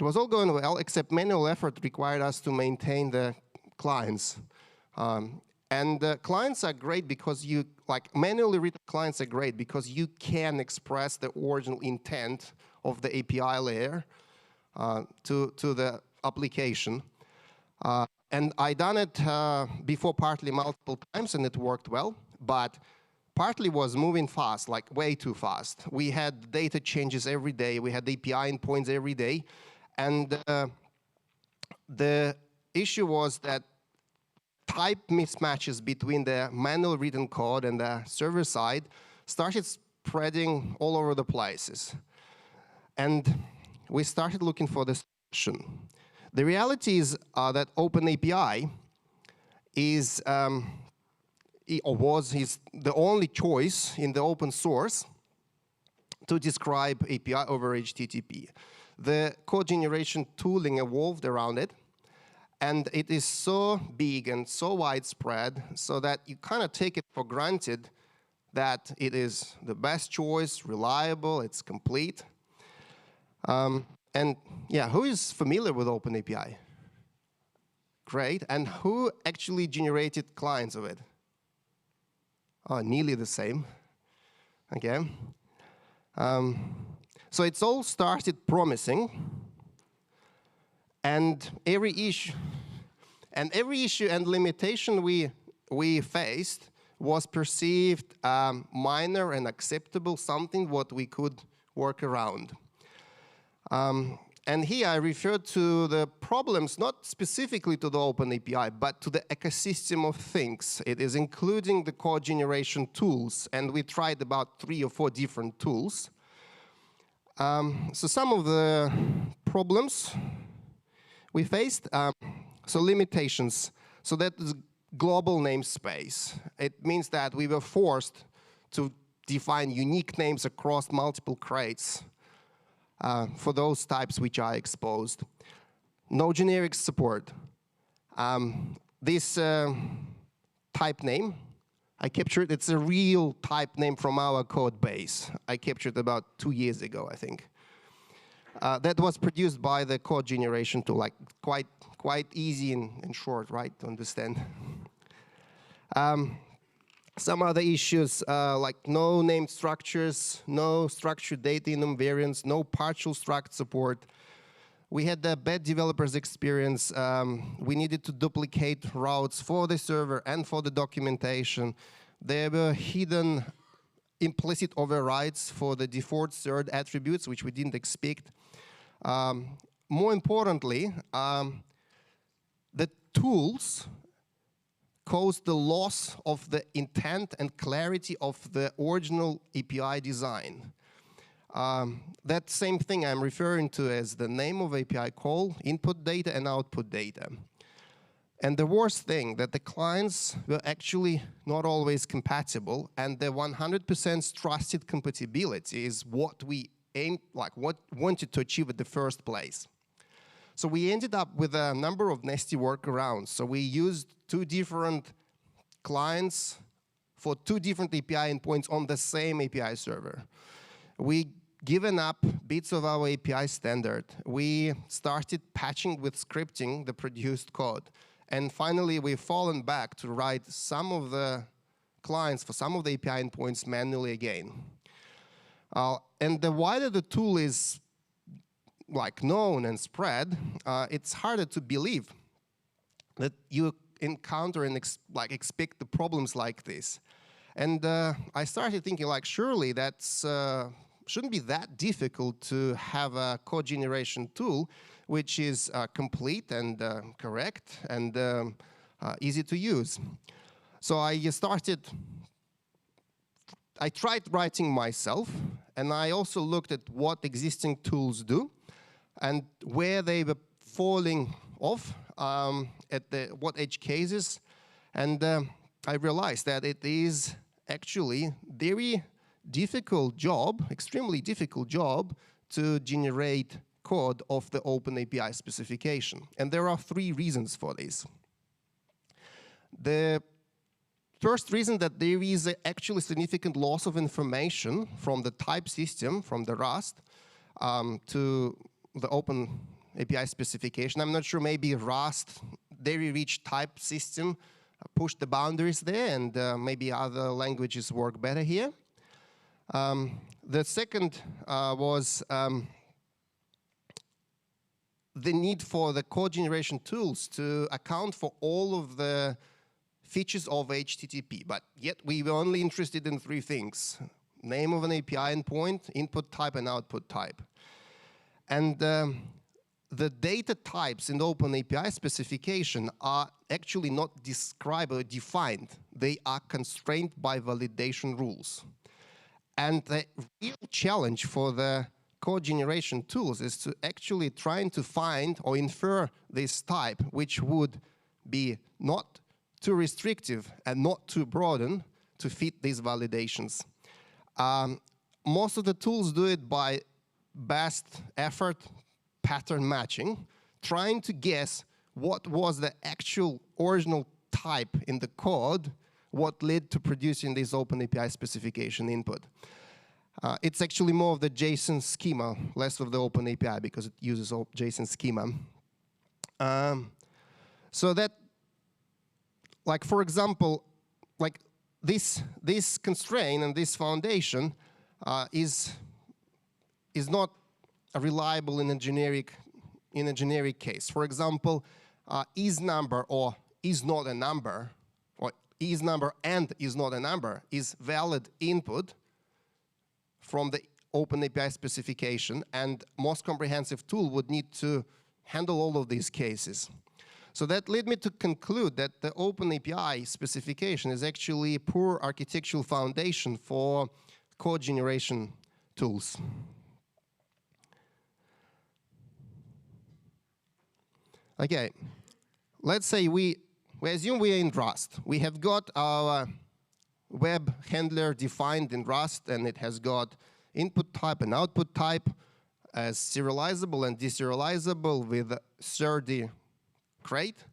was all going well except manual effort required us to maintain the clients. And clients are great because you, like manually written clients are great because you can express the original intent of the API layer to the application. And I done it before partly multiple times, and it worked well. But partly was moving fast, like way too fast. We had data changes every day. We had API endpoints every day. And the issue was that type mismatches between the manual written code and the server side started spreading all over the places. And we started looking for the solution. The reality is that OpenAPI is, is the only choice in the open source to describe API over HTTP. The code generation tooling evolved around it, and it is so big and so widespread so that you kind of take it for granted that it is the best choice, reliable, it's complete. And yeah, who is familiar with OpenAPI? Great. And who actually generated clients of it? Oh, nearly the same. Okay. So it's all started promising, and every issue and limitation we faced was perceived minor and acceptable, something what we could work around. And here I refer to the problems, not specifically to the OpenAPI, but to the ecosystem of things. It is including the code generation tools, and we tried about 3 or 4 different tools. So some of the problems we faced, so limitations. So that is global namespace. It means that we were forced to define unique names across multiple crates for those types which are exposed. No generic support. This type name, I captured, it's a real type name from our code base. I captured about 2 years ago, I think. That was produced by the code generation tool, like quite easy and short, right, to understand. Some other issues, like no named structures, no structured data enum variants, no partial struct support. We had the bad developers experience. We needed to duplicate routes for the server and for the documentation. There were hidden implicit overrides for the default third attributes, which we didn't expect. more importantly, the tools cause the loss of the intent and clarity of the original API design. That same thing I'm referring to as the name of API call, input data and output data. And the worst thing, that the clients were actually not always compatible, and the 100% trusted compatibility is what we wanted to achieve at the first place. So we ended up with a number of nasty workarounds. So we used 2 different clients for 2 different API endpoints on the same API server. We given up bits of our API standard. We started patching with scripting the produced code. And finally, we've fallen back to write some of the clients for some of the API endpoints manually again. And the wider the tool is known and spread, it's harder to believe that you encounter and expect the problems like this. And I started thinking surely that's shouldn't be that difficult to have a code generation tool which is complete and correct and easy to use. So I tried writing myself, and I also looked at what existing tools do and where they were falling off, what edge cases, and I realized that it is actually very difficult job, extremely difficult job to generate code of the open API specification. And there are 3 reasons for this. The first reason that there is actually significant loss of information from the type system, from the Rust, to the open API specification. I'm not sure, maybe Rust, very rich type system, pushed the boundaries there, and maybe other languages work better here. The second was the need for the code generation tools to account for all of the features of HTTP, but yet we were only interested in 3 things: name of an API endpoint, input type, and output type. And the data types in the open API specification are actually not described or defined. They are constrained by validation rules. And the real challenge for the code generation tools is to actually trying to find or infer this type, which would be not too restrictive and not too broaden to fit these validations. Most of the tools do it by best effort pattern matching, trying to guess what was the actual original type in the code, what led to producing this open API specification input. It's actually more of the JSON schema, less of the open API, because it uses JSON schema. So that, for example, this constraint and this foundation is not reliable in a generic case. For example, is number or is not a number, or is number and is not a number, is valid input from the open API specification, and most comprehensive tool would need to handle all of these cases. So that led me to conclude that the open API specification is actually a poor architectural foundation for code generation tools. Okay, let's say we assume we are in Rust. We have got our web handler defined in Rust, and it has got input type and output type as serializable and deserializable with serde crate.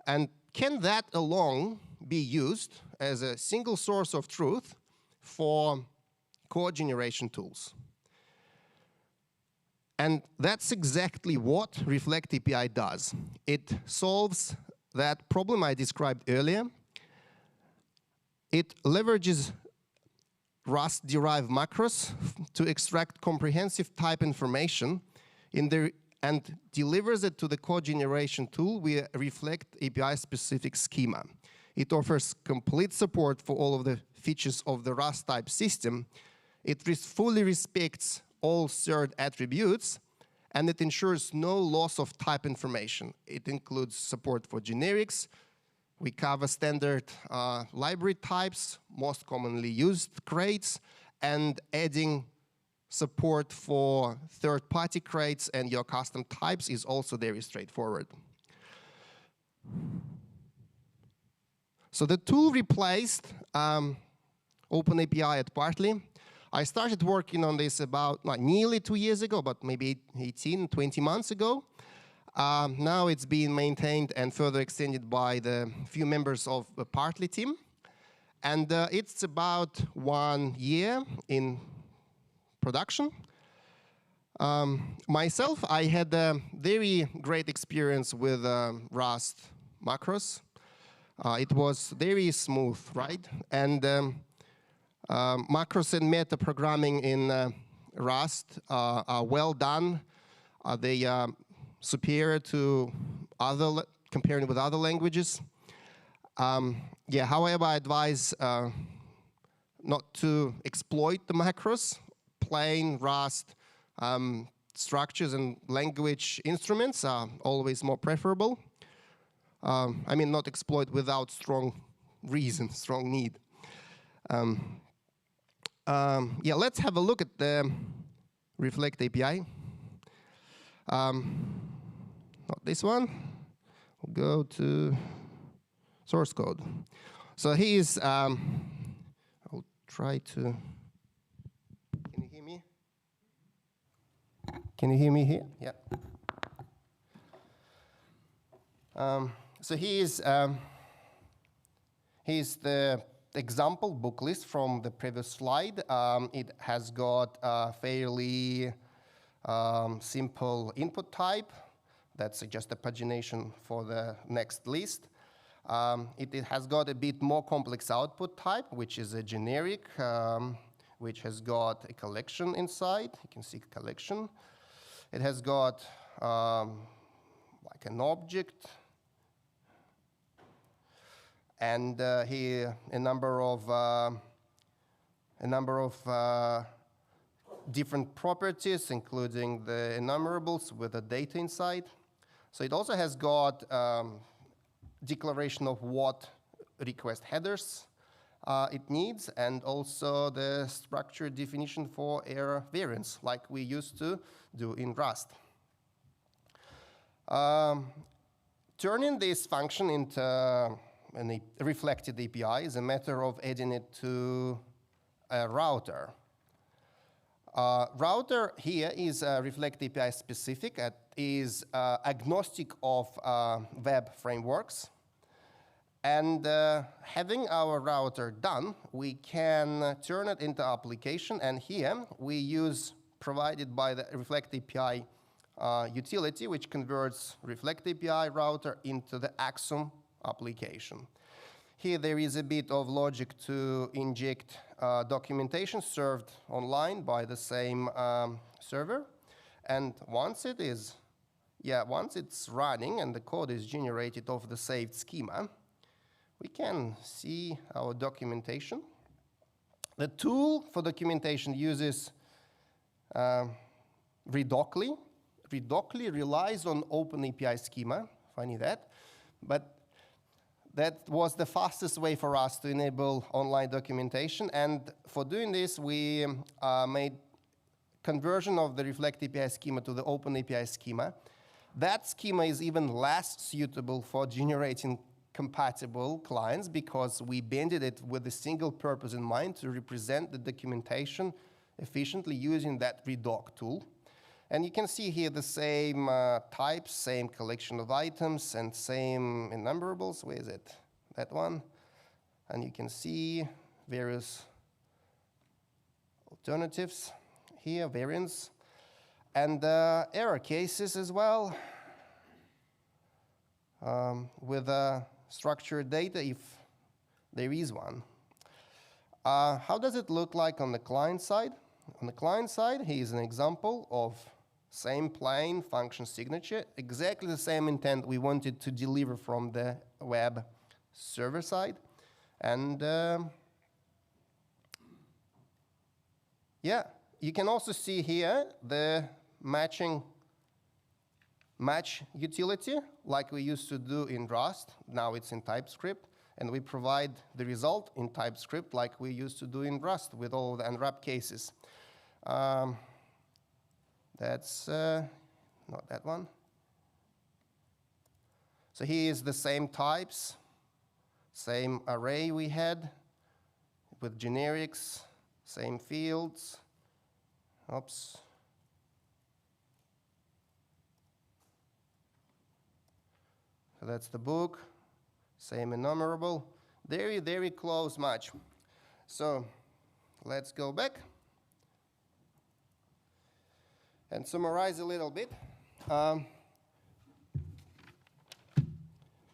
And can that alone be used as a single source of truth for code generation tools? And that's exactly what Reflect API does. It solves that problem I described earlier. It leverages Rust-derived macros to extract comprehensive type information and delivers it to the code generation tool via Reflect API-specific schema. It offers complete support for all of the features of the Rust type system. It fully respects all shared attributes, and it ensures no loss of type information. It includes support for generics. We cover standard library types, most commonly used crates, and adding support for third-party crates and your custom types is also very straightforward. So the tool replaced OpenAPI at Partly. I started working on this about nearly 2 years ago, but maybe 18, 20 months ago. Now it's being maintained and further extended by the few members of the Partly team. And it's about 1 year in production. Myself, I had a very great experience with Rust macros. It was very smooth, right? And macros and meta programming in Rust are well done. They are superior to comparing with other languages. However, I advise not to exploit the macros. Plain Rust structures and language instruments are always more preferable. I mean, not exploit without strong reason, strong need. Let's have a look at the Reflect API. Not this one. We'll go to source code. So here's, I'll try to, can you hear me? Can you hear me here? Yeah. So here's the example book list from the previous slide. It has got a fairly simple input type. That's just a pagination for the next list. It has got a bit more complex output type, which is a generic, which has got a collection inside. You can see collection. It has got like an object, and here a number of different properties, including the enumerables with the data inside. So it also has got declaration of what request headers it needs, and also the structure definition for error variants, like we used to do in Rust. Turning this function into a reflected API is a matter of adding it to a router. Router here is Reflect API specific. It is agnostic of web frameworks. And having our router done, we can turn it into application. And here we use provided by the Reflect API utility, which converts Reflect API router into the Axum application. Here there is a bit of logic to inject documentation served online by the same server. And once it's running and the code is generated of the saved schema, we can see our documentation. The tool for documentation uses Redocly. Redocly relies on OpenAPI schema, funny that, but that was the fastest way for us to enable online documentation. And for doing this, we made conversion of the Reflect API schema to the OpenAPI schema. That schema is even less suitable for generating compatible clients because we bended it with a single purpose in mind to represent the documentation efficiently using that redoc tool. And you can see here the same types, same collection of items, and same enumerables. Where is it? That one. And you can see various alternatives here, variants, and error cases as well with structured data if there is one. How does it look like on the client side? On the client side, here's an example of same plain function signature, exactly the same intent we wanted to deliver from the web server side. And yeah, you can also see here the matching match utility, like we used to do in Rust. Now it's in TypeScript. And we provide the result in TypeScript like we used to do in Rust with all the unwrap cases. That's not that one. So here is the same types, same array we had with generics, same fields. Oops. So that's the book, same enumerable, very, very close match. So let's go back and summarize a little bit.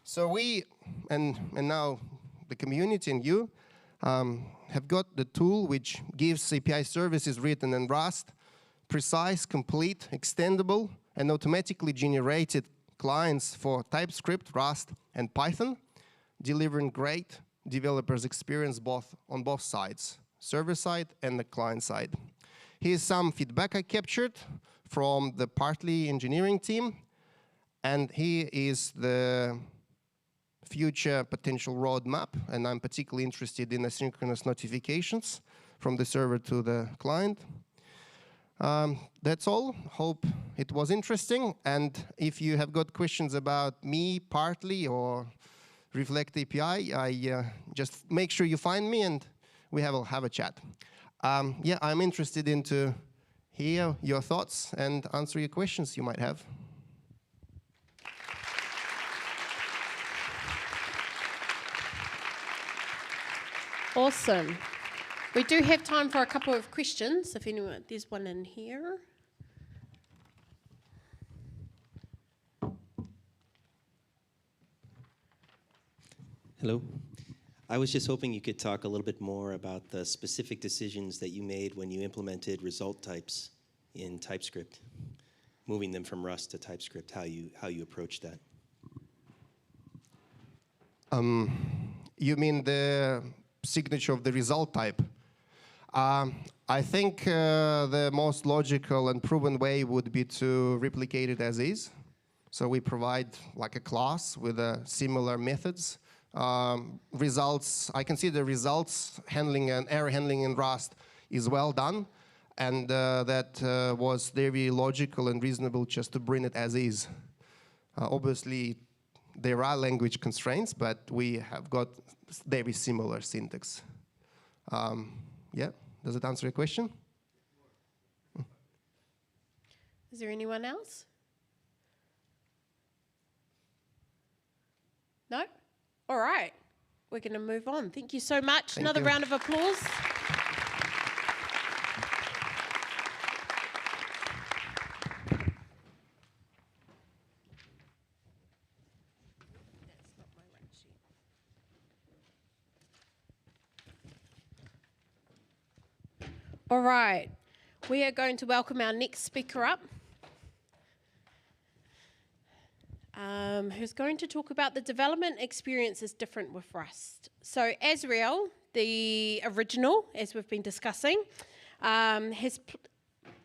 So we, and now the community and you, have got the tool which gives API services written in Rust, precise, complete, extendable, and automatically generated clients for TypeScript, Rust, and Python, delivering great developers' experience on both sides, server side and the client side. Here's some feedback I captured from the partly engineering team, and here is the future potential roadmap, and I'm particularly interested in asynchronous notifications from the server to the client. That's all. Hope it was interesting, and if you have got questions about me partly or Reflect API, I just make sure you find me and we have a chat. Yeah, I'm interested in to hear your thoughts and answer your questions you might have. Awesome. We do have time for a couple of questions. If anyone, there's one in here. Hello. I was just hoping you could talk a little bit more about the specific decisions that you made when you implemented result types in TypeScript, moving them from Rust to TypeScript, how you approached that. You mean the signature of the result type? I think the most logical and proven way would be to replicate it as is. So we provide like a class with similar methods. Results, I consider results handling and error handling in Rust is well done, and that was very logical and reasonable just to bring it as is. Obviously, there are language constraints, but we have got very similar syntax. Yeah, does it answer your question? Is there anyone else? No? All right, we're going to move on. Thank you so much. Another round of applause. All right, we are going to welcome our next speaker up. Who's going to talk about the development experience is different with Rust. So Azriel, the original, as we've been discussing, has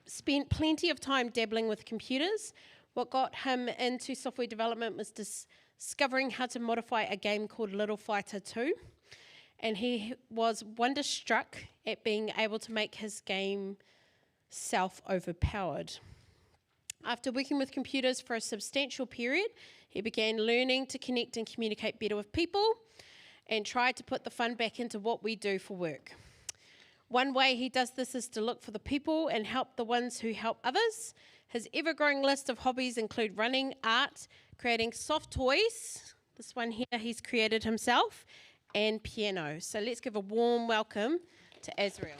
spent plenty of time dabbling with computers. What got him into software development was discovering how to modify a game called Little Fighter 2. And he was wonderstruck at being able to make his game self-overpowered. After working with computers for a substantial period, he began learning to connect and communicate better with people and tried to put the fun back into what we do for work. One way he does this is to look for the people and help the ones who help others. His ever-growing list of hobbies include running, art, creating soft toys, this one here he's created himself, and piano. So let's give a warm welcome to Azriel.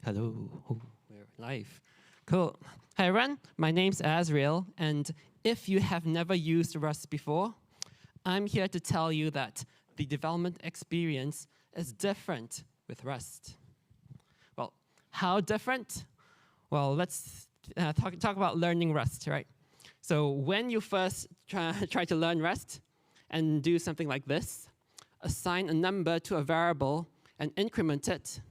Hello, we're live. Cool. Hi everyone, my name's Azriel, and if you have never used Rust before, I'm here to tell you that the development experience is different with Rust. Well, how different? Well, let's talk about learning Rust, right? So when you first try to learn Rust and do something like this, assign a number to a variable and increment it,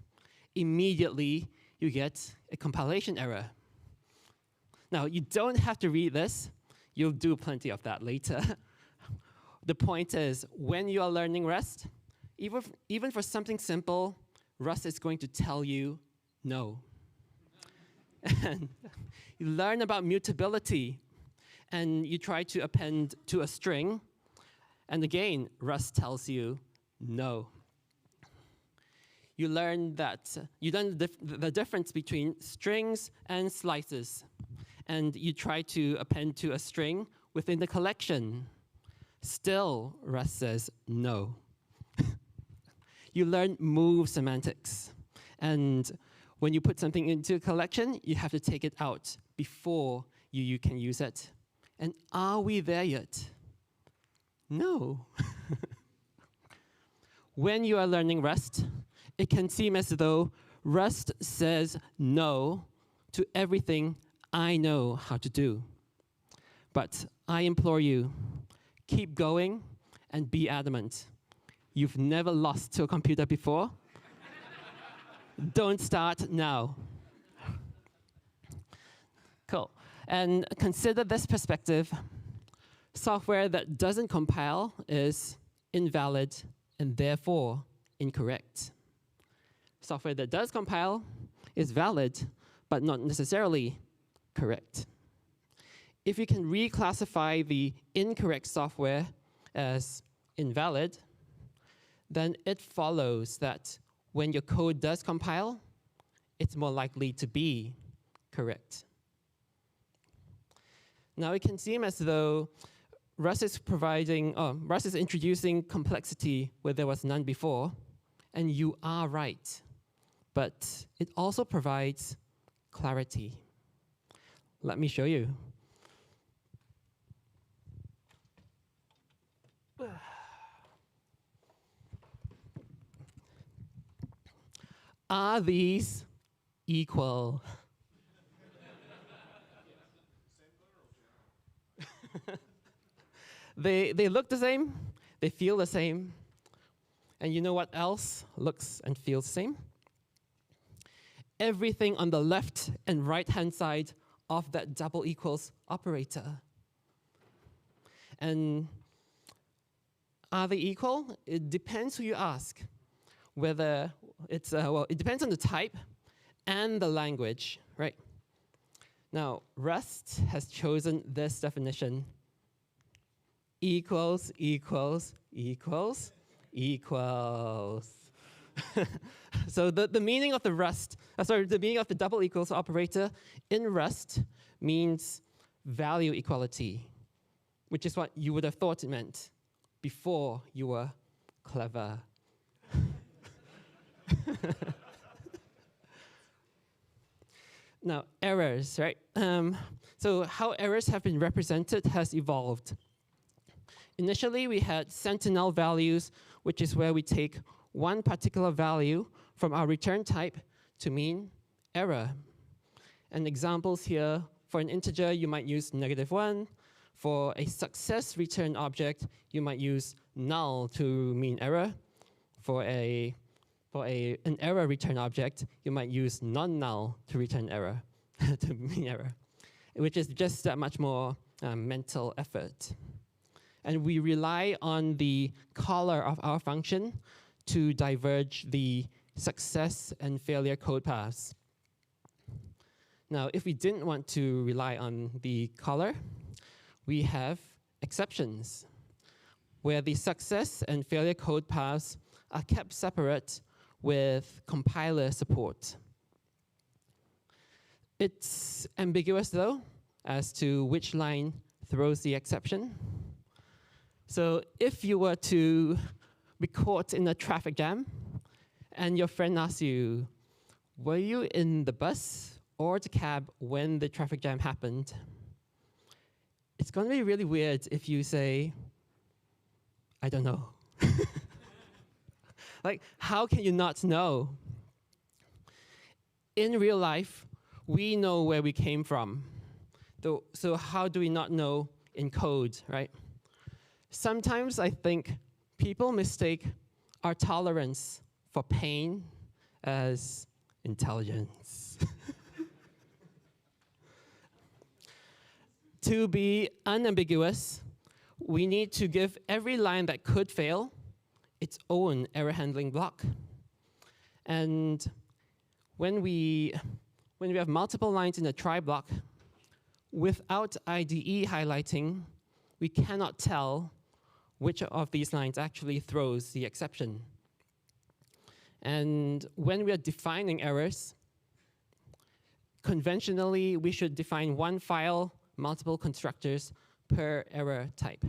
immediately you get a compilation error. Now, you don't have to read this. You'll do plenty of that later. The point is, when you are learning Rust, even for something simple, Rust is going to tell you no. And you learn about mutability, and you try to append to a string, and again, Rust tells you no. You learn the difference between strings and slices, and you try to append to a string within the collection. Still, Rust says no. You learn move semantics, and when you put something into a collection, you have to take it out before you can use it. And are we there yet? No. When you are learning Rust, it can seem as though Rust says no to everything I know how to do. But I implore you, keep going and be adamant. You've never lost to a computer before. Don't start now. Cool. And consider this perspective. Software that doesn't compile is invalid and therefore incorrect. Software that does compile is valid, but not necessarily correct. If you can reclassify the incorrect software as invalid, then it follows that when your code does compile, it's more likely to be correct. Now it can seem as though Rust is introducing complexity where there was none before, and you are right. But it also provides clarity. Let me show you. Are these equal? They look the same, they feel the same, and you know what else looks and feels the same? Everything on the left and right-hand side of that double equals operator. And are they equal? It depends who you ask. Whether it's, it depends on the type and the language, right? Now, Rust has chosen this definition. Equals, equals, equals, equals. So the meaning of the the meaning of the double equals operator in Rust means value equality, which is what you would have thought it meant before you were clever. Now, errors, right? So how errors have been represented has evolved. Initially, we had sentinel values, which is where we take one particular value from our return type to mean error. And examples here, for an integer, you might use -1. For a success return object, you might use null to mean error. For an error return object, you might use non-null to return error, to mean error, which is just that much more mental effort. And we rely on the caller of our function to diverge the success and failure code paths. Now, if we didn't want to rely on the caller, we have exceptions, where the success and failure code paths are kept separate with compiler support. It's ambiguous, though, as to which line throws the exception. So if you were to be caught in a traffic jam, and your friend asks you, were you in the bus or the cab when the traffic jam happened? It's going to be really weird if you say, I don't know. Like, how can you not know? In real life, we know where we came from. So how do we not know in code, right? Sometimes I think people mistake our tolerance for pain as intelligence. To be unambiguous, we need to give every line that could fail its own error handling block. And when we have multiple lines in a try block, without IDE highlighting, we cannot tell which of these lines actually throws the exception. And when we are defining errors, conventionally, we should define one file, multiple constructors per error type.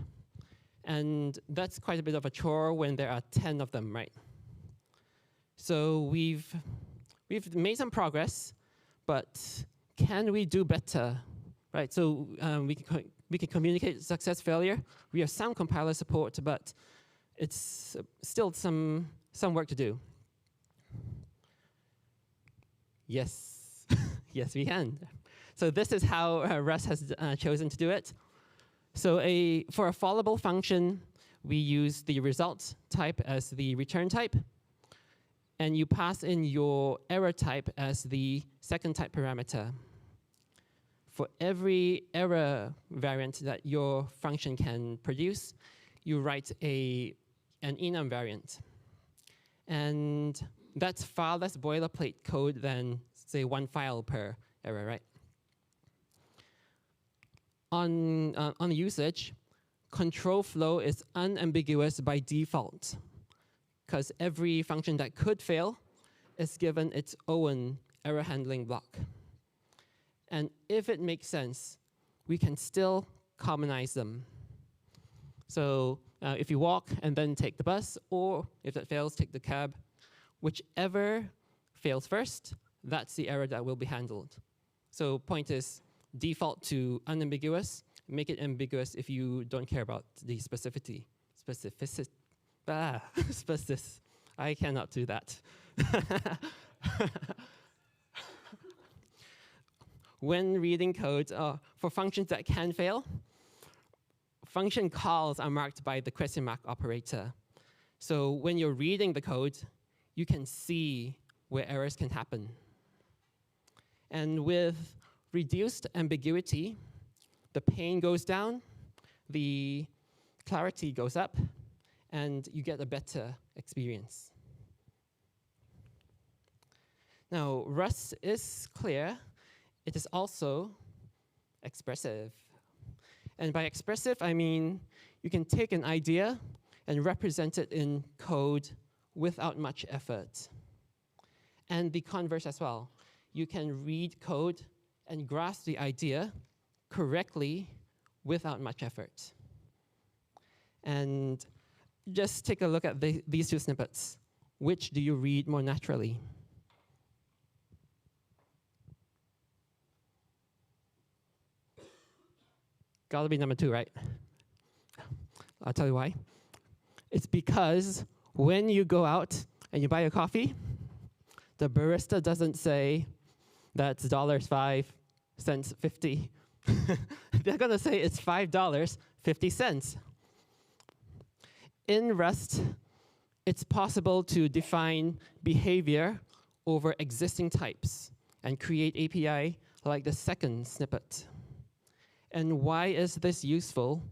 And that's quite a bit of a chore when there are 10 of them, right? So we've made some progress, but can we do better, right? So we can communicate success failure. We have some compiler support, but it's still some work to do. Yes, yes, we can. So this is how Rust has chosen to do it. So for a followable function, we use the result type as the return type, and you pass in your error type as the second type parameter. For every error variant that your function can produce, you write an enum variant. And that's far less boilerplate code than, say, one file per error, right? On usage, control flow is unambiguous by default, because every function that could fail is given its own error handling block. And if it makes sense, we can still commonize them. So if you walk and then take the bus, or if that fails, take the cab, whichever fails first, that's the error that will be handled. So point is default to unambiguous. Make it ambiguous if you don't care about the specificity. I cannot do that. When reading code for functions that can fail, function calls are marked by the question mark operator. So when you're reading the code, you can see where errors can happen. And with reduced ambiguity, the pain goes down, the clarity goes up, and you get a better experience. Now, Rust is clear. It is also expressive. And by expressive, I mean you can take an idea and represent it in code without much effort. And the converse as well. You can read code and grasp the idea correctly without much effort. And just take a look at these two snippets. Which do you read more naturally? Gotta be number 2, right? I'll tell you why. It's because when you go out and you buy a coffee, the barista doesn't say that's $5, cents 50. They're gonna say it's $5, 50 cents. In Rust, it's possible to define behavior over existing types and create API like the second snippet. And why is this useful?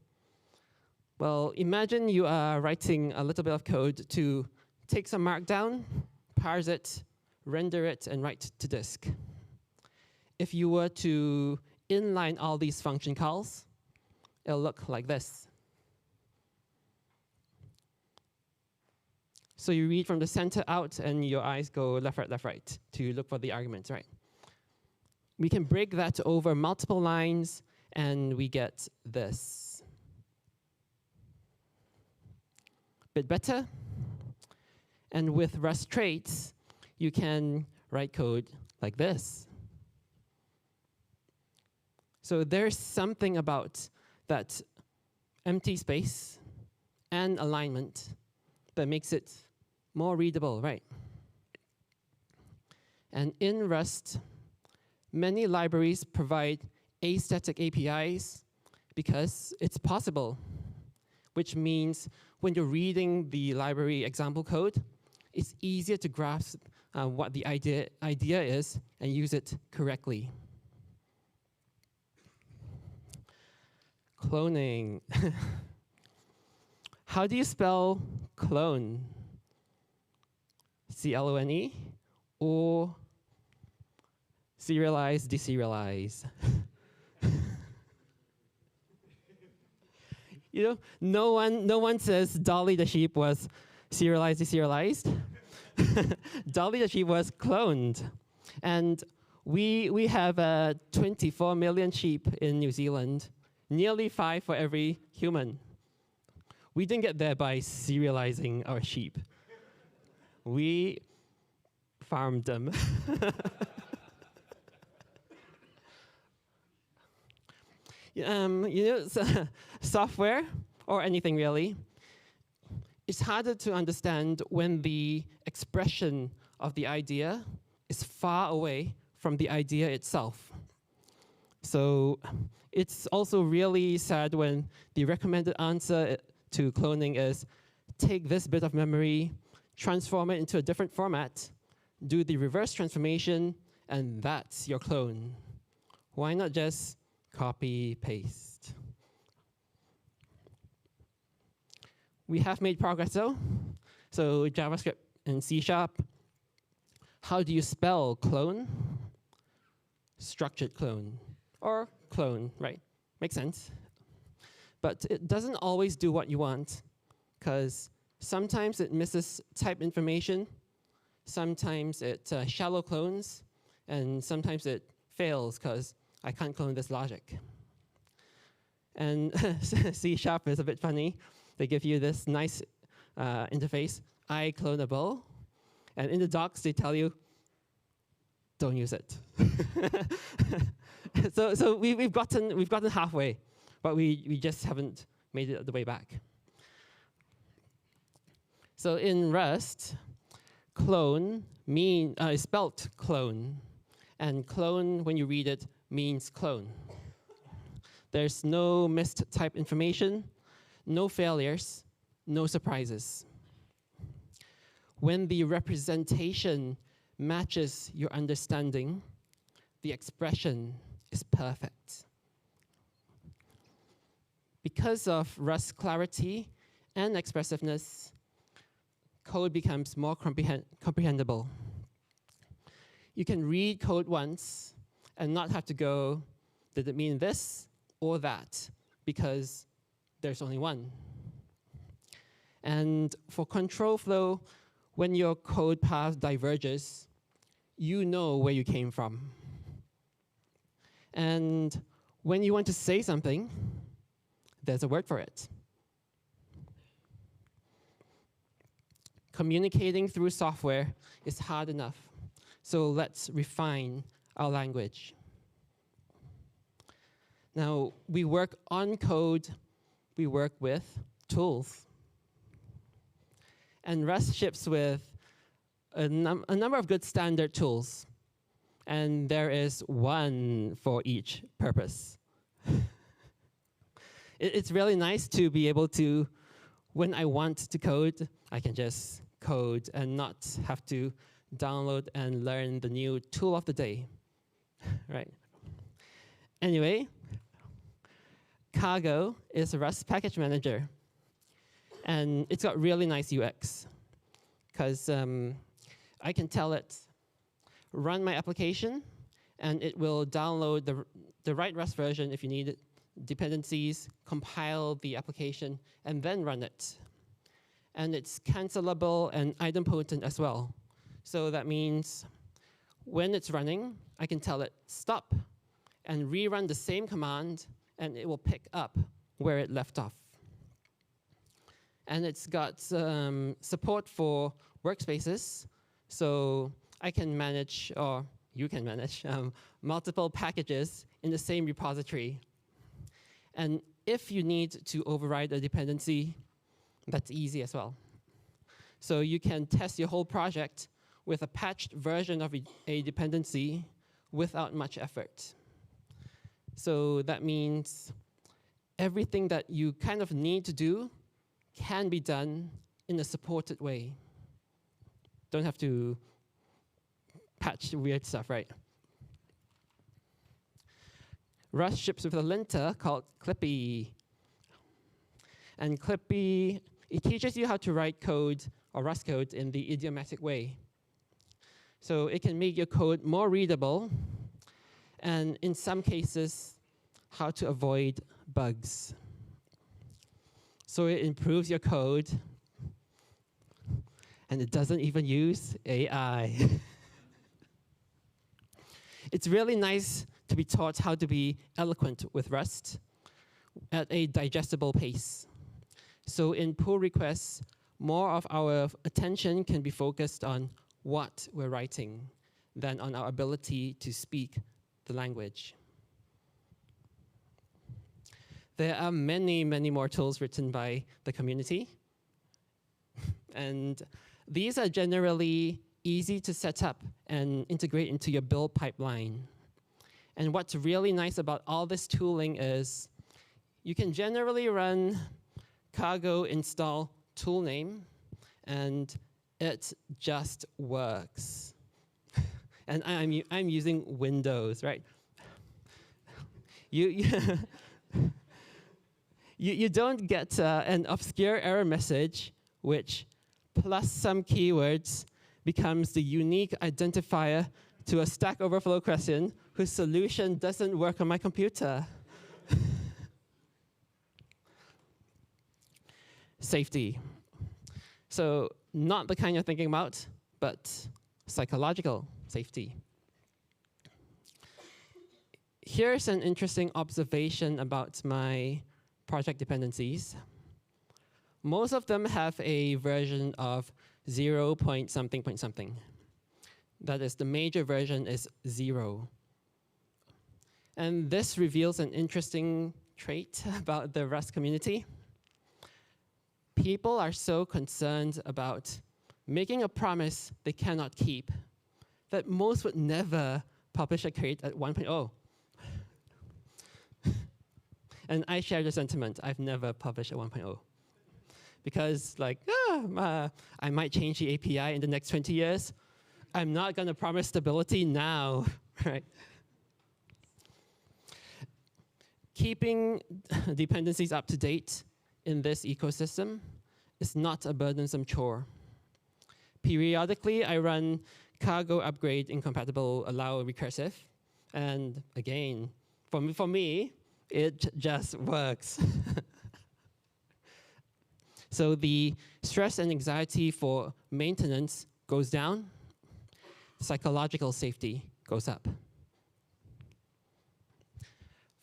Well, imagine you are writing a little bit of code to take some markdown, parse it, render it, and write to disk. If you were to inline all these function calls, it'll look like this. So you read from the center out, and your eyes go left, right, to look for the arguments, right? We can break that over multiple lines, and we get this. Bit better. And with Rust traits, you can write code like this. So there's something about that empty space and alignment that makes it more readable, right? And in Rust, many libraries provide astatic APIs because it's possible. which means when you're reading the library example code, it's easier to grasp what the idea is and use it correctly. Cloning. How do you spell clone? C-L-O-N-E or serialize, deserialize? You know, no one says Dolly the sheep was serialized, deserialized. Dolly the sheep was cloned. And we have 24 million sheep in New Zealand, nearly 5 for every human. We didn't get there by serializing our sheep. We farmed them. Software, or anything really, it's harder to understand when the expression of the idea is far away from the idea itself. So it's also really sad when the recommended answer to cloning is take this bit of memory, transform it into a different format, do the reverse transformation, and that's your clone. Why not just copy, paste? We have made progress though. So JavaScript and C#. How do you spell clone? Structured clone, or clone, right? Makes sense. But it doesn't always do what you want, because sometimes it misses type information, sometimes it shallow clones, and sometimes it fails because I can't clone this logic. And C# is a bit funny. They give you this nice interface, iClonable, and in the docs they tell you, don't use it. So we've gotten halfway, but we just haven't made it the way back. So in Rust, clone is spelt clone, and clone, when you read it, means clone. There's no missed type information, no failures, no surprises. When the representation matches your understanding, the expression is perfect. Because of Rust's clarity and expressiveness, code becomes more comprehensible. You can read code once and not have to go, did it mean this or that? Because there's only one. And for control flow, when your code path diverges, you know where you came from. And when you want to say something, there's a word for it. Communicating through software is hard enough, so let's refine our language. Now, we work on code, we work with tools. And Rust ships with a number of good standard tools. And there is one for each purpose. It's really nice to be able to, when I want to code, I can just code and not have to download and learn the new tool of the day, right? Anyway, Cargo is a Rust package manager. And it's got really nice UX, because I can tell it, run my application, and it will download the right Rust version if you need it, dependencies, compile the application, and then run it. And it's cancelable and idempotent as well. So that means when it's running, I can tell it stop and rerun the same command, and it will pick up where it left off. And it's got support for workspaces, so I can manage, or you can manage, multiple packages in the same repository. And if you need to override a dependency, that's easy as well. So you can test your whole project with a patched version of a dependency without much effort. So that means everything that you kind of need to do can be done in a supported way. Don't have to patch weird stuff, right? Rust ships with a linter called Clippy. And Clippy, it teaches you how to write code or Rust code in the idiomatic way. So it can make your code more readable, and in some cases, how to avoid bugs. So it improves your code, and it doesn't even use AI. It's really nice to be taught how to be eloquent with Rust at a digestible pace. So in pull requests, more of our attention can be focused on what we're writing than on our ability to speak the language. There are many, many more tools written by the community. And these are generally easy to set up and integrate into your build pipeline. And what's really nice about all this tooling is you can generally run cargo install tool name, and it just works. And I'm using Windows, right? You don't get an obscure error message, which plus some keywords becomes the unique identifier to a Stack Overflow question whose solution doesn't work on my computer. Safety. So not the kind you're thinking about, but psychological safety. Here's an interesting observation about my project dependencies. Most of them have a version of 0 point something point something. That is, the major version is 0. And this reveals an interesting trait about the Rust community. People are so concerned about making a promise they cannot keep that most would never publish a crate at 1.0. And I share the sentiment. I've never published a 1.0. Because I might change the API in the next 20 years. I'm not going to promise stability now, right? Keeping dependencies up to date in this ecosystem is not a burdensome chore. Periodically, I run cargo upgrade incompatible allow recursive. And again, for me, it just works. So the stress and anxiety for maintenance goes down. Psychological safety goes up.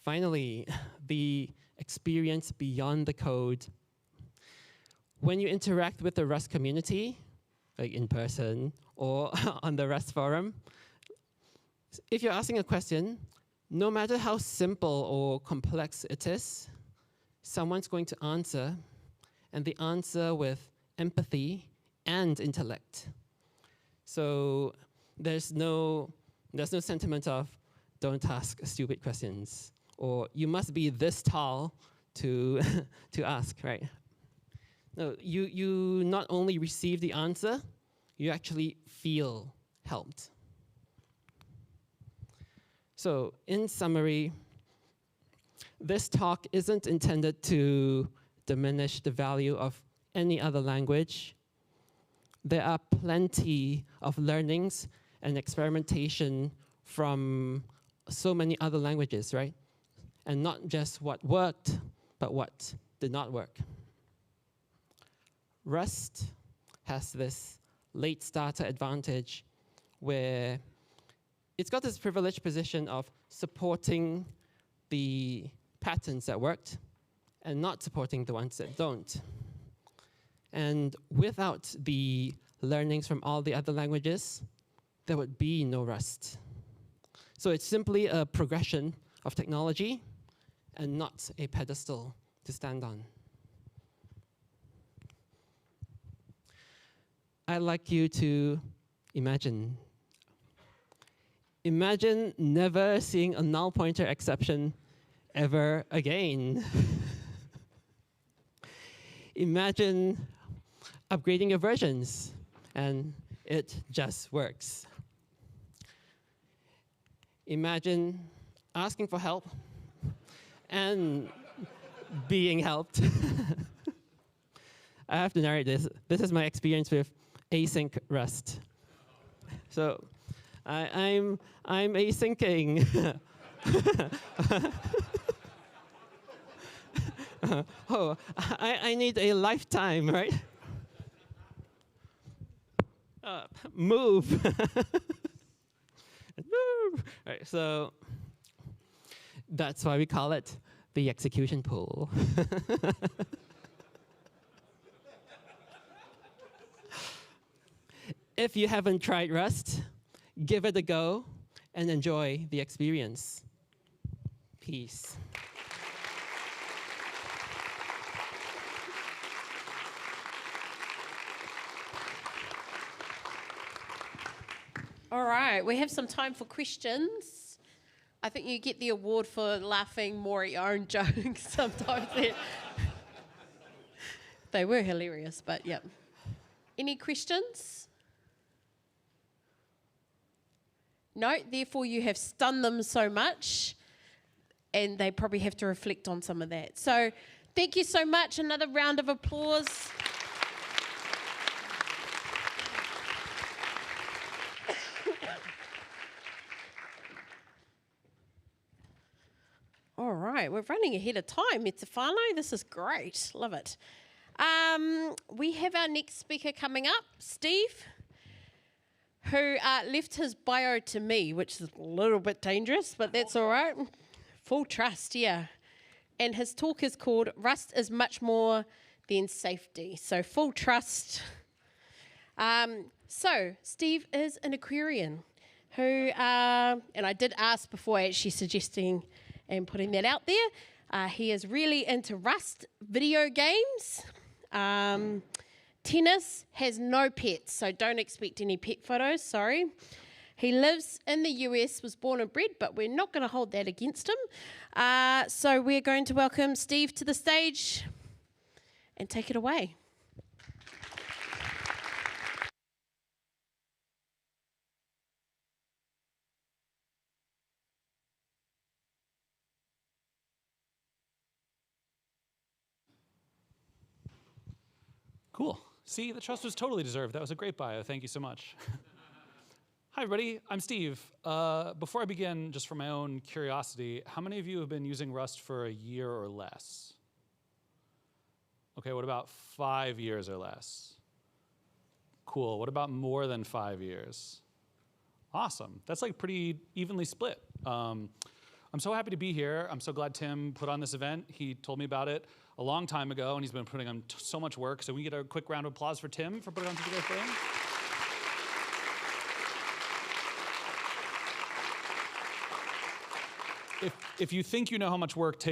Finally, the experience beyond the code. When you interact with the Rust community, like in person or on the Rust forum, if you're asking a question, no matter how simple or complex it is, someone's going to answer, and the answer with empathy and intellect. So there's no sentiment of don't ask stupid questions, or you must be this tall to ask, right? No, you not only receive the answer, you actually feel helped. So in summary, this talk isn't intended to diminish the value of any other language. There are plenty of learnings and experimentation from so many other languages, right? And not just what worked, but what did not work. Rust has this late starter advantage where it's got this privileged position of supporting the patterns that worked and not supporting the ones that don't. And without the learnings from all the other languages, there would be no Rust. So it's simply a progression of technology and not a pedestal to stand on. I'd like you to imagine never seeing a null pointer exception ever again. imagine upgrading your versions, and it just works. Imagine asking for help and being helped. I have to narrate this. This is my experience with async Rust. So I'm asyncing. Oh, I need a lifetime, right? Move. Move. Right, so that's why we call it the execution pool. If you haven't tried Rust, give it a go and enjoy the experience. Peace. All right, we have some time for questions. I think you get the award for laughing more at your own jokes sometimes. They were hilarious, but yeah. Any questions? No, therefore you have stunned them so much, and they probably have to reflect on some of that. So thank you so much. Another round of applause. All right, we're running ahead of time. Metafano, this is great. Love it. We have our next speaker coming up, Steve, who left his bio to me, which is a little bit dangerous, but that's all right. Full trust, yeah. And his talk is called Rust is Much More Than Safety. So full trust. So Steve is an Aquarian who, and I did ask before actually suggesting and putting that out there. He is really into Rust, video games, tennis, has no pets, so don't expect any pet photos, sorry. He lives in the US, was born and bred, but we're not going to hold that against him. So we're going to welcome Steve to the stage and take it away. Cool. See, the trust was totally deserved. That was a great bio. Thank you so much. Hi, everybody. I'm Steve. Before I begin, just for my own curiosity, how many of you have been using Rust for a year or less? Okay, what about 5 years or less? Cool. What about more than 5 years? Awesome. That's like pretty evenly split. I'm so happy to be here. I'm so glad Tim put on this event. He told me about it a long time ago, and he's been putting on so much work. So we get a quick round of applause for Tim for putting on such a great thing. If you think you know how much work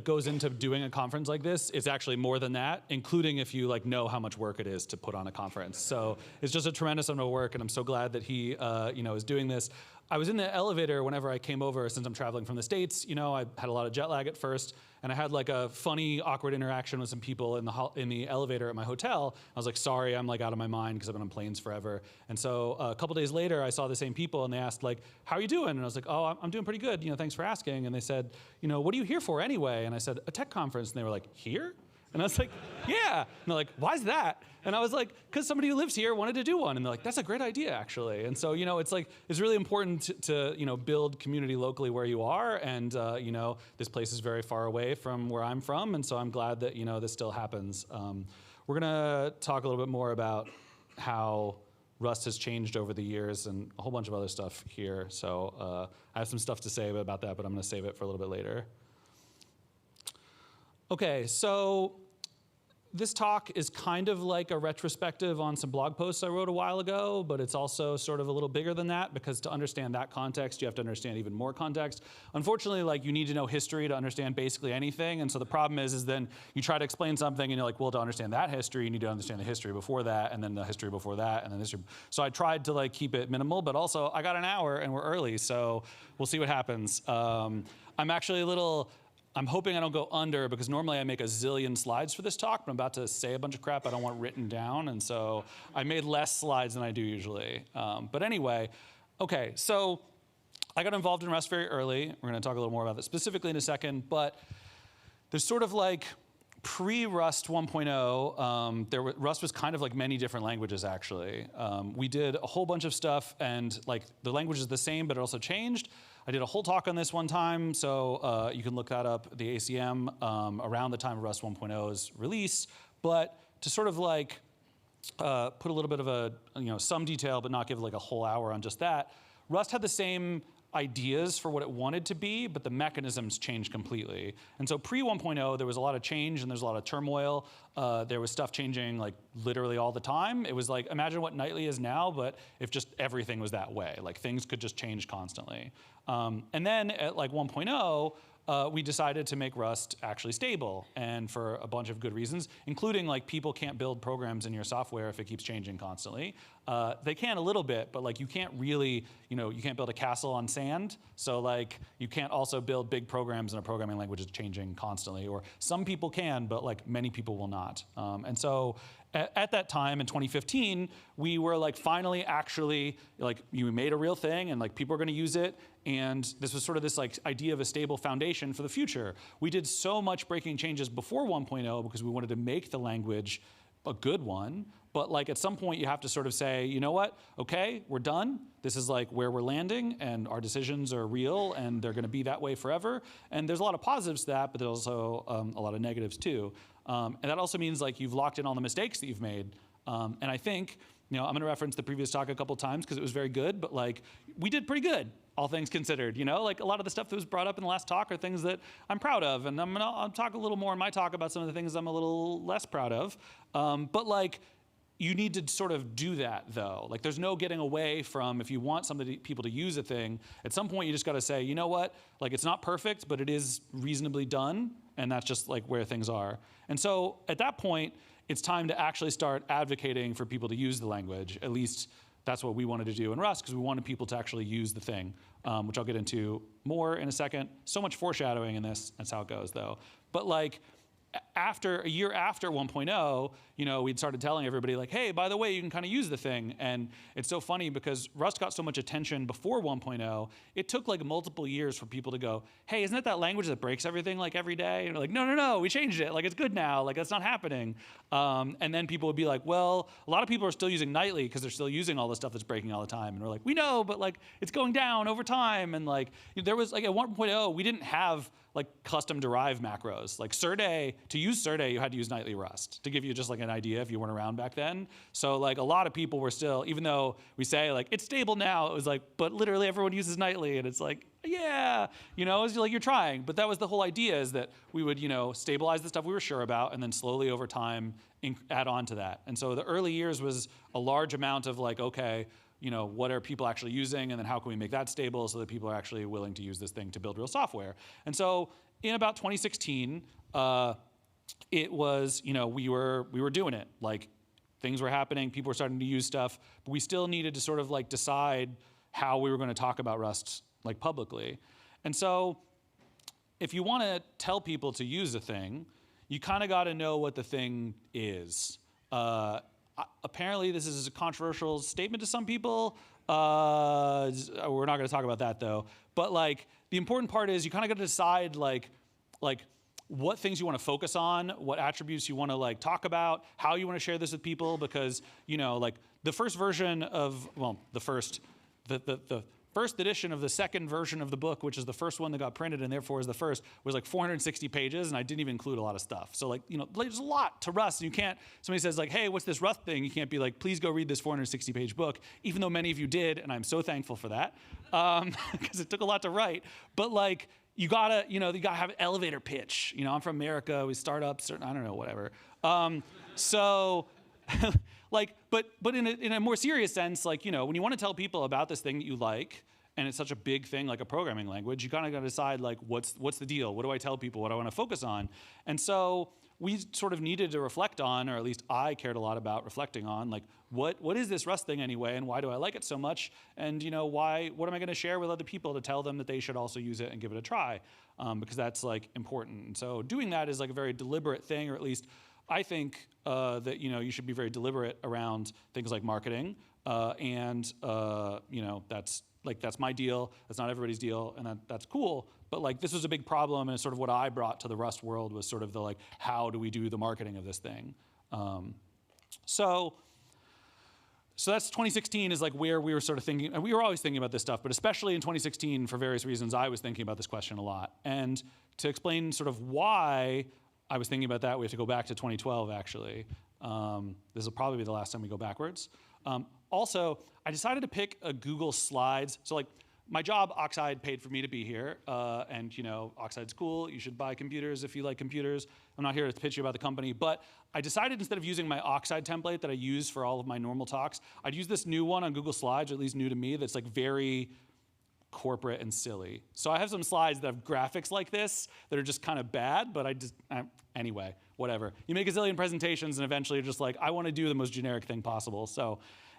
goes into doing a conference like this, it's actually more than that, including if you know how much work it is to put on a conference. So it's just a tremendous amount of work, and I'm so glad that he is doing this. I was in the elevator whenever I came over, since I'm traveling from the States. I had a lot of jet lag at first, and I had a funny, awkward interaction with some people in the elevator at my hotel. I was like, sorry, I'm out of my mind because I've been on planes forever. And so a couple days later, I saw the same people, and they asked how are you doing? And I was like, oh, I'm doing pretty good. Thanks for asking. And they said, what are you here for anyway? And I said, a tech conference. And they were like, here? And I was like, yeah. And they're like, why is that? And I was like, because somebody who lives here wanted to do one. And they're like, that's a great idea, actually. And so, it's really important to build community locally where you are. And, this place is very far away from where I'm from. And so I'm glad that, this still happens. We're going to talk a little bit more about how Rust has changed over the years and a whole bunch of other stuff here. So I have some stuff to say about that, but I'm going to save it for a little bit later. Okay, so this talk is kind of like a retrospective on some blog posts I wrote a while ago, but it's also sort of a little bigger than that, because to understand that context, you have to understand even more context. Unfortunately, you need to know history to understand basically anything, and so the problem is then you try to explain something, and you're like, well, to understand that history, you need to understand the history before that, and then the history before that, and then history. So I tried to keep it minimal, but also I got an hour, and we're early, so we'll see what happens. I'm actually a little I'm hoping I don't go under, because normally I make a zillion slides for this talk, but I'm about to say a bunch of crap I don't want written down, and so I made less slides than I do usually. But anyway, okay, so I got involved in Rust very early. We're gonna talk a little more about that specifically in a second, but there's sort of like pre-Rust 1.0, Rust was kind of like many different languages, actually. We did a whole bunch of stuff, and like the language is the same, but it also changed. I did a whole talk on this one time, so you can look that up, the ACM, around the time of Rust 1.0's release. But to sort of like put a little bit of a, some detail, but not give like a whole hour on just that, Rust had the same ideas for what it wanted to be, but the mechanisms changed completely. And so pre 1.0, there was a lot of change and there's a lot of turmoil. There was stuff changing like literally all the time. It was like, imagine what Nightly is now, but if just everything was that way, like things could just change constantly. And then at like 1.0, we decided to make Rust actually stable, and for a bunch of good reasons, including like people can't build programs in your software if it keeps changing constantly. They can a little bit, but like you can't really, you can't build a castle on sand, so like you can't also build big programs in a programming language that's changing constantly, or some people can, but like many people will not. And so at that time in 2015, we were like finally actually, like you made a real thing and like people are gonna use it, and this was sort of this like idea of a stable foundation for the future. We did so much breaking changes before 1.0 because we wanted to make the language a good one, but like at some point you have to sort of say, you know what, okay, we're done. This is like where we're landing, and our decisions are real and they're gonna be that way forever. And there's a lot of positives to that, but there's also a lot of negatives too. And that also means like you've locked in all the mistakes that you've made. And I think, I'm gonna reference the previous talk a couple times because it was very good, but like we did pretty good, all things considered. Like a lot of the stuff that was brought up in the last talk are things that I'm proud of, and I'll talk a little more in my talk about some of the things I'm a little less proud of. But like, you need to sort of do that though. Like there's no getting away from, if you want people to use a thing, at some point you just gotta say, you know what, like it's not perfect, but it is reasonably done, and that's just like where things are. And so at that point, it's time to actually start advocating for people to use the language. At least that's what we wanted to do in Rust, because we wanted people to actually use the thing, which I'll get into more in a second. So much foreshadowing in this, that's how it goes though. But like, a year after 1.0, we'd started telling everybody like, hey, by the way, you can kind of use the thing. And it's so funny because Rust got so much attention before 1.0, it took like multiple years for people to go, hey, isn't it that language that breaks everything like every day? And they're like, no, we changed it. Like it's good now, like that's not happening. And then people would be like, well, a lot of people are still using Nightly because they're still using all the stuff that's breaking all the time. And we're like, we know, but like it's going down over time. And like there was like at 1.0, we didn't have like custom derived macros. Like Serde, to use Serde, you had to use Nightly Rust, to give you just like an idea if you weren't around back then. So like a lot of people were still, even though we say like, it's stable now, it was like, but literally everyone uses Nightly, and it's like, yeah, it's like you're trying. But that was the whole idea, is that we would, stabilize the stuff we were sure about, and then slowly over time add on to that. And so the early years was a large amount of like, okay, what are people actually using, and then how can we make that stable so that people are actually willing to use this thing to build real software. And so in about 2016, it was, we were doing it. Like things were happening, people were starting to use stuff, but we still needed to sort of like decide how we were going to talk about Rust like publicly. And so if you want to tell people to use a thing, you kind of got to know what the thing is. Apparently, this is a controversial statement to some people. We're not going to talk about that though. But like, the important part is you kind of got to decide like what things you want to focus on, what attributes you want to like talk about, how you want to share this with people, because like the first version of, well, the first edition of the second version of the book, which is the first one that got printed and therefore is the first, was like 460 pages, and I didn't even include a lot of stuff. So like, there's a lot to Rust. You can't, somebody says like, hey, what's this Rust thing? You can't be like, please go read this 460 page book, even though many of you did, and I'm so thankful for that, because it took a lot to write. But like, you gotta have an elevator pitch. I'm from America, we startups, I don't know, whatever. So like, but in a more serious sense, like, when you want to tell people about this thing that you like, and it's such a big thing like a programming language, you kind of got to decide like, what's the deal? What do I tell people? What do I want to focus on? And so we sort of needed to reflect on, or at least I cared a lot about reflecting on, like what is this Rust thing anyway, and why do I like it so much, and what am I going to share with other people to tell them that they should also use it and give it a try, because that's like important. And so doing that is like a very deliberate thing, or at least I think that you should be very deliberate around things like marketing, and that's my deal. That's not everybody's deal, and that's cool. But like this was a big problem, and it's sort of what I brought to the Rust world was sort of the like, how do we do the marketing of this thing? So that's 2016 is like where we were sort of thinking, and we were always thinking about this stuff, but especially in 2016 for various reasons, I was thinking about this question a lot. And to explain sort of why I was thinking about that, we have to go back to 2012 actually. This will probably be the last time we go backwards. Also, I decided to pick a Google Slides. So like my job, Oxide, paid for me to be here. And Oxide's cool. You should buy computers if you like computers. I'm not here to pitch you about the company. But I decided instead of using my Oxide template that I use for all of my normal talks, I'd use this new one on Google Slides, or at least new to me, that's like very corporate and silly. So I have some slides that have graphics like this that are just kind of bad, but anyway, whatever. You make a zillion presentations and eventually you're just like, I want to do the most generic thing possible. So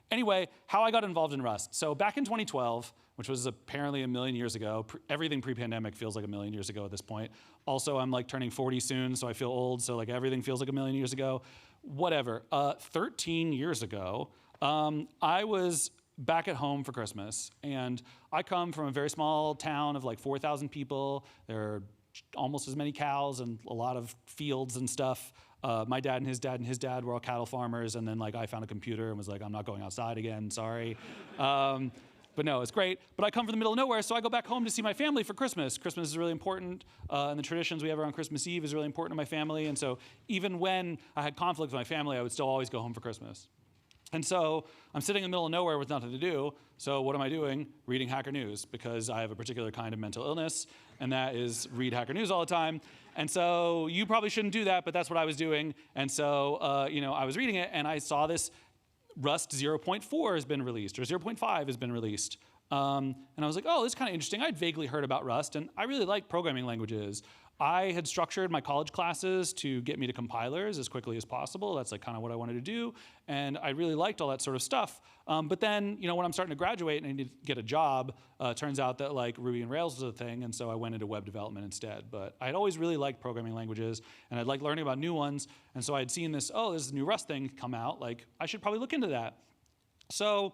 anyway, how I got involved in Rust. So back in 2012, which was apparently a million years ago, everything pre-pandemic feels like a million years ago at this point. Also, I'm like turning 40 soon, so I feel old, so like everything feels like a million years ago. Whatever, 13 years ago, I was back at home for Christmas, and I come from a very small town of like 4,000 people. There are almost as many cows and a lot of fields and stuff. My dad and his dad and his dad were all cattle farmers, and then like I found a computer and was like, I'm not going outside again, sorry. But no, it's great. But I come from the middle of nowhere, so I go back home to see my family for Christmas. Christmas is really important, and the traditions we have around Christmas Eve is really important to my family. And so even when I had conflict with my family, I would still always go home for Christmas. And so I'm sitting in the middle of nowhere with nothing to do. So what am I doing? Reading Hacker News, because I have a particular kind of mental illness, and that is read Hacker News all the time. And so you probably shouldn't do that, but that's what I was doing. And so I was reading it, and I saw this Rust 0.4 has been released, or 0.5 has been released. And I was like, oh, this is kind of interesting. I'd vaguely heard about Rust, and I really like programming languages. I had structured my college classes to get me to compilers as quickly as possible. That's like kind of what I wanted to do. And I really liked all that sort of stuff. But then, when I'm starting to graduate and I need to get a job, turns out that like Ruby and Rails was a thing. And so I went into web development instead. But I'd always really liked programming languages, and I'd like learning about new ones. And so I'd seen this, oh, there's a new Rust thing come out. Like, I should probably look into that. So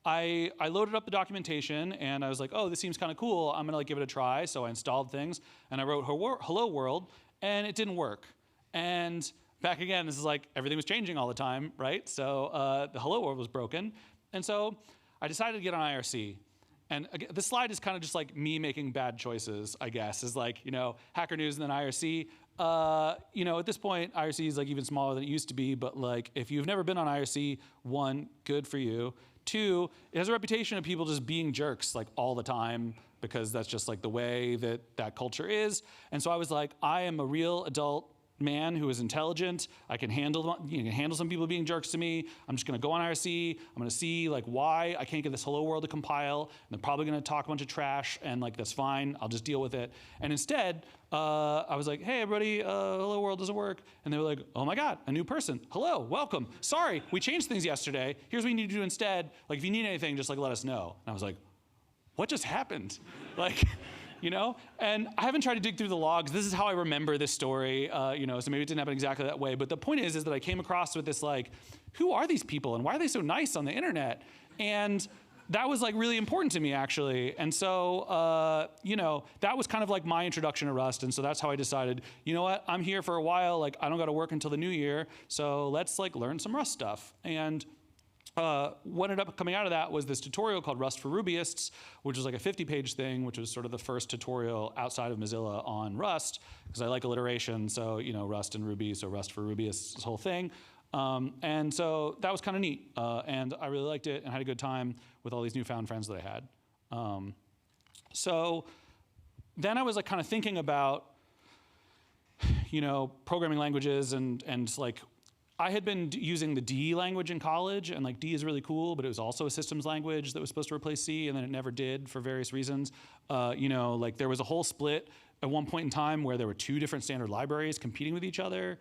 I loaded up the documentation, and I was like, oh, this seems kind of cool. I'm going to like give it a try. So I installed things, and I wrote hello world, and it didn't work. And back again, this is like everything was changing all the time, right? So the hello world was broken. And so I decided to get on IRC. And again, this slide is kind of just like me making bad choices, I guess, is like, Hacker News and then IRC. At this point, IRC is like even smaller than it used to be, but like if you've never been on IRC, one, good for you. Two, it has a reputation of people just being jerks like all the time, because that's just like the way that culture is. And so I was like, I am a real adult man who is intelligent. I can handle some people being jerks to me. I'm just gonna go on IRC. I'm gonna see like why I can't get this hello world to compile. And they're probably gonna talk a bunch of trash, and like that's fine. I'll just deal with it. And instead, I was like, hey everybody, hello world doesn't work. And they were like, oh my God, a new person. Hello, welcome. Sorry, we changed things yesterday. Here's what you need to do instead. Like if you need anything, just like let us know. And I was like, what just happened? Like, and I haven't tried to dig through the logs. This is how I remember this story, so maybe it didn't happen exactly that way. But the point is that I came across with this like, who are these people and why are they so nice on the internet? And that was like really important to me actually. And so, that was kind of like my introduction to Rust. And so that's how I decided, you know what, I'm here for a while. Like I don't got to work until the new year. So let's like learn some Rust stuff. And what ended up coming out of that was this tutorial called Rust for Rubyists, which was like a 50-page thing, which was sort of the first tutorial outside of Mozilla on Rust, because I like alliteration, so Rust and Ruby, so Rust for Rubbyists, this whole thing. And so that was kind of neat, and I really liked it and had a good time with all these newfound friends that I had. So then I was like kind of thinking about, programming languages and like, I had been using the D language in college, and like D is really cool, but it was also a systems language that was supposed to replace C, and then it never did for various reasons. Like there was a whole split at one point in time where there were two different standard libraries competing with each other.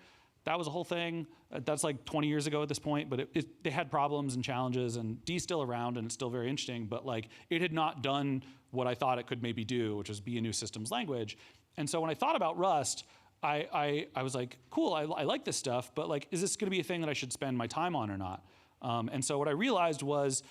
that was a whole thing. That's like 20 years ago at this point, but they had problems and challenges, and D's still around and it's still very interesting, but like it had not done what I thought it could maybe do, which was be a new systems language. And so when I thought about Rust, I was like, cool, I like this stuff, but like, is this gonna be a thing that I should spend my time on or not? And so what I realized was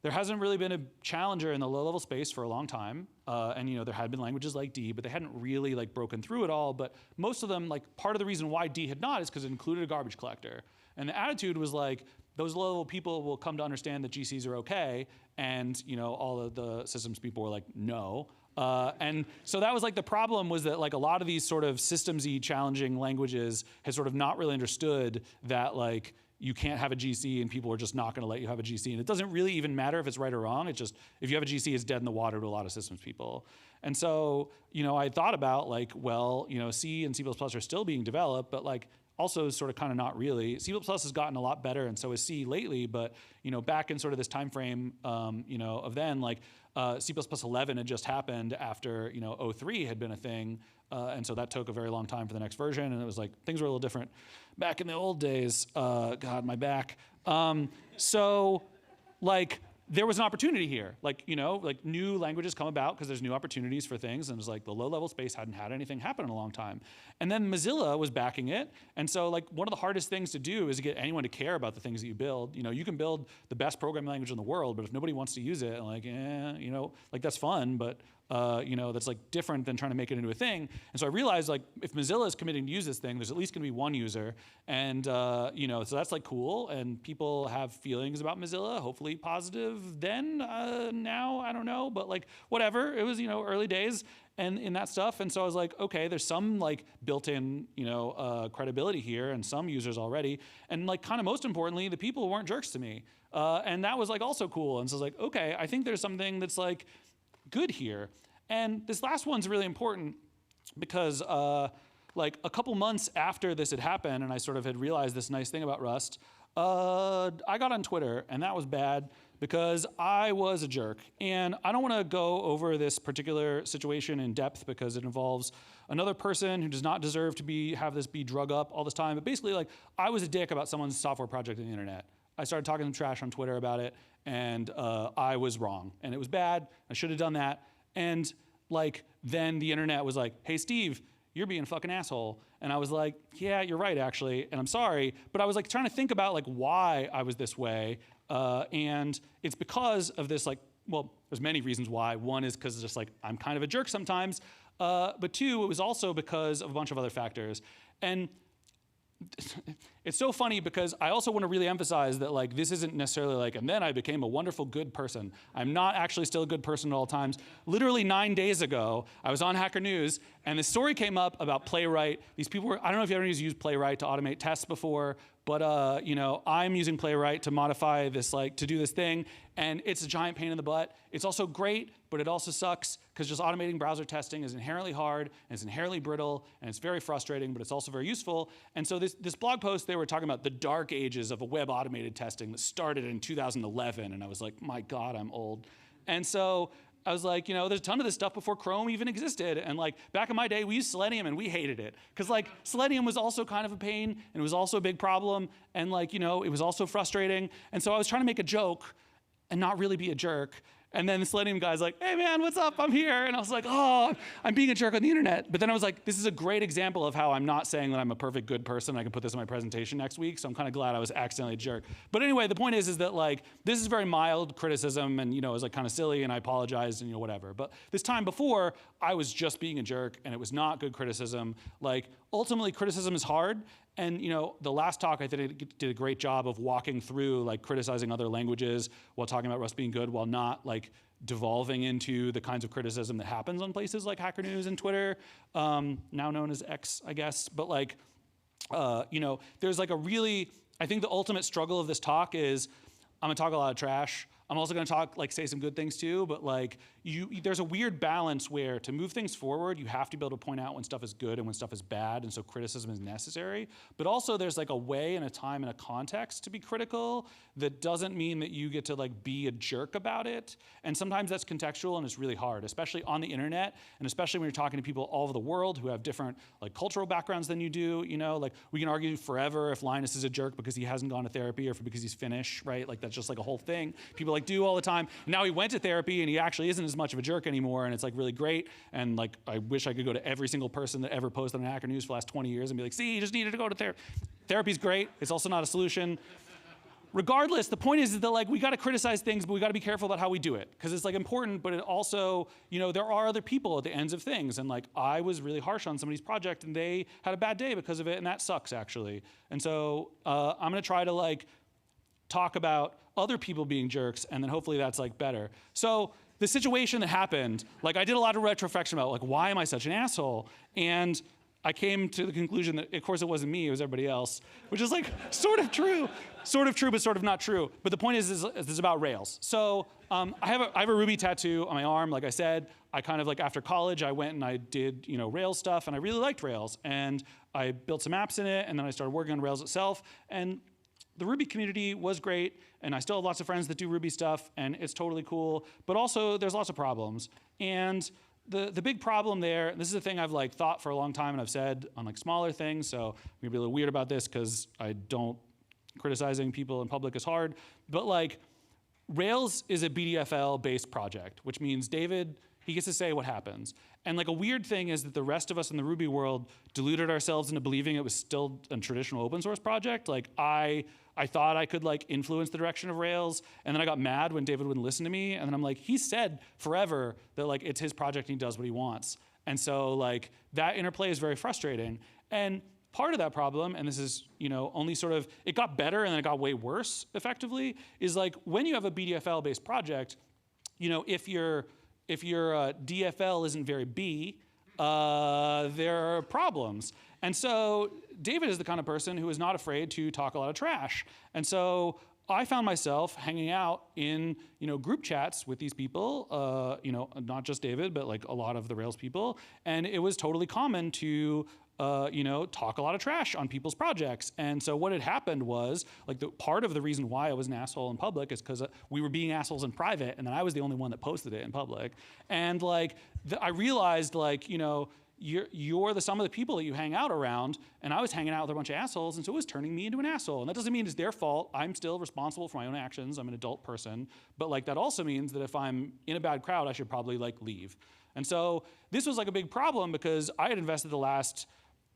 there hasn't really been a challenger in the low-level space for a long time. And there had been languages like D, but they hadn't really like broken through it all. But most of them, like part of the reason why D had not is because it included a garbage collector. And the attitude was like, those low-level people will come to understand that GCs are okay. And all of the systems people were like, no. And so that was like the problem, was that like a lot of these sort of systems-y challenging languages had sort of not really understood that like, you can't have a GC and people are just not gonna let you have a GC. And it doesn't really even matter if it's right or wrong. It's just, if you have a GC, it's dead in the water to a lot of systems people. And so, I thought about like, well, C and C++ are still being developed, but like also sort of kind of not really. C++ has gotten a lot better, and so has C lately, but back in sort of this time frame, of then, like C++ 11 had just happened after 03 had been a thing. And so that took a very long time for the next version, and it was like, things were a little different back in the old days. God, my back. So like, there was an opportunity here. Like, like new languages come about because there's new opportunities for things, and it was like the low-level space hadn't had anything happen in a long time. And then Mozilla was backing it, and so like one of the hardest things to do is to get anyone to care about the things that you build. You can build the best programming language in the world, but if nobody wants to use it, like, like that's fun, but that's like different than trying to make it into a thing. And so I realized like if Mozilla is committing to use this thing, there's at least gonna be one user. And so that's like cool. And people have feelings about Mozilla, hopefully positive then, now, I don't know, but like whatever, it was, early days and in that stuff. And so I was like, okay, there's some like built-in, credibility here and some users already. And like kind of most importantly, the people weren't jerks to me. And that was like also cool. And so I was like, okay, I think there's something that's like, good here. And this last one's really important because like a couple months after this had happened and I sort of had realized this nice thing about Rust, I got on Twitter, and that was bad because I was a jerk. And I don't want to go over this particular situation in depth because it involves another person who does not deserve to have this be drug up all this time. But basically, like, I was a dick about someone's software project on the internet. I started talking some trash on Twitter about it, and I was wrong, and it was bad. I should have done that. And like, then the internet was like, hey, Steve, you're being a fucking asshole. And I was like, yeah, you're right, actually, and I'm sorry. But I was like trying to think about like why I was this way. And it's because of this, like, well, there's many reasons why. One is because just like, I'm kind of a jerk sometimes. But two, it was also because of a bunch of other factors. And it's so funny because I also want to really emphasize that like this isn't necessarily like, and then I became a wonderful good person. I'm not actually still a good person at all times. Literally 9 days ago, I was on Hacker News, and this story came up about Playwright. These people were, I don't know if you ever used Playwright to automate tests before, but I'm using Playwright to modify this, like, to do this thing, and it's a giant pain in the butt. It's also great, but it also sucks because just automating browser testing is inherently hard, and it's inherently brittle, and it's very frustrating, but it's also very useful. And so this blog post, they were talking about the dark ages of a web automated testing that started in 2011, and I was like, my God, I'm old. And so I was like, there's a ton of this stuff before Chrome even existed. And like, back in my day, we used Selenium and we hated it. Because like, Selenium was also kind of a pain, and it was also a big problem. And like, it was also frustrating. And so I was trying to make a joke and not really be a jerk. And then the Selenium guy's like, hey man, what's up? I'm here. And I was like, oh, I'm being a jerk on the internet. But then I was like, this is a great example of how I'm not saying that I'm a perfect good person. I can put this in my presentation next week. So I'm kind of glad I was accidentally a jerk. But anyway, the point is that like, this is very mild criticism, and it was like kind of silly, and I apologized, and whatever. But this time before, I was just being a jerk, and it was not good criticism. Like, ultimately, criticism is hard. And the last talk, I think I did a great job of walking through like criticizing other languages while talking about Rust being good, while not like devolving into the kinds of criticism that happens on places like Hacker News and Twitter, now known as X, I guess. But like, there's like a really, I think the ultimate struggle of this talk is I'm gonna talk a lot of trash. I'm also going to say some good things too, but like there's a weird balance where to move things forward, you have to be able to point out when stuff is good and when stuff is bad, and so criticism is necessary. But also there's like a way and a time and a context to be critical that doesn't mean that you get to like be a jerk about it. And sometimes that's contextual and it's really hard, especially on the internet, and especially when you're talking to people all over the world who have different like cultural backgrounds than you do. You know, like we can argue forever if Linus is a jerk because he hasn't gone to therapy or because he's Finnish, right? Like that's just like a whole thing people like do all the time. Now he went to therapy and he actually isn't as much of a jerk anymore, and it's like really great. And like I wish I could go to every single person that ever posted on Hacker News for the last 20 years and be like, see, you just needed to go to therapy. Therapy's great. It's also not a solution. Regardless, the point is that like we got to criticize things, but we got to be careful about how we do it because it's like important. But it also, you know, there are other people at the ends of things, and like I was really harsh on somebody's project, and they had a bad day because of it, and that sucks actually. And so I'm gonna try to like talk about other people being jerks, and then hopefully that's like better. So the situation that happened, like I did a lot of retrospection about like why am I such an asshole, and I came to the conclusion that, of course, it wasn't me, it was everybody else, which is like sort of true, but sort of not true. But the point is this is about Rails. So I have a Ruby tattoo on my arm, like I said. I kind of like after college, I went and I did, you know, Rails stuff, and I really liked Rails. And I built some apps in it, and then I started working on Rails itself. And the Ruby community was great, and I still have lots of friends that do Ruby stuff, and it's totally cool. But also, there's lots of problems. And the big problem there, and this is a thing I've like thought for a long time and I've said on like smaller things, so I'm gonna be a little weird about this because criticizing people in public is hard, but like Rails is a BDFL-based project, which means David, he gets to say what happens. And like a weird thing is that the rest of us in the Ruby world deluded ourselves into believing it was still a traditional open source project. Like I thought I could like influence the direction of Rails, and then I got mad when David wouldn't listen to me, and then I'm like, he said forever that like it's his project and he does what he wants. And so like that interplay is very frustrating. And part of that problem, and this is, you know, only sort of, it got better and then it got way worse effectively, is like when you have a BDFL-based project, you know, if your DFL isn't very B, there are problems. And so David is the kind of person who is not afraid to talk a lot of trash. And so I found myself hanging out in, you know, group chats with these people, you know, not just David, but like a lot of the Rails people. And it was totally common to, you know, talk a lot of trash on people's projects. And so what had happened was, like, part of the reason why I was an asshole in public is because we were being assholes in private, and then I was the only one that posted it in public. And like, I realized, like, you know, you're the sum of the people that you hang out around, and I was hanging out with a bunch of assholes, and so it was turning me into an asshole. And that doesn't mean it's their fault. I'm still responsible for my own actions. I'm an adult person. But like, that also means that if I'm in a bad crowd, I should probably like leave. And so this was like a big problem because I had invested the last,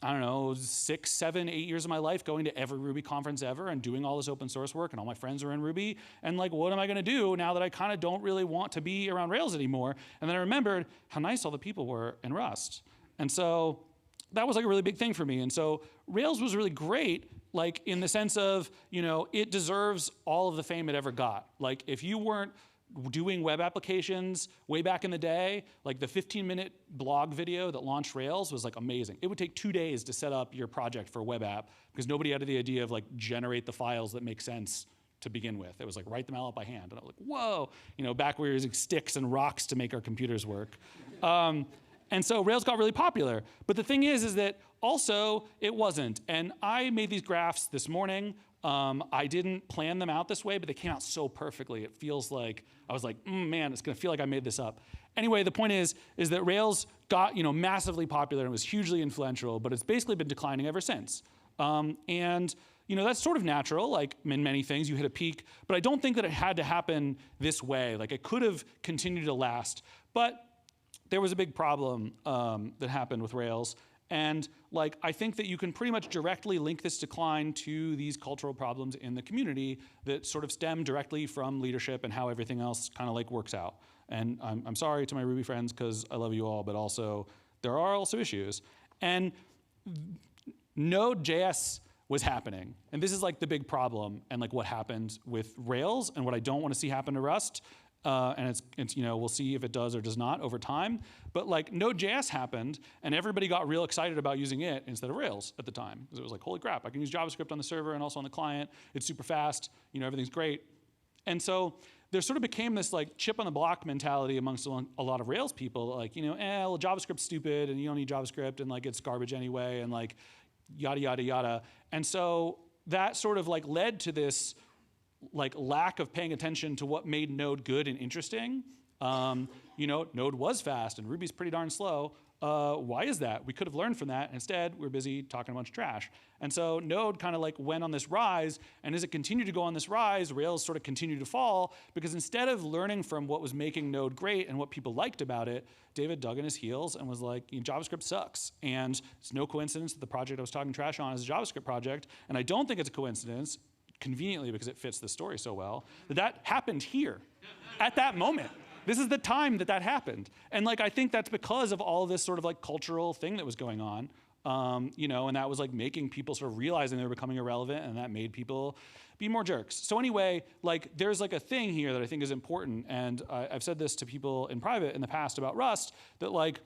I don't know, 6, 7, 8 years of my life going to every Ruby conference ever and doing all this open source work, and all my friends are in Ruby. And like, what am I gonna do now that I kind of don't really want to be around Rails anymore? And then I remembered how nice all the people were in Rust. And so that was like a really big thing for me. And so Rails was really great, like in the sense of, you know, it deserves all of the fame it ever got. Like if you weren't doing web applications way back in the day, like the 15-minute blog video that launched Rails was like amazing. It would take 2 days to set up your project for a web app because nobody had the idea of like generate the files that make sense to begin with. It was like write them all out by hand. And I was like, whoa, you know, back where we were using sticks and rocks to make our computers work. And so Rails got really popular. But the thing is that also it wasn't. And I made these graphs this morning. I didn't plan them out this way, but they came out so perfectly. It feels like, I was like, man, it's gonna feel like I made this up. Anyway, the point is that Rails got, you know, massively popular and was hugely influential, but it's basically been declining ever since. And you know, that's sort of natural, like in many things, you hit a peak, but I don't think that it had to happen this way. Like it could have continued to last, but there was a big problem that happened with Rails. And like, I think that you can pretty much directly link this decline to these cultural problems in the community that sort of stem directly from leadership and how everything else kind of like works out. And I'm sorry to my Ruby friends because I love you all, but also there are also issues. And Node.js was happening. And this is like the big problem and like what happened with Rails and what I don't want to see happen to Rust. And it's, you know, we'll see if it does or does not over time. But like Node.js happened, and everybody got real excited about using it instead of Rails at the time. Because it was like, holy crap, I can use JavaScript on the server and also on the client. It's super fast, you know, everything's great. And so there sort of became this like chip on the block mentality amongst a lot of Rails people, like, well, JavaScript's stupid and you don't need JavaScript and like it's garbage anyway and like yada, yada, yada. And so that sort of like led to this like lack of paying attention to what made Node good and interesting. Node was fast and Ruby's pretty darn slow. Why is that? We could have learned from that. Instead, we're busy talking a bunch of trash. And so Node kind of like went on this rise, and as it continued to go on this rise, Rails sort of continued to fall, because instead of learning from what was making Node great and what people liked about it, David dug in his heels and was like, JavaScript sucks. And it's no coincidence that the project I was talking trash on is a JavaScript project, and I don't think it's a coincidence, conveniently because it fits the story so well, that happened here, at that moment. This is the time that happened. And like, I think that's because of all this sort of like cultural thing that was going on, and that was like making people sort of realizing they were becoming irrelevant, and that made people be more jerks. So anyway, like there's like a thing here that I think is important, and I've said this to people in private in the past about Rust, that like,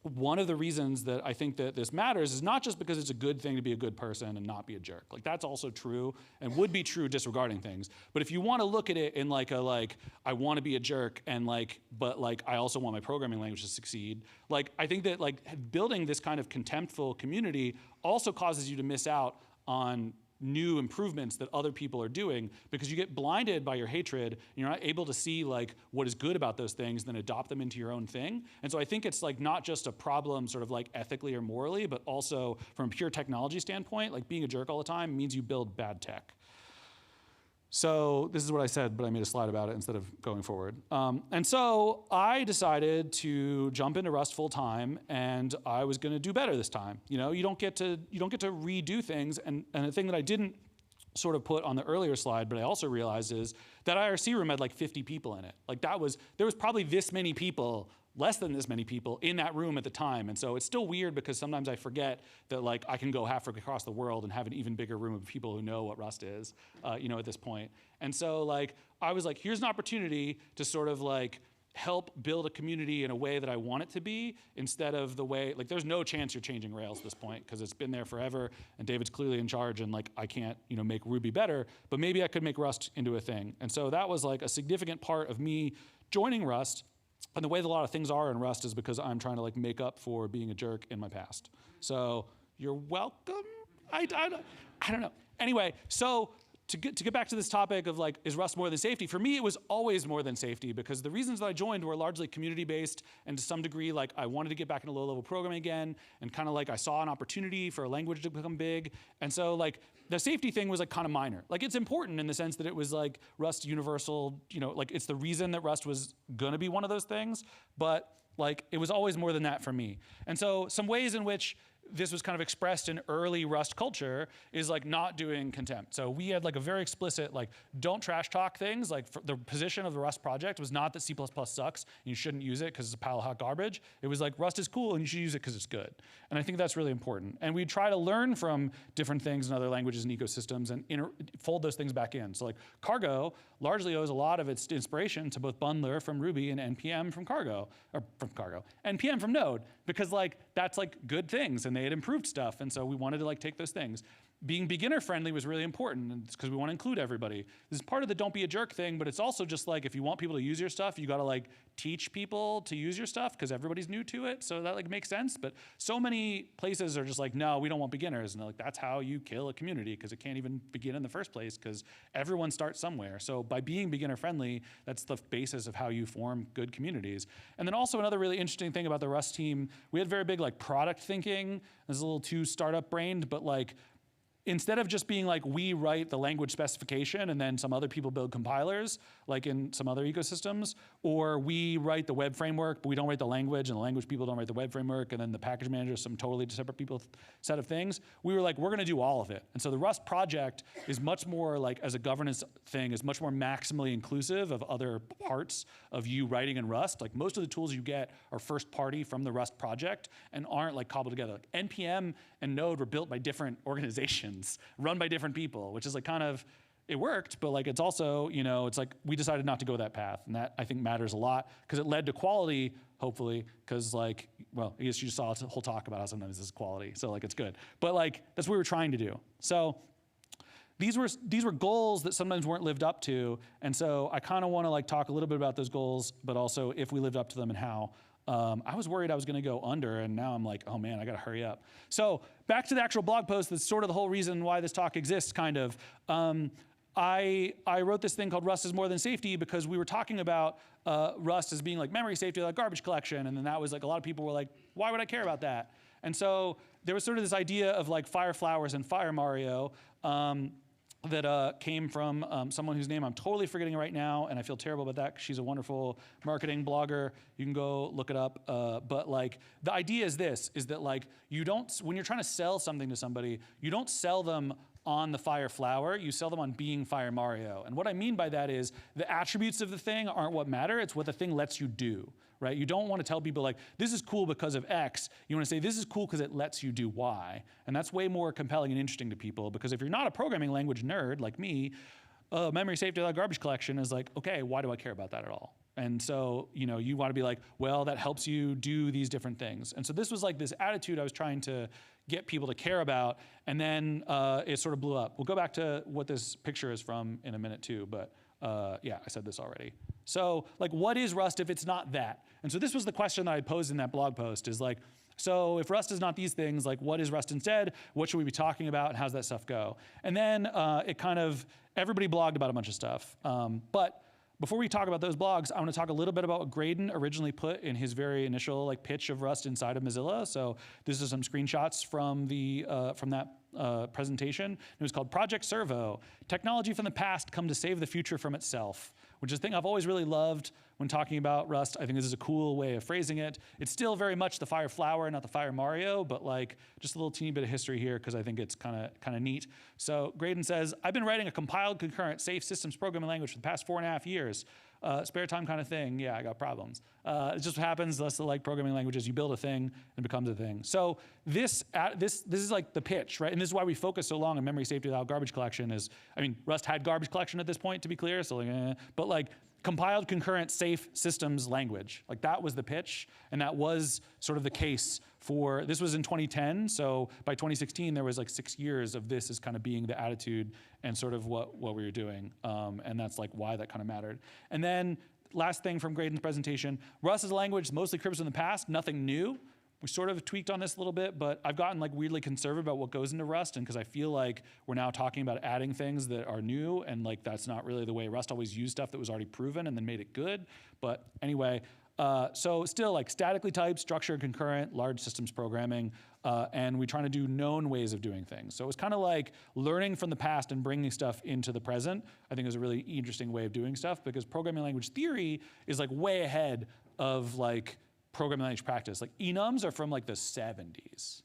one of the reasons that I think that this matters is not just because it's a good thing to be a good person and not be a jerk. Like that's also true and would be true disregarding things. But if you want to look at it in like I want to be a jerk and like, but like I also want my programming language to succeed. Like I think that like building this kind of contemptful community also causes you to miss out on new improvements that other people are doing, because you get blinded by your hatred and you're not able to see like what is good about those things, then adopt them into your own thing. And so I think it's like not just a problem sort of like ethically or morally, but also from a pure technology standpoint, like being a jerk all the time means you build bad tech. So this is what I said, but I made a slide about it instead of going forward. And so I decided to jump into Rust full time, and I was going to do better this time. You don't get to redo things. And the thing that I didn't sort of put on the earlier slide, but I also realized is that IRC room had like 50 people in it. Like there was probably this many people, less than this many people in that room at the time. And so it's still weird because sometimes I forget that like I can go halfway across the world and have an even bigger room of people who know what Rust is, at this point. And so like, I was like, here's an opportunity to sort of like help build a community in a way that I want it to be, instead of the way, like there's no chance you're changing Rails at this point because it's been there forever and David's clearly in charge, and like I can't, make Ruby better, but maybe I could make Rust into a thing. And so that was like a significant part of me joining Rust. And the way that a lot of things are in Rust is because I'm trying to like make up for being a jerk in my past. So you're welcome. I don't know. Anyway, so to get back to this topic of like, is Rust more than safety? For me, it was always more than safety, because the reasons that I joined were largely community-based, and to some degree, like I wanted to get back into low-level programming again, and kind of like I saw an opportunity for a language to become big. And so like the safety thing was like kind of minor. Like it's important in the sense that it was like Rust universal, like it's the reason that Rust was gonna be one of those things, but like it was always more than that for me. And so some ways in which this was kind of expressed in early Rust culture is like not doing contempt. So we had like a very explicit like don't trash talk things. Like the position of the Rust project was not that C++ sucks and you shouldn't use it because it's a pile of hot garbage. It was like Rust is cool and you should use it because it's good. And I think that's really important. And we try to learn from different things in other languages and ecosystems and fold those things back in. So like Cargo largely owes a lot of its inspiration to both Bundler from Ruby and NPM from NPM from Node, because like that's like good things and they had improved stuff, and so we wanted to like take those things. Being beginner friendly was really important because we want to include everybody. This is part of the don't be a jerk thing, but it's also just like if you want people to use your stuff, you got to like teach people to use your stuff because everybody's new to it. So that like makes sense. But so many places are just like, no, we don't want beginners, and they're like, that's how you kill a community because it can't even begin in the first place because everyone starts somewhere. So by being beginner friendly, that's the basis of how you form good communities. And then also another really interesting thing about the Rust team, we had very big like product thinking. This is a little too startup brained, but like instead of just being like, we write the language specification and then some other people build compilers, like in some other ecosystems, or we write the web framework, but we don't write the language, and the language people don't write the web framework, and then the package manager is some totally separate people set of things. We were like, we're gonna do all of it. And so the Rust project is much more like, as a governance thing, is much more maximally inclusive of other parts of you writing in Rust. Like most of the tools you get are first party from the Rust project and aren't like cobbled together. Like NPM and Node were built by different organizations, run by different people, which is like kind of, it worked, but like it's also, it's like we decided not to go that path, and that I think matters a lot because it led to quality, hopefully, because like, well, I guess you saw a whole talk about how sometimes this is quality, so like it's good. But like, that's what we were trying to do. So these were goals that sometimes weren't lived up to, and so I kind of want to like talk a little bit about those goals, but also if we lived up to them and how. I was worried I was going to go under, and now I'm like, oh man, I got to hurry up. So back to the actual blog post. That's sort of the whole reason why this talk exists, kind of. I wrote this thing called Rust is More Than Safety because we were talking about Rust as being like memory safety, like garbage collection, and then that was like a lot of people were like, why would I care about that? And so there was sort of this idea of like Fire Flowers and Fire Mario that came from someone whose name I'm totally forgetting right now, and I feel terrible about that because she's a wonderful marketing blogger. You can go look it up. But like the idea is this, is that like you don't, when you're trying to sell something to somebody, you don't sell them on the Fire Flower, you sell them on being Fire Mario. And what I mean by that is the attributes of the thing aren't what matter, it's what the thing lets you do, right? You don't want to tell people like, this is cool because of X. You want to say, this is cool because it lets you do Y. And that's way more compelling and interesting to people, because if you're not a programming language nerd like me, memory safety without garbage collection is like, okay, why do I care about that at all? And so, you know, you want to be like, well, that helps you do these different things. And so this was like this attitude I was trying to get people to care about, and then it sort of blew up. We'll go back to what this picture is from in a minute too, but yeah, I said this already. So like, what is Rust if it's not that? And so this was the question that I posed in that blog post, is like, so if Rust is not these things, like what is Rust instead? What should we be talking about, and how's that stuff go? And then it kind of, everybody blogged about a bunch of stuff. But before we talk about those blogs, I want to talk a little bit about what Graydon originally put in his very initial like pitch of Rust inside of Mozilla. So this is some screenshots from that presentation. It was called Project Servo: Technology from the Past Come to Save the Future from Itself, which is a thing I've always really loved when talking about Rust. I think this is a cool way of phrasing it. It's still very much the Fire Flower, not the Fire Mario, but like just a little teeny bit of history here because I think it's kind of neat. So Graydon says, I've been writing a compiled, concurrent, safe systems programming language for the past 4.5 years. Spare time kind of thing. Yeah, I got problems. It just happens. That's the like programming languages. You build a thing and it becomes a thing. So this is like the pitch, right? And this is why we focus so long on memory safety without garbage collection. Is, I mean, Rust had garbage collection at this point, to be clear. So like, but like compiled, concurrent, safe systems language. Like that was the pitch, and that was sort of the case for, this was in 2010, so by 2016 there was like 6 years of this as kind of being the attitude and sort of what we were doing, and that's like why that kind of mattered. And then last thing from Graydon's presentation, Rust is a language mostly cribs from the past, nothing new. We sort of tweaked on this a little bit, but I've gotten like weirdly conservative about what goes into Rust, and because I feel like we're now talking about adding things that are new, and like that's not really the way Rust always used stuff that was already proven and then made it good. But anyway, so still like statically typed, structured, concurrent, large systems programming, and we're trying to do known ways of doing things. So it was kind of like learning from the past and bringing stuff into the present. I think is a really interesting way of doing stuff, because programming language theory is like way ahead of like programming language practice. Like enums are from like the 70s.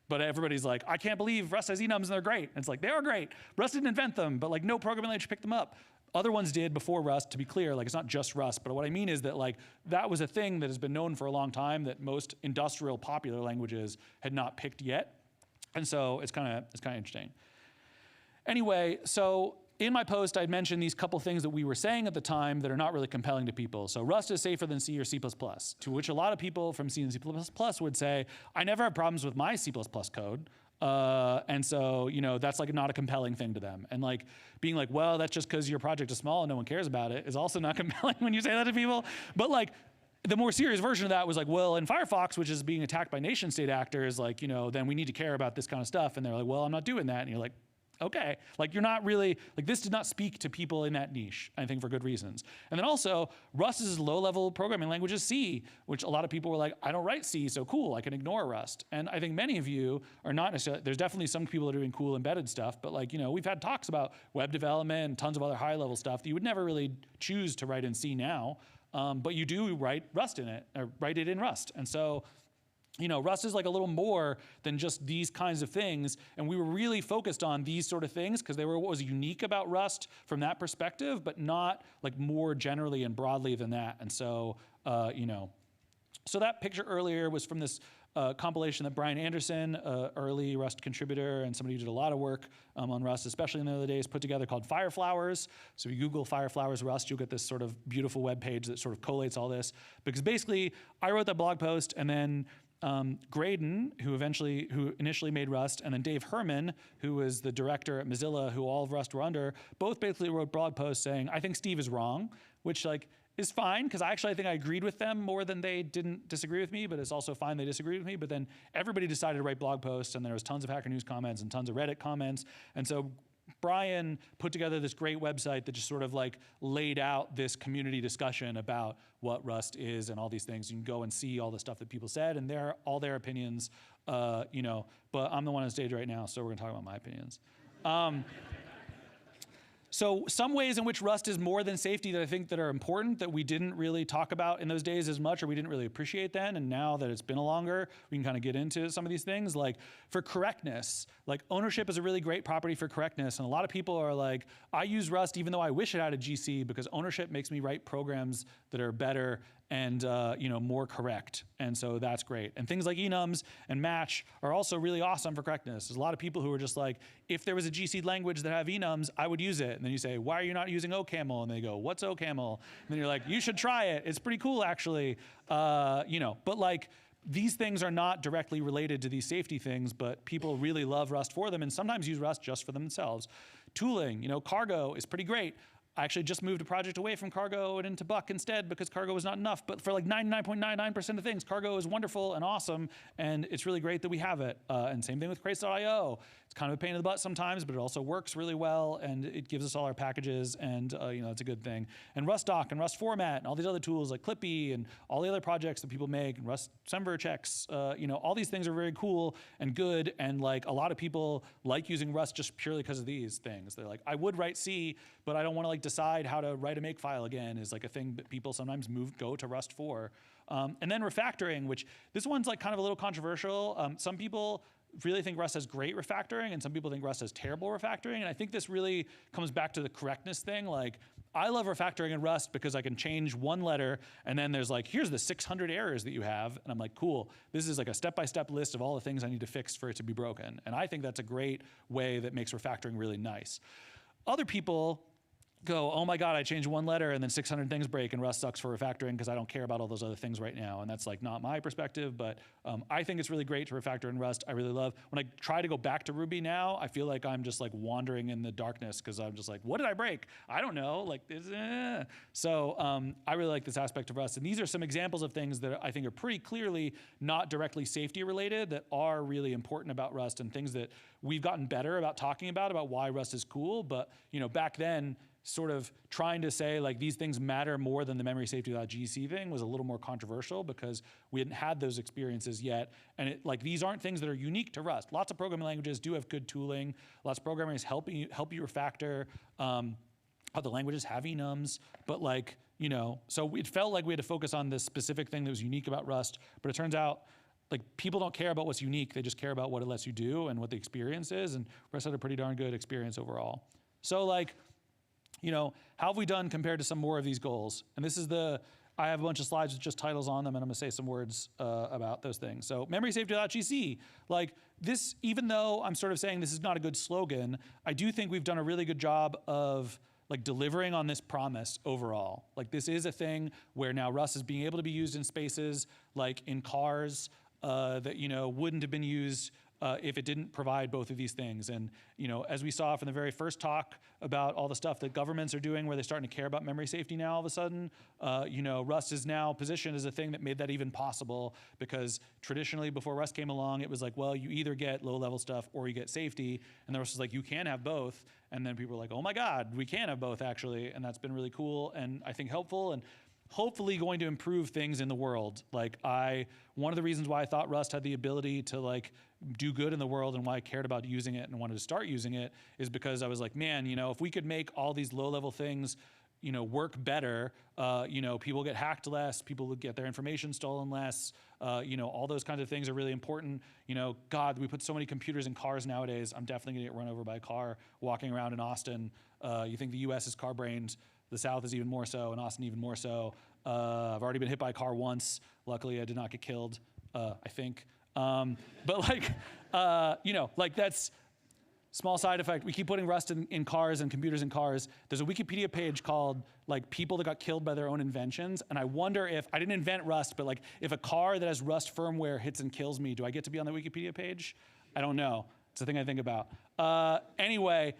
But everybody's like, I can't believe Rust has enums and they're great. And it's like, they are great. Rust didn't invent them, but like no programming language picked them up. Other ones did before Rust, to be clear. Like it's not just Rust, but what I mean is that like that was a thing that has been known for a long time that most industrial popular languages had not picked yet. And so it's kind of interesting. Anyway, so in my post, I'd mentioned these couple things that we were saying at the time that are not really compelling to people. So Rust is safer than C or C++, to which a lot of people from C and C++ would say, I never have problems with my C++ code. And so, you know, that's like not a compelling thing to them. And like being like, well, that's just because your project is small and no one cares about it is also not compelling when you say that to people. But like the more serious version of that was like, well, in Firefox, which is being attacked by nation state actors, like, you know, then we need to care about this kind of stuff. And they're like, well, I'm not doing that. And you're like, okay, like you're not really, like this did not speak to people in that niche, I think for good reasons. And then also, Rust is low-level programming language is C, which a lot of people were like, I don't write C, so cool, I can ignore Rust. And I think many of you are not necessarily, there's definitely some people that are doing cool embedded stuff, but like, you know, we've had talks about web development and tons of other high-level stuff that you would never really choose to write in C now, but you do write Rust in it, or write it in Rust. And so, you know, Rust is like a little more than just these kinds of things, and we were really focused on these sort of things because they were what was unique about Rust from that perspective, but not like more generally and broadly than that. And so, you know, so that picture earlier was from this compilation that Brian Anderson, early Rust contributor and somebody who did a lot of work on Rust, especially in the early days, put together called Fire Flowers. So if you Google Fire Flowers Rust, you'll get this sort of beautiful web page that sort of collates all this. Because basically, I wrote that blog post, and then Graydon, who initially made Rust, and then Dave Herman, who was the director at Mozilla, who all of Rust were under, both basically wrote blog posts saying, I think Steve is wrong, which is fine, because I think I agreed with them more than they didn't disagree with me, but it's also fine they disagreed with me. But then everybody decided to write blog posts, and there was tons of Hacker News comments and tons of Reddit comments. And so Brian put together this great website that just sort of laid out this community discussion about what Rust is and all these things. You can go and see all the stuff that people said, and all their opinions, but I'm the one on stage right now, so we're gonna talk about my opinions. So some ways in which Rust is more than safety that I think that are important that we didn't really talk about in those days as much, or we didn't really appreciate then, and now that it's been a longer, we can kind of get into some of these things. Like for correctness, ownership is a really great property for correctness, and a lot of people are like, I use Rust even though I wish it had a GC because ownership makes me write programs that are better and more correct, and so that's great. And things like enums and match are also really awesome for correctness. There's a lot of people who are just like, if there was a GC language that have enums, I would use it. And then you say, why are you not using OCaml? And they go, what's OCaml? And then you're like, you should try it. It's pretty cool, actually. But these things are not directly related to these safety things, but people really love Rust for them and sometimes use Rust just for themselves. Tooling, Cargo is pretty great. I actually just moved a project away from Cargo and into Buck instead because Cargo was not enough. But for 99.99% of things, Cargo is wonderful and awesome, and it's really great that we have it. And same thing with crates.io. It's kind of a pain in the butt sometimes, but it also works really well, and it gives us all our packages, and it's a good thing. And RustDoc and Rust Format and all these other tools like Clippy and all the other projects that people make, and Rust semver checks, all these things are very cool and good, and a lot of people like using Rust just purely because of these things. They're like, I would write C, but I don't want to decide how to write a makefile again, is a thing that people sometimes go to Rust for. And then refactoring, which this one's kind of a little controversial. Some people really think Rust has great refactoring, and some people think Rust has terrible refactoring. And I think this really comes back to the correctness thing. I love refactoring in Rust because I can change one letter, and then there's here's the 600 errors that you have. And I'm like, cool, this is a step-by-step list of all the things I need to fix for it to be broken. And I think that's a great way that makes refactoring really nice. Other people go, oh my God, I changed one letter and then 600 things break and Rust sucks for refactoring because I don't care about all those other things right now. And that's not my perspective, but I think it's really great to refactor in Rust. I really love, when I try to go back to Ruby now, I feel like I'm just wandering in the darkness because I'm just what did I break? I don't know, So I really like this aspect of Rust. And these are some examples of things that I think are pretty clearly not directly safety related that are really important about Rust, and things that we've gotten better about talking about why Rust is cool. But back then, sort of trying to say these things matter more than the memory safety.gc thing was a little more controversial because we hadn't had those experiences yet. And these aren't things that are unique to Rust. Lots of programming languages do have good tooling. Lots of programmers help you refactor. Other languages have enums, but so it felt like we had to focus on this specific thing that was unique about Rust. But it turns out people don't care about what's unique. They just care about what it lets you do and what the experience is. And Rust had a pretty darn good experience overall. So how have we done compared to some more of these goals? And this is I have a bunch of slides with just titles on them, and I'm gonna say some words about those things. So memory safety.gc, this, even though I'm sort of saying this is not a good slogan, I do think we've done a really good job of delivering on this promise overall. This is a thing where now Rust is being able to be used in spaces in cars that wouldn't have been used if it didn't provide both of these things. And as we saw from the very first talk about all the stuff that governments are doing where they're starting to care about memory safety now all of a sudden, Rust is now positioned as a thing that made that even possible, because traditionally before Rust came along, it was well, you either get low-level stuff or you get safety, and the Rust was you can have both. And then people were oh my God, we can have both actually, and that's been really cool and I think helpful, and hopefully going to improve things in the world. One of the reasons why I thought Rust had the ability to do good in the world and why I cared about using it and wanted to start using it is because I was man, if we could make all these low-level things work better, people get hacked less, people would get their information stolen less, all those kinds of things are really important. God, we put so many computers in cars nowadays. I'm definitely gonna get run over by a car walking around in Austin. You think the US is car-brained, the South is even more so, and Austin even more so. I've already been hit by a car once. Luckily, I did not get killed, I think. But that's, Small side effect, we keep putting Rust in cars and computers in cars. There's a Wikipedia page called like people that got killed by their own inventions. And I wonder if, I didn't invent Rust, but like if a car that has Rust firmware hits and kills me, do I get to be on the Wikipedia page? I don't know. It's a thing I think about. Anyway,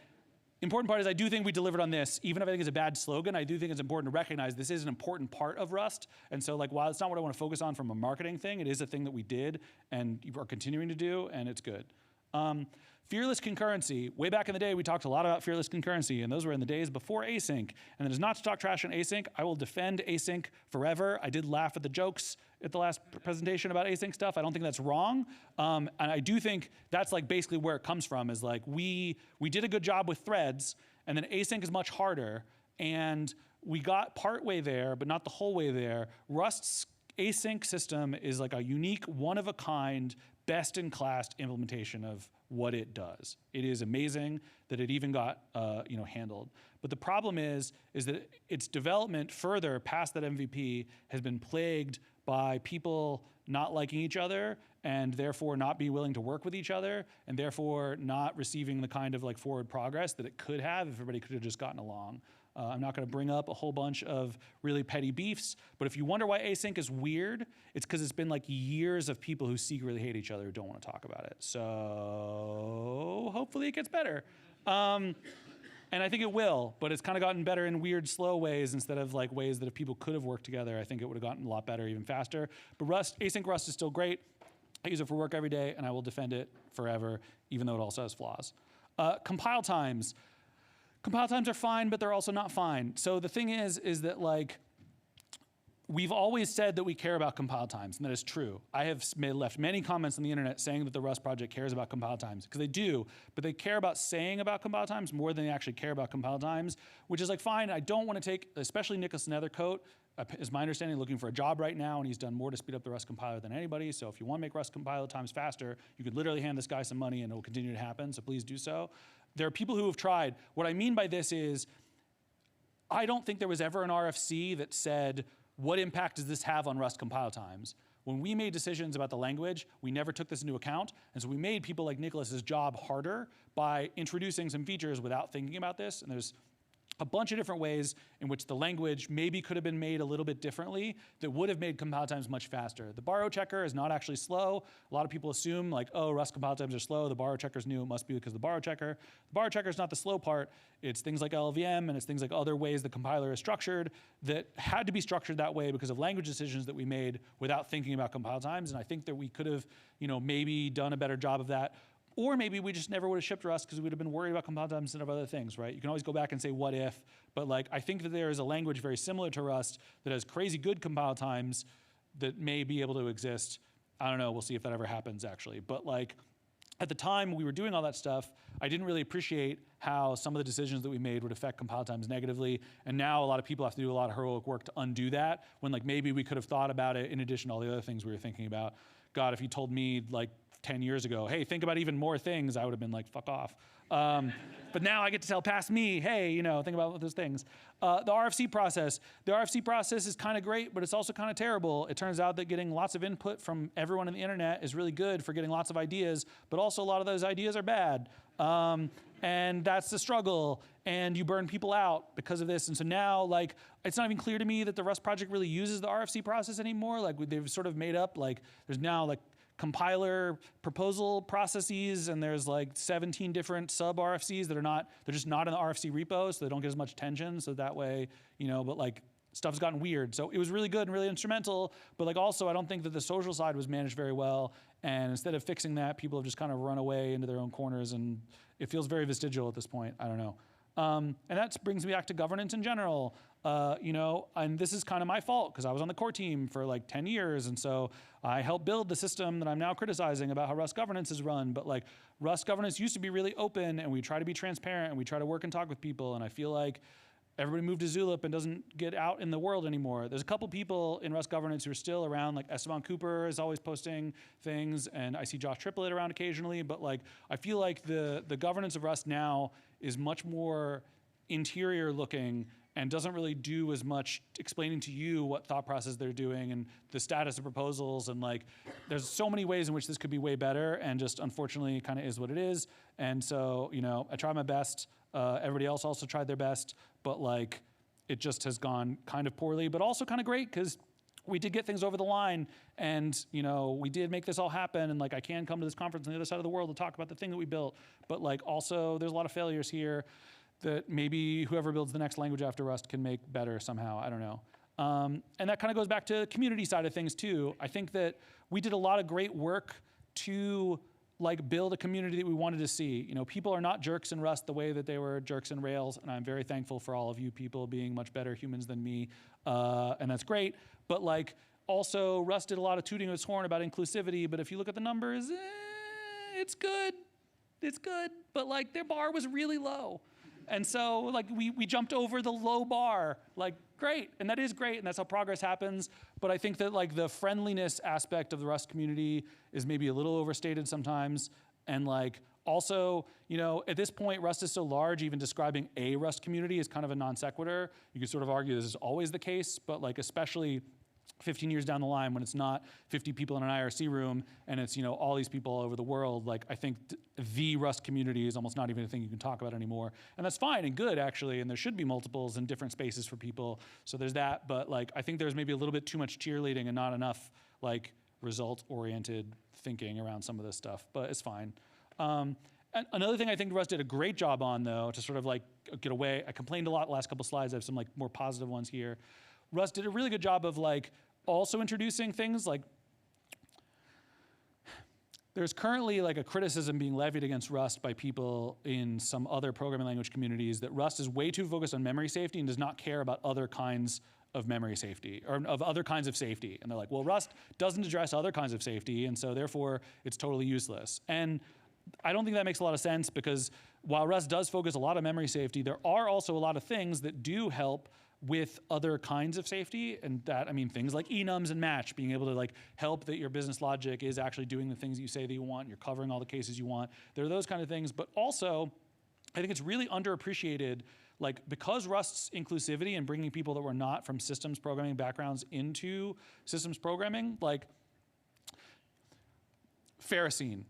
important part is I do think we delivered on this. Even if I think it's a bad slogan, I do think it's important to recognize this is an important part of Rust. And so like while it's not what I want to focus on from a marketing thing, it is a thing that we did and are continuing to do, and it's good. Fearless concurrency. Way back in the day, we talked a lot about fearless concurrency, and those were in the days before async. And that is not to talk trash on async. I will defend async forever. I did laugh at the jokes at the last presentation about async stuff. I don't think that's wrong. And I do think that's like basically where it comes from, is like we did a good job with threads, and then async is much harder. And we got part way there, but not the whole way there. Rust's async system is like a unique, one-of-a-kind, best-in-class implementation of what it does. It is amazing that it even got handled. But the problem is that its development further past that MVP has been plagued by people not liking each other and therefore not be willing to work with each other and therefore not receiving the kind of like forward progress that it could have if everybody could have just gotten along. I'm not going to bring up a whole bunch of really petty beefs, but if you wonder why async is weird, it's because it's been like years of people who secretly hate each other who don't want to talk about it. So hopefully it gets better. And I think it will, but it's kind of gotten better in weird, slow ways instead of like ways that if people could have worked together, I think it would have gotten a lot better even faster. But async Rust is still great. I use it for work every day, and I will defend it forever, even though it also has flaws. Compile times. Compile times are fine, but they're also not fine. So the thing is that like, we've always said that we care about compile times, and that is true. I have left many comments on the internet saying that the Rust project cares about compile times, because they do, but they care about saying about compile times more than they actually care about compile times, which is like fine. I don't want to take, especially Nicholas Nethercoat, is my understanding, looking for a job right now, and he's done more to speed up the Rust compiler than anybody. So if you want to make Rust compile times faster, you could literally hand this guy some money and it will continue to happen, so please do so. There are people who have tried. What I mean by this is, I don't think there was ever an RFC that said, what impact does this have on Rust compile times? When we made decisions about the language, we never took this into account. And so we made people like Nicholas's job harder by introducing some features without thinking about this. And there's a bunch of different ways in which the language maybe could have been made a little bit differently that would have made compile times much faster. The borrow checker is not actually slow. A lot of people assume like, oh, Rust compile times are slow. The borrow checker's new. It must be because of the borrow checker. The borrow checker is not the slow part. It's things like LLVM, and it's things like other ways the compiler is structured that had to be structured that way because of language decisions that we made without thinking about compile times. And I think that we could have, maybe done a better job of that. Or maybe we just never would have shipped Rust because we would have been worried about compile times instead of other things, right? You can always go back and say what if, but like I think that there is a language very similar to Rust that has crazy good compile times that may be able to exist. I don't know, we'll see if that ever happens actually. But like at the time we were doing all that stuff, I didn't really appreciate how some of the decisions that we made would affect compile times negatively. And now a lot of people have to do a lot of heroic work to undo that when like maybe we could have thought about it in addition to all the other things we were thinking about. God, if you told me like 10 years ago, hey, think about even more things, I would have been like, fuck off. But now I get to tell past me, hey, think about those things. The RFC process. The RFC process is kind of great, but it's also kind of terrible. It turns out that getting lots of input from everyone on the internet is really good for getting lots of ideas, but also a lot of those ideas are bad. And that's the struggle, and you burn people out because of this. And so now, like, it's not even clear to me that the Rust project really uses the RFC process anymore. Like, they've sort of made up, like, there's now, like, compiler proposal processes, and there's like 17 different sub RFCs that they're just not in the RFC repo, so they don't get as much attention. So that way, but like stuff's gotten weird. So it was really good and really instrumental, but like also I don't think that the social side was managed very well. And instead of fixing that, people have just kind of run away into their own corners, and it feels very vestigial at this point. I don't know. And that brings me back to governance in general. And this is kind of my fault because I was on the core team for like 10 years. And so I helped build the system that I'm now criticizing about how Rust governance is run. But like Rust governance used to be really open, and we try to be transparent, and we try to work and talk with people. And I feel like everybody moved to Zulip and doesn't get out in the world anymore. There's a couple people in Rust governance who are still around, like Esteban Cooper is always posting things, and I see Josh Triplett around occasionally. But like I feel like the governance of Rust now is much more interior looking and doesn't really do as much explaining to you what thought process they're doing and the status of proposals. And like, there's so many ways in which this could be way better, and just unfortunately kind of is what it is. And so, you know, I tried my best. Everybody else also tried their best, but like, it just has gone kind of poorly, but also kind of great because we did get things over the line, and you know, we did make this all happen, and like I can come to this conference on the other side of the world to talk about the thing that we built, but like also there's a lot of failures here that maybe whoever builds the next language after Rust can make better somehow, I don't know. And that kind of goes back to the community side of things too. I think that we did a lot of great work to like build a community that we wanted to see. You know, people are not jerks in Rust the way that they were jerks in Rails, and I'm very thankful for all of you people being much better humans than me, and that's great. But like, also Rust did a lot of tooting its horn about inclusivity, but if you look at the numbers, it's good, but like their bar was really low. And so like we jumped over the low bar, like great, and that is great, and that's how progress happens. But I think that like the friendliness aspect of the Rust community is maybe a little overstated sometimes. And like also, you know, at this point, Rust is so large, even describing a Rust community is kind of a non sequitur. You could sort of argue this is always the case, but like especially 15 years down the line when it's not 50 people in an IRC room and it's, you know, all these people all over the world, like I think the Rust community is almost not even a thing you can talk about anymore. And that's fine and good actually, and there should be multiples and different spaces for people. So there's that, but like I think there's maybe a little bit too much cheerleading and not enough like result-oriented thinking around some of this stuff, but it's fine. And another thing I think Rust did a great job on though, to sort of like get away, I complained a lot the last couple slides, I have some like more positive ones here. Rust did a really good job of like also introducing things like, there's currently like a criticism being levied against Rust by people in some other programming language communities that Rust is way too focused on memory safety and does not care about other kinds of memory safety, or of other kinds of safety. And they're like, well, Rust doesn't address other kinds of safety, and so therefore it's totally useless. And I don't think that makes a lot of sense, because while Rust does focus a lot on memory safety, there are also a lot of things that do help with other kinds of safety, and that, I mean, things like enums and match, being able to like help that your business logic is actually doing the things that you say that you want, you're covering all the cases you want. There are those kind of things, but also, I think it's really underappreciated, like because Rust's inclusivity and bringing people that were not from systems programming backgrounds into systems programming, like Ferrocene.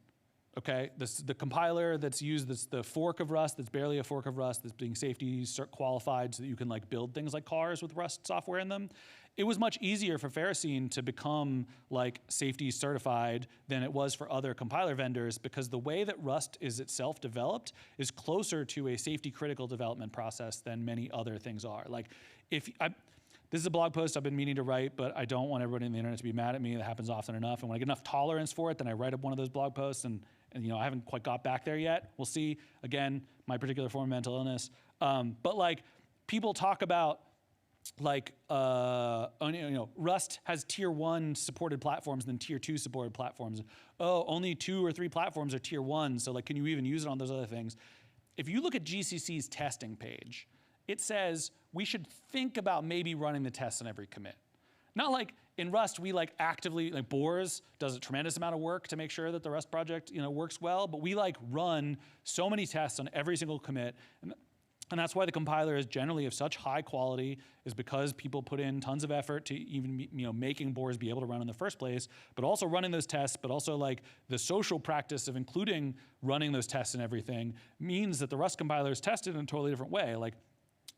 Okay, the compiler that's used, the fork of Rust, that's barely a fork of Rust, that's being safety qualified so that you can like build things like cars with Rust software in them. It was much easier for Ferrocene to become like safety certified than it was for other compiler vendors, because the way that Rust is itself developed is closer to a safety critical development process than many other things are. Like this is a blog post I've been meaning to write, but I don't want everybody on the internet to be mad at me. That happens often enough. And when I get enough tolerance for it, then I write up one of those blog posts, and you know, I haven't quite got back there yet. We'll see. Again, my particular form of mental illness. But like, people talk about like, you know, Rust has tier 1 supported platforms and then tier 2 supported platforms. Oh, only 2 or 3 platforms are tier 1, so like, can you even use it on those other things? If you look at GCC's testing page, it says we should think about maybe running the tests on every commit. Not like in Rust, we like actively, like Boars does a tremendous amount of work to make sure that the Rust project, you know, works well, but we like run so many tests on every single commit. And that's why the compiler is generally of such high quality, is because people put in tons of effort to even, you know, making Boars be able to run in the first place, but also running those tests, but also like the social practice of including running those tests and everything means that the Rust compiler is tested in a totally different way. Like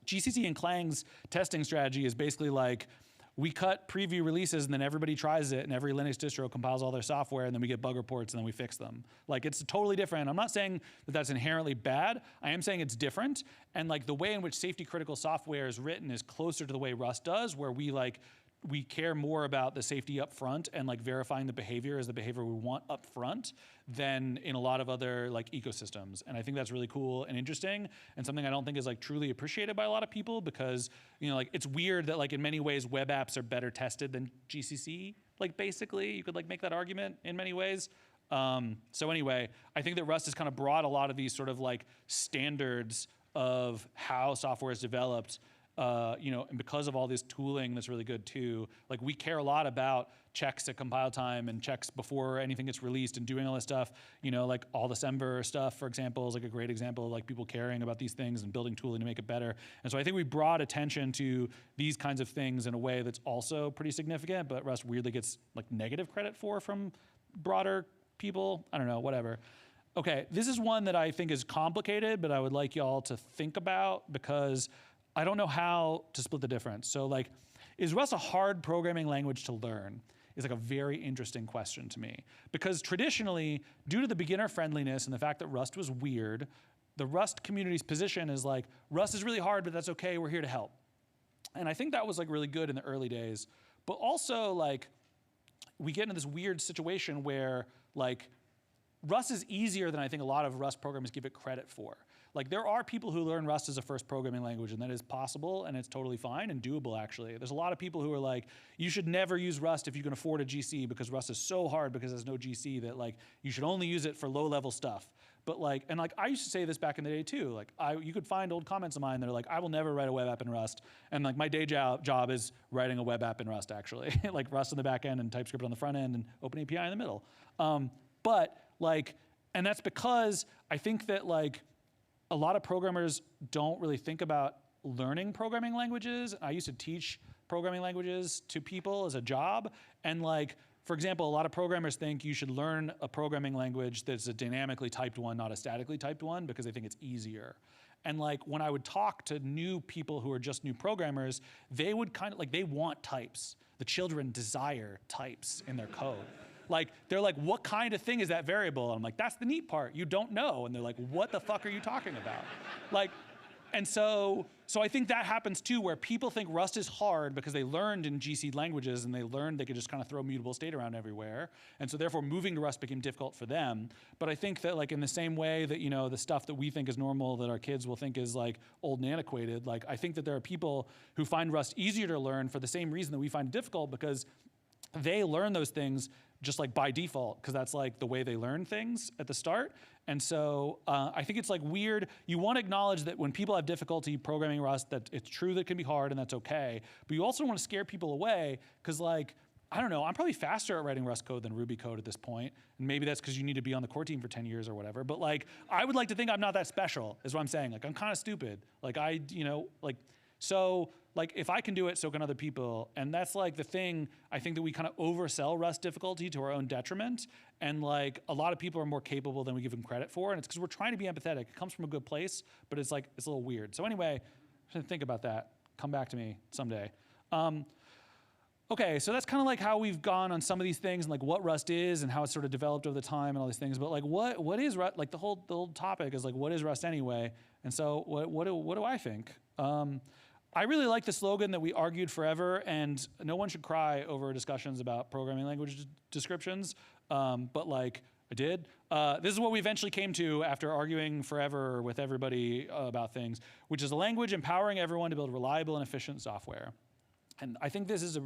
GCC and Clang's testing strategy is basically like, we cut preview releases and then everybody tries it and every Linux distro compiles all their software and then we get bug reports and then we fix them. Like, it's totally different. I'm not saying that that's inherently bad. I am saying it's different. And like the way in which safety critical software is written is closer to the way Rust does, where we care more about the safety up front and like verifying the behavior as the behavior we want up front than in a lot of other like ecosystems. And I think that's really cool and interesting, and something I don't think is like truly appreciated by a lot of people, because, you know, like it's weird that like in many ways web apps are better tested than GCC. Like basically you could like make that argument in many ways. So anyway, I think that Rust has kind of brought a lot of these sort of like standards of how software is developed and because of all this tooling that's really good too, like we care a lot about checks at compile time and checks before anything gets released and doing all this stuff, like all the semver stuff, for example, is like a great example of like people caring about these things and building tooling to make it better. And so I think we brought attention to these kinds of things in a way that's also pretty significant, but Rust weirdly gets like negative credit for from broader people. I don't know, whatever. Okay, this is one that I think is complicated, but I would like y'all to think about because I don't know how to split the difference. So like, is Rust a hard programming language to learn? Is like a very interesting question to me. Because traditionally, due to the beginner friendliness and the fact that Rust was weird, the Rust community's position is like, Rust is really hard, but that's okay, we're here to help. And I think that was like really good in the early days. But also like, we get into this weird situation where like, Rust is easier than I think a lot of Rust programmers give it credit for. Like there are people who learn Rust as a first programming language, and that is possible, and it's totally fine and doable actually. There's a lot of people who are like, you should never use Rust if you can afford a GC because Rust is so hard because there's no GC that like, you should only use it for low level stuff. But like, and like I used to say this back in the day too, like you could find old comments of mine that are like, I will never write a web app in Rust. And like my day job is writing a web app in Rust actually. Like Rust on the back end and TypeScript on the front end and OpenAPI in the middle. But like, and that's because I think that like a lot of programmers don't really think about learning programming languages. I used to teach programming languages to people as a job. And like, for example, a lot of programmers think you should learn a programming language that's a dynamically typed one, not a statically typed one, because they think it's easier. And like when I would talk to new people who are just new programmers, they would kind of like, they want types. The children desire types in their code. Like, they're like, what kind of thing is that variable? And I'm like, that's the neat part. You don't know. And they're like, what the fuck are you talking about? Like, and so I think that happens too, where people think Rust is hard because they learned in GC languages and they learned they could just kind of throw mutable state around everywhere. And so therefore moving to Rust became difficult for them. But I think that like in the same way that, the stuff that we think is normal that our kids will think is like old and antiquated, like I think that there are people who find Rust easier to learn for the same reason that we find it difficult, because they learn those things just like by default, because that's like the way they learn things at the start. And so I think it's like weird. You want to acknowledge that when people have difficulty programming Rust, that it's true that it can be hard and that's okay. But you also want to scare people away because like, I don't know, I'm probably faster at writing Rust code than Ruby code at this point. And maybe that's because you need to be on the core team for 10 years or whatever. But like, I would like to think I'm not that special is what I'm saying. Like I'm kind of stupid. Like so like if I can do it, so can other people. And that's like the thing, I think that we kind of oversell Rust difficulty to our own detriment. And like a lot of people are more capable than we give them credit for. And it's because we're trying to be empathetic. It comes from a good place, but it's like, it's a little weird. So anyway, think about that. Come back to me someday. Okay, so that's kind of like how we've gone on some of these things and like what Rust is and how it's sort of developed over the time and all these things. But like what is Rust? Like the whole topic is like, what is Rust anyway? And so what do I think? I really like the slogan that we argued forever, and no one should cry over discussions about programming language descriptions, but like I did. This is what we eventually came to after arguing forever with everybody about things, which is a language empowering everyone to build reliable and efficient software. And I think this is a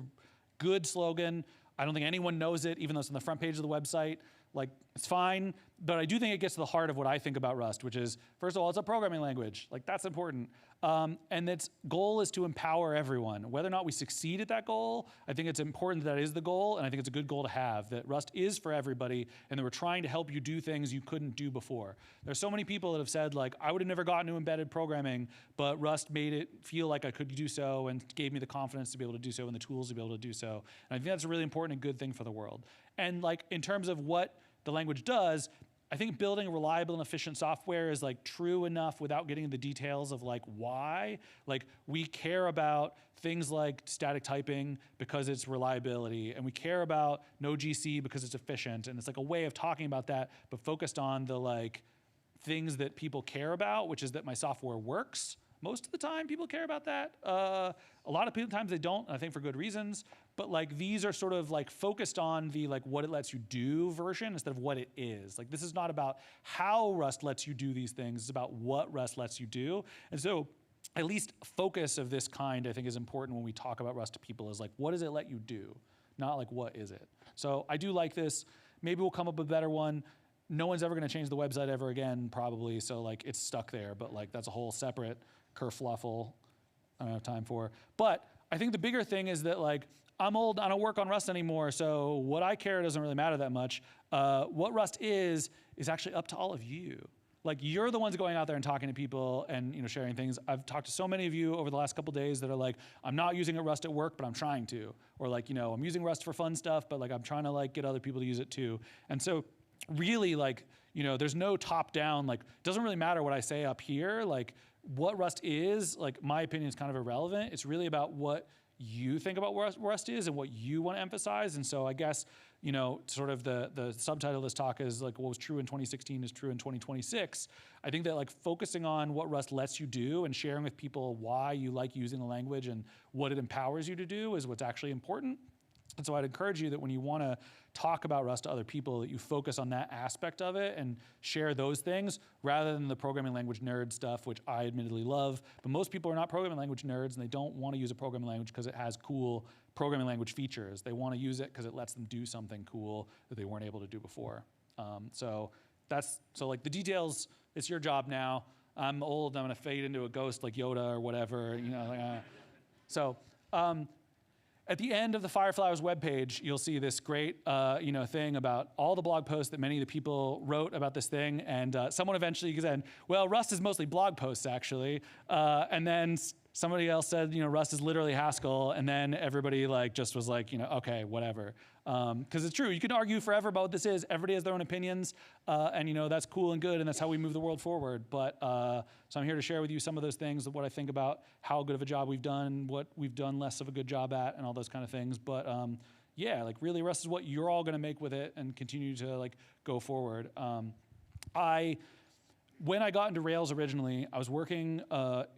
good slogan. I don't think anyone knows it, even though it's on the front page of the website. Like, it's fine, but I do think it gets to the heart of what I think about Rust, which is, first of all, it's a programming language. Like, that's important. And its goal is to empower everyone. Whether or not we succeed at that goal, I think it's important that is the goal, and I think it's a good goal to have, that Rust is for everybody, and that we're trying to help you do things you couldn't do before. There's so many people that have said, like, I would have never gotten to embedded programming, but Rust made it feel like I could do so and gave me the confidence to be able to do so and the tools to be able to do so. And I think that's a really important and good thing for the world. And like, in terms of what the language does, I think building reliable and efficient software is like true enough without getting into the details of like why. Like we care about things like static typing because it's reliability, and we care about no GC because it's efficient. And it's like a way of talking about that, but focused on the like things that people care about, which is that my software works. Most of the time people care about that. A lot of times they don't, and I think for good reasons. But like these are sort of like focused on the like what it lets you do version instead of what it is. Like this is not about how Rust lets you do these things, it's about what Rust lets you do. And so at least focus of this kind I think is important when we talk about Rust to people, is like what does it let you do? Not like what is it? So I do like this. Maybe we'll come up with a better one. No one's ever gonna change the website ever again, probably, so like it's stuck there, but like that's a whole separate kerfluffle. I don't have time for. But I think the bigger thing is that like, I'm old, I don't work on Rust anymore, so what I care doesn't really matter that much. What Rust is actually up to all of you. Like, you're the ones going out there and talking to people and, you know, sharing things. I've talked to so many of you over the last couple days that are like, I'm not using Rust at work, but I'm trying to. Or like, you know, I'm using Rust for fun stuff, but like, I'm trying to like get other people to use it too. And so really like, you know, there's no top down, like, it doesn't really matter what I say up here. Like, what Rust is, like, my opinion is kind of irrelevant. It's really about what you think about what Rust is and what you want to emphasize. And so I guess, you know, sort of the subtitle of this talk is like, what was true in 2016 is true in 2026. I think that like focusing on what Rust lets you do and sharing with people why you like using the language and what it empowers you to do is what's actually important. And so I'd encourage you that when you want to talk about Rust to other people, that you focus on that aspect of it and share those things rather than the programming language nerd stuff, which I admittedly love. But most people are not programming language nerds, and they don't want to use a programming language because it has cool programming language features. They want to use it because it lets them do something cool that they weren't able to do before. So like the details, it's your job now. I'm old, I'm going to fade into a ghost like Yoda or whatever, you know. At the end of the Fireflowers webpage, you'll see this great you know, thing about all the blog posts that many of the people wrote about this thing. And someone eventually said, well, Rust is mostly blog posts, actually. And then somebody else said, you know, Rust is literally Haskell. And then everybody like just was like, you know, okay, whatever. Because it's true, you can argue forever about what this is. Everybody has their own opinions. And you know, that's cool and good, and that's how we move the world forward. But so I'm here to share with you some of those things, of what I think about how good of a job we've done, what we've done less of a good job at, and all those kind of things. But yeah, like really Rust is what you're all gonna make with it and continue to like go forward. When I got into Rails originally, I was working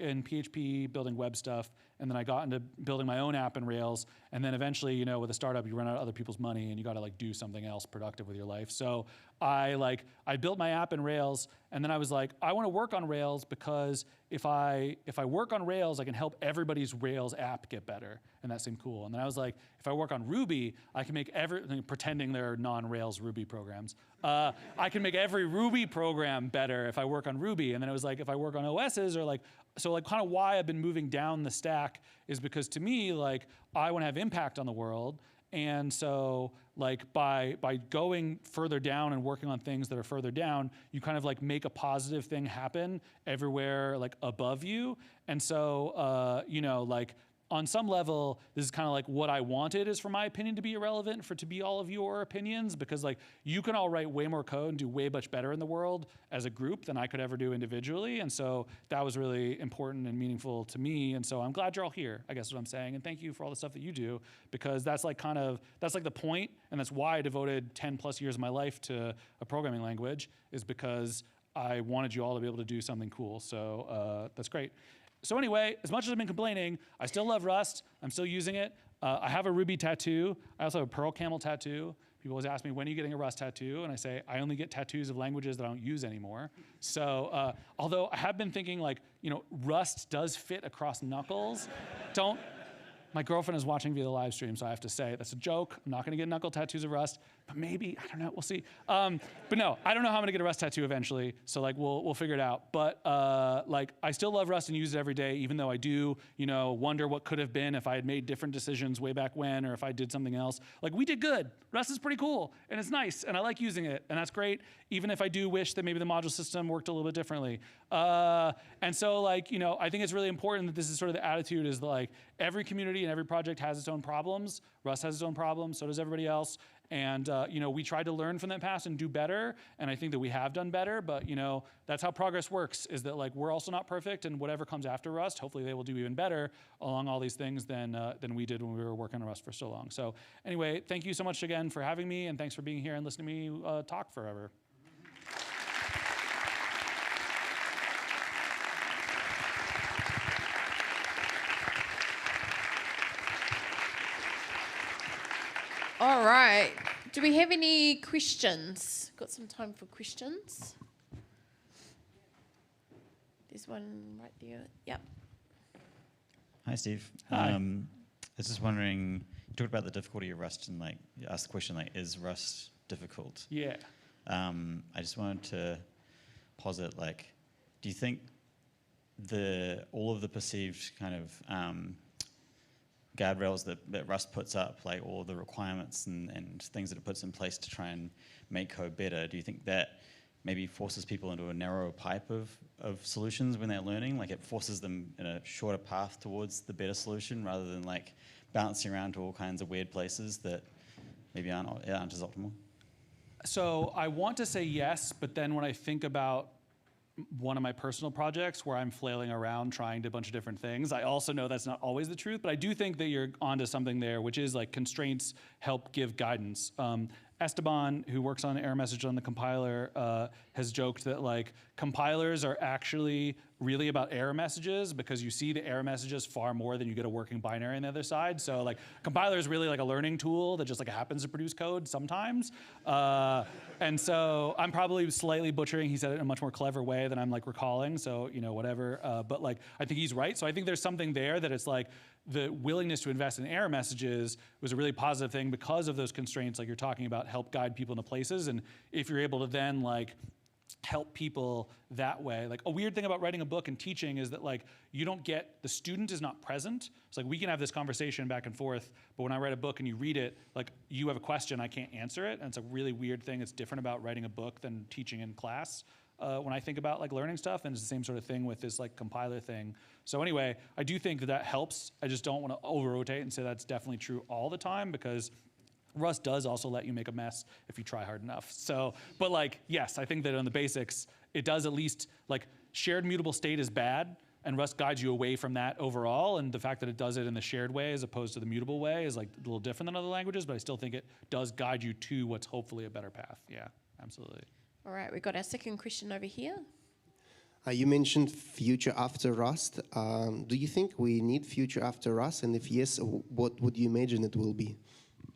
in PHP building web stuff, and then I got into building my own app in Rails, and then eventually, you know, with a startup, you run out of other people's money, and you got to like do something else productive with your life. So I built my app in Rails, and then I was like, I want to work on Rails because if I work on Rails, I can help everybody's Rails app get better, and that seemed cool. And then I was like, if I work on Ruby, I can make everything, pretending they're non-Rails Ruby programs. I can make every Ruby program better if I work on Ruby. And then it was like, if I work on OSs or like, so like kind of why I've been moving down the stack is because to me, like, I want to have impact on the world. And so like by going further down and working on things that are further down, you kind of like make a positive thing happen everywhere like above you. And so, you know, like on some level, this is kind of like what I wanted is for my opinion to be irrelevant, to be all of your opinions, because like you can all write way more code and do way much better in the world as a group than I could ever do individually. And so that was really important and meaningful to me. And so I'm glad you're all here, I guess is what I'm saying. And thank you for all the stuff that you do, because that's like that's like the point, and that's why I devoted 10 plus years of my life to a programming language, is because I wanted you all to be able to do something cool. So that's great. So anyway, as much as I've been complaining, I still love Rust. I'm still using it. I have a Ruby tattoo. I also have a Perl camel tattoo. People always ask me, when are you getting a Rust tattoo? And I say, I only get tattoos of languages that I don't use anymore. So although I have been thinking like, you know, Rust does fit across knuckles. My girlfriend is watching via the live stream, so I have to say, that's a joke. I'm not gonna get knuckle tattoos of Rust, but maybe, I don't know, we'll see. But no, I don't know how I'm gonna get a Rust tattoo eventually, so like we'll figure it out. But like I still love Rust and use it every day, even though I do, you know, wonder what could have been if I had made different decisions way back when, or if I did something else. Like we did good. Rust is pretty cool, and it's nice, and I like using it, and that's great, even if I do wish that maybe the module system worked a little bit differently. And so like, you know, I think it's really important that this is sort of the attitude, is like every community and every project has its own problems. Rust has its own problems, so does everybody else. And you know, we tried to learn from that past and do better, and I think that we have done better, but you know, that's how progress works, is that like we're also not perfect, and whatever comes after Rust, hopefully they will do even better along all these things than we did when we were working on Rust for so long. So anyway, thank you so much again for having me, and thanks for being here and listening to me talk forever. All right. Do we have any questions? Got some time for questions? There's one right there. Yep. Hi, Steve. Hi. I was just wondering, you talked about the difficulty of Rust, and like you asked the question, like, is Rust difficult? Yeah. I just wanted to posit, like, do you think all of the perceived kind of guardrails that Rust puts up, like all the requirements and things that it puts in place to try and make code better, do you think that maybe forces people into a narrower pipe of solutions when they're learning? Like it forces them in a shorter path towards the better solution rather than like bouncing around to all kinds of weird places that maybe aren't as optimal? So I want to say yes, but then when I think about one of my personal projects where I'm flailing around trying a bunch of different things, I also know that's not always the truth, but I do think that you're onto something there, which is like constraints help give guidance. Esteban, who works on error message on the compiler, has joked that like compilers are actually really about error messages because you see the error messages far more than you get a working binary on the other side. So like compiler is really like a learning tool that just like happens to produce code sometimes. And so I'm probably slightly butchering. He said it in a much more clever way than I'm like recalling. So, you know, whatever. But like, I think he's right. So I think there's something there that it's like the willingness to invest in error messages was a really positive thing because of those constraints like you're talking about help guide people into places. And if you're able to then like help people that way. Like a weird thing about writing a book and teaching is that like you don't get, the student is not present. It's like we can have this conversation back and forth, but when I write a book and you read it, like you have a question, I can't answer it. And it's a really weird thing. It's different about writing a book than teaching in class. When I think about like learning stuff, and it's the same sort of thing with this like compiler thing. So anyway, I do think that that helps. I just don't want to over-rotate and say that's definitely true all the time because Rust does also let you make a mess if you try hard enough. So, but like, yes, I think that on the basics, it does at least, like shared mutable state is bad, and Rust guides you away from that overall, and the fact that it does it in the shared way as opposed to the mutable way is like a little different than other languages, but I still think it does guide you to what's hopefully a better path. Yeah, absolutely. All right, we've got our second question over here. You mentioned future after Rust. Do you think we need future after Rust? And if yes, what would you imagine it will be?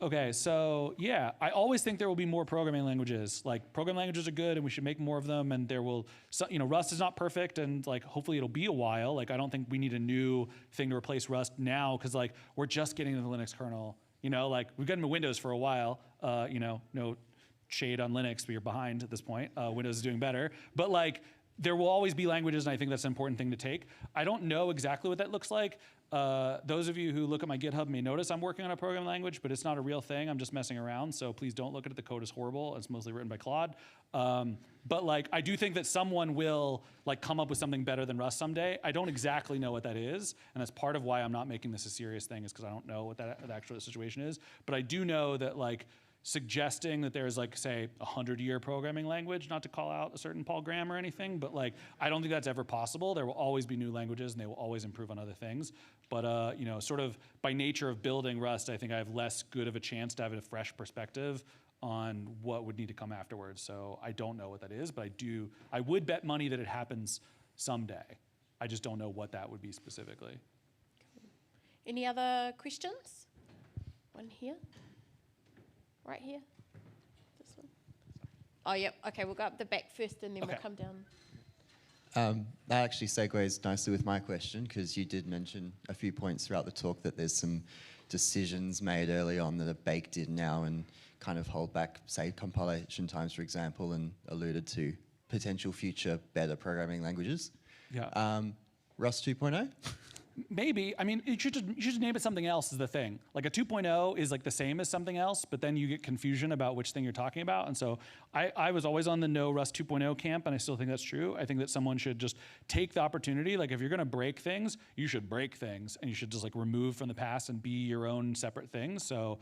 Okay, so yeah, I always think there will be more programming languages. Like programming languages are good and we should make more of them, and there will, you know, Rust is not perfect and like hopefully it'll be a while. Like I don't think we need a new thing to replace Rust now because like we're just getting to the Linux kernel. You know, like we've gotten to Windows for a while, you know, no shade on Linux, but you're behind at this point. Windows is doing better, but like there will always be languages, and I think that's an important thing to take. I don't know exactly what that looks like. Those of you who look at my GitHub may notice I'm working on a programming language, but it's not a real thing. I'm just messing around, so please don't look at it. The code is horrible. It's mostly written by Claude. But like, I do think that someone will like come up with something better than Rust someday. I don't exactly know what that is, and that's part of why I'm not making this a serious thing, is because I don't know what that the actual situation is. But I do know that like, suggesting that there's like, say, a 100-year programming language, not to call out a certain Paul Graham or anything, but like, I don't think that's ever possible. There will always be new languages and they will always improve on other things. But you know, sort of by nature of building Rust, I think I have less good of a chance to have a fresh perspective on what would need to come afterwards. So I don't know what that is, but I would bet money that it happens someday. I just don't know what that would be specifically. Any other questions? One here. Right here. This one. Oh, yep. Okay, we'll go up the back first and then we'll come down. That actually segues nicely with my question, because you did mention a few points throughout the talk that there's some decisions made early on that are baked in now and kind of hold back, say, compilation times, for example, and alluded to potential future better programming languages. Yeah. Rust 2.0? Maybe. I mean, you should just name it something else is the thing. Like a 2.0 is like the same as something else, but then you get confusion about which thing you're talking about. And so I was always on the no Rust 2.0 camp, and I still think that's true. I think that someone should just take the opportunity. Like if you're going to break things, you should break things, and you should just like remove from the past and be your own separate thing. So,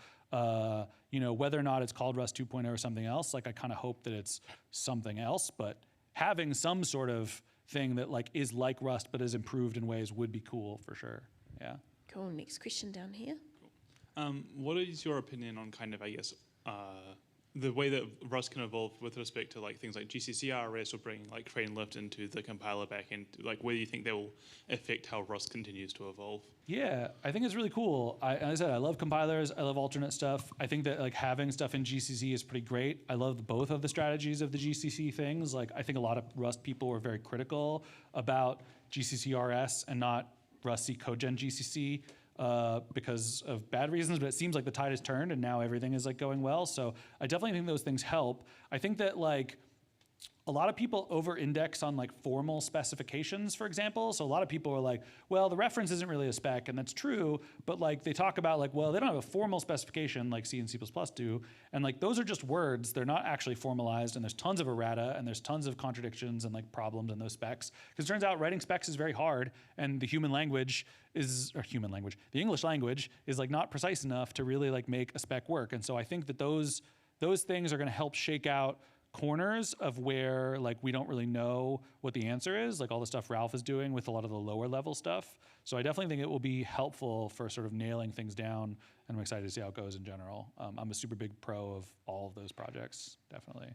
you know, whether or not it's called Rust 2.0 or something else, like I kind of hope that it's something else, but having some sort of thing that like is like Rust but is improved in ways would be cool for sure. Yeah. Cool. Next question down here. What is your opinion on kind of, I guess, the way that Rust can evolve with respect to like things like GCC RS or bringing like train lift into the compiler backend? Like, where do you think that will affect how Rust continues to evolve? Yeah, I think it's really cool. As I said, I love compilers. I love alternate stuff. I think that like having stuff in GCC is pretty great. I love both of the strategies of the GCC things. Like I think a lot of Rust people were very critical about GCC RS and not Rust C CodeGen GCC. Because of bad reasons, but it seems like the tide has turned and now everything is like going well. So I definitely think those things help. I think that like a lot of people over-index on like formal specifications, for example. So a lot of people are like, well, the reference isn't really a spec, and that's true, but like they talk about like, well, they don't have a formal specification like C and C++ do, and like those are just words. They're not actually formalized, and there's tons of errata, and there's tons of contradictions and like problems in those specs. Because it turns out writing specs is very hard, and the the English language is like not precise enough to really like make a spec work. And so I think that those things are going to help shake out corners of where like we don't really know what the answer is, like all the stuff Ralph is doing with a lot of the lower level stuff. So I definitely think it will be helpful for sort of nailing things down, and I'm excited to see how it goes in general. I'm a super big pro of all of those projects, definitely.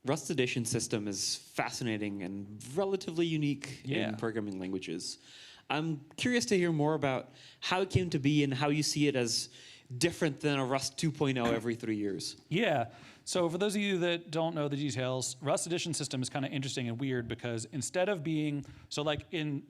Rust edition system is fascinating and relatively unique in programming languages. I'm curious to hear more about how it came to be and how you see it as different than a Rust 2.0 every 3 years. Yeah. So for those of you that don't know the details, Rust edition system is kind of interesting and weird because instead of being, so like in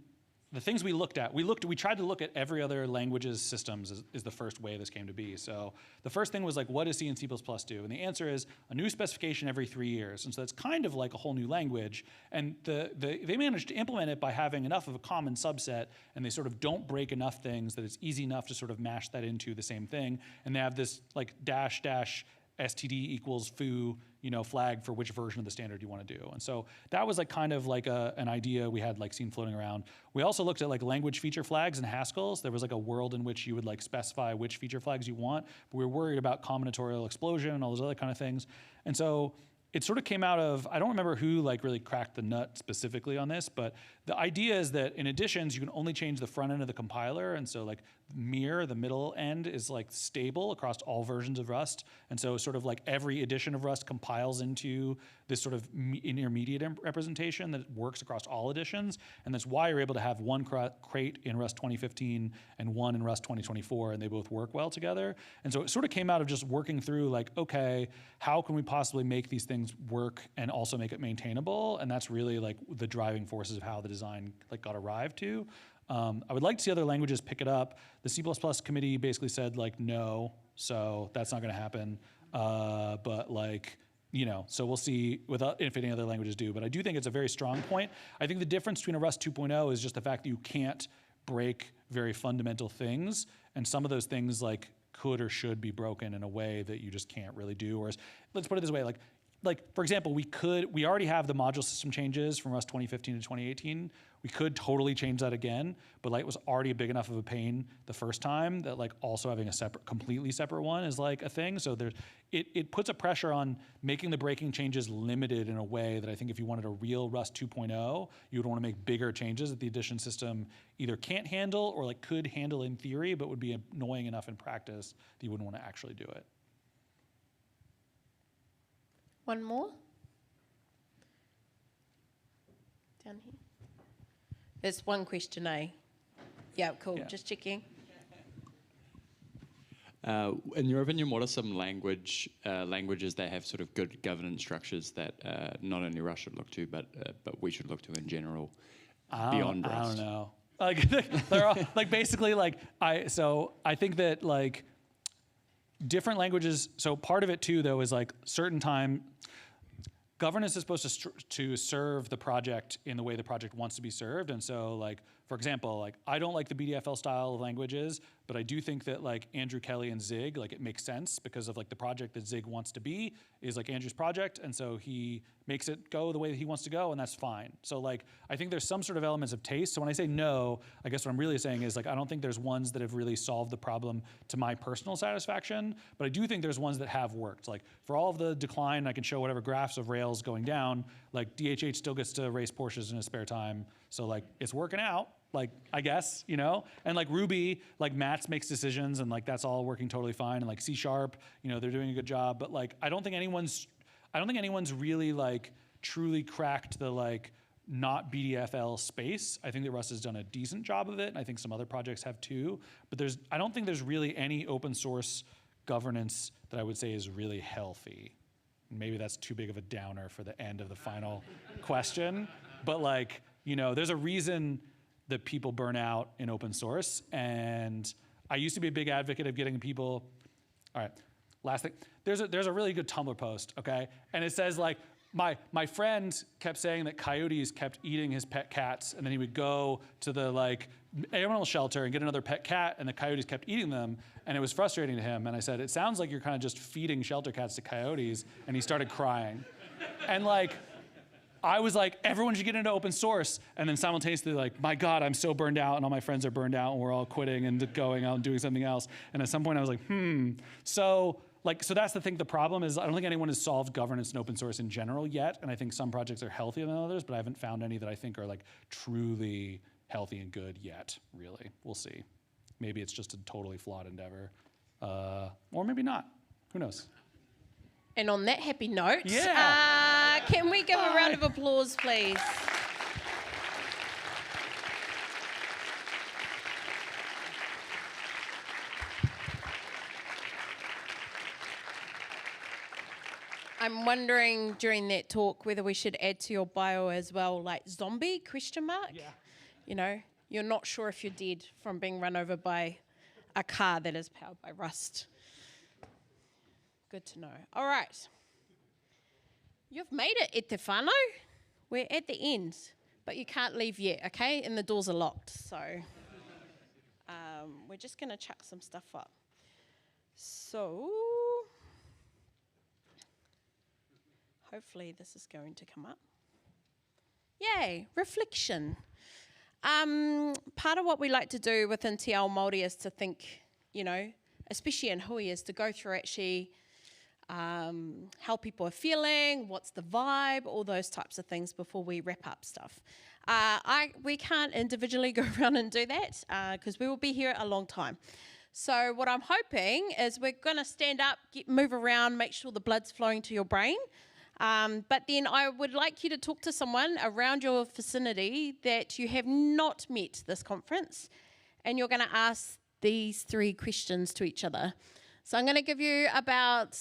the things we looked at, we tried to look at every other language's systems is the first way this came to be. So the first thing was like, what does C and C++ do? And the answer is a new specification every 3 years. And so that's kind of like a whole new language. And they managed to implement it by having enough of a common subset, and they sort of don't break enough things that it's easy enough to sort of mash that into the same thing. And they have this like -- std equals foo, flag for which version of the standard you want to do. And so that was like kind of like an idea we had like seen floating around. We also looked at like language feature flags and Haskells. There was like a world in which you would like specify which feature flags you want, but we were worried about combinatorial explosion and all those other kind of things. And so it sort of came out of, I don't remember who like really cracked the nut specifically on this, but the idea is that in additions, you can only change the front end of the compiler. And so like mir, the middle end, is like stable across all versions of Rust. And so sort of like every edition of Rust compiles into this sort of intermediate representation that works across all editions. And that's why you're able to have one crate in Rust 2015 and one in Rust 2024, and they both work well together. And so it sort of came out of just working through like, okay, how can we possibly make these things work and also make it maintainable? And that's really like the driving forces of how the design like got arrived to. I would like to see other languages pick it up. The C++ committee basically said like no, so that's not going to happen. But like, so we'll see if any other languages do. But I do think it's a very strong point. I think the difference between a Rust 2.0 is just the fact that you can't break very fundamental things, and some of those things like could or should be broken in a way that you just can't really do. Whereas, let's put it this way, like for example, we already have the module system changes from Rust 2015 to 2018. We could totally change that again, but like it was already a big enough of a pain the first time that like also having a completely separate one is like a thing. So it puts a pressure on making the breaking changes limited in a way that I think if you wanted a real Rust 2.0, you would want to make bigger changes that the edition system either can't handle or like could handle in theory, but would be annoying enough in practice that you wouldn't want to actually do it. One more? Down here. There's one question, eh? Yeah, cool. Yeah. Just checking. In your opinion, what are some languages that have sort of good governance structures that not only Rust should look to, but we should look to in general beyond Rust? I don't know. Like they're all, like basically like I think that like different languages. So part of it too, though, is like certain time. Governance is supposed to serve the project in the way the project wants to be served. And so like, for example, like I don't like the BDFL style of languages, but I do think that like Andrew Kelly and Zig, like it makes sense because of like the project that Zig wants to be is like Andrew's project. And so he makes it go the way that he wants to go, and that's fine. So like, I think there's some sort of elements of taste. So when I say no, I guess what I'm really saying is like, I don't think there's ones that have really solved the problem to my personal satisfaction, but I do think there's ones that have worked. Like for all of the decline, I can show whatever graphs of Rails going down, like DHH still gets to race Porsches in his spare time. So like, it's working out. Like, I guess, and like Ruby, like Mats makes decisions and like that's all working totally fine. And like C#, they're doing a good job. But like, I don't think anyone's really like truly cracked the like not BDFL space. I think that Rust has done a decent job of it. And I think some other projects have too. But I don't think there's really any open source governance that I would say is really healthy. Maybe that's too big of a downer for the end of the final question. But like, there's a reason that people burn out in open source, and I used to be a big advocate of getting people, all right, last thing. There's a really good Tumblr post, okay? And it says like, my friend kept saying that coyotes kept eating his pet cats, and then he would go to the like animal shelter and get another pet cat, and the coyotes kept eating them, and it was frustrating to him. And I said, it sounds like you're kind of just feeding shelter cats to coyotes, and he started crying. And like, I was like, everyone should get into open source, and then simultaneously like, my God, I'm so burned out, and all my friends are burned out, and we're all quitting and going out and doing something else. And at some point I was like, So that's the thing. The problem is I don't think anyone has solved governance in open source in general yet, and I think some projects are healthier than others, but I haven't found any that I think are like truly healthy and good yet, really. We'll see. Maybe it's just a totally flawed endeavor. Or maybe not. Who knows? And on that happy note, yeah. Can we give a round of applause, please? I'm wondering during that talk whether we should add to your bio as well, like zombie, ? Yeah. You know, you're not sure if you're dead from being run over by a car that is powered by Rust. Good to know. All right. You've made it, Etefano. We're at the end, but you can't leave yet, okay? And the doors are locked, so we're just going to chuck some stuff up. So hopefully this is going to come up. Yay, reflection. Part of what we like to do within TL Māori is to think, you know, especially in Hui, is to go through actually how people are feeling, what's the vibe, all those types of things before we wrap up stuff. We can't individually go around and do that because we will be here a long time. So what I'm hoping is we're going to stand up, move around, make sure the blood's flowing to your brain. But then I would like you to talk to someone around your vicinity that you have not met this conference, and you're going to ask these 3 questions to each other. So I'm going to give you about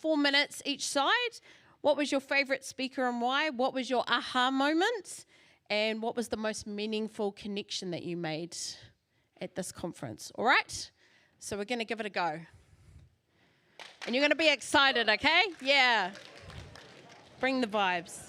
4 minutes each side. What was your favorite speaker and why? What was your aha moment? And what was the most meaningful connection that you made at this conference? All right? So we're going to give it a go. And you're going to be excited, okay? Yeah. Bring the vibes.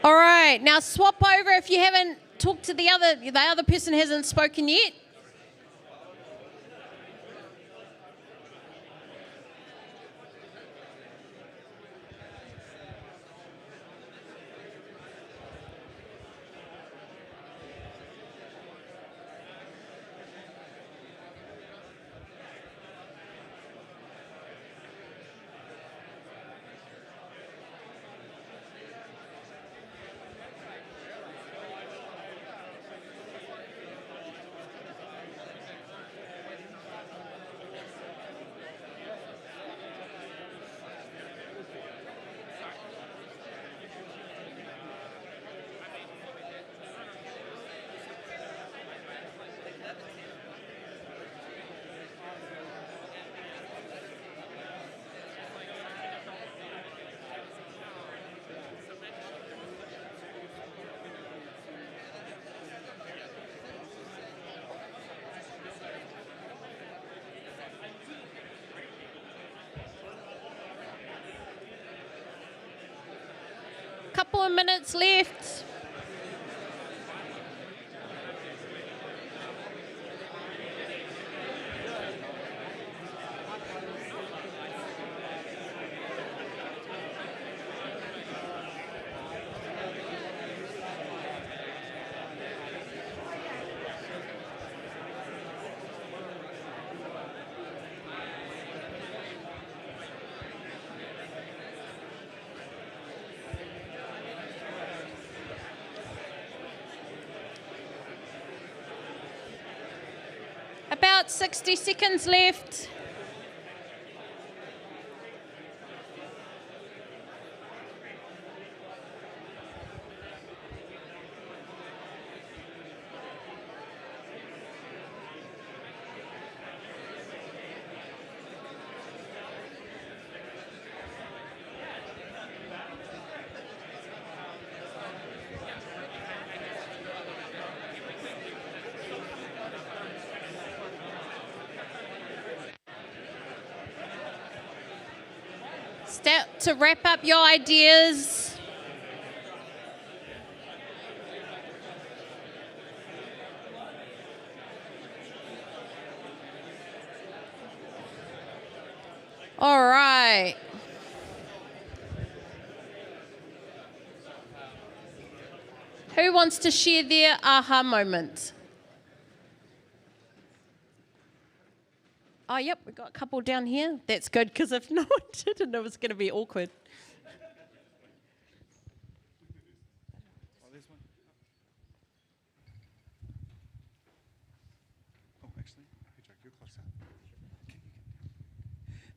All right, now swap over if you haven't talked to the other person hasn't spoken yet. Couple of minutes left. About 60 seconds left. Start to wrap up your ideas. All right. Who wants to share their aha moment? Oh, yep, we've got a couple down here. That's good, because if no one didn't, it was going to be awkward.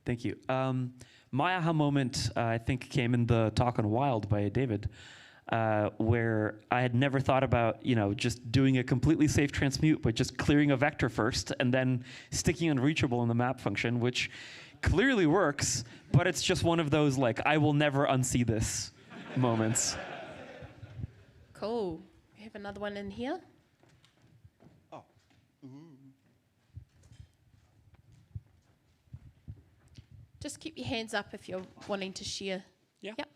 Thank you. My aha moment, I think, came in the talk on Wild by David, where I had never thought about, just doing a completely safe transmute, but just clearing a vector first and then sticking unreachable in the map function, which clearly works, but it's just one of those, I will never unsee this moments. Cool. We have another one in here. Oh. Just keep your hands up if you're wanting to share. Yeah. Yep.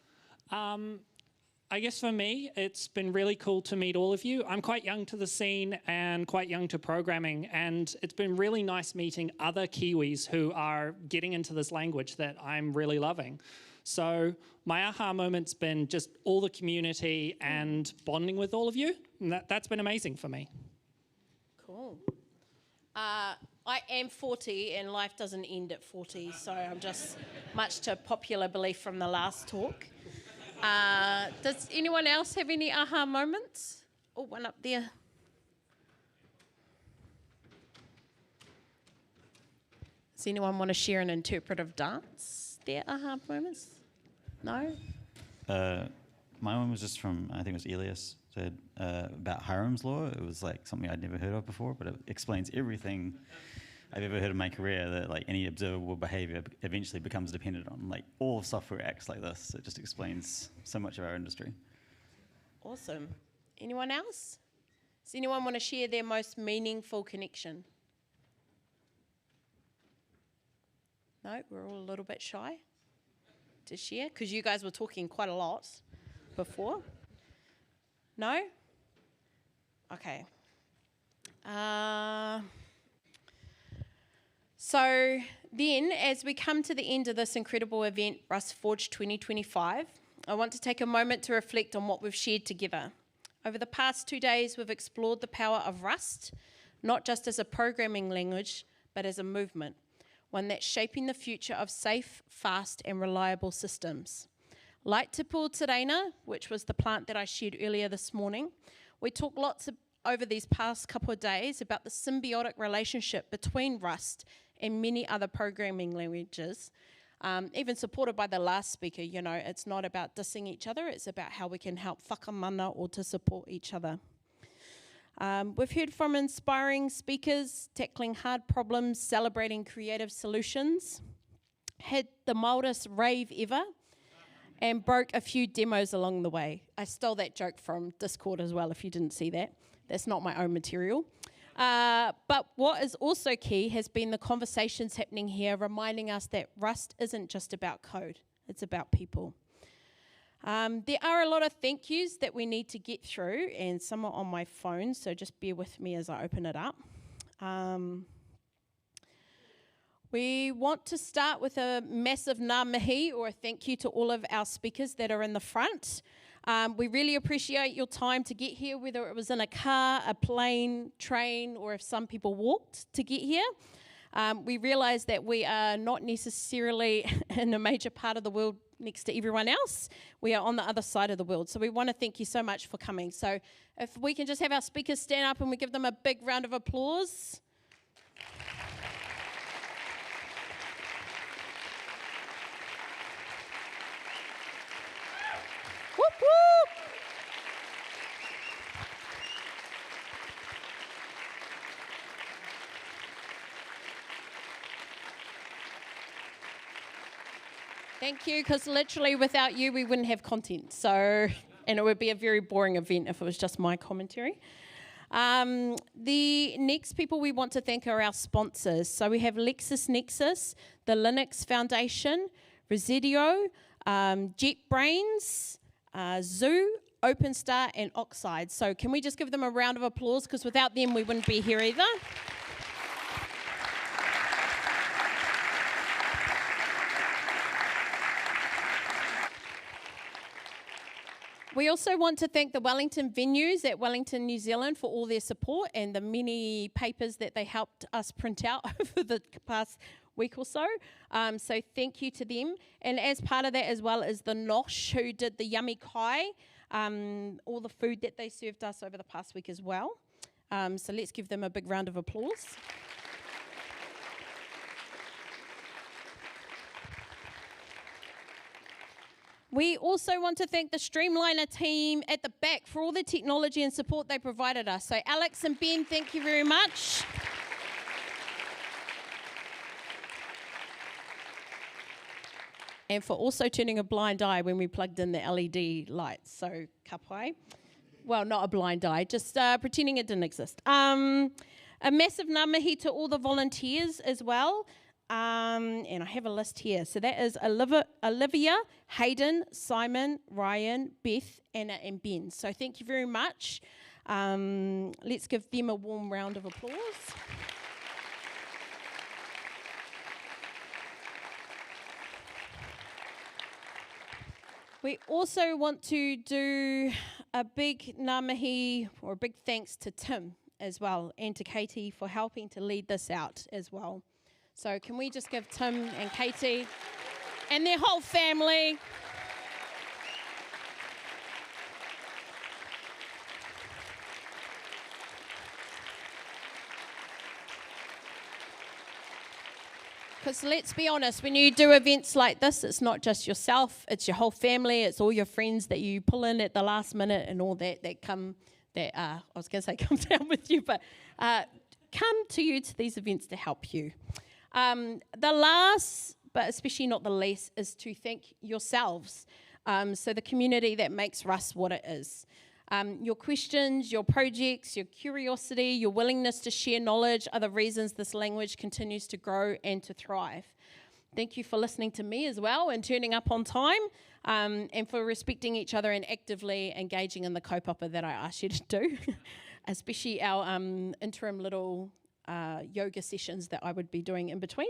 I guess for me, it's been really cool to meet all of you. I'm quite young to the scene and quite young to programming, and it's been really nice meeting other Kiwis who are getting into this language that I'm really loving. So my aha moment's been just all the community and bonding with all of you, and that's been amazing for me. Cool. I am 40, and life doesn't end at 40, so I'm just much to popular belief from the last talk. Does anyone else have any aha moments? Oh, one up there. Does anyone want to share an interpretive dance? Their aha moments? No? My one was just from, I think it was Elias, said about Hiram's law. It was something I'd never heard of before, but it explains everything I've ever heard in my career, that any observable behavior eventually becomes dependent on. All software acts like this. It just explains so much of our industry. Awesome. Anyone else? Does anyone want to share their most meaningful connection? No, we're all a little bit shy to share, because you guys were talking quite a lot before. No? Okay. So then, as we come to the end of this incredible event, Rust Forge 2025, I want to take a moment to reflect on what we've shared together. Over the past 2 days, we've explored the power of Rust, not just as a programming language, but as a movement, one that's shaping the future of safe, fast, and reliable systems. Like Tipul Terena, which was the plant that I shared earlier this morning, we talked lots over these past couple of days about the symbiotic relationship between Rust and many other programming languages, even supported by the last speaker. You know, it's not about dissing each other, it's about how we can help whakamana or to support each other. We've heard from inspiring speakers, tackling hard problems, celebrating creative solutions, had the mildest rave ever, and broke a few demos along the way. I stole that joke from Discord as well, if you didn't see that. That's not my own material. But what is also key has been the conversations happening here, reminding us that Rust isn't just about code, it's about people. There are a lot of thank yous that we need to get through, and some are on my phone, so just bear with me as I open it up. We want to start with a massive ngā mihi, or a thank you to all of our speakers that are in the front. We really appreciate your time to get here, whether it was in a car, a plane, train, or if some people walked to get here. We realise that we are not necessarily in a major part of the world next to everyone else. We are on the other side of the world. So we want to thank you so much for coming. So if we can just have our speakers stand up and we give them a big round of applause. Whoop, whoop. Thank you, because literally without you, we wouldn't have content. So, and it would be a very boring event if it was just my commentary. The next people we want to thank are our sponsors. So we have LexisNexis, the Linux Foundation, Residio, JetBrains, Zoo, OpenStar, and Oxide. So can we just give them a round of applause, because without them we wouldn't be here either. We also want to thank the Wellington venues at Wellington, New Zealand for all their support and the many papers that they helped us print out over the past week or so. So thank you to them. And as part of that as well is the Nosh, who did the yummy kai, all the food that they served us over the past week as well. So let's give them a big round of applause. We also want to thank the Streamliner team at the back for all the technology and support they provided us. So Alex and Ben, thank you very much. And for also turning a blind eye when we plugged in the LED lights. So kapai. Well, not a blind eye, just pretending it didn't exist. A massive ngā mihi to all the volunteers as well. And I have a list here. So that is Olivia, Hayden, Simon, Ryan, Beth, Anna, and Ben. So thank you very much. Let's give them a warm round of applause. We also want to do a big ngā mihi, or a big thanks to Tim as well, and to Katie for helping to lead this out as well. So can we just give Tim and Katie and their whole family because let's be honest, when you do events like this, it's not just yourself, it's your whole family, it's all your friends that you pull in at the last minute and all that come, I was going to say come down with you, but come to you to these events to help you. The last, but especially not the least, is to thank yourselves. So the community that makes Rust what it is. Your questions, your projects, your curiosity, your willingness to share knowledge are the reasons this language continues to grow and to thrive. Thank you for listening to me as well and turning up on time, and for respecting each other and actively engaging in the kaupapa that I asked you to do, especially our interim little yoga sessions that I would be doing in between.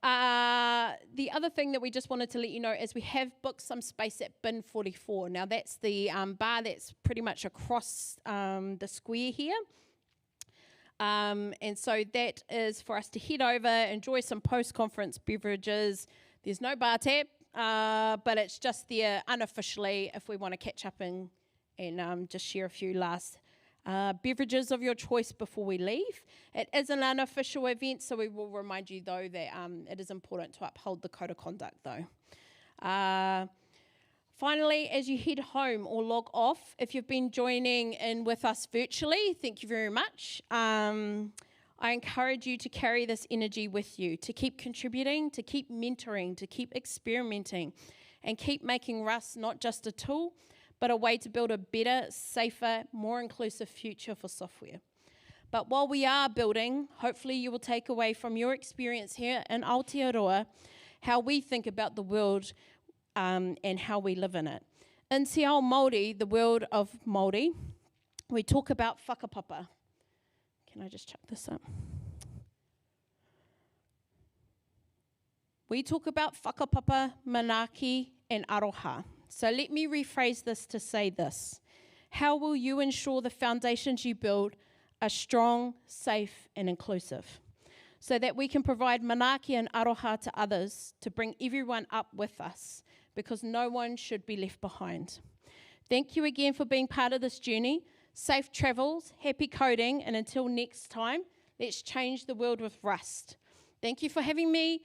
The other thing that we just wanted to let you know is we have booked some space at bin 44. Now that's the bar that's pretty much across the square here. And so that is for us to head over, enjoy some post-conference beverages. There's no bar tab, but it's just there unofficially if we want to catch up and just share a few last beverages of your choice before we leave. It is an unofficial event, so we will remind you, though, that it is important to uphold the code of conduct, though. Finally, as you head home or log off, if you've been joining in with us virtually, thank you very much. I encourage you to carry this energy with you, to keep contributing, to keep mentoring, to keep experimenting, and keep making Rust not just a tool, but a way to build a better, safer, more inclusive future for software. But while we are building, hopefully you will take away from your experience here in Aotearoa how we think about the world and how we live in it. In Te Ao Māori, the world of Māori, we talk about whakapapa. Can I just chuck this up? We talk about whakapapa, manaaki, and aroha. So let me rephrase this to say this. How will you ensure the foundations you build are strong, safe, and inclusive, so that we can provide manaaki and aroha to others to bring everyone up with us, because no one should be left behind. Thank you again for being part of this journey. Safe travels, happy coding, and until next time, let's change the world with Rust. Thank you for having me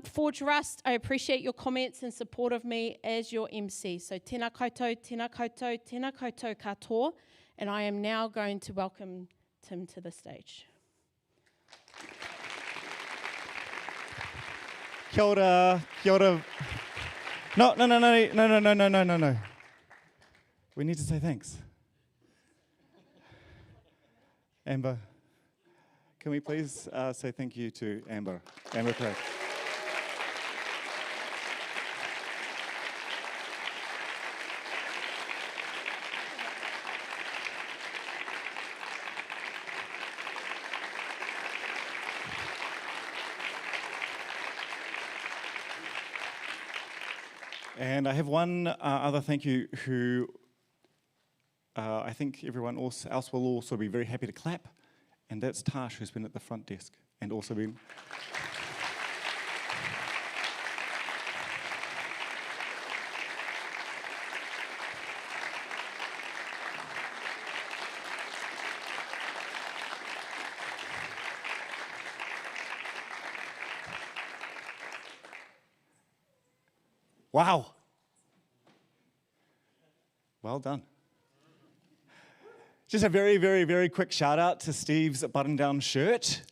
forge Rust. I appreciate your comments and support of me as your MC. So tēnā koutou, tēnā koutou, tēnā koutou katoa, and I am now going to welcome Tim to the stage. Kia ora, kia ora. No. We need to say thanks. Amber, can we please say thank you to Amber Craig. And I have one other thank you who I think everyone else will also be very happy to clap, and that's Tash, who's been at the front desk and also been... Wow. Well done. Just a very, very, very quick shout out to Steve's button-down shirt.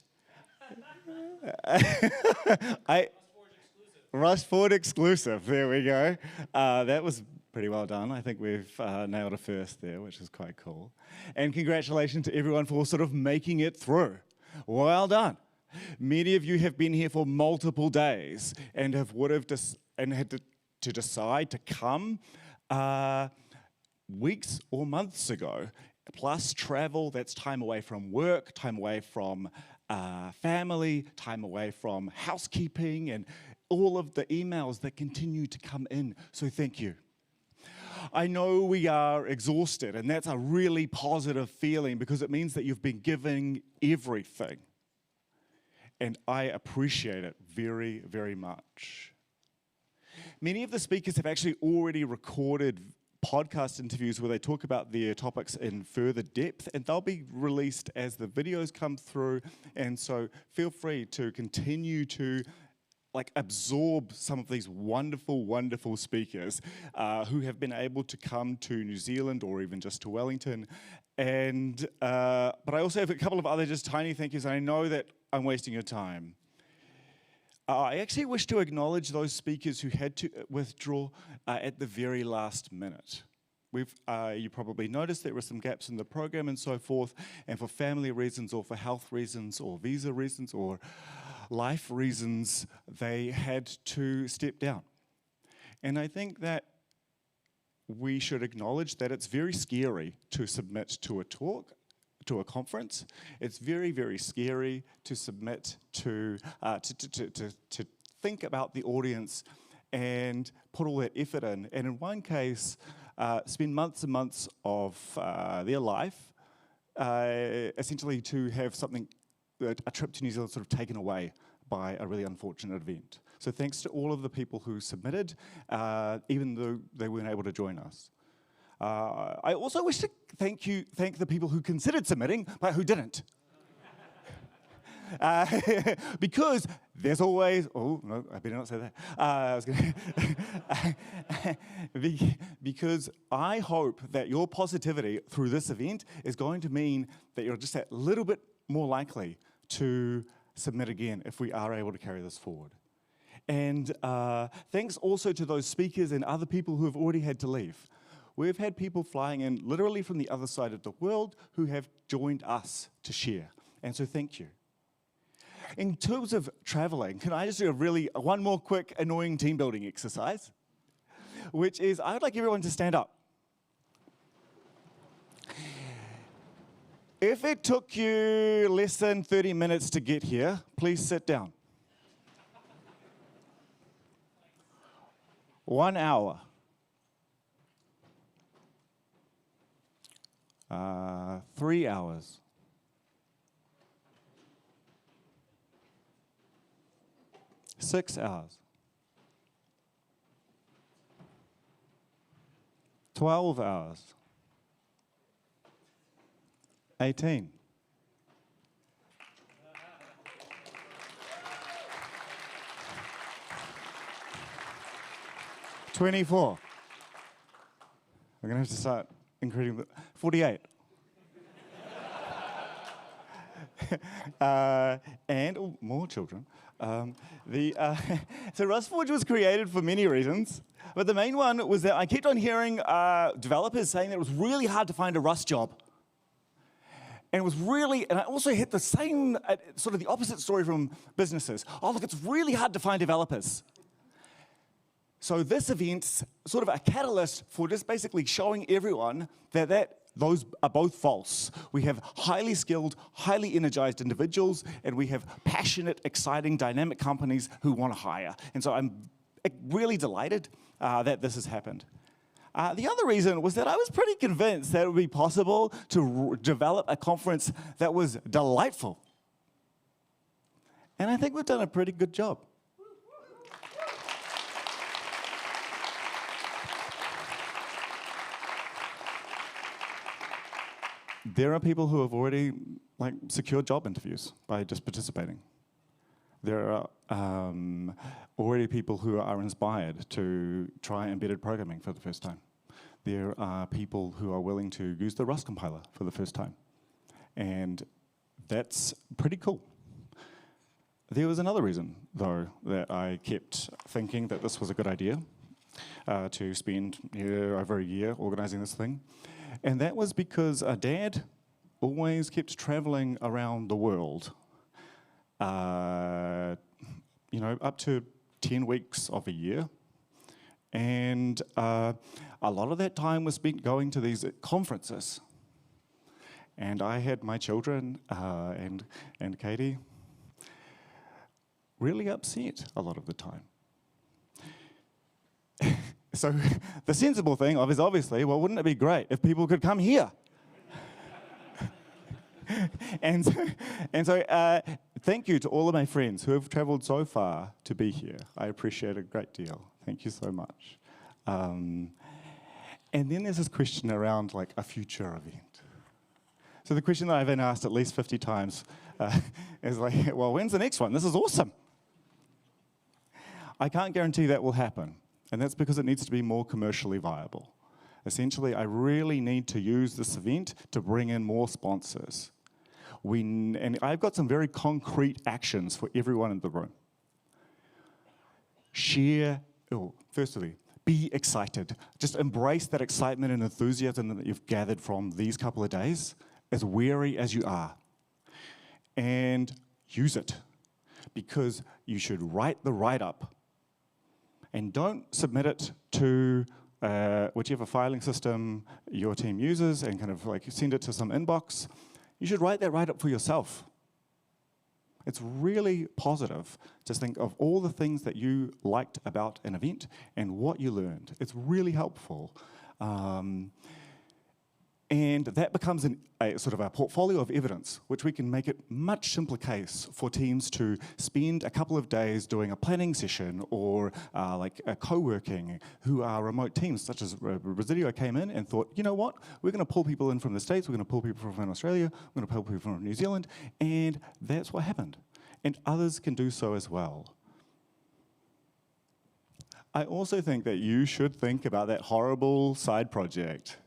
Rustforge exclusive, there we go. That was pretty well done. I think we've nailed a first there, which is quite cool. And congratulations to everyone for sort of making it through. Well done. Many of you have been here for multiple days and had to decide to come weeks or months ago, plus travel, that's time away from work, time away from family, time away from housekeeping, and all of the emails that continue to come in. So thank you. I know we are exhausted, and that's a really positive feeling because it means that you've been giving everything. And I appreciate it very, very much. Many of the speakers have actually already recorded podcast interviews where they talk about their topics in further depth, and they'll be released as the videos come through. And so feel free to continue to absorb some of these wonderful, wonderful speakers who have been able to come to New Zealand or even just to Wellington. And but I also have a couple of other just tiny thank yous, and I know that I'm wasting your time. I actually wish to acknowledge those speakers who had to withdraw at the very last minute. You probably noticed there were some gaps in the program and so forth, and for family reasons or for health reasons or visa reasons or life reasons, they had to step down. And I think that we should acknowledge that it's very scary to submit to a talk, to a conference. It's very, very scary to submit to think about the audience and put all that effort in. And in one case, spend months and months of their life essentially to have something, a trip to New Zealand sort of taken away by a really unfortunate event. So thanks to all of the people who submitted, even though they weren't able to join us. I also wish to thank the people who considered submitting, but who didn't. Because there's always, oh no, I better not say that. I was gonna because I hope that your positivity through this event is going to mean that you're just that little bit more likely to submit again if we are able to carry this forward. And thanks also to those speakers and other people who have already had to leave. We've had people flying in literally from the other side of the world who have joined us to share. And so thank you. In terms of traveling, can I just do one more quick annoying team building exercise? Which is, I would like everyone to stand up. If it took you less than 30 minutes to get here, please sit down. 1 hour. 3 hours. 6 hours. 12 hours. 18. 24. I'm going to have to start including 48. And more children. So RustForge was created for many reasons, but the main one was that I kept on hearing developers saying that it was really hard to find a Rust job. And it was really, and I also hit the same, sort of the opposite story from businesses. Oh, look, it's really hard to find developers. So this event's sort of a catalyst for just basically showing everyone that those are both false. We have highly skilled, highly energized individuals, and we have passionate, exciting, dynamic companies who want to hire. And so I'm really delighted that this has happened. The other reason was that I was pretty convinced that it would be possible to develop a conference that was delightful. And I think we've done a pretty good job. There are people who have already secured job interviews by just participating. There are already people who are inspired to try embedded programming for the first time. There are people who are willing to use the Rust compiler for the first time. And that's pretty cool. There was another reason, though, that I kept thinking that this was a good idea to spend over a year organizing this thing. And that was because Dad always kept traveling around the world, up to 10 weeks of a year. And a lot of that time was spent going to these conferences. And I had my children and Katie really upset a lot of the time. So the sensible thing is obviously, well, wouldn't it be great if people could come here? and so thank you to all of my friends who have traveled so far to be here. I appreciate it a great deal. Thank you so much. And then there's this question around a future event. So the question that I've been asked at least 50 times is well, when's the next one? This is awesome. I can't guarantee that will happen. And that's because it needs to be more commercially viable. Essentially, I really need to use this event to bring in more sponsors. And I've got some very concrete actions for everyone in the room. Firstly, be excited. Just embrace that excitement and enthusiasm that you've gathered from these couple of days, as weary as you are. And use it. because you should write the write-up. And don't submit it to whichever filing system your team uses and kind of like send it to some inbox. You should write that write-up for yourself. It's really positive to think of all the things that you liked about an event and what you learned. It's really helpful. And that becomes a sort of a portfolio of evidence, which we can make it much simpler case for teams to spend a couple of days doing a planning session or like a co-working who are remote teams, such as Residio came in and thought, you know what, we're going to pull people in from the States, we're going to pull people from Australia, we're going to pull people from New Zealand, and that's what happened. And others can do so as well. I also think that you should think about that horrible side project.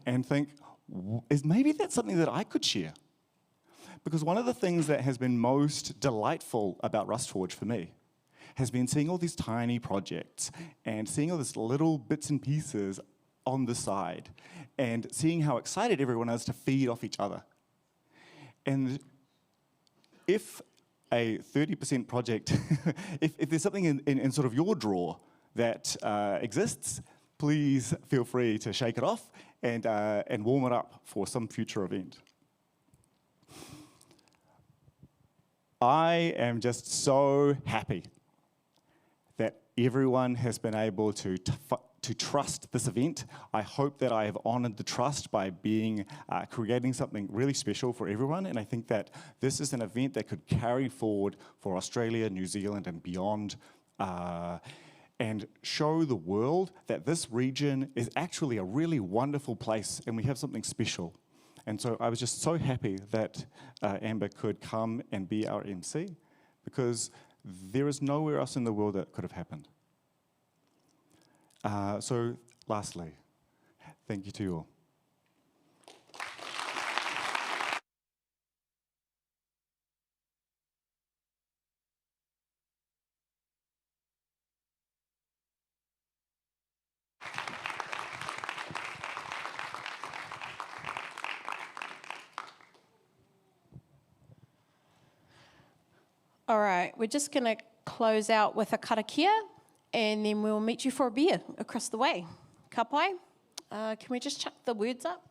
And think, maybe that's something that I could share? Because one of the things that has been most delightful about RustForge for me has been seeing all these tiny projects and seeing all these little bits and pieces on the side and seeing how excited everyone is to feed off each other. And if a 30% project, if there's something in sort of your drawer that exists, please feel free to shake it off and warm it up for some future event. I am just so happy that everyone has been able to trust this event. I hope that I have honored the trust by creating something really special for everyone, and I think that this is an event that could carry forward for Australia, New Zealand, and beyond, and show the world that this region is actually a really wonderful place and we have something special. And so I was just so happy that Amber could come and be our MC, because there is nowhere else in the world that could have happened. So lastly, thank you to you all. All right, we're just going to close out with a karakia, and then we'll meet you for a beer across the way. Ka pai? Can we just chuck the words up?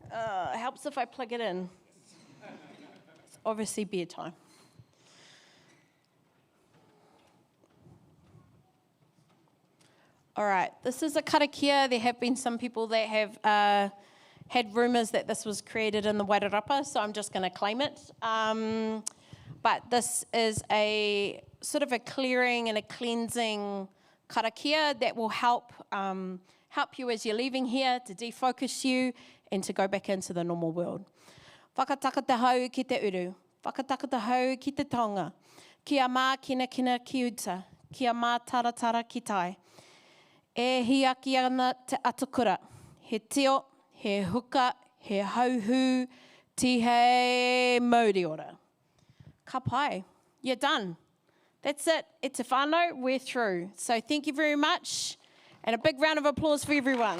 Helps if I plug it in. It's obviously beer time. All right, this is a karakia. There have been some people that have had rumours that this was created in the Wairarapa, so I'm just going to claim it. But this is a sort of a clearing and a cleansing karakia that will help you as you're leaving here, to defocus you and to go back into the normal world. Whakataka te hau ki te uru, whakataka te hau ki te tonga, kia mā kina kina ki uta, kia mā taratara ki tai. E hiaki ana te atukura, he tio, he huka, he hauhu, tihei mauri ora. Ka pai. You're done. That's it. It's a whānau. We're through. So thank you very much. And a big round of applause for everyone.